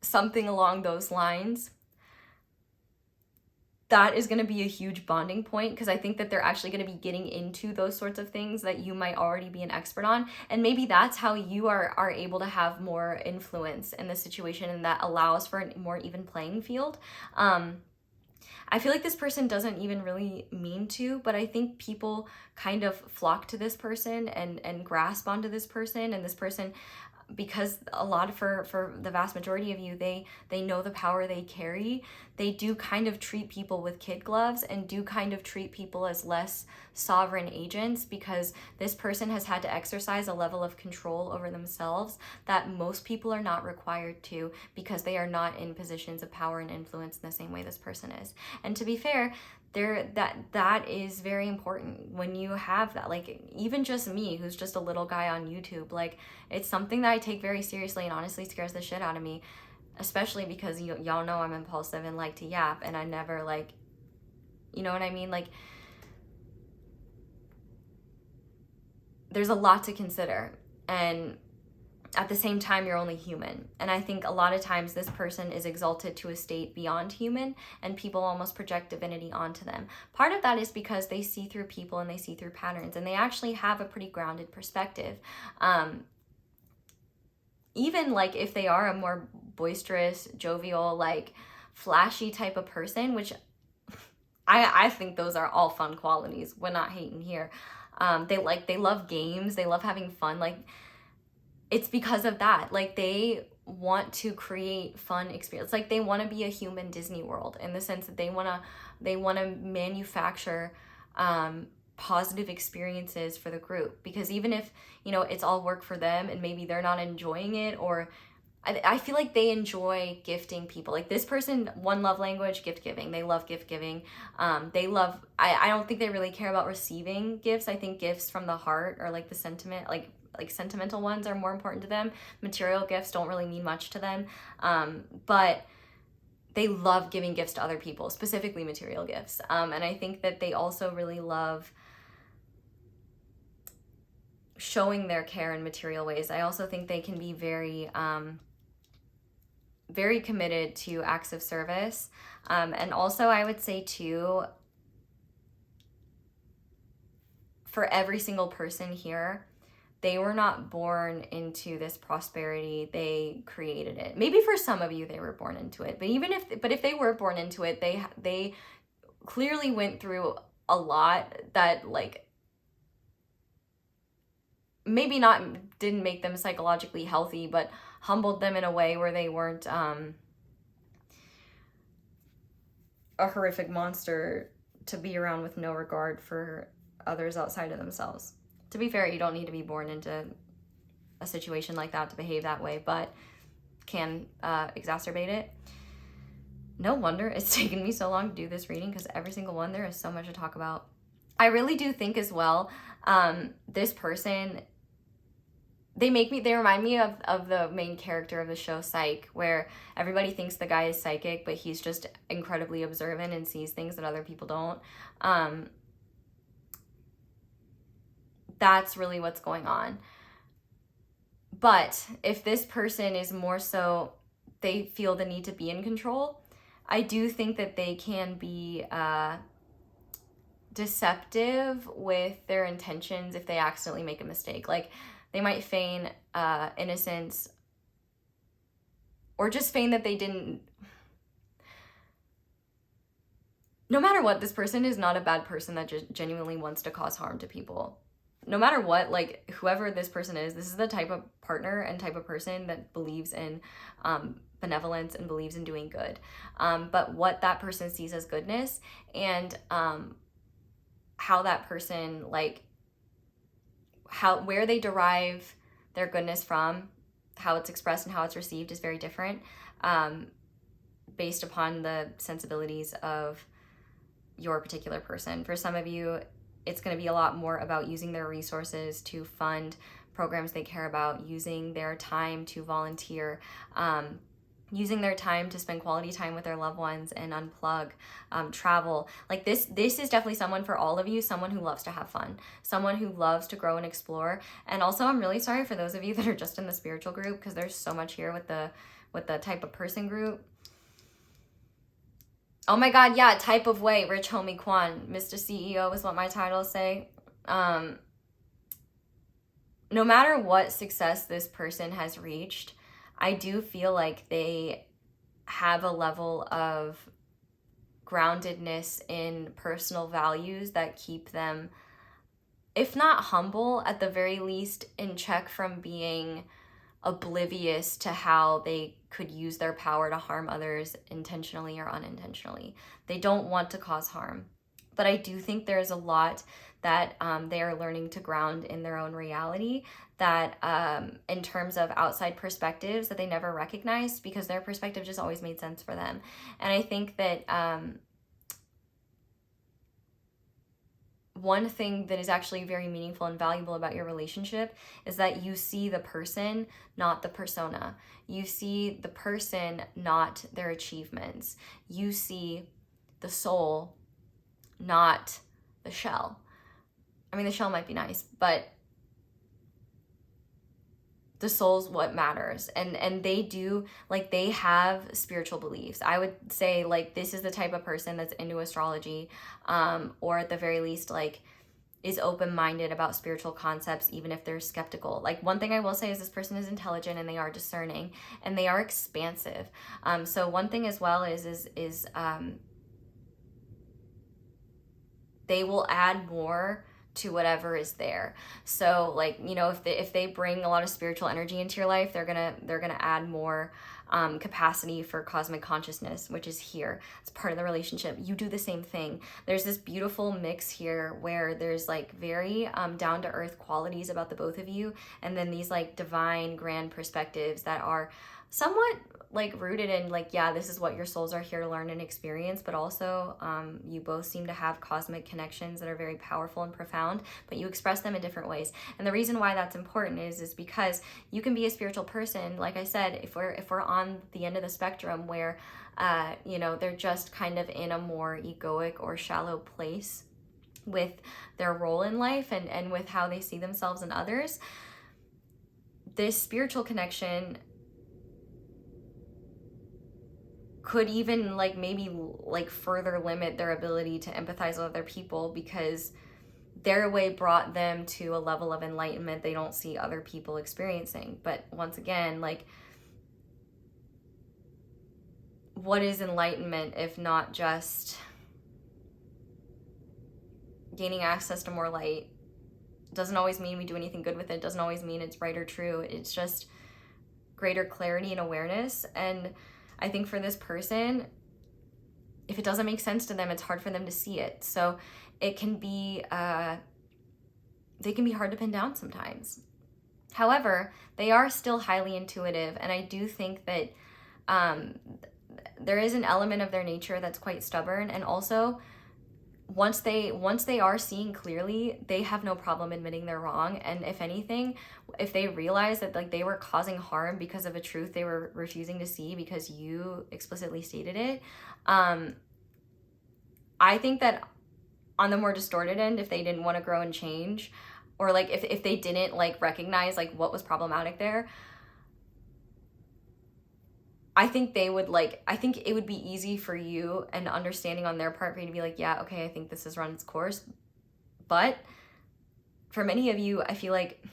something along those lines, that is going to be a huge bonding point, because I think that they're actually going to be getting into those sorts of things that you might already be an expert on. And maybe that's how you are able to have more influence in the situation, and that allows for a more even playing field. I feel like this person doesn't even really mean to, but I think people kind of flock to this person and grasp onto this person, and this person, because a lot for the vast majority of you, they know the power they carry. They do kind of treat people with kid gloves and do kind of treat people as less sovereign agents, because this person has had to exercise a level of control over themselves that most people are not required to, because they are not in positions of power and influence in the same way this person is. And to be fair, that is very important when you have that. Like, even just me, who's just a little guy on YouTube, like, it's something that I take very seriously and honestly scares the shit out of me, especially because y'all know I'm impulsive and like to yap, and I never, like, you know what I mean? Like, there's a lot to consider, and at the same time, you're only human. And I think a lot of times this person is exalted to a state beyond human, and people almost project divinity onto them. Part of that is because they see through people and they see through patterns, and they actually have a pretty grounded perspective. Even like if they are a more boisterous, jovial, like flashy type of person, which I think those are all fun qualities. We're not hating here. They love games. They love having fun. Like, it's because of that. Like, they want to create fun experience. Like, they want to be a human Disney World, in the sense that they want to manufacture positive experiences for the group. Because even if, you know, it's all work for them and maybe they're not enjoying it, or I feel like they enjoy gifting people. Like, this person, one love language, gift giving. They love gift giving. They love, I don't think they really care about receiving gifts. I think gifts from the heart, or like the sentiment, like sentimental ones, are more important to them. Material gifts don't really mean much to them. But they love giving gifts to other people, specifically material gifts. And I think that they also really love showing their care in material ways. I also think they can be very, very committed to acts of service. And also, I would say too, for every single person here, they were not born into this prosperity, they created it. Maybe for some of you they were born into it, but if they were born into it, they clearly went through a lot that, like, maybe not didn't make them psychologically healthy, but humbled them in a way where they weren't a horrific monster to be around with no regard for others outside of themselves. To be fair, you don't need to be born into a situation like that to behave that way, but can exacerbate it. No wonder it's taken me so long to do this reading, because every single one, there is so much to talk about. I really do think as well, this person, they remind me of the main character of the show Psych, where everybody thinks the guy is psychic, but he's just incredibly observant and sees things that other people don't. That's really what's going on. But if this person is more so, they feel the need to be in control, I do think that they can be deceptive with their intentions if they accidentally make a mistake. Like, they might feign innocence, or just feign that they didn't. No matter what, this person is not a bad person that just genuinely wants to cause harm to people. No matter what, like, whoever this person is, this is the type of partner and type of person that believes in benevolence and believes in doing good. But what that person sees as goodness, and how that person, like, where they derive their goodness from, how it's expressed and how it's received is very different, based upon the sensibilities of your particular person. For some of you, it's going to be a lot more about using their resources to fund programs they care about, using their time to volunteer, using their time to spend quality time with their loved ones and unplug, travel. Like, this is definitely someone, for all of you, someone who loves to have fun, someone who loves to grow and explore. And also, I'm really sorry for those of you that are just in the spiritual group, because there's so much here with the type of person group. Oh my God, yeah, type of way, Rich Homie Kwan, Mr. CEO is what my titles say. No matter what success this person has reached, I do feel like they have a level of groundedness in personal values that keep them, if not humble, at the very least in check from being oblivious to how they could use their power to harm others intentionally or unintentionally. They don't want to cause harm. But I do think there's a lot that they are learning to ground in their own reality, that in terms of outside perspectives that they never recognized, because their perspective just always made sense for them. And I think that one thing that is actually very meaningful and valuable about your relationship is that you see the person, not the persona. You see the person, not their achievements. You see the soul, not the shell. I mean, the shell might be nice, but the soul's what matters. And they do, like, they have spiritual beliefs. I would say, like, this is the type of person that's into astrology, or at the very least, like, is open-minded about spiritual concepts, even if they're skeptical. Like, one thing I will say is this person is intelligent, and they are discerning, and they are expansive. So one thing as well is they will add more to whatever is there. So, like, you know, if they bring a lot of spiritual energy into your life, they're gonna add more capacity for cosmic consciousness, which is here. It's part of the relationship. You do the same thing. There's this beautiful mix here where there's, like, very down to earth qualities about the both of you, and then these, like, divine grand perspectives that are somewhat, like, rooted in, like, yeah, this is what your souls are here to learn and experience, but also you both seem to have cosmic connections that are very powerful and profound, but you express them in different ways. And the reason why that's important is because you can be a spiritual person, like I said, if we're on the end of the spectrum where you know, they're just kind of in a more egoic or shallow place with their role in life and with how they see themselves and others. This spiritual connection could even, like, maybe, like, further limit their ability to empathize with other people, because their way brought them to a level of enlightenment they don't see other people experiencing. But once again, like, what is enlightenment if not just gaining access to more light? Doesn't always mean we do anything good with it. Doesn't always mean it's right or true. It's just greater clarity and awareness. And I think for this person, if it doesn't make sense to them, it's hard for them to see it. So it can be, they can be hard to pin down sometimes. However, they are still highly intuitive. And I do think that there is an element of their nature that's quite stubborn. And also, once they are seeing clearly, they have no problem admitting they're wrong. And if anything, if they realize that like they were causing harm because of a truth they were refusing to see because you explicitly stated it, I think that on the more distorted end, if they didn't want to grow and change, or like if they didn't like recognize like what was problematic there, I think they would like, I think it would be easy for you and understanding on their part for you to be like, yeah, okay, I think this has run its course. But for many of you, I feel like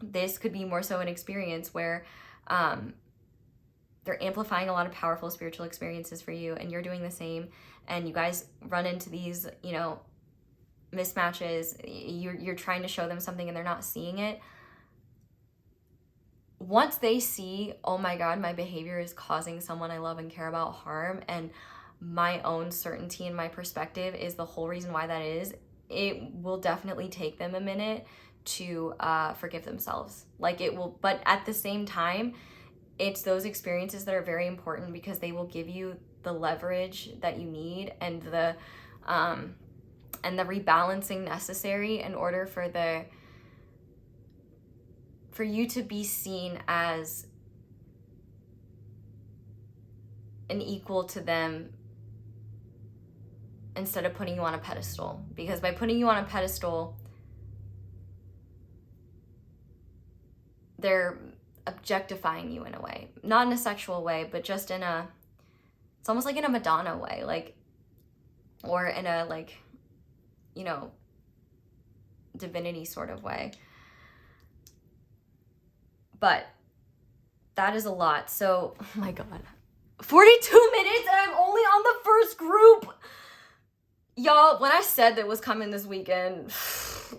this could be more so an experience where they're amplifying a lot of powerful spiritual experiences for you, and you're doing the same, and you guys run into these, you know, mismatches. You're trying to show them something and they're not seeing it. Once they see, oh my God, my behavior is causing someone I love and care about harm, and my own certainty and my perspective is the whole reason why that is, it will definitely take them a minute to forgive themselves. Like it will, but at the same time, it's those experiences that are very important because they will give you the leverage that you need and the rebalancing necessary in order for you to be seen as an equal to them instead of putting you on a pedestal. Because by putting you on a pedestal, they're objectifying you in a way. Not in a sexual way, but just in a, it's almost like in a Madonna way, like, or in a like, you know, divinity sort of way. But that is a lot. So, oh my God, 42 minutes and I'm only on the first group. Y'all, when I said that was coming this weekend,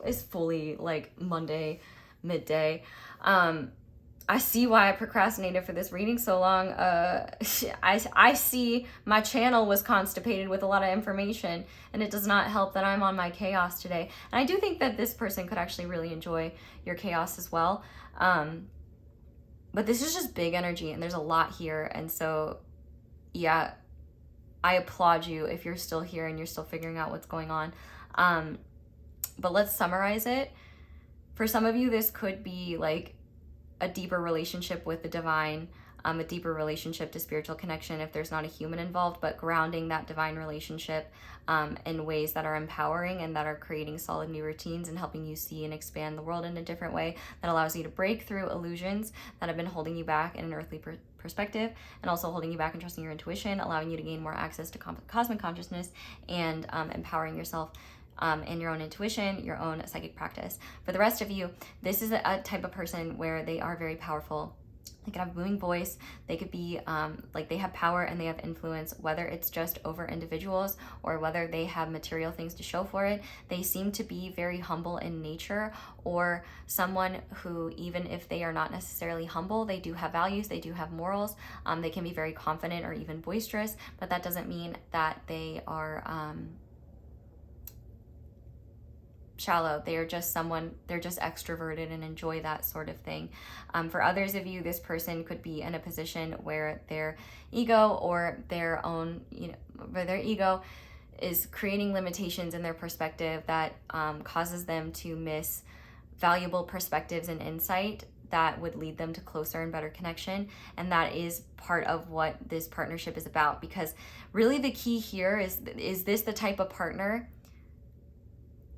it's fully like Monday, midday. I see why I procrastinated for this reading so long. I see my channel was constipated with a lot of information, and it does not help that I'm on my chaos today. And I do think that this person could actually really enjoy your chaos as well. But this is just big energy, and there's a lot here. And so, yeah, I applaud you if you're still here and you're still figuring out what's going on. But let's summarize it. For some of you, this could be like a deeper relationship with the divine, a deeper relationship to spiritual connection if there's not a human involved, but grounding that divine relationship in ways that are empowering and that are creating solid new routines and helping you see and expand the world in a different way that allows you to break through illusions that have been holding you back in an earthly perspective, and also holding you back and trusting your intuition, allowing you to gain more access to cosmic consciousness and empowering yourself and your own intuition, your own psychic practice. For the rest of you, this is a type of person where they are very powerful. They could have a booming voice. They could be like they have power and they have influence, whether it's just over individuals or whether they have material things to show for it. They seem to be very humble in nature, or someone who, even if they are not necessarily humble, they do have values, they do have morals. They can be very confident or even boisterous, but that doesn't mean that they are shallow. They are just they're just extroverted and enjoy that sort of thing. For others of you, this person could be in a position where their ego or their own, where their ego is creating limitations in their perspective that causes them to miss valuable perspectives and insight that would lead them to closer and better connection. And that is part of what this partnership is about, because really the key here is this the type of partner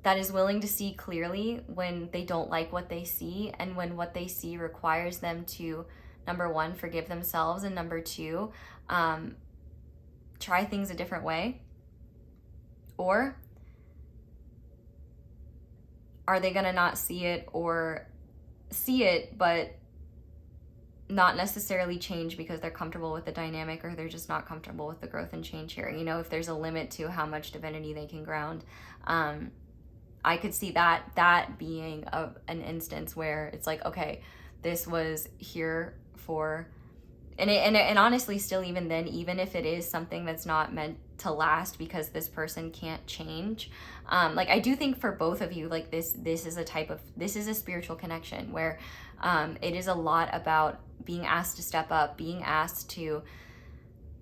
that is willing to see clearly when they don't like what they see, and when what they see requires them to, number one, forgive themselves, and number two, try things a different way, or are they gonna not see it, or see it but not necessarily change because they're comfortable with the dynamic, or they're just not comfortable with the growth and change here? You know, if there's a limit to how much divinity they can ground, I could see that being an instance where it's like, okay, this was here for, and honestly, still, even then, even if it is something that's not meant to last because this person can't change, like, I do think for both of you, like, this is a spiritual connection where it is a lot about being asked to step up, being asked to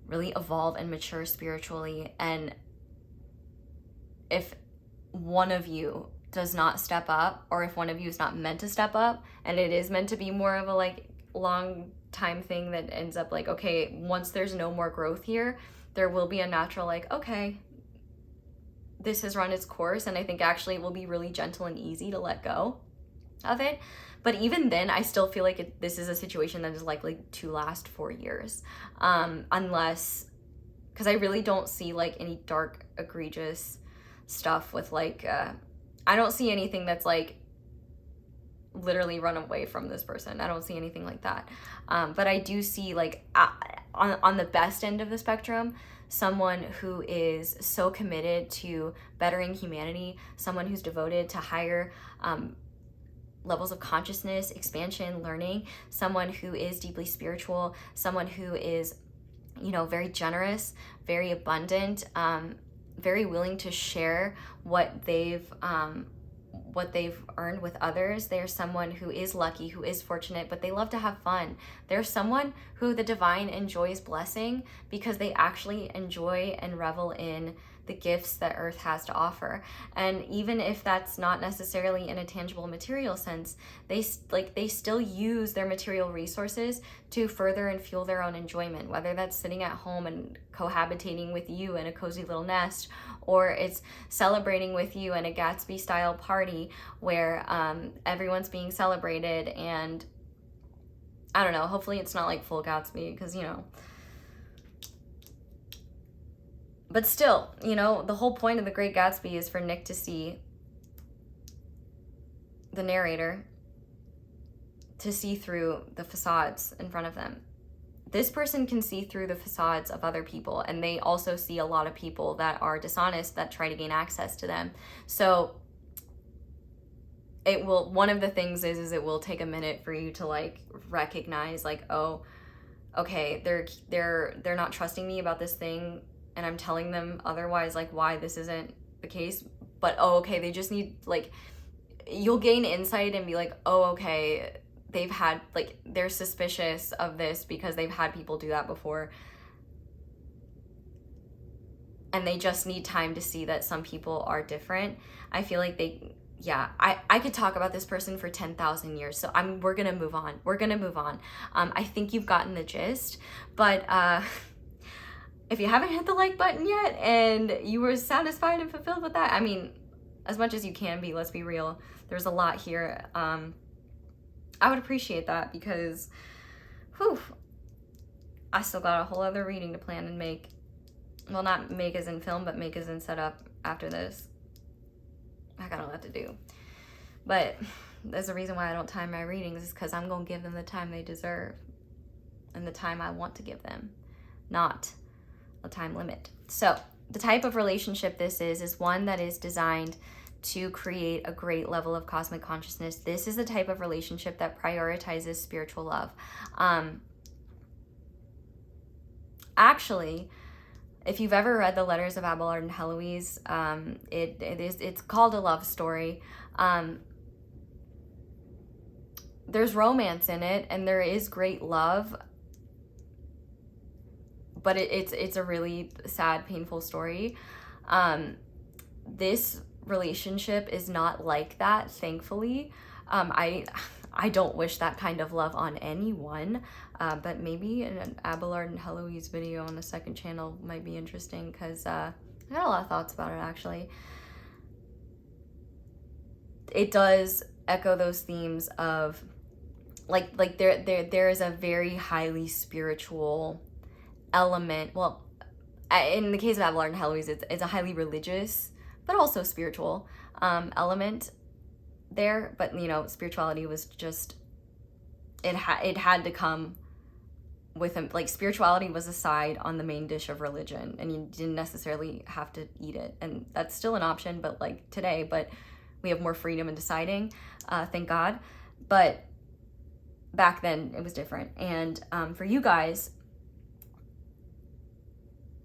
really evolve and mature spiritually. And if one of you does not step up, or if one of you is not meant to step up, and it is meant to be more of a like long time thing that ends up like, okay, once there's no more growth here, there will be a natural like, okay, this has run its course, and I think actually it will be really gentle and easy to let go of it. But even then, I still feel like this is a situation that is likely to last for years, unless, because I really don't see like any dark, egregious stuff with like, I don't see anything that's like literally run away from this person. I don't see anything like that. But I do see like on the best end of the spectrum, someone who is so committed to bettering humanity, someone who's devoted to higher levels of consciousness, expansion, learning, someone who is deeply spiritual, someone who is, you know, very generous, very abundant, very willing to share what they've earned with others. They're someone who is lucky, who is fortunate, but they love to have fun. They're someone who the divine enjoys blessing because they actually enjoy and revel in the gifts that Earth has to offer. And even if that's not necessarily in a tangible material sense, they still use their material resources to further and fuel their own enjoyment, whether that's sitting at home and cohabitating with you in a cozy little nest, or it's celebrating with you in a Gatsby style party where everyone's being celebrated. And I don't know, hopefully it's not like full Gatsby, because, you know, but still, you know, the whole point of The Great Gatsby is for Nick to see, the narrator, to see through the facades in front of them. This person can see through the facades of other people, and they also see a lot of people that are dishonest that try to gain access to them. So it will, one of the things is it will take a minute for you to like recognize like, oh, okay, they're not trusting me about this thing, and I'm telling them otherwise, like, why this isn't the case. But, oh, okay, they just need, like, you'll gain insight and be like, oh, okay, they've had, like, they're suspicious of this because they've had people do that before. And they just need time to see that some people are different. I feel like I could talk about this person for 10,000 years. So we're going to move on. I think you've gotten the gist, but, if you haven't hit the like button yet and you were satisfied and fulfilled with that, I mean, as much as you can be, let's be real, there's a lot here. I would appreciate that because, whew, I still got a whole other reading to plan and make. Well, not make as in film, but make as in set up after this. I got a lot to do. But there's a reason why I don't time my readings, is because I'm going to give them the time they deserve and the time I want to give them, not a time limit. So the type of relationship this is one that is designed to create a great level of cosmic consciousness. This is the type of relationship that prioritizes spiritual love. Actually, if you've ever read the Letters of Abelard and Heloise, it's called a love story. There's romance in it, and there is great love, but it's a really sad, painful story. This relationship is not like that, thankfully. I don't wish that kind of love on anyone, but maybe an Abelard and Heloise video on the second channel might be interesting, because I got a lot of thoughts about it, actually. It does echo those themes of like there is a very highly spiritual element. Well, in the case of Abelard and Heloise, it's a highly religious but also spiritual element there, but you know, spirituality was just, it had to come with him. Like, spirituality was a side on the main dish of religion, and you didn't necessarily have to eat it, and that's still an option, but like today, but we have more freedom in deciding, thank God. But back then it was different. And for you guys,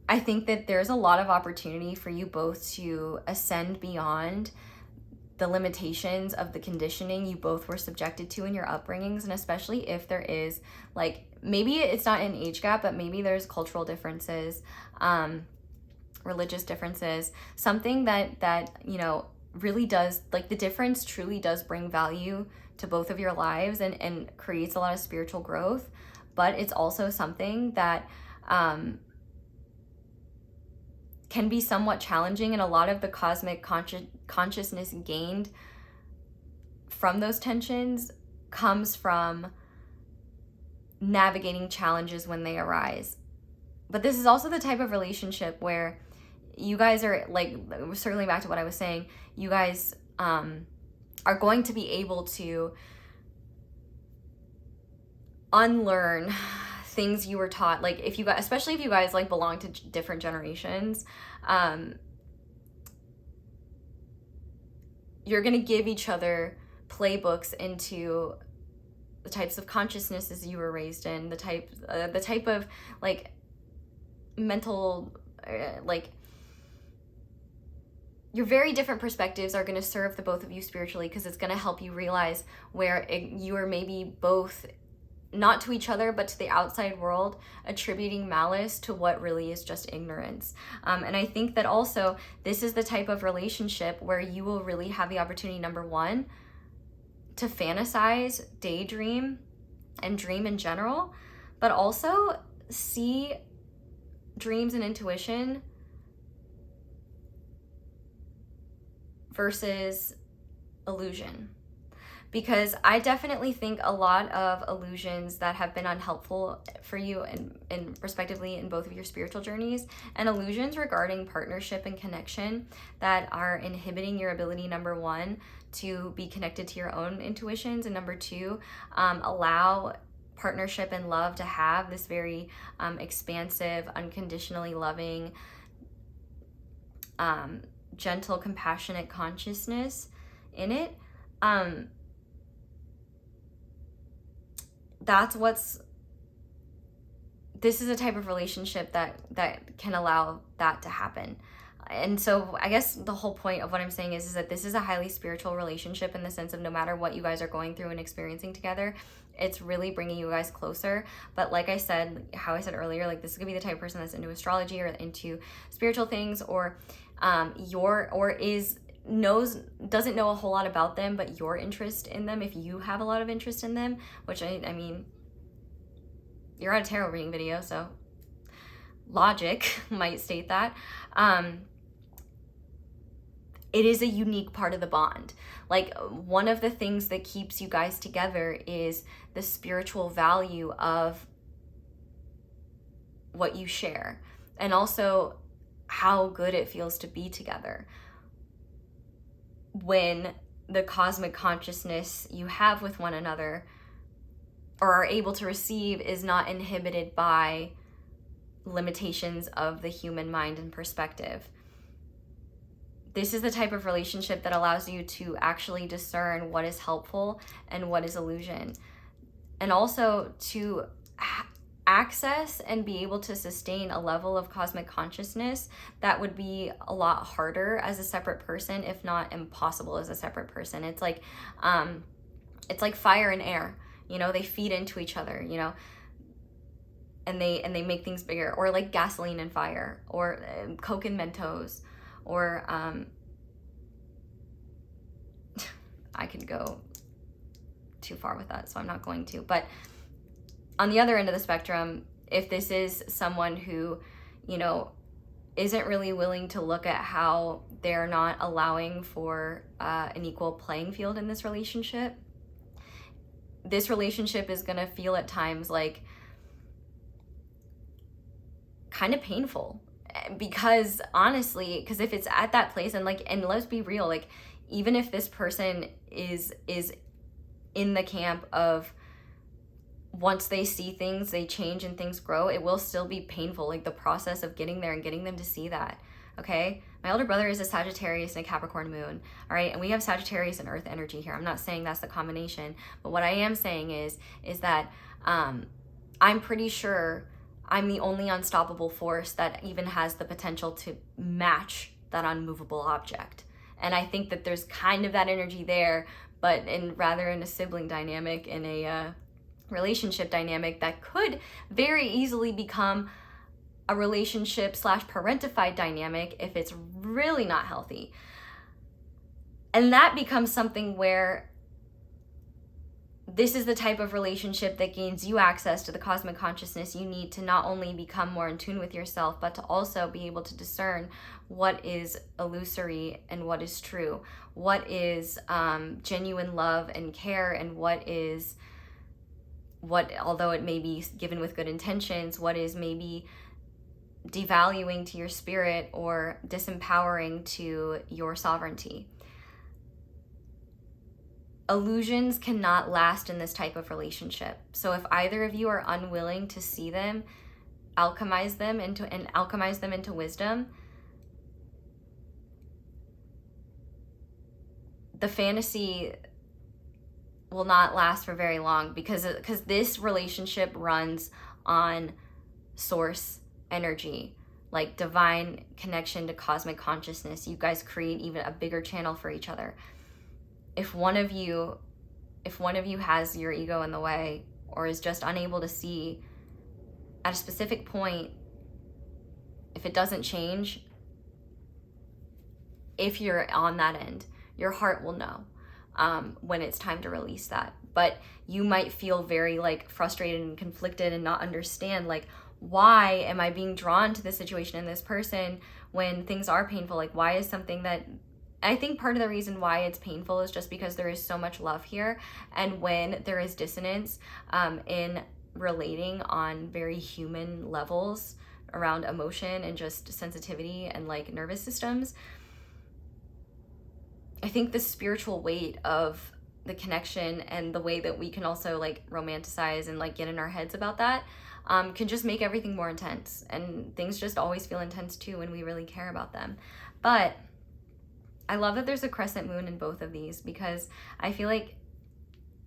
I think that there's a lot of opportunity for you both to ascend beyond the limitations of the conditioning you both were subjected to in your upbringings. And especially if there is, like, maybe it's not an age gap, but maybe there's cultural differences, religious differences, something that you know, really does, like, the difference truly does bring value to both of your lives and creates a lot of spiritual growth. But it's also something that can be somewhat challenging, and a lot of the cosmic consciousness gained from those tensions comes from navigating challenges when they arise. But this is also the type of relationship where you guys are, like, circling back to what I was saying, you guys are going to be able to unlearn things you were taught. Like, if you guys, especially if you guys like belong to different generations, you're gonna give each other playbooks into the types of consciousnesses you were raised in, the type of, like, mental, like, your very different perspectives are going to serve the both of you spiritually, because it's going to help you realize where you are maybe both, not to each other, but to the outside world, attributing malice to what really is just ignorance. And I think that also this is the type of relationship where you will really have the opportunity, number one, to fantasize, daydream, and dream in general, but also see dreams and intuition versus illusion. Because I definitely think a lot of illusions that have been unhelpful for you and respectively in both of your spiritual journeys, and illusions regarding partnership and connection that are inhibiting your ability, number one, to be connected to your own intuitions, and number two, allow partnership and love to have this very expansive, unconditionally loving, gentle, compassionate consciousness in it. This is a type of relationship that can allow that to happen. And so I guess the whole point of what I'm saying is that this is a highly spiritual relationship, in the sense of no matter what you guys are going through and experiencing together, it's really bringing you guys closer. But like I said, how I said earlier, like, this is gonna be the type of person that's into astrology or into spiritual things, or doesn't know a whole lot about them, but your interest in them, if you have a lot of interest in them, which I mean, you're on a tarot reading video, so logic might state that. It is a unique part of the bond. Like, one of the things that keeps you guys together is the spiritual value of what you share, and also how good it feels to be together when the cosmic consciousness you have with one another or are able to receive is not inhibited by limitations of the human mind and perspective. This is the type of relationship that allows you to actually discern what is helpful and what is illusion, and also to access and be able to sustain a level of cosmic consciousness that would be a lot harder as a separate person, if not impossible as a separate person. It's like fire and air, you know, they feed into each other, you know, and they make things bigger. Or like gasoline and fire, or Coke and Mentos, or I could go too far with that, so I'm not going to. But on the other end of the spectrum, if this is someone who, you know, isn't really willing to look at how they're not allowing for an equal playing field in this relationship is gonna feel at times like kind of painful. Because honestly, because if it's at that place, and let's be real, like, even if this person is in the camp of once they see things, they change and things grow, it will still be painful, like the process of getting there and getting them to see that, okay? My older brother is a Sagittarius and a Capricorn moon, all right? And we have Sagittarius and Earth energy here. I'm not saying that's the combination, but what I am saying is that I'm pretty sure I'm the only unstoppable force that even has the potential to match that unmovable object. And I think that there's kind of that energy there, but rather in a sibling dynamic, in a relationship dynamic that could very easily become a relationship / parentified dynamic if it's really not healthy. And that becomes something where this is the type of relationship that gains you access to the cosmic consciousness you need to not only become more in tune with yourself, but to also be able to discern what is illusory and what is true, what is genuine love and care, and what, although it may be given with good intentions, what is maybe devaluing to your spirit or disempowering to your sovereignty. Illusions cannot last in this type of relationship. So if either of you are unwilling to see them, alchemize them into wisdom, the fantasy will not last for very long, because this relationship runs on source energy, like divine connection to cosmic consciousness. You guys create even a bigger channel for each other. If one of you has your ego in the way, or is just unable to see at a specific point, if it doesn't change, if you're on that end, your heart will know when it's time to release that. But you might feel very like frustrated and conflicted and not understand, like, why am I being drawn to this situation and this person when things are painful? Like, why is something that, I think part of the reason why it's painful is just because there is so much love here. And when there is dissonance in relating on very human levels around emotion and just sensitivity and like nervous systems, I think the spiritual weight of the connection and the way that we can also like romanticize and like get in our heads about that can just make everything more intense. And things just always feel intense too when we really care about them. But I love that there's a crescent moon in both of these, because I feel like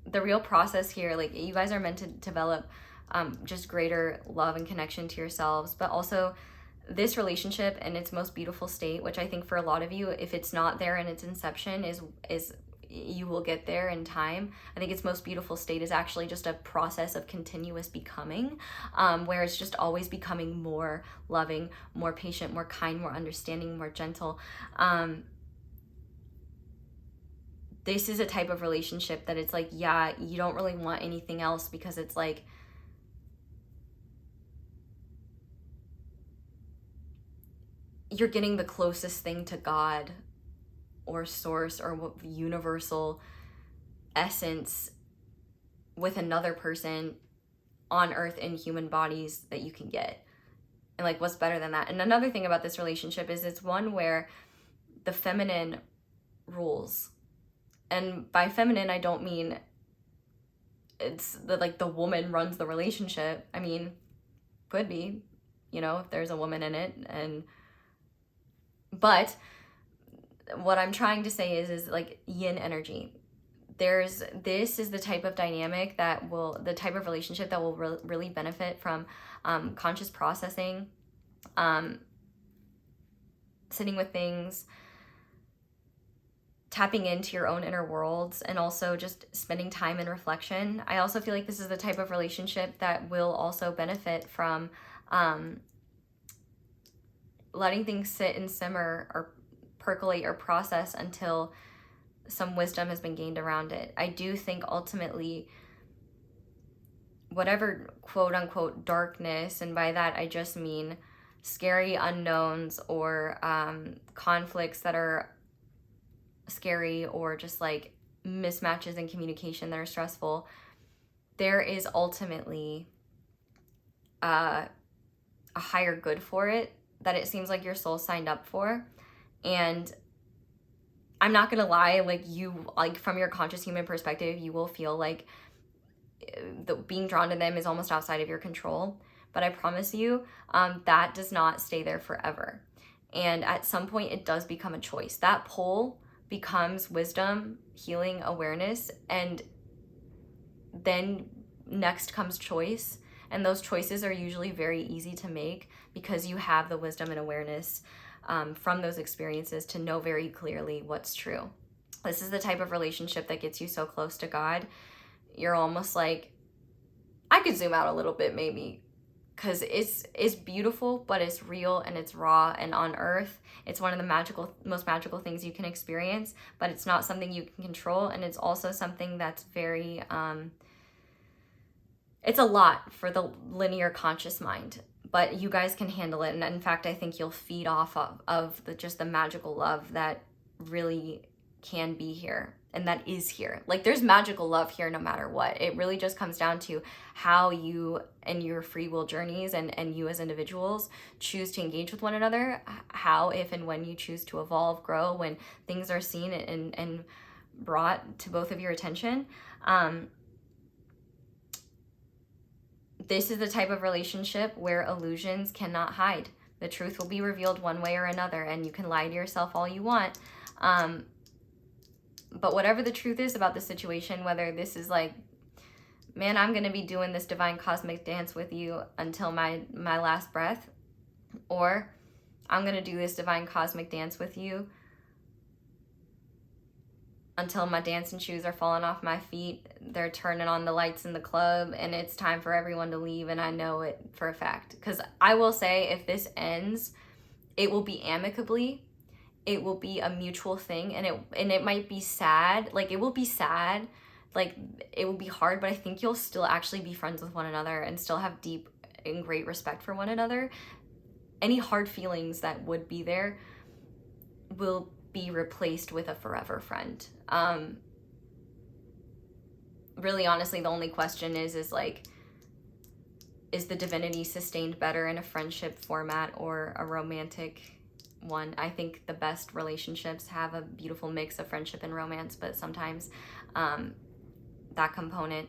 the real process here, like you guys are meant to develop just greater love and connection to yourselves, but also this relationship in its most beautiful state, which I think for a lot of you, if it's not there in its inception, is you will get there in time. I think its most beautiful state is actually just a process of continuous becoming, where it's just always becoming more loving, more patient, more kind, more understanding, more gentle. This is a type of relationship that it's like, yeah, you don't really want anything else, because it's like, you're getting the closest thing to God or source or universal essence with another person on earth in human bodies that you can get. And like, what's better than that? And another thing about this relationship is it's one where the feminine rules. And by feminine, I don't mean it's the woman runs the relationship. I mean, could be, if there's a woman in it. But what I'm trying to say is like yin energy. This is the type of dynamic the type of relationship that will really benefit from conscious processing, sitting with things, tapping into your own inner worlds, and also just spending time in reflection. I also feel like this is the type of relationship that will also benefit from letting things sit and simmer or percolate or process until some wisdom has been gained around it. I do think ultimately, whatever quote unquote darkness, and by that I just mean scary unknowns or conflicts that are scary, or just like mismatches in communication that are stressful, there is ultimately a higher good for it that it seems like your soul signed up for. And I'm not gonna lie, like you, like from your conscious human perspective, you will feel like being drawn to them is almost outside of your control. But I promise you, that does not stay there forever. And at some point, it does become a choice. That pull becomes wisdom, healing, awareness, and then next comes choice. And those choices are usually very easy to make because you have the wisdom and awareness from those experiences to know very clearly what's true. This is the type of relationship that gets you so close to God. You're almost like, I could zoom out a little bit maybe, because it's beautiful, but it's real and it's raw and on earth. It's one of the most magical things you can experience, but it's not something you can control. And it's also something that's very, it's a lot for the linear conscious mind, but you guys can handle it. And in fact, I think you'll feed off of just the magical love that really can be here and that is here. Like there's magical love here no matter what. It really just comes down to how you and your free will journeys and you as individuals choose to engage with one another, how, if, and when you choose to evolve, grow, when things are seen and brought to both of your attention. This is the type of relationship where illusions cannot hide. The truth will be revealed one way or another, and you can lie to yourself all you want. But whatever the truth is about the situation, whether this is like, man, I'm going to be doing this divine cosmic dance with you until my last breath, or I'm going to do this divine cosmic dance with you until my dancing shoes are falling off my feet, they're turning on the lights in the club, and it's time for everyone to leave, and I know it for a fact. Because I will say, if this ends, it will be amicably, it will be a mutual thing, and it might be sad, like it will be sad, like it will be hard, but I think you'll still actually be friends with one another and still have deep and great respect for one another. Any hard feelings that would be there will be replaced with a forever friend. Really, honestly, the only question is like, is the divinity sustained better in a friendship format or a romantic one? I think the best relationships have a beautiful mix of friendship and romance, but sometimes that component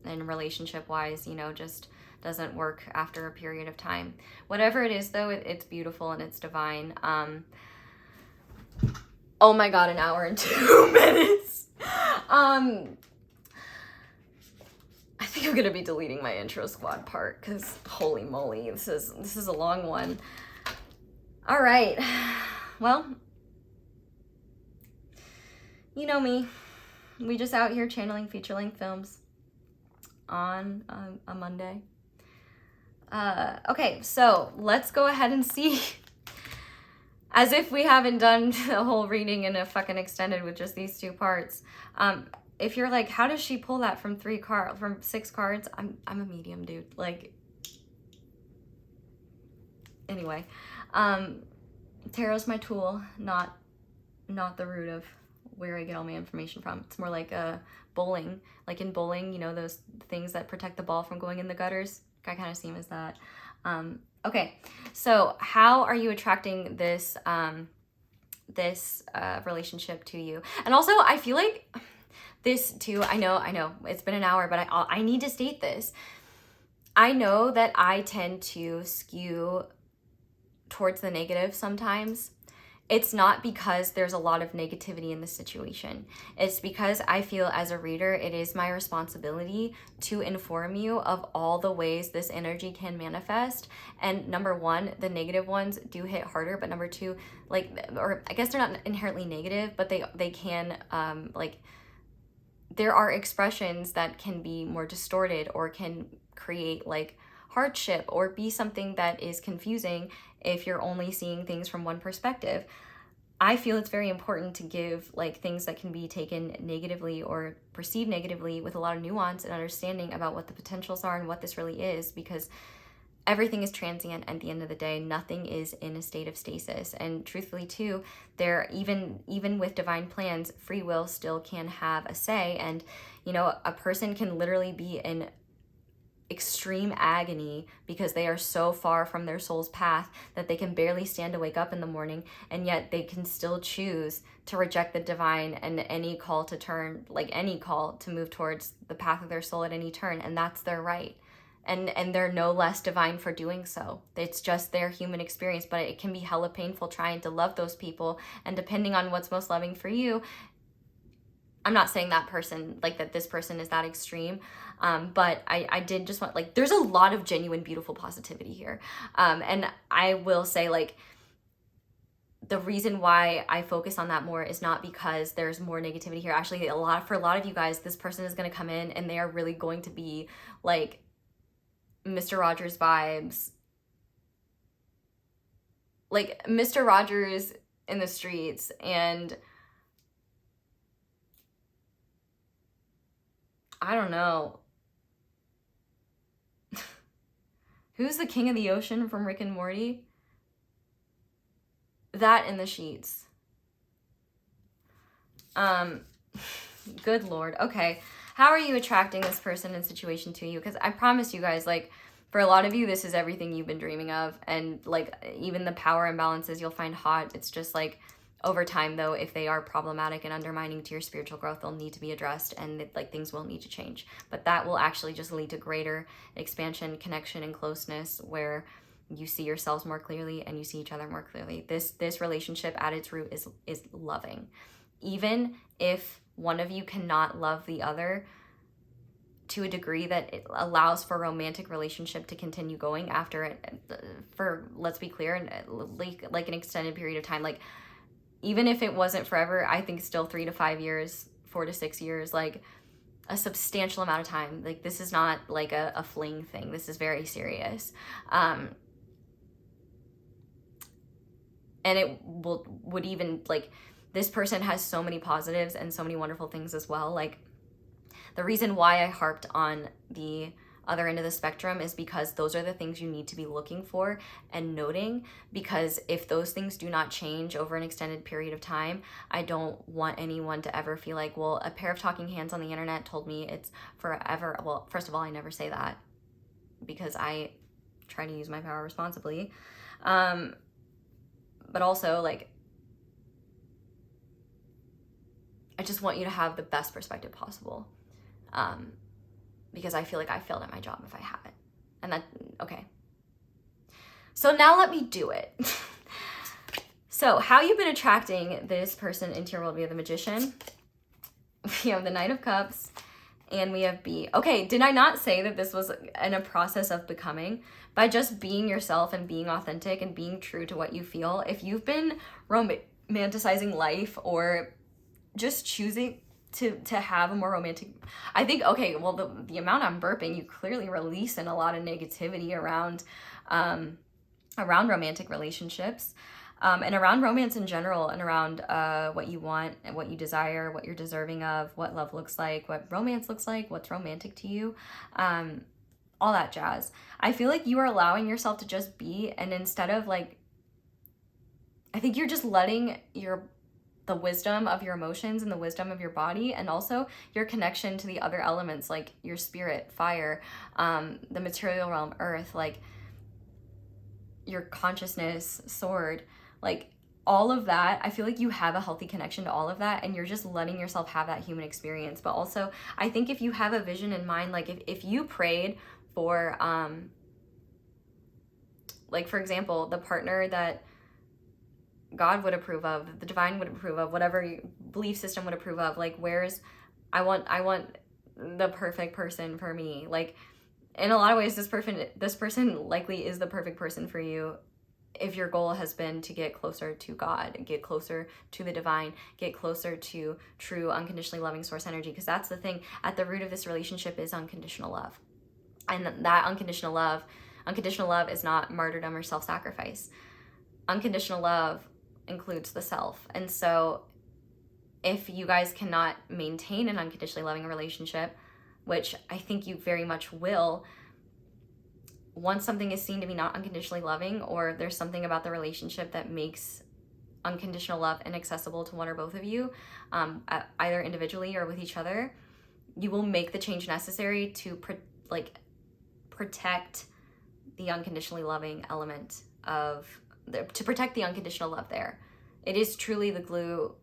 and relationship wise, just doesn't work after a period of time. Whatever it is though, it's beautiful and it's divine. Oh my God, 1 hour and 2 minutes. I think I'm gonna be deleting my intro squad part because holy moly, this is a long one. All right, well, you know me. We just out here channeling feature-length films on a Monday. Okay, so let's go ahead and see. As if we haven't done the whole reading in a fucking extended with just these 2 parts. If you're like, how does she pull that from 6 cards? I'm a medium, dude. Like, anyway, tarot's my tool, not the root of where I get all my information from. It's more like bowling. Like in bowling, those things that protect the ball from going in the gutters. I kind of see them as that. Okay, so how are you attracting this relationship to you? And also, I feel like this too, I know, it's been an hour, but I need to state this. I know that I tend to skew towards the negative sometimes. It's not because there's a lot of negativity in the situation. It's because I feel as a reader, it is my responsibility to inform you of all the ways this energy can manifest. And number 1, the negative ones do hit harder, but number 2, or I guess they're not inherently negative, but they can, there are expressions that can be more distorted or can create hardship or be something that is confusing if you're only seeing things from one perspective. I feel it's very important to give things that can be taken negatively or perceived negatively with a lot of nuance and understanding about what the potentials are and what this really is, because everything is transient at the end of the day. Nothing is in a state of stasis. And truthfully too, there even with divine plans, free will still can have a say. And a person can literally be in extreme agony because they are so far from their soul's path that they can barely stand to wake up in the morning, and yet they can still choose to reject the divine and any call to turn, like any call to move towards the path of their soul at any turn, and that's their right. And they're no less divine for doing so. It's just their human experience, but it can be hella painful trying to love those people, and depending on what's most loving for you, I'm not saying that person, like that this person is that extreme, but I did just want, like, there's a lot of genuine, beautiful positivity here. And I will say, like, the reason why I focus on that more is not because there's more negativity here. Actually, for a lot of you guys, this person is going to come in and they are really going to be like Mr. Rogers vibes. Like Mr. Rogers in the streets, and I don't know. Who's the king of the ocean from Rick and Morty? That in the sheets. Good Lord. Okay. How are you attracting this person and situation to you? Because I promise you guys, like, for a lot of you, this is everything you've been dreaming of. And, like, even the power imbalances you'll find hot. It's just, like, over time, though, if they are problematic and undermining to your spiritual growth, they'll need to be addressed, and, like, things will need to change. But that will actually just lead to greater expansion, connection, and closeness, where you see yourselves more clearly and you see each other more clearly. This relationship at its root is loving. Even if one of you cannot love the other to a degree that it allows for a romantic relationship to continue going after it, for, let's be clear, like an extended period of time. Like, even if it wasn't forever, I think still 3 to 5 years, 4 to 6 years, like a substantial amount of time. Like, this is not like a fling thing. This is very serious. And it would even, like, this person has so many positives and so many wonderful things as well. Like, the reason why I harped on the other end of the spectrum is because those are the things you need to be looking for and noting, because if those things do not change over an extended period of time, I don't want anyone to ever feel like, well, a pair of talking hands on the internet told me it's forever. Well, first of all, I never say that because I try to use my power responsibly. But also, like, I just want you to have the best perspective possible. Because I feel like I failed at my job if I haven't. And that, okay. So now let me do it. So how you've been attracting this person into your world, we have the Magician, we have the Knight of Cups, and we have B. Okay, did I not say that this was in a process of becoming? By just being yourself and being authentic and being true to what you feel. If you've been romanticizing life or just choosing to have a more romantic, I think, okay, well, the amount I'm burping, you clearly releasing a lot of negativity around romantic relationships, and around romance in general, and around what you want and what you desire, what you're deserving of, what love looks like, what romance looks like, what's romantic to you, all that jazz. I feel like you are allowing yourself to just be, and instead of, like, I think you're just letting the wisdom of your emotions and the wisdom of your body, and also your connection to the other elements, like your spirit, fire, the material realm, earth, like your consciousness, sword, like all of that. I feel like you have a healthy connection to all of that, and you're just letting yourself have that human experience. But also, I think if you have a vision in mind, like if you prayed for, like, for example, the partner that God would approve of, the divine would approve of, whatever belief system would approve of, like, I want the perfect person for me. Like, in a lot of ways, this person likely is the perfect person for you if your goal has been to get closer to God, get closer to the divine, get closer to true, unconditionally loving source energy. Because that's the thing, at the root of this relationship is unconditional love. And that unconditional love is not martyrdom or self-sacrifice. Unconditional love includes the self. And so if you guys cannot maintain an unconditionally loving relationship, which I think you very much will, once something is seen to be not unconditionally loving, or there's something about the relationship that makes unconditional love inaccessible to one or both of you, either individually or with each other, you will make the change necessary to protect the unconditionally loving element to protect the unconditional love there. It is truly the glue,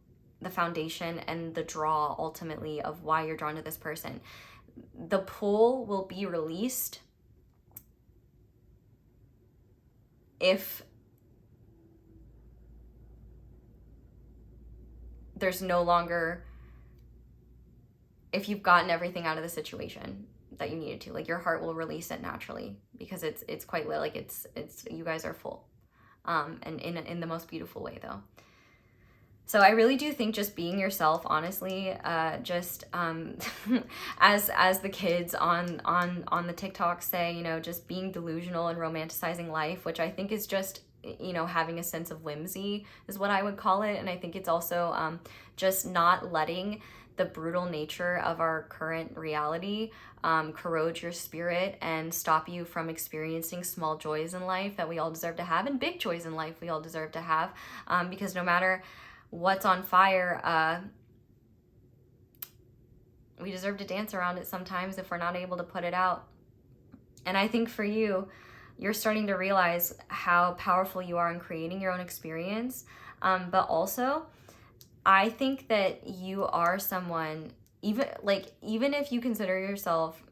the foundation, and the draw ultimately of why you're drawn to this person. The pull will be released if there's no longer, if you've gotten everything out of the situation that you needed to. Like, your heart will release it naturally, because it's quite lit. Like, it's you guys are full, and in the most beautiful way though. So I really do think just being yourself, honestly, just as the kids on the TikTok say, you know, just being delusional and romanticizing life, which I think is just, you know, having a sense of whimsy is what I would call it. And I think it's also just not letting the brutal nature of our current reality corrode your spirit and stop you from experiencing small joys in life that we all deserve to have, and big joys in life we all deserve to have, because no matter what's on fire, we deserve to dance around it sometimes if we're not able to put it out. And I think for you, you're starting to realize how powerful you are in creating your own experience, but also I think that you are someone, even if you consider yourself,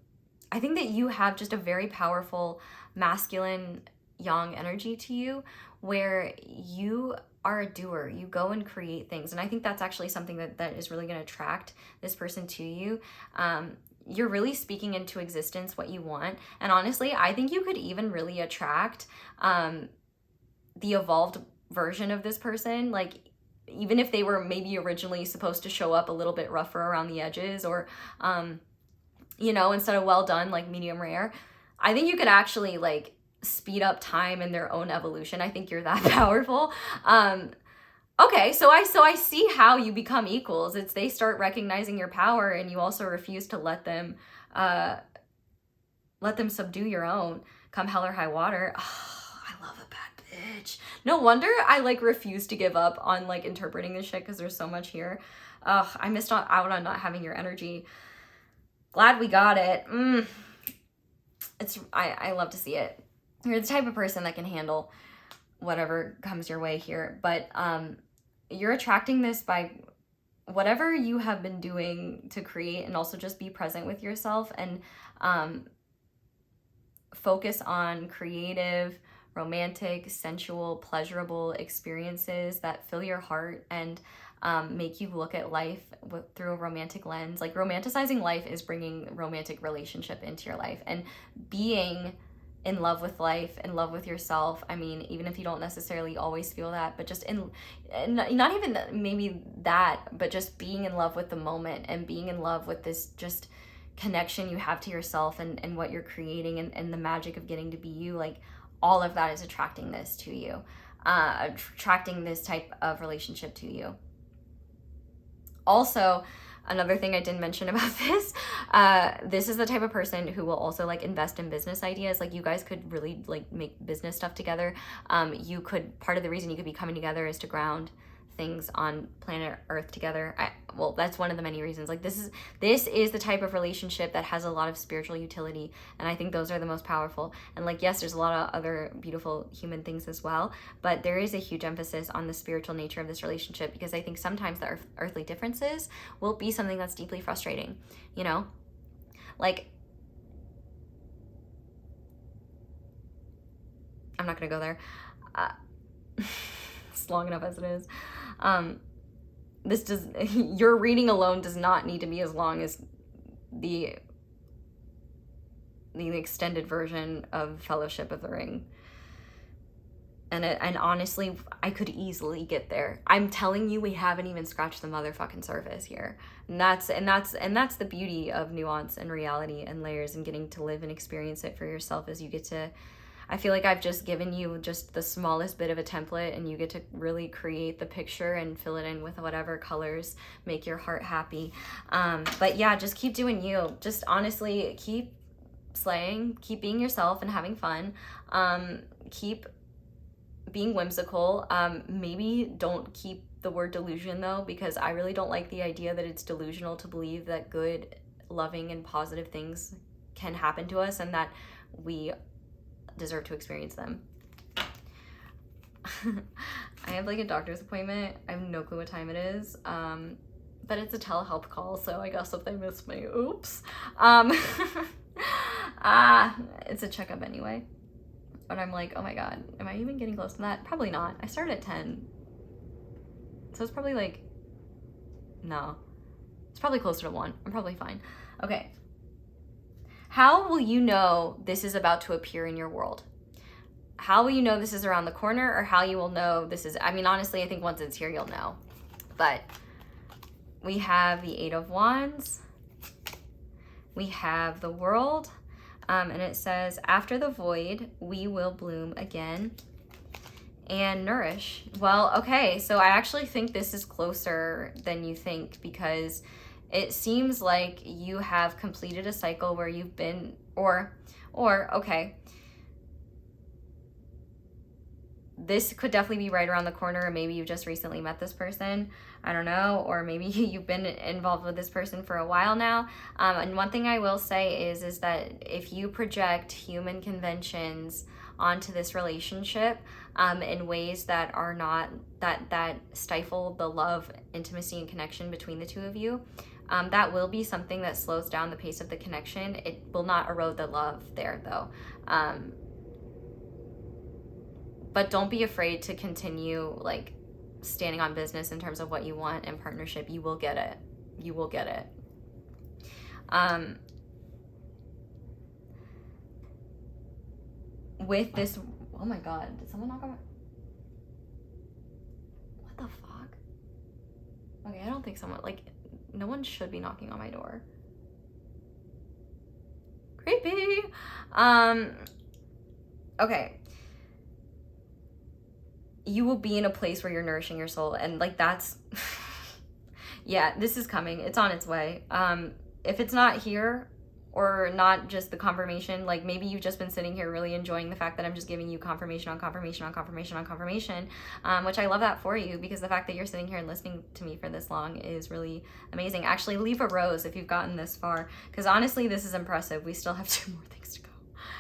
I think that you have just a very powerful masculine yang energy to you, where you are a doer. You go and create things. And I think that's actually something that is really going to attract this person to you. You're really speaking into existence what you want. And honestly, I think you could even really attract the evolved version of this person. Like, even if they were maybe originally supposed to show up a little bit rougher around the edges, or, you know, instead of well done, like medium rare, I think you could actually like speed up time in their own evolution. I think you're that powerful. Okay, so I see how you become equals. It's they start recognizing your power, and you also refuse to let them subdue your own, come hell or high water. Oh, I love a bad bitch. No wonder I like refuse to give up on like interpreting this shit, because there's so much here. I missed out on not having your energy. Glad we got it. I love to see it. You're the type of person that can handle whatever comes your way here, but you're attracting this by whatever you have been doing to create, and also just be present with yourself, and focus on creative, romantic, sensual, pleasurable experiences that fill your heart and make you look at life through a romantic lens. Like, romanticizing life is bringing romantic relationship into your life and being in love with life, in love with yourself. I mean, even if you don't necessarily always feel that, but just not even maybe that, but just being in love with the moment, and being in love with this just connection you have to yourself, and what you're creating, and the magic of getting to be you. Like, all of that is attracting this to you, attracting this type of relationship to you. Also, another thing I didn't mention about this is the type of person who will also like invest in business ideas. Like, you guys could really like make business stuff together. You could, part of the reason you could be coming together is to ground things on planet Earth together. Well, that's one of the many reasons. Like, this is the type of relationship that has a lot of spiritual utility, and I think those are the most powerful. And like, yes, there's a lot of other beautiful human things as well, but there is a huge emphasis on the spiritual nature of this relationship, because I think sometimes the earthly differences will be something that's deeply frustrating, you know? Like, I'm not gonna go there. It's long enough as it is. Your reading alone does not need to be as long as the extended version of Fellowship of the Ring. And honestly, I could easily get there. I'm telling you, we haven't even scratched the motherfucking surface here. And that's the beauty of nuance and reality and layers, and getting to live and experience it for yourself, as you get to, I feel like I've just given you just the smallest bit of a template, and you get to really create the picture and fill it in with whatever colors make your heart happy. But yeah, just keep doing you. Just honestly, keep slaying, keep being yourself and having fun. Keep being whimsical. Maybe don't keep the word delusion though, because I really don't like the idea that it's delusional to believe that good, loving, and positive things can happen to us, and that we deserve to experience them. I have like a doctor's appointment. I have no clue what time it is. But it's a telehealth call, so I guess if they miss me, oops. It's a checkup anyway. But I'm like, oh my God, am I even getting close to that? Probably not. I started at 10. So it's probably like, no. It's probably closer to 1. I'm probably fine. Okay. How will you know this is about to appear in your world? How will you know this is around the corner, or how you will know this is, I mean, honestly, I think once it's here, you'll know. But we have the 8 of Wands. We have the World. And it says, after the void, we will bloom again and nourish. Well, okay, so I actually think this is closer than you think, because it seems like you have completed a cycle where you've been, or okay, this could definitely be right around the corner, or maybe you just recently met this person, I don't know, or maybe you've been involved with this person for a while now. And one thing I will say is that if you project human conventions onto this relationship in ways that are not, that stifle the love, intimacy, and connection between the two of you, that will be something that slows down the pace of the connection. It will not erode the love there, though. But don't be afraid to continue like standing on business in terms of what you want in partnership. You will get it. You will get it. With this, oh my God, did someone knock on my, what the fuck? Okay, I don't think someone, like, no one should be knocking on my door. Creepy. Okay. You will be in a place where you're nourishing your soul, and like that's yeah, this is coming. It's on its way. If it's not here, or not just the confirmation, like maybe you've just been sitting here really enjoying the fact that I'm just giving you confirmation on confirmation on confirmation on confirmation, which I love that for you, because the fact that you're sitting here and listening to me for this long is really amazing. Actually, leave a rose if you've gotten this far, because honestly, this is impressive. We still have 2 more things to go.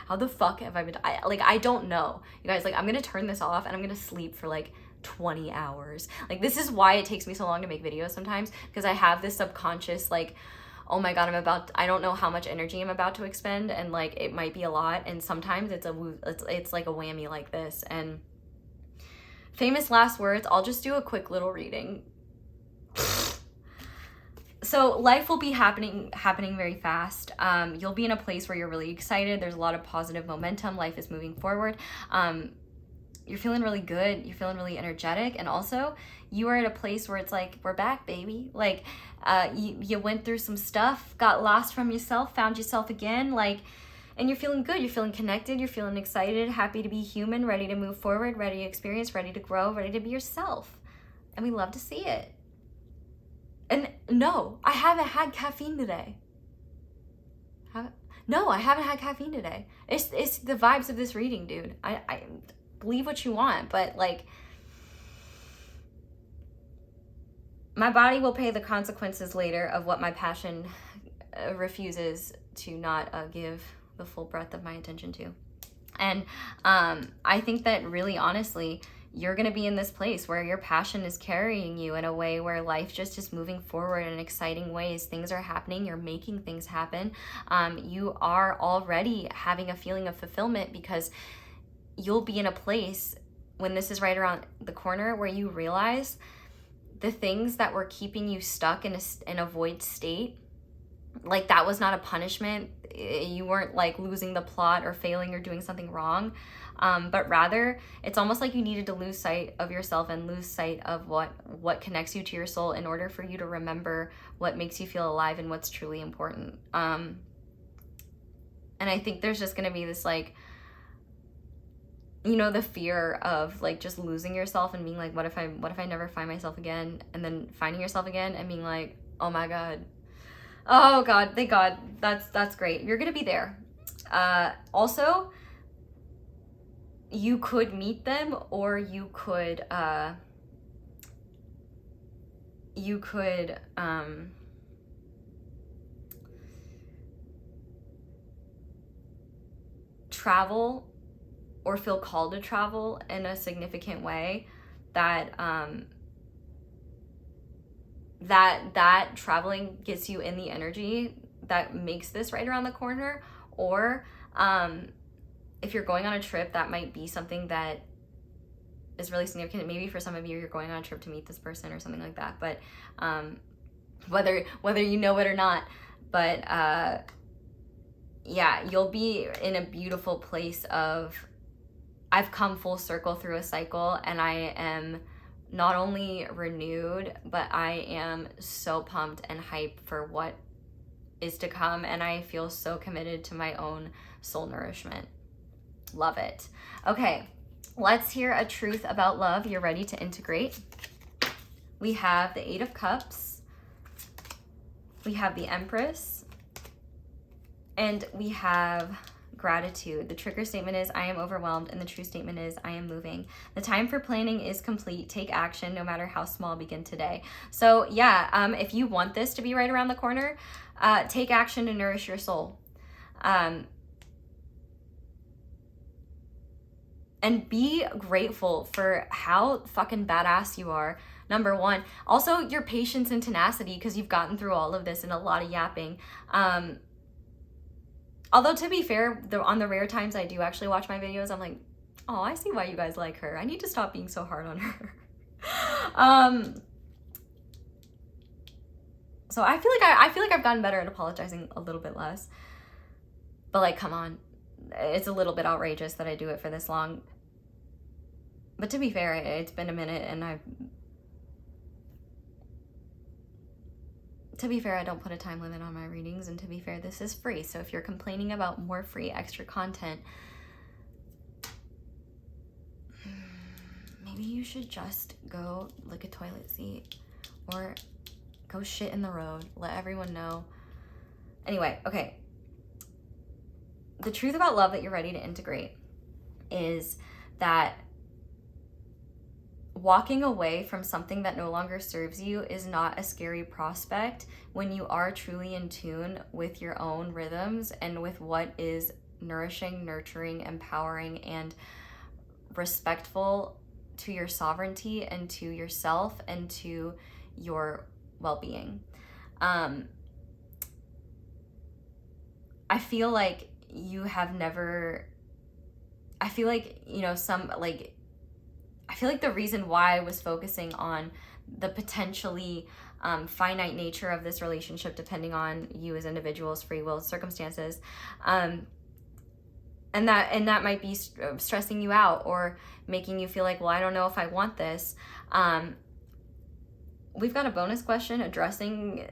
How the fuck have I been, I don't know. You guys, like, I'm gonna turn this off and I'm gonna sleep for like 20 hours. Like, this is why it takes me so long to make videos sometimes, because I have this subconscious, like, oh my God, I don't know how much energy I'm about to expend, and like, it might be a lot, and sometimes it's like a whammy like this. And famous last words, I'll just do a quick little reading. So life will be happening very fast. You'll be in a place where you're really excited. There's a lot of positive momentum. Life is moving forward. You're feeling really good. You're feeling really energetic. And also, you are at a place where it's like, we're back, baby. Like, you went through some stuff, got lost from yourself, found yourself again, like, and you're feeling good. You're feeling connected. You're feeling excited, happy to be human, ready to move forward, ready to experience, ready to grow, ready to be yourself. And we love to see it. And no, I haven't had caffeine today. No, I haven't had caffeine today. It's the vibes of this reading, dude. I believe what you want, but like, my body will pay the consequences later of what my passion refuses to not give the full breadth of my attention to. And I think that really honestly, you're going to be in this place where your passion is carrying you in a way where life just is moving forward in exciting ways. Things are happening. You're making things happen. You are already having a feeling of fulfillment, because you'll be in a place when this is right around the corner where you realize the things that were keeping you stuck in a void state, like that was not a punishment. You weren't like losing the plot or failing or doing something wrong. But rather, it's almost like you needed to lose sight of yourself and lose sight of what connects you to your soul in order for you to remember what makes you feel alive and what's truly important. And I think there's just going to be this, like, you know, the fear of like just losing yourself and being like, what if I never find myself again? And then finding yourself again and being like, oh my God. Oh God, thank God. That's great. You're going to be there. Also, you could meet them, or you could travel or feel called to travel in a significant way, that that traveling gets you in the energy that makes this right around the corner. Or if you're going on a trip, that might be something that is really significant. Maybe for some of you, you're going on a trip to meet this person or something like that. But whether you know it or not, but yeah, you'll be in a beautiful place of, I've come full circle through a cycle, and I am not only renewed, but I am so pumped and hyped for what is to come, and I feel so committed to my own soul nourishment. Love it. Okay, let's hear a truth about love you're ready to integrate. We have the Eight of Cups, we have the Empress, and we have gratitude. The trigger statement is, I am overwhelmed, and the true statement is, I am moving. The time for planning is complete. Take action, no matter how small. Begin today. So yeah, if you want this to be right around the corner, take action to nourish your soul. And be grateful for how fucking badass you are, number one. Also, your patience and tenacity, because you've gotten through all of this and a lot of yapping. Although, to be fair, on the rare times I do actually watch my videos, I'm like, oh, I see why you guys like her. I need to stop being so hard on her. So I feel like I've gotten better at apologizing a little bit less. But like, come on, it's a little bit outrageous that I do it for this long. But to be fair, it's been a minute, and to be fair, I don't put a time limit on my readings, and to be fair, this is free. So if you're complaining about more free extra content, maybe you should just go lick a toilet seat or go shit in the road. Let everyone know. Anyway, okay. The truth about love that you're ready to integrate is that walking away from something that no longer serves you is not a scary prospect when you are truly in tune with your own rhythms and with what is nourishing, nurturing, empowering, and respectful to your sovereignty and to yourself and to your well-being. I feel like you have never, I feel like, you know, I feel like the reason why I was focusing on the potentially finite nature of this relationship, depending on you as individuals, free will, circumstances, and that might be stressing you out or making you feel like, well, I don't know if I want this. We've got a bonus question addressing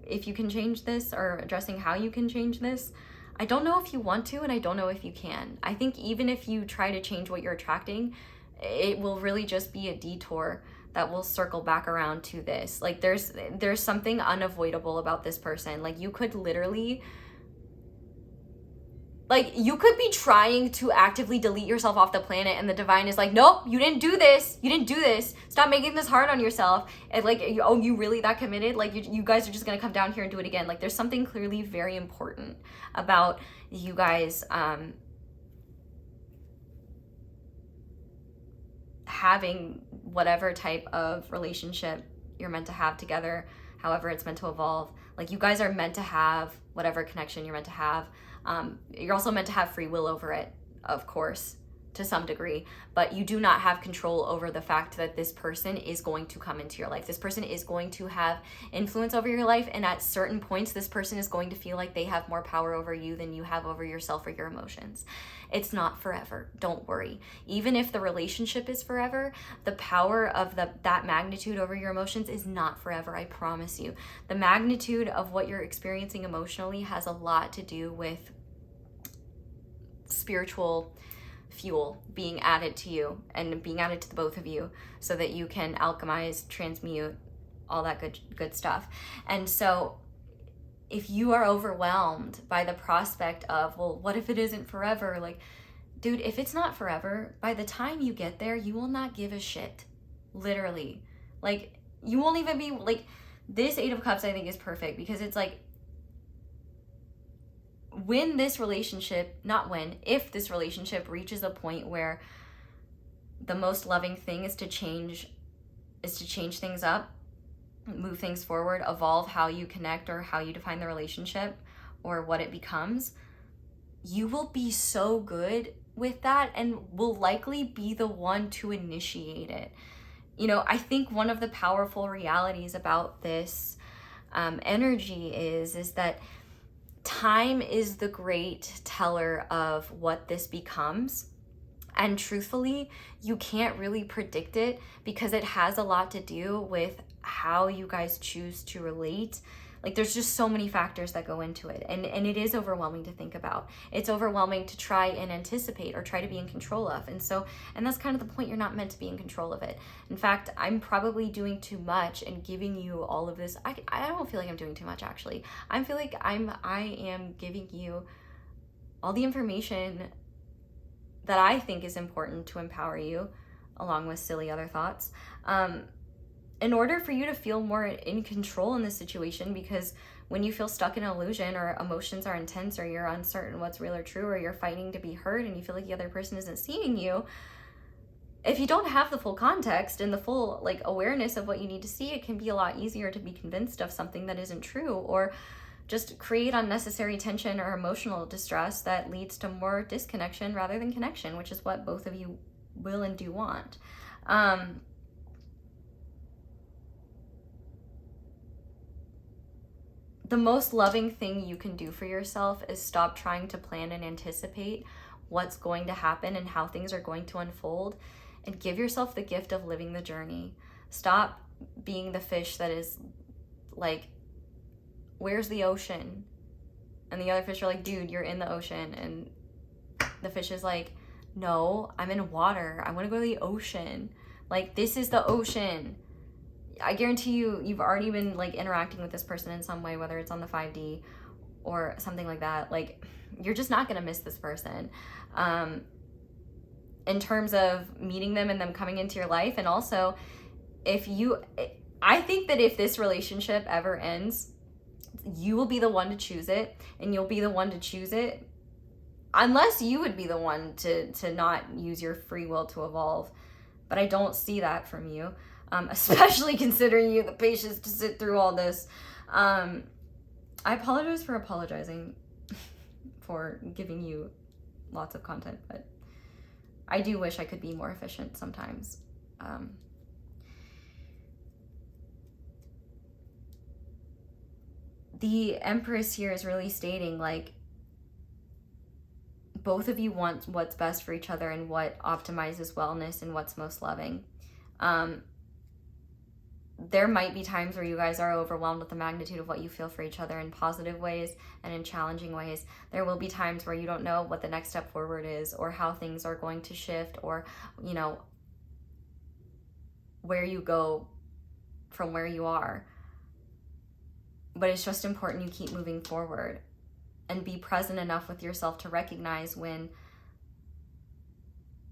if you can change this, or addressing how you can change this. I don't know if you want to, and I don't know if you can. I think even if you try to change what you're attracting, it will really just be a detour that will circle back around to this. Like there's something unavoidable about this person. Like you could literally, like you could be trying to actively delete yourself off the planet, and the divine is like, nope, you didn't do this. You didn't do this. Stop making this hard on yourself. And like, oh, you really that committed? Like you guys are just gonna come down here and do it again. Like there's something clearly very important about you guys having whatever type of relationship you're meant to have together, however it's meant to evolve. Like you guys are meant to have whatever connection you're meant to have. You're also meant to have free will over it, of course, to some degree, but you do not have control over the fact that this person is going to come into your life. This person is going to have influence over your life, and at certain points, this person is going to feel like they have more power over you than you have over yourself or your emotions. It's not forever. Don't worry. Even if the relationship is forever, the power of that magnitude over your emotions is not forever, I promise you. The magnitude of what you're experiencing emotionally has a lot to do with spiritual fuel being added to you and being added to the both of you so that you can alchemize, transmute, all that good stuff. And so if you are overwhelmed by the prospect of, well, what if it isn't forever? Like, dude, if it's not forever, by the time you get there, you will not give a shit. Literally. Like, you won't even be, like, this Eight of Cups I think is perfect because it's like, when this relationship, not when, if this relationship reaches a point where the most loving thing is to change things up, move things forward, evolve how you connect or how you define the relationship or what it becomes, you will be so good with that and will likely be the one to initiate it. You know, I think one of the powerful realities about this energy is that time is the great teller of what this becomes. And truthfully, you can't really predict it because it has a lot to do with how you guys choose to relate. Like, there's just so many factors that go into it. And it is overwhelming to think about. It's overwhelming to try and anticipate or try to be in control of. And that's kind of the point. You're not meant to be in control of it. In fact, I'm probably doing too much and giving you all of this. I don't feel like I'm doing too much, actually. I feel like I am giving you all the information that I think is important to empower you, along with silly other thoughts, in order for you to feel more in control in this situation. Because when you feel stuck in an illusion, or emotions are intense, or you're uncertain what's real or true, or you're fighting to be heard and you feel like the other person isn't seeing you, if you don't have the full context and the full awareness of what you need to see, it can be a lot easier to be convinced of something that isn't true, or just create unnecessary tension or emotional distress that leads to more disconnection rather than connection, which is what both of you will and do want. The most loving thing you can do for yourself is stop trying to plan and anticipate what's going to happen and how things are going to unfold, and give yourself the gift of living the journey. Stop being the fish that is like, where's the ocean? And the other fish are like, dude, you're in the ocean. And the fish is like, no, I'm in water. I want to go to the ocean. Like, this is the ocean. I guarantee you've already been interacting with this person in some way, whether it's on the 5D or something like that. Like, you're just not going to miss this person. In terms of meeting them and them coming into your life. And also, I think that if this relationship ever ends, you will be the one to choose it, and you'll be the one to choose it, unless you would be the one to not use your free will to evolve. But I don't see that from you, especially considering you have the patience to sit through all this. I apologize for apologizing for giving you lots of content, but I do wish I could be more efficient sometimes. The Empress here is really stating, both of you want what's best for each other and what optimizes wellness and what's most loving. There might be times where you guys are overwhelmed with the magnitude of what you feel for each other in positive ways and in challenging ways. There will be times where you don't know what the next step forward is, or how things are going to shift, or, where you go from where you are. But it's just important you keep moving forward and be present enough with yourself to recognize when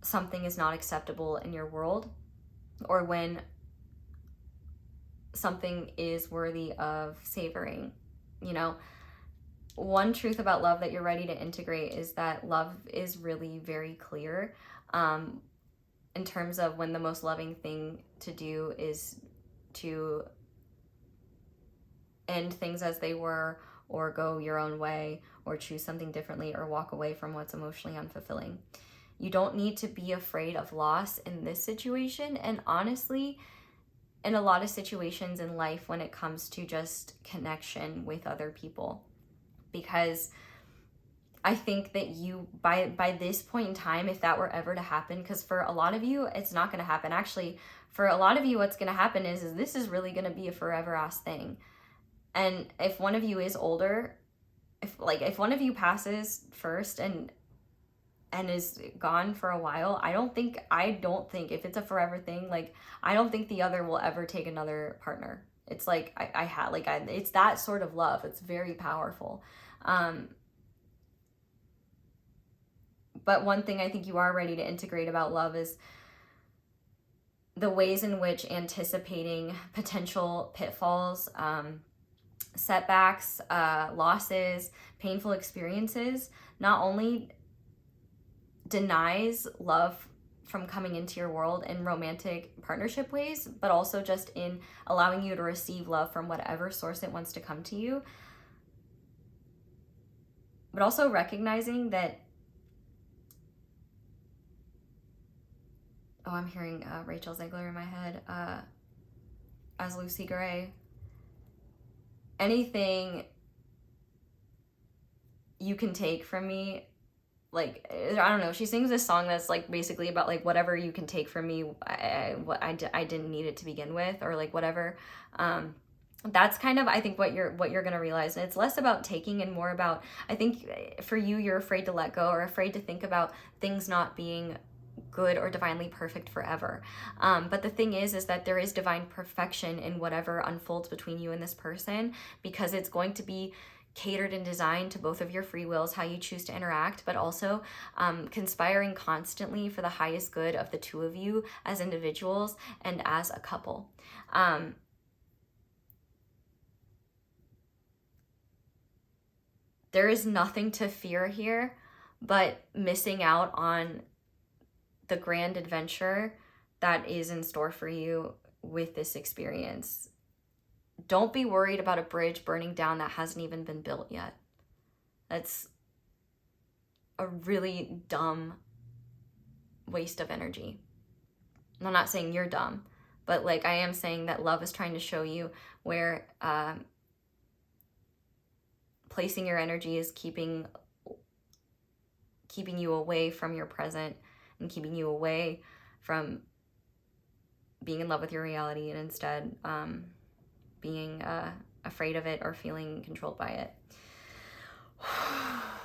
something is not acceptable in your world, or when something is worthy of savoring. One truth about love that you're ready to integrate is that love is really very clear, in terms of when the most loving thing to do is to end things as they were, or go your own way, or choose something differently, or walk away from what's emotionally unfulfilling. You don't need to be afraid of loss in this situation, and honestly, in a lot of situations in life when it comes to just connection with other people. Because I think that you, by this point in time, if that were ever to happen, because for a lot of you, it's not going to happen. Actually, for a lot of you, what's going to happen is this is really going to be a forever ass thing. And if one of you is older, if one of you passes first and is gone for a while, I don't think if it's a forever thing, I don't think the other will ever take another partner. It's it's that sort of love. It's very powerful. But one thing I think you are ready to integrate about love is the ways in which anticipating potential pitfalls, setbacks, losses, painful experiences not only denies love from coming into your world in romantic partnership ways, but also just in allowing you to receive love from whatever source it wants to come to you. But also recognizing that, oh, I'm hearing Rachel Zegler in my head as Lucy Gray. Anything you can take from me, like, I don't know, she sings this song that's like basically about like whatever you can take from me, I didn't need it to begin with, or like whatever. That's kind of, I think, what you're gonna realize. And it's less about taking and more about, I think for you, you're afraid to let go or afraid to think about things not being good or divinely perfect forever. But the thing is that there is divine perfection in whatever unfolds between you and this person, because it's going to be catered and designed to both of your free wills, how you choose to interact, but also conspiring constantly for the highest good of the two of you as individuals and as a couple. There is nothing to fear here but missing out on the grand adventure that is in store for you with this experience. Don't be worried about a bridge burning down that hasn't even been built yet. That's a really dumb waste of energy. And I'm not saying you're dumb, but like I am saying that love is trying to show you where placing your energy is keeping you away from your present and keeping you away from being in love with your reality, and instead being afraid of it or feeling controlled by it.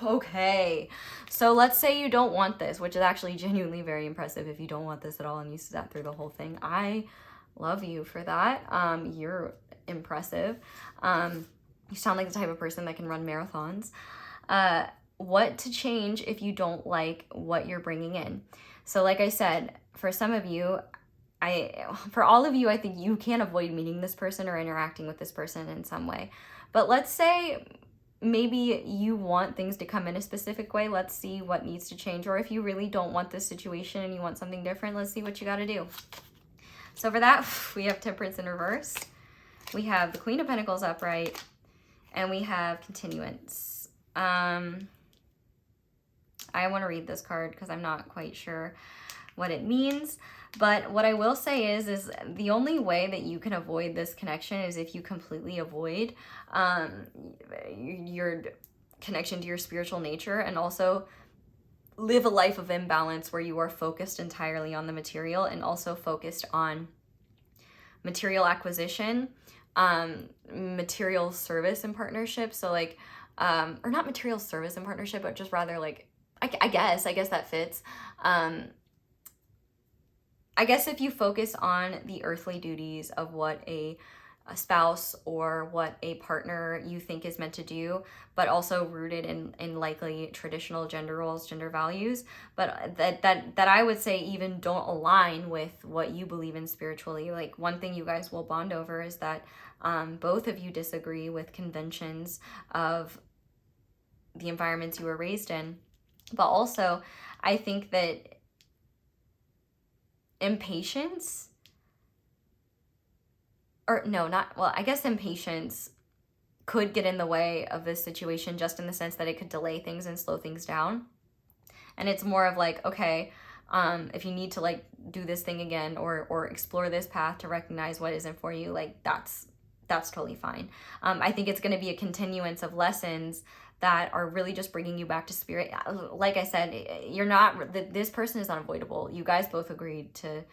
Okay, so let's say you don't want this, which is actually genuinely very impressive if you don't want this at all and you sat through the whole thing. I love you for that. You're impressive. You sound like the type of person that can run marathons. What to change if you don't like what you're bringing in? So like I said, for some of you, for all of you, I think you can't avoid meeting this person or interacting with this person in some way. But let's say maybe you want things to come in a specific way. Let's see what needs to change. Or if you really don't want this situation and you want something different, let's see what you got to do. So for that, we have Temperance in reverse. We have the Queen of Pentacles upright. And we have Continuance. I want to read this card because I'm not quite sure what it means. But what I will say is the only way that you can avoid this connection is if you completely avoid your connection to your spiritual nature, and also live a life of imbalance where you are focused entirely on the material and also focused on material acquisition, material service and partnership. So like, or not material service and partnership, but just rather like, I guess that fits. I guess if you focus on the earthly duties of what a spouse or what a partner you think is meant to do, but also rooted in likely traditional gender roles, gender values, but that I would say even don't align with what you believe in spiritually. Like, one thing you guys will bond over is that both of you disagree with conventions of the environments you were raised in. But also, I think that impatience, or no, not, well, I guess impatience could get in the way of this situation, just in the sense that it could delay things and slow things down. And it's more of like, okay, if you need to like do this thing again or explore this path to recognize what isn't for you, like that's totally fine. I think it's going to be a continuance of lessons that are really just bringing you back to spirit. Like I said, this person is unavoidable. You guys both agreed to,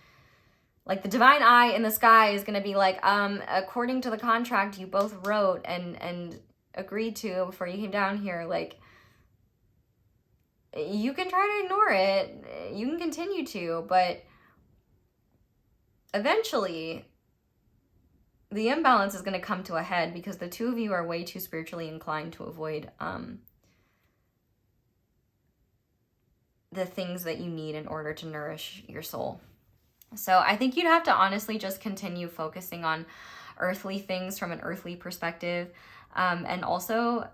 like, the divine eye in the sky is going to be like, according to the contract you both wrote and agreed to before you came down here, like, you can try to ignore it, you can continue to, but eventually the imbalance is going to come to a head, because the two of you are way too spiritually inclined to avoid the things that you need in order to nourish your soul. So I think you'd have to honestly just continue focusing on earthly things from an earthly perspective, and also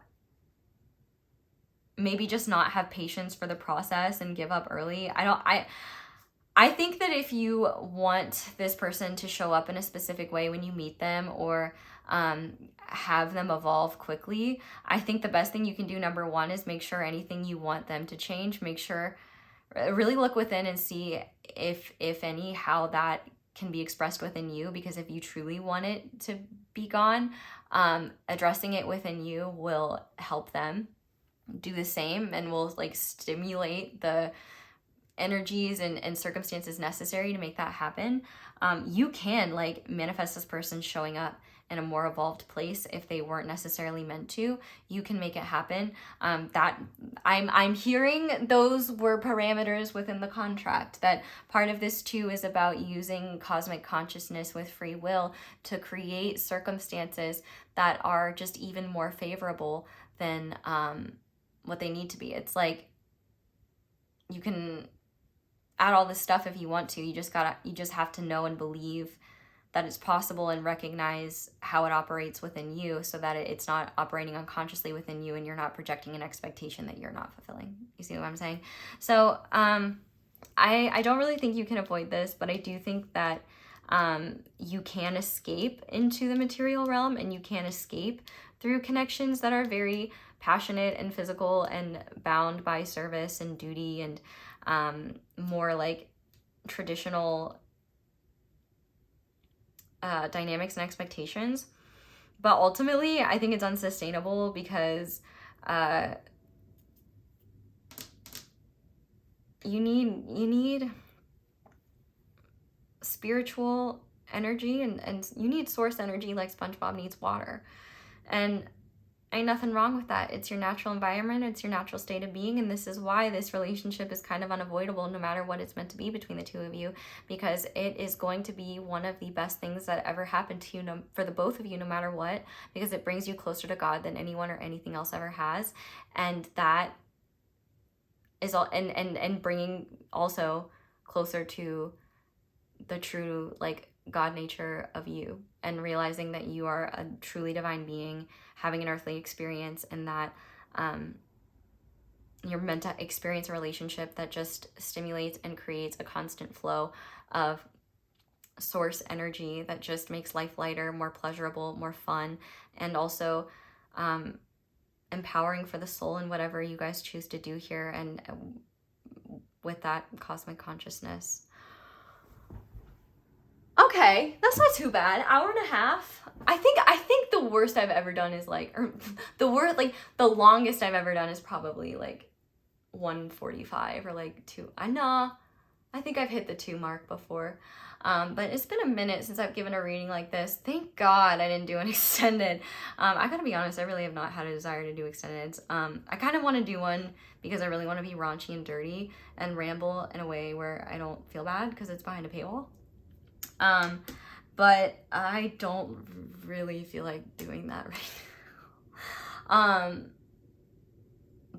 maybe just not have patience for the process and give up early. I think that if you want this person to show up in a specific way when you meet them, or have them evolve quickly, I think the best thing you can do, number one, is make sure anything you want them to change, make sure, really look within and see if any, how that can be expressed within you. Because if you truly want it to be gone, addressing it within you will help them do the same, and will like stimulate the energies and circumstances necessary to make that happen. You can like manifest this person showing up in a more evolved place if they weren't necessarily meant to. You can make it happen. That I'm hearing those were parameters within the contract. That part of this too is about using cosmic consciousness with free will to create circumstances that are just even more favorable than what they need to be. It's like you can add all this stuff if you want to. You just have to know and believe that it's possible, and recognize how it operates within you, so that it's not operating unconsciously within you, and you're not projecting an expectation that you're not fulfilling. You see what I'm saying? So I don't really think you can avoid this, but I do think that you can escape into the material realm, and you can escape through connections that are very passionate and physical and bound by service and duty, and more like traditional dynamics and expectations. But ultimately, I think it's unsustainable, because you need spiritual energy, and you need source energy like SpongeBob needs water. And ain't nothing wrong with that. It's your natural environment, it's your natural state of being, and this is why this relationship is kind of unavoidable, no matter what it's meant to be between the two of you, because it is going to be one of the best things that ever happened to you, for the both of you, no matter what, because it brings you closer to God than anyone or anything else ever has. And that is all, and bringing also closer to the true like God nature of you, and realizing that you are a truly divine being having an earthly experience, and that you're meant to experience a relationship that just stimulates and creates a constant flow of source energy that just makes life lighter, more pleasurable, more fun, and also empowering for the soul in whatever you guys choose to do here, and with that cosmic consciousness. Okay, that's not too bad. Hour and a half. I think the worst I've ever done is like, or the longest I've ever done is probably like 1:45 or like 2. I think I've hit the 2 mark before. But it's been a minute since I've given a reading like this. Thank God I didn't do an extended. I gotta be honest, I really have not had a desire to do extendeds. I kind of want to do one because I really want to be raunchy and dirty and ramble in a way where I don't feel bad because it's behind a paywall. But I don't really feel like doing that right now.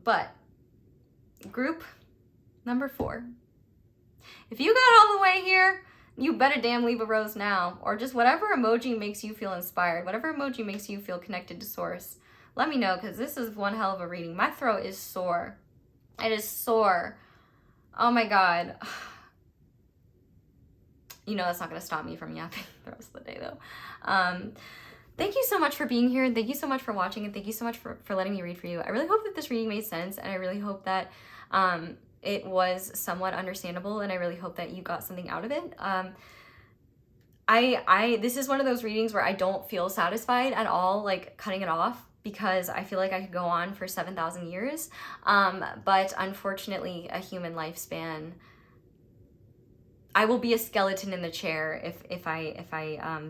But group number 4. If you got all the way here, you better damn leave a rose now, or just whatever emoji makes you feel inspired, whatever emoji makes you feel connected to source. Let me know, because this is one hell of a reading. My throat is sore. It is sore. Oh my God. You know that's not going to stop me from yapping the rest of the day, though. Thank you so much for being here. Thank you so much for watching, and thank you so much for letting me read for you. I really hope that this reading made sense, and I really hope that it was somewhat understandable, and I really hope that you got something out of it. This is one of those readings where I don't feel satisfied at all, like cutting it off, because I feel like I could go on for 7,000 years. But unfortunately, a human lifespan, I will be a skeleton in the chair if I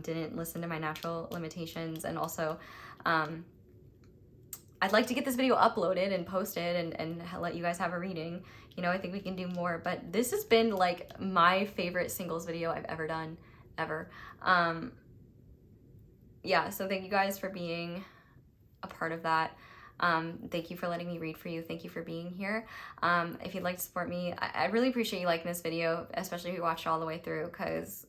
didn't listen to my natural limitations. And also, I'd like to get this video uploaded and posted and let you guys have a reading. You know, I think we can do more, but this has been like my favorite singles video I've ever done, ever. Yeah, so thank you guys for being a part of that. Thank you for letting me read for you. Thank you for being here. If you'd like to support me, I really appreciate you liking this video, especially if you watched it all the way through, because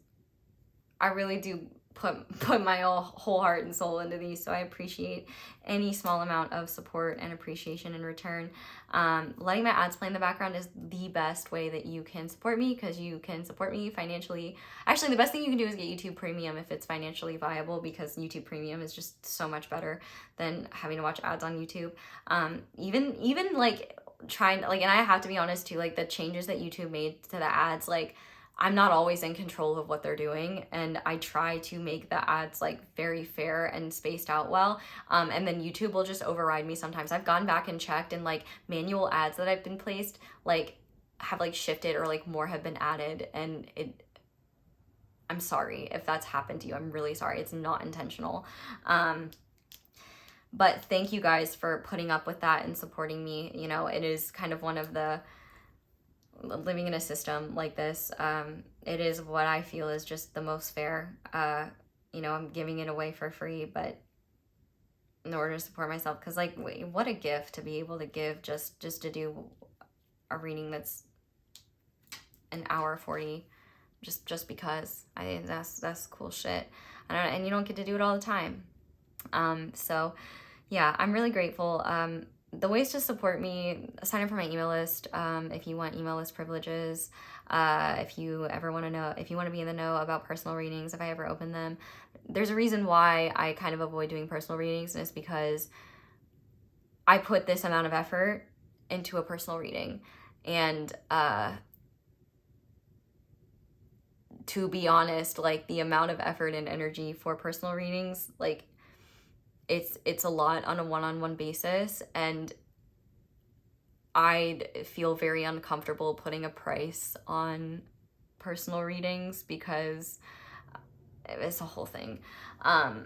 I really do put my whole heart and soul into these, so I appreciate any small amount of support and appreciation in return. Letting my ads play in the background is the best way that you can support me, because you can support me financially. Actually, the best thing you can do is get YouTube Premium if it's financially viable, because YouTube Premium is just so much better than having to watch ads on YouTube. Even like trying, like, and I have to be honest too, like the changes that YouTube made to the ads, like, I'm not always in control of what they're doing, and I try to make the ads like very fair and spaced out well, and then YouTube will just override me sometimes. I've gone back and checked, and like manual ads that I've been placed like have like shifted, or like more have been added, and I'm sorry if that's happened to you. I'm really sorry. It's not intentional. But thank you guys for putting up with that and supporting me. You know, it is kind of one of the, living in a system like this, it is what I feel is just the most fair. You know, I'm giving it away for free, but in order to support myself, because like, what a gift to be able to give just to do a reading that's an hour 40, just because. I think that's cool shit. And you don't get to do it all the time. So yeah, I'm really grateful. The ways to support me: sign up for my email list if you want email list privileges. If you ever want to know, if you want to be in the know about personal readings, if I ever open them. There's a reason why I kind of avoid doing personal readings, and it's because I put this amount of effort into a personal reading. And to be honest, like the amount of effort and energy for personal readings, like it's a lot on a one-on-one basis, and I'd feel very uncomfortable putting a price on personal readings, because it's a whole thing. I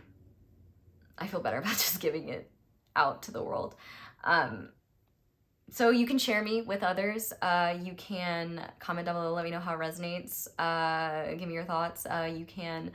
feel better about just giving it out to the world. So you can share me with others. You can comment down below, let me know how it resonates. Give me your thoughts. You can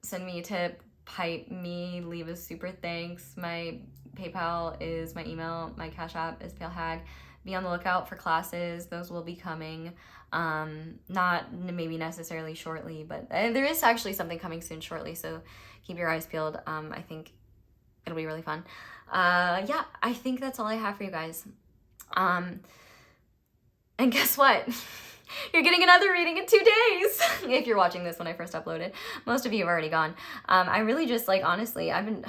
send me a tip, pipe me, leave a super thanks. My PayPal is my email. My Cashapp is palehag. Be on the lookout for classes. Those will be coming. Not maybe necessarily shortly, but there is actually something coming soon shortly, so keep your eyes peeled. I think it'll be really fun. Yeah, I think that's all I have for you guys. And guess what? You're getting another reading in 2 days. If you're watching this when I first uploaded, most of you have already gone. I really just, like, honestly, I've been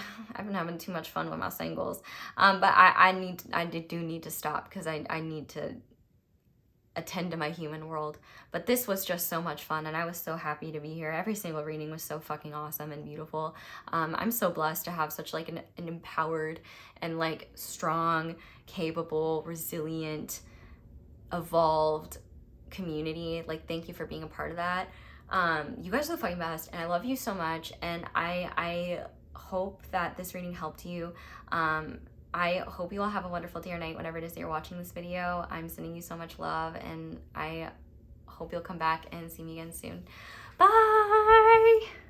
having too much fun with my singles. But I do need to stop, because I need to attend to my human world. But this was just so much fun, and I was so happy to be here. Every single reading was so fucking awesome and beautiful. I'm so blessed to have such like an empowered and like strong, capable, resilient, evolved community. Like, thank you for being a part of that. You guys are the fucking best, and I love you so much, and I hope that this reading helped you. I hope you all have a wonderful day or night whenever it is that you're watching this video. I'm sending you so much love, and I hope you'll come back and see me again soon. Bye!